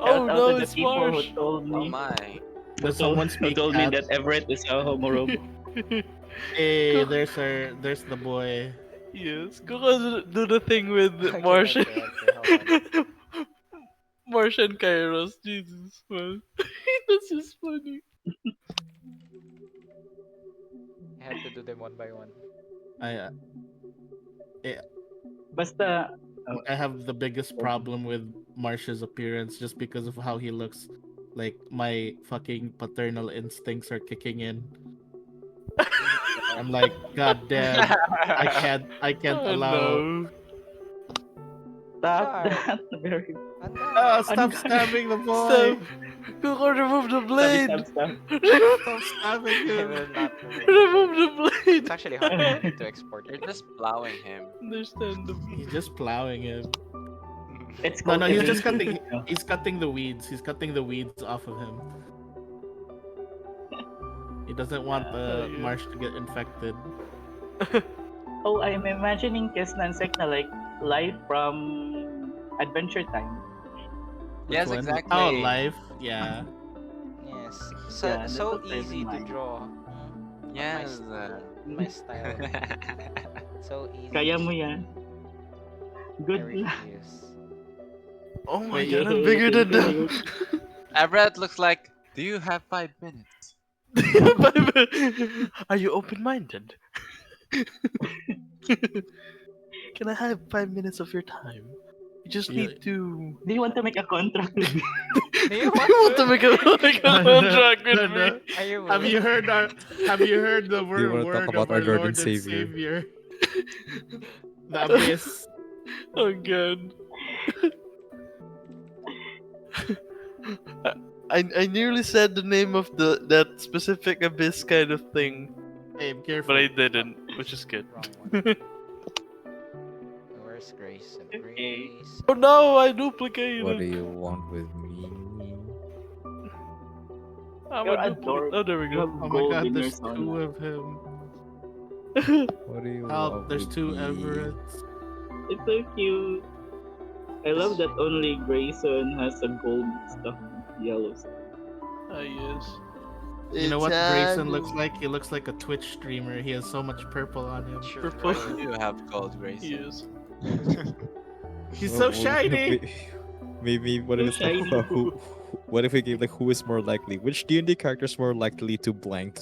S6: Oh
S1: Shout out
S6: no,
S1: to the
S6: it's
S1: people who
S6: Marsh.
S1: told
S8: Oh
S1: me.
S8: my.
S3: Does someone
S1: Who
S3: speak
S1: told me
S3: cat?
S1: that Everett is a homorobo.
S3: Hey, there's the boy.
S6: Yes, go do the thing with
S2: Okay,
S6: Marsh.
S2: okay, hold on.
S6: Marsh and Kairos. Jesus, man. That's just funny.
S2: I have to do them one by one.
S3: I
S1: Basta,
S3: I have the biggest problem with Marsh's appearance just because of how he looks. Like my fucking paternal instincts are kicking in. I'm like, God damn, I can't
S6: Oh
S3: allow.
S6: no.
S1: stop
S2: Sorry.
S1: that. Very.
S3: Stop
S1: Ano-
S3: stabbing the boy!
S6: Stop. Kuko, remove the blade.
S1: Stab.
S3: Stop stabbing
S2: I
S3: him!
S2: will not remove the
S6: Remove
S2: blade.
S6: the blade.
S2: It's actually hard for me to export
S8: You're
S2: it.
S8: just plowing him.
S6: Understandable.
S3: He's just plowing him.
S1: It's
S3: No,
S1: called
S3: he's just
S1: evolution.
S3: cutting. He's cutting the weeds. He's cutting the weeds off of him. He doesn't want the
S6: yeah.
S3: marsh to get infected.
S1: Oh, I'm imagining Kes'na and Sek'na like live from Adventure Time.
S3: Which
S8: Yes,
S3: one?
S8: exactly.
S3: Oh, life. Yeah.
S2: Yes. So
S1: Yeah,
S2: so
S1: that's what I
S2: easy to
S1: mind.
S2: draw.
S8: Yes.
S2: My style. So easy.
S1: Kaya mo yan.
S2: I
S1: Good luck.
S2: refuse.
S6: Oh my
S1: Wait,
S6: god, I'm bigger than them.
S8: Everett looks like, do you have 5 minutes?
S6: Are you open-minded? Can I have 5 minutes of your time? You just
S3: Yeah.
S6: need to.
S1: Do you want to make a contract with me?
S2: Do you
S6: I want to make a contract with
S3: No, no.
S6: me.
S2: Are you
S3: Have you heard the
S5: Do you
S3: word,
S5: wanna talk
S3: of
S5: about
S3: our
S5: our Lord
S3: Lord
S5: and Savior?
S3: The abyss.
S6: Oh god. I nearly said the name of that specific abyss kind of thing,
S3: Hey, be careful.
S6: but I didn't, which is good.
S2: Wrong one. Where's Grayson?
S1: Okay.
S2: Grayson.
S6: Oh no, I duplicated.
S5: What do you want with me?
S6: I'm
S1: You're
S6: a
S1: a
S6: duplicate.
S1: dork.
S6: Oh, there we
S1: You
S6: go.
S1: have
S3: Oh my
S1: gold
S3: god,
S1: in your
S3: there's two
S1: sauna.
S3: of him.
S5: What do you
S3: Help,
S5: want
S3: there's
S5: with
S3: two
S5: me?
S3: Everetts.
S1: It's so cute. I love that only Grayson has a gold stuff, yellow stuff.
S6: Ah, yes.
S3: You know
S8: It's
S3: what Grayson looks
S8: Anu.
S3: like? He looks like a Twitch streamer. He has so much purple on him.
S2: Sure,
S6: Purple.
S2: right.
S8: You have gold, Grayson.
S6: Yes.
S3: He's so
S5: Well,
S3: shiny.
S5: maybe what if
S1: So
S5: it's like
S1: shiny.
S5: what if we gave like who is more likely? Which D&D character is more likely to blank?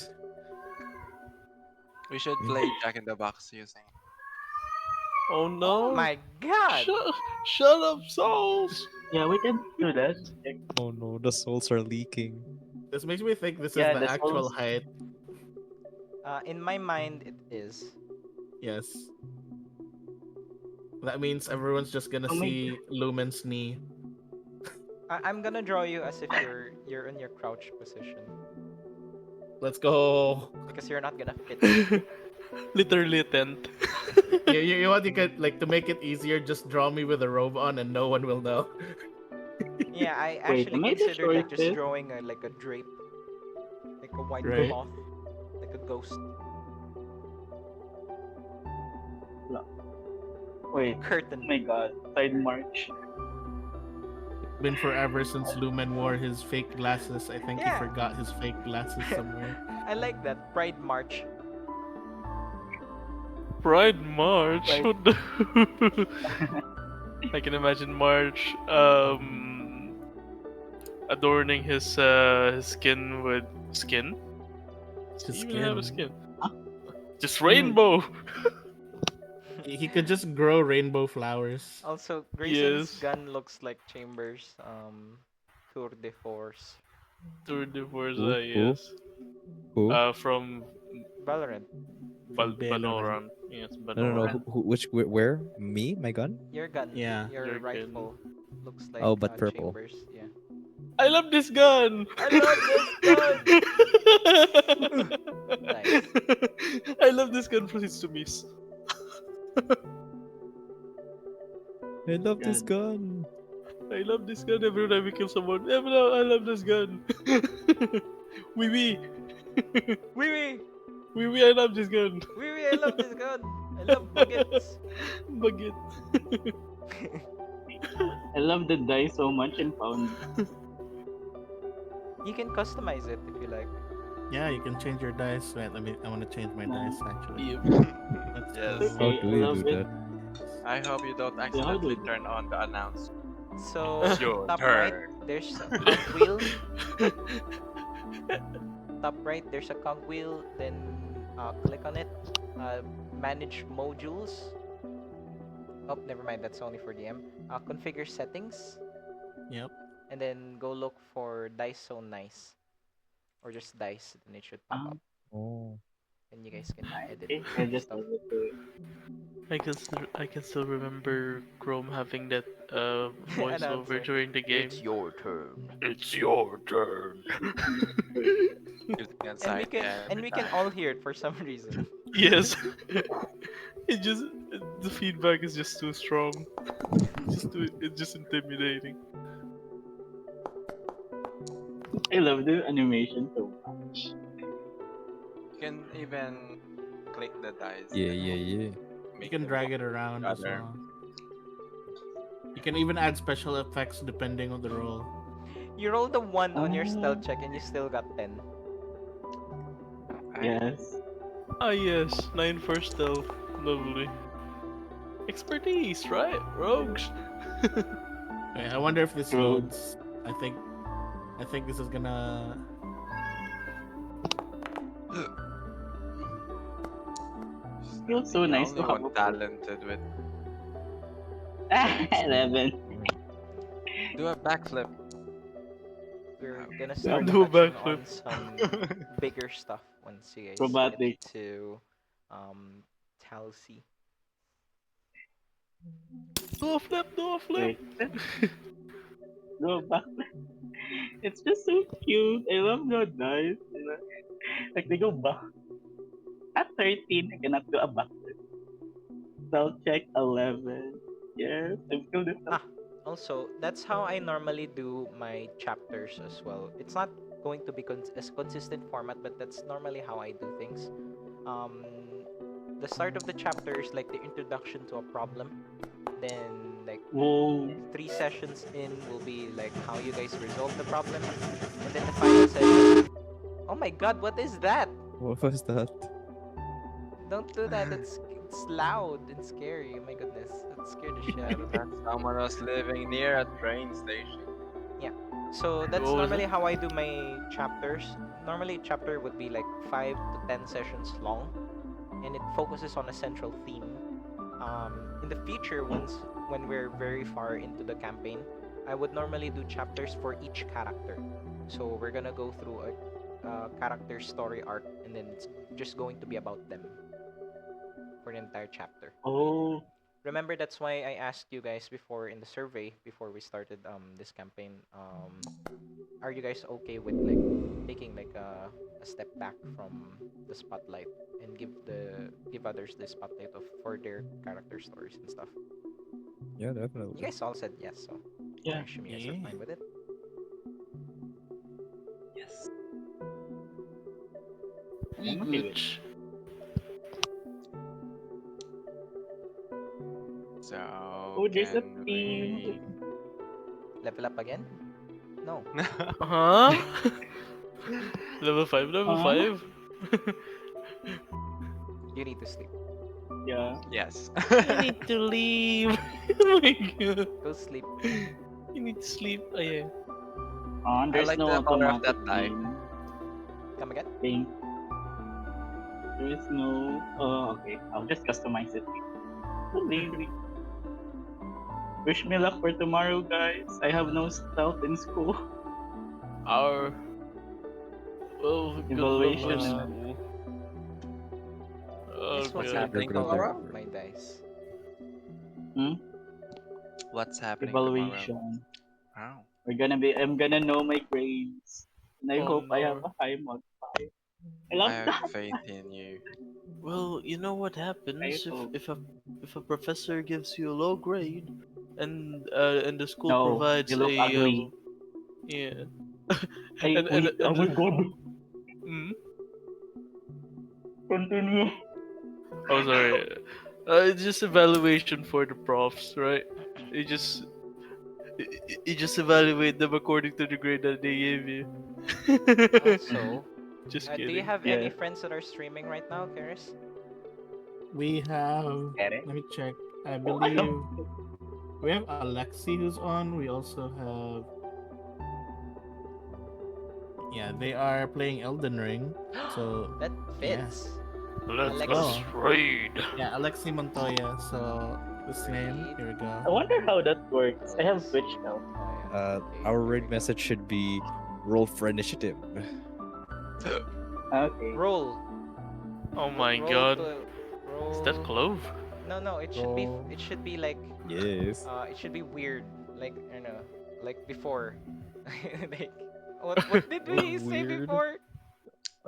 S8: We should play Jack in the Box using.
S6: Oh no.
S2: Oh my god!
S6: Shut up, souls.
S1: Yeah, we can do that.
S5: Oh no, the souls are leaking.
S3: This makes me think this is
S1: Yeah,
S3: the
S1: that's
S3: actual
S1: almost-
S3: height.
S2: In my mind, it is.
S3: Yes. That means everyone's just gonna
S1: Oh my
S3: see Lumen's knee.
S2: I'm gonna draw you as if you're in your crouch position
S3: Let's go.
S2: because you're not gonna fit.
S6: Literally a tent.
S3: You want, you could, like, to make it easier, just draw me with a robe on and no one will know.
S2: Yeah, I
S1: Wait,
S2: actually
S1: am I the
S2: considered like just
S1: shortest?
S2: drawing like a drape, like a white
S3: Right.
S2: cloth, like a ghost
S1: Wait, oh
S2: curtain.
S1: my god, side march.
S3: Been forever since Lumen wore his fake glasses. I think
S2: Yeah.
S3: he forgot his fake glasses somewhere.
S2: I like that Pride March.
S6: Pride March.
S1: Pride-
S6: What the- I can imagine March adorning his skin with skin. Does
S3: His
S6: he even have a
S3: skin.
S6: skin? Just rainbow.
S3: He could just grow rainbow flowers.
S2: Also, Grayson's
S6: Yes.
S2: gun looks like Chambers' tour de force.
S6: Tour de Force,
S5: Who?
S6: yes.
S5: Who?
S6: From
S2: Valorant,
S6: Valorant. Yes,
S5: No,
S6: Valorant.
S5: which, where? Me? My gun?
S2: your gun,
S3: Yeah.
S2: your
S6: Your gun.
S2: rifle looks like
S5: Oh, but purple.
S2: Chambers. Yeah.
S6: I love this gun.
S2: I love this gun. Nice.
S6: I love this gun for its to miss.
S5: I love this
S1: God.
S5: gun.
S6: I love this gun every time we kill someone. I love this gun. Wee wee.
S2: Wee wee,
S6: Wee wee, I love this gun.
S2: wee wee. I love this gun. I love buckets.
S6: Baguette.
S1: I love the die so much and found.
S2: You can customize it if you like.
S3: Yeah, you can change your dice. Wait, I want to change my dice actually.
S6: Yep.
S3: Let's
S8: Yes.
S3: go.
S5: How
S1: Okay,
S5: do
S1: I
S5: you
S1: love
S5: do
S1: it.
S5: that?
S8: I hope you don't
S1: how do
S8: accidentally
S1: we-
S8: turn on the announce.
S2: So
S8: Your
S2: top right,
S8: turn.
S2: there's a cogwheel. Top right, there's a cogwheel. Then click on it. Manage modules. Oh, never mind. That's only for DM. Configure settings,
S3: Yep.
S2: and then go look for dice so nice, or just dice, and it should pop up.
S5: Oh.
S2: And you guys can edit
S1: Okay, I just
S2: stuff.
S1: love it too.
S6: I can still remember Chrome having that voiceover
S2: Announcer.
S6: during the game.
S2: It's your turn.
S6: It's your turn.
S2: And we can all hear it for some reason.
S6: Yes. It just the feedback is just too strong. It's just intimidating.
S1: I love the animation so much.
S8: You can even click the dice.
S5: Yeah, yeah, yeah.
S3: You can drag it around as
S8: Other.
S3: well. You can even add special effects depending on the roll.
S2: You rolled a 1 on your
S1: Oh.
S2: stealth check and you still got 10.
S1: Yes.
S6: Ah yes, 9 for stealth. Lovely. Expertise, right? Rogues.
S3: Okay, I wonder if this
S1: True.
S3: loads. I think this is gonna.
S1: Feels so nice to
S8: Only
S1: have
S8: one
S1: a
S8: talented with
S1: 11.
S8: do a backflip.
S2: We're gonna start
S6: Do a
S2: touching on
S6: backflip.
S2: some bigger stuff once you guys
S1: Robotic.
S2: get to Talsi.
S6: Do a flip, do a flip.
S1: Wait. Go back. It's just so cute. I love the dice. You know? Like they go back. At 13, I cannot do a backflip. Spell check 11. Yes, I'm still the
S2: Ah, also, that's how I normally do my chapters as well. It's not going to be as consistent format, but that's normally how I do things. The start of the chapter is like the introduction to a problem, then like
S1: Whoa.
S2: 3 sessions in will be like how you guys resolve the problem, and then the final session. Oh my god, what is that?
S5: What was that?
S2: Don't do that. It's loud and scary. Oh my goodness, that scared the shit out of me.
S8: That someone was living near a train station.
S2: So that's
S6: What was
S2: normally
S6: it?
S2: how I do my chapters. Normally, chapter would be like 5 to 10 sessions long, and it focuses on a central theme. In the future, when we're very far into the campaign, I would normally do chapters for each character. So we're gonna go through a character story arc, and then it's just going to be about them for the entire chapter.
S1: Oh.
S2: Remember, that's why I asked you guys before in the survey before we started this campaign. Are you guys okay with like taking like a step back from the spotlight and give others the spotlight of for their character stories and stuff?
S5: Yeah,
S2: You
S5: definitely.
S2: guys all said yes, so
S1: Yeah.
S2: I assume you guys are
S3: Yeah.
S2: fine with it.
S8: Yes.
S1: I'm okay with it.
S6: Which
S7: So
S1: Oh, there's a
S7: can
S1: theme.
S7: we...
S2: Level up again? No.
S6: huh? Level 5, level
S1: Huh?
S6: 5?
S2: You need to sleep.
S1: Yeah.
S7: Yes.
S6: I need to leave. Oh my god.
S2: Go sleep.
S6: You need to sleep. Oh yeah.
S1: There's
S8: like
S1: no
S8: the color of
S1: automatic
S8: that die.
S1: theme
S2: Come again?
S1: thing. There is no. Oh, okay. I'll just customize it. So lazy. Wish me luck for tomorrow, guys. I have no stealth in school.
S6: Our good luck
S1: Evaluation
S6: with
S1: and
S6: school.
S2: Guess what's
S6: Okay.
S2: happening
S5: Good luck,
S2: tomorrow?
S5: Everett.
S2: My dice.
S7: What's happening
S1: evaluation.
S7: tomorrow? Oh.
S1: I'm gonna know my grades. And I
S6: Oh
S1: hope I have
S6: no.
S1: a high mod 5. I
S7: I
S1: love
S7: have
S1: that.
S7: faith in you.
S6: Well, you know what happens
S1: I hope.
S6: if a professor gives you a low grade, and the school
S1: No,
S6: provides
S1: you look
S6: a
S1: ugly.
S6: yeah,
S1: Hey,
S6: and
S1: wait, oh my god.
S6: mm,
S1: Continue.
S6: oh sorry, it's just evaluation for the profs, right? You just you just evaluate them according to the grade that they gave you.
S2: So,
S6: Just
S2: do you
S6: kidding.
S2: have
S1: Yeah.
S2: any friends that are streaming right now, Keres?
S3: We have.
S1: Get it?
S3: Let me check. I
S1: Oh, I
S3: believe
S1: love
S3: we have Alexi who's on. We also have. Yeah, they are playing Elden Ring. So
S2: That
S3: yeah.
S2: fits.
S6: Let
S2: Alexi.
S6: us raid.
S3: Yeah, Alexi Montoya. So this name. Here we
S1: I
S3: go.
S1: wonder how that works. I have
S2: Alexi
S1: Twitch now.
S2: Montoya. Okay,
S5: Our
S2: here
S5: raid
S2: we go.
S5: message should be roll for initiative.
S1: Okay.
S2: Roll.
S6: Oh my
S2: Roll
S6: god,
S2: roll.
S6: is that Clove?
S2: No, it should be like
S5: Yes.
S2: it should be weird, like I don't know, like before. Like what did we say
S5: Weird.
S2: before?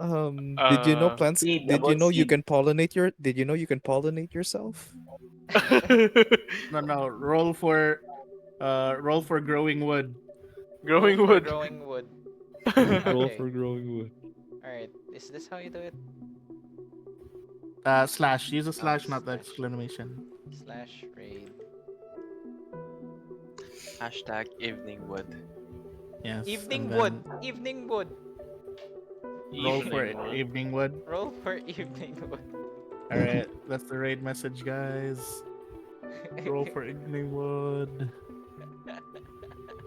S5: Did you know
S6: Uh,
S5: plants?
S1: Seed,
S5: Did you
S1: about
S5: know you
S1: seed.
S5: can pollinate your? Did you know you can pollinate yourself?
S3: No. Roll for growing wood.
S6: growing
S2: Roll for
S6: wood.
S2: growing wood.
S5: Roll
S2: Okay.
S5: for growing wood.
S2: All right. Is this how you do it?
S3: Slash. Use a slash, not the
S2: Slash.
S3: exclamation.
S2: Slash raid.
S7: Hashtag evening wood.
S3: Yes.
S2: Evening
S3: and
S2: wood.
S3: then
S2: Evening wood.
S3: Roll for
S6: Evening wood.
S3: evening wood.
S2: Roll for evening wood.
S3: All right, that's the raid message, guys. Roll for evening wood.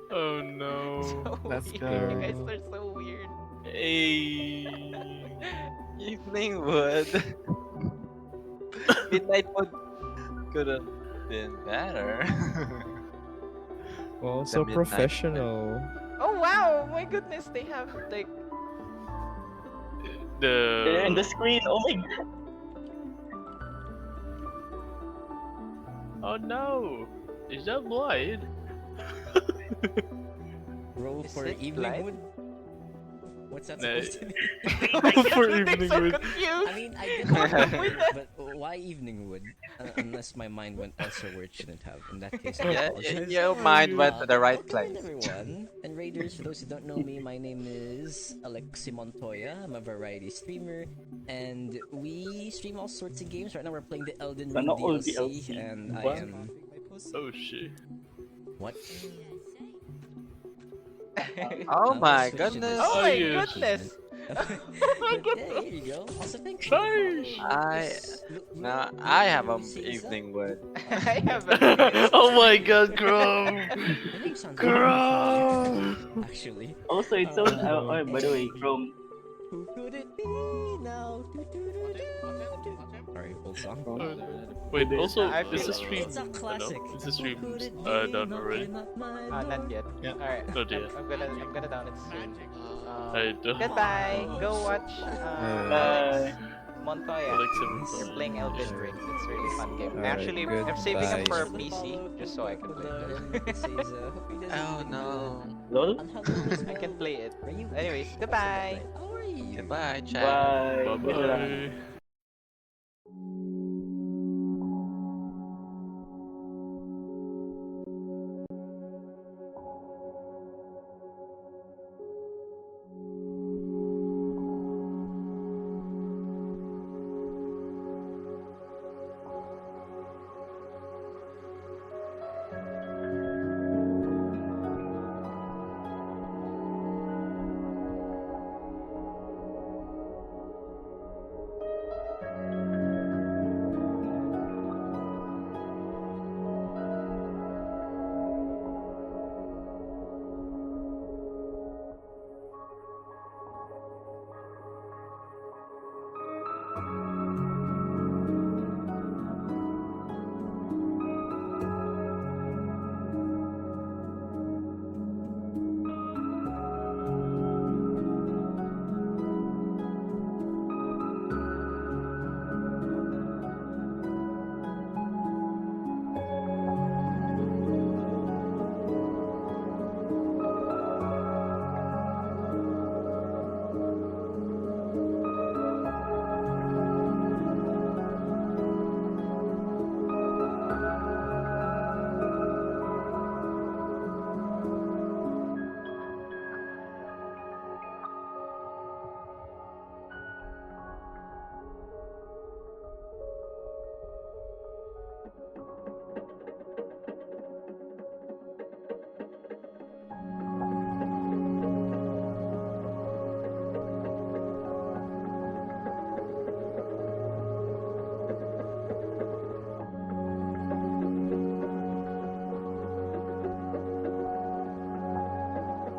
S6: Oh no.
S2: So
S3: Let's
S2: weird.
S3: go.
S2: You guys are so weird.
S6: Hey.
S8: Evening wood. Midnight wood could have been better.
S5: Oh,
S8: The
S5: so
S8: midnight
S5: professional.
S2: Oh wow! My goodness, they have like
S1: They're in the
S6: The
S1: screen. Oh my god.
S6: oh no. Is that blind?
S9: Roll
S2: Is
S9: for
S2: it
S9: evening
S2: live?
S9: wood? What's that
S6: No.
S9: supposed to be?
S6: For
S2: I'm
S6: evening
S2: so
S6: wood.
S2: confused.
S9: I mean, I get
S2: What's up
S9: it,
S2: with that?
S9: but why evening wood? Unless my mind went elsewhere where it shouldn't have. In that case, I
S8: Yeah,
S9: apologize.
S8: your mind went to the right
S9: Welcome
S8: place.
S9: everyone. And Raiders, for those who don't know me, my name is Alexi Montoya. I'm a variety streamer, and we stream all sorts of games. Right now, we're playing the Elden Ring
S1: Sana all
S9: DLC,
S1: DLC.
S9: and I
S1: Diba?
S9: am
S6: Oh shit.
S9: What?
S8: Oh
S9: I'll
S8: my
S9: switch to this.
S8: goodness.
S2: Oh my
S6: yes.
S2: goodness!
S9: Okay, here you go. Also, thank you.
S6: Nice.
S8: Now I have an evening wood.
S2: I have a
S6: Oh my god, Krome!
S9: Your name sounds very
S6: Krome!
S9: familiar, actually.
S1: Also, it sounds.
S3: no.
S1: Oh, by the way, Chrome.
S9: Who could it be now? Sorry, old song.
S6: Wait, also,
S2: I
S6: is
S2: feel-
S6: the stream?
S9: It's a classic.
S6: Is the
S9: Who
S6: stream
S9: could it be?
S6: done
S9: Not
S6: already?
S9: really, not mine.
S2: not yet.
S3: Yeah.
S2: Alright.
S6: Not yet.
S2: I'm gonna down it soon.
S6: I don't.
S2: Goodbye. Go watch
S1: Bye.
S2: Montoya.
S6: Alex
S2: You're playing Elden Ring. It's a really fun game.
S5: Alright,
S2: Actually, I'm saving it
S5: goodbye.
S2: for PC just so I can play it.
S8: Oh no.
S1: Lol.
S2: I can play it. Anyways, goodbye.
S9: How are you?
S8: Goodbye, chat.
S1: Bye.
S6: Bye
S1: Good luck.
S6: bye.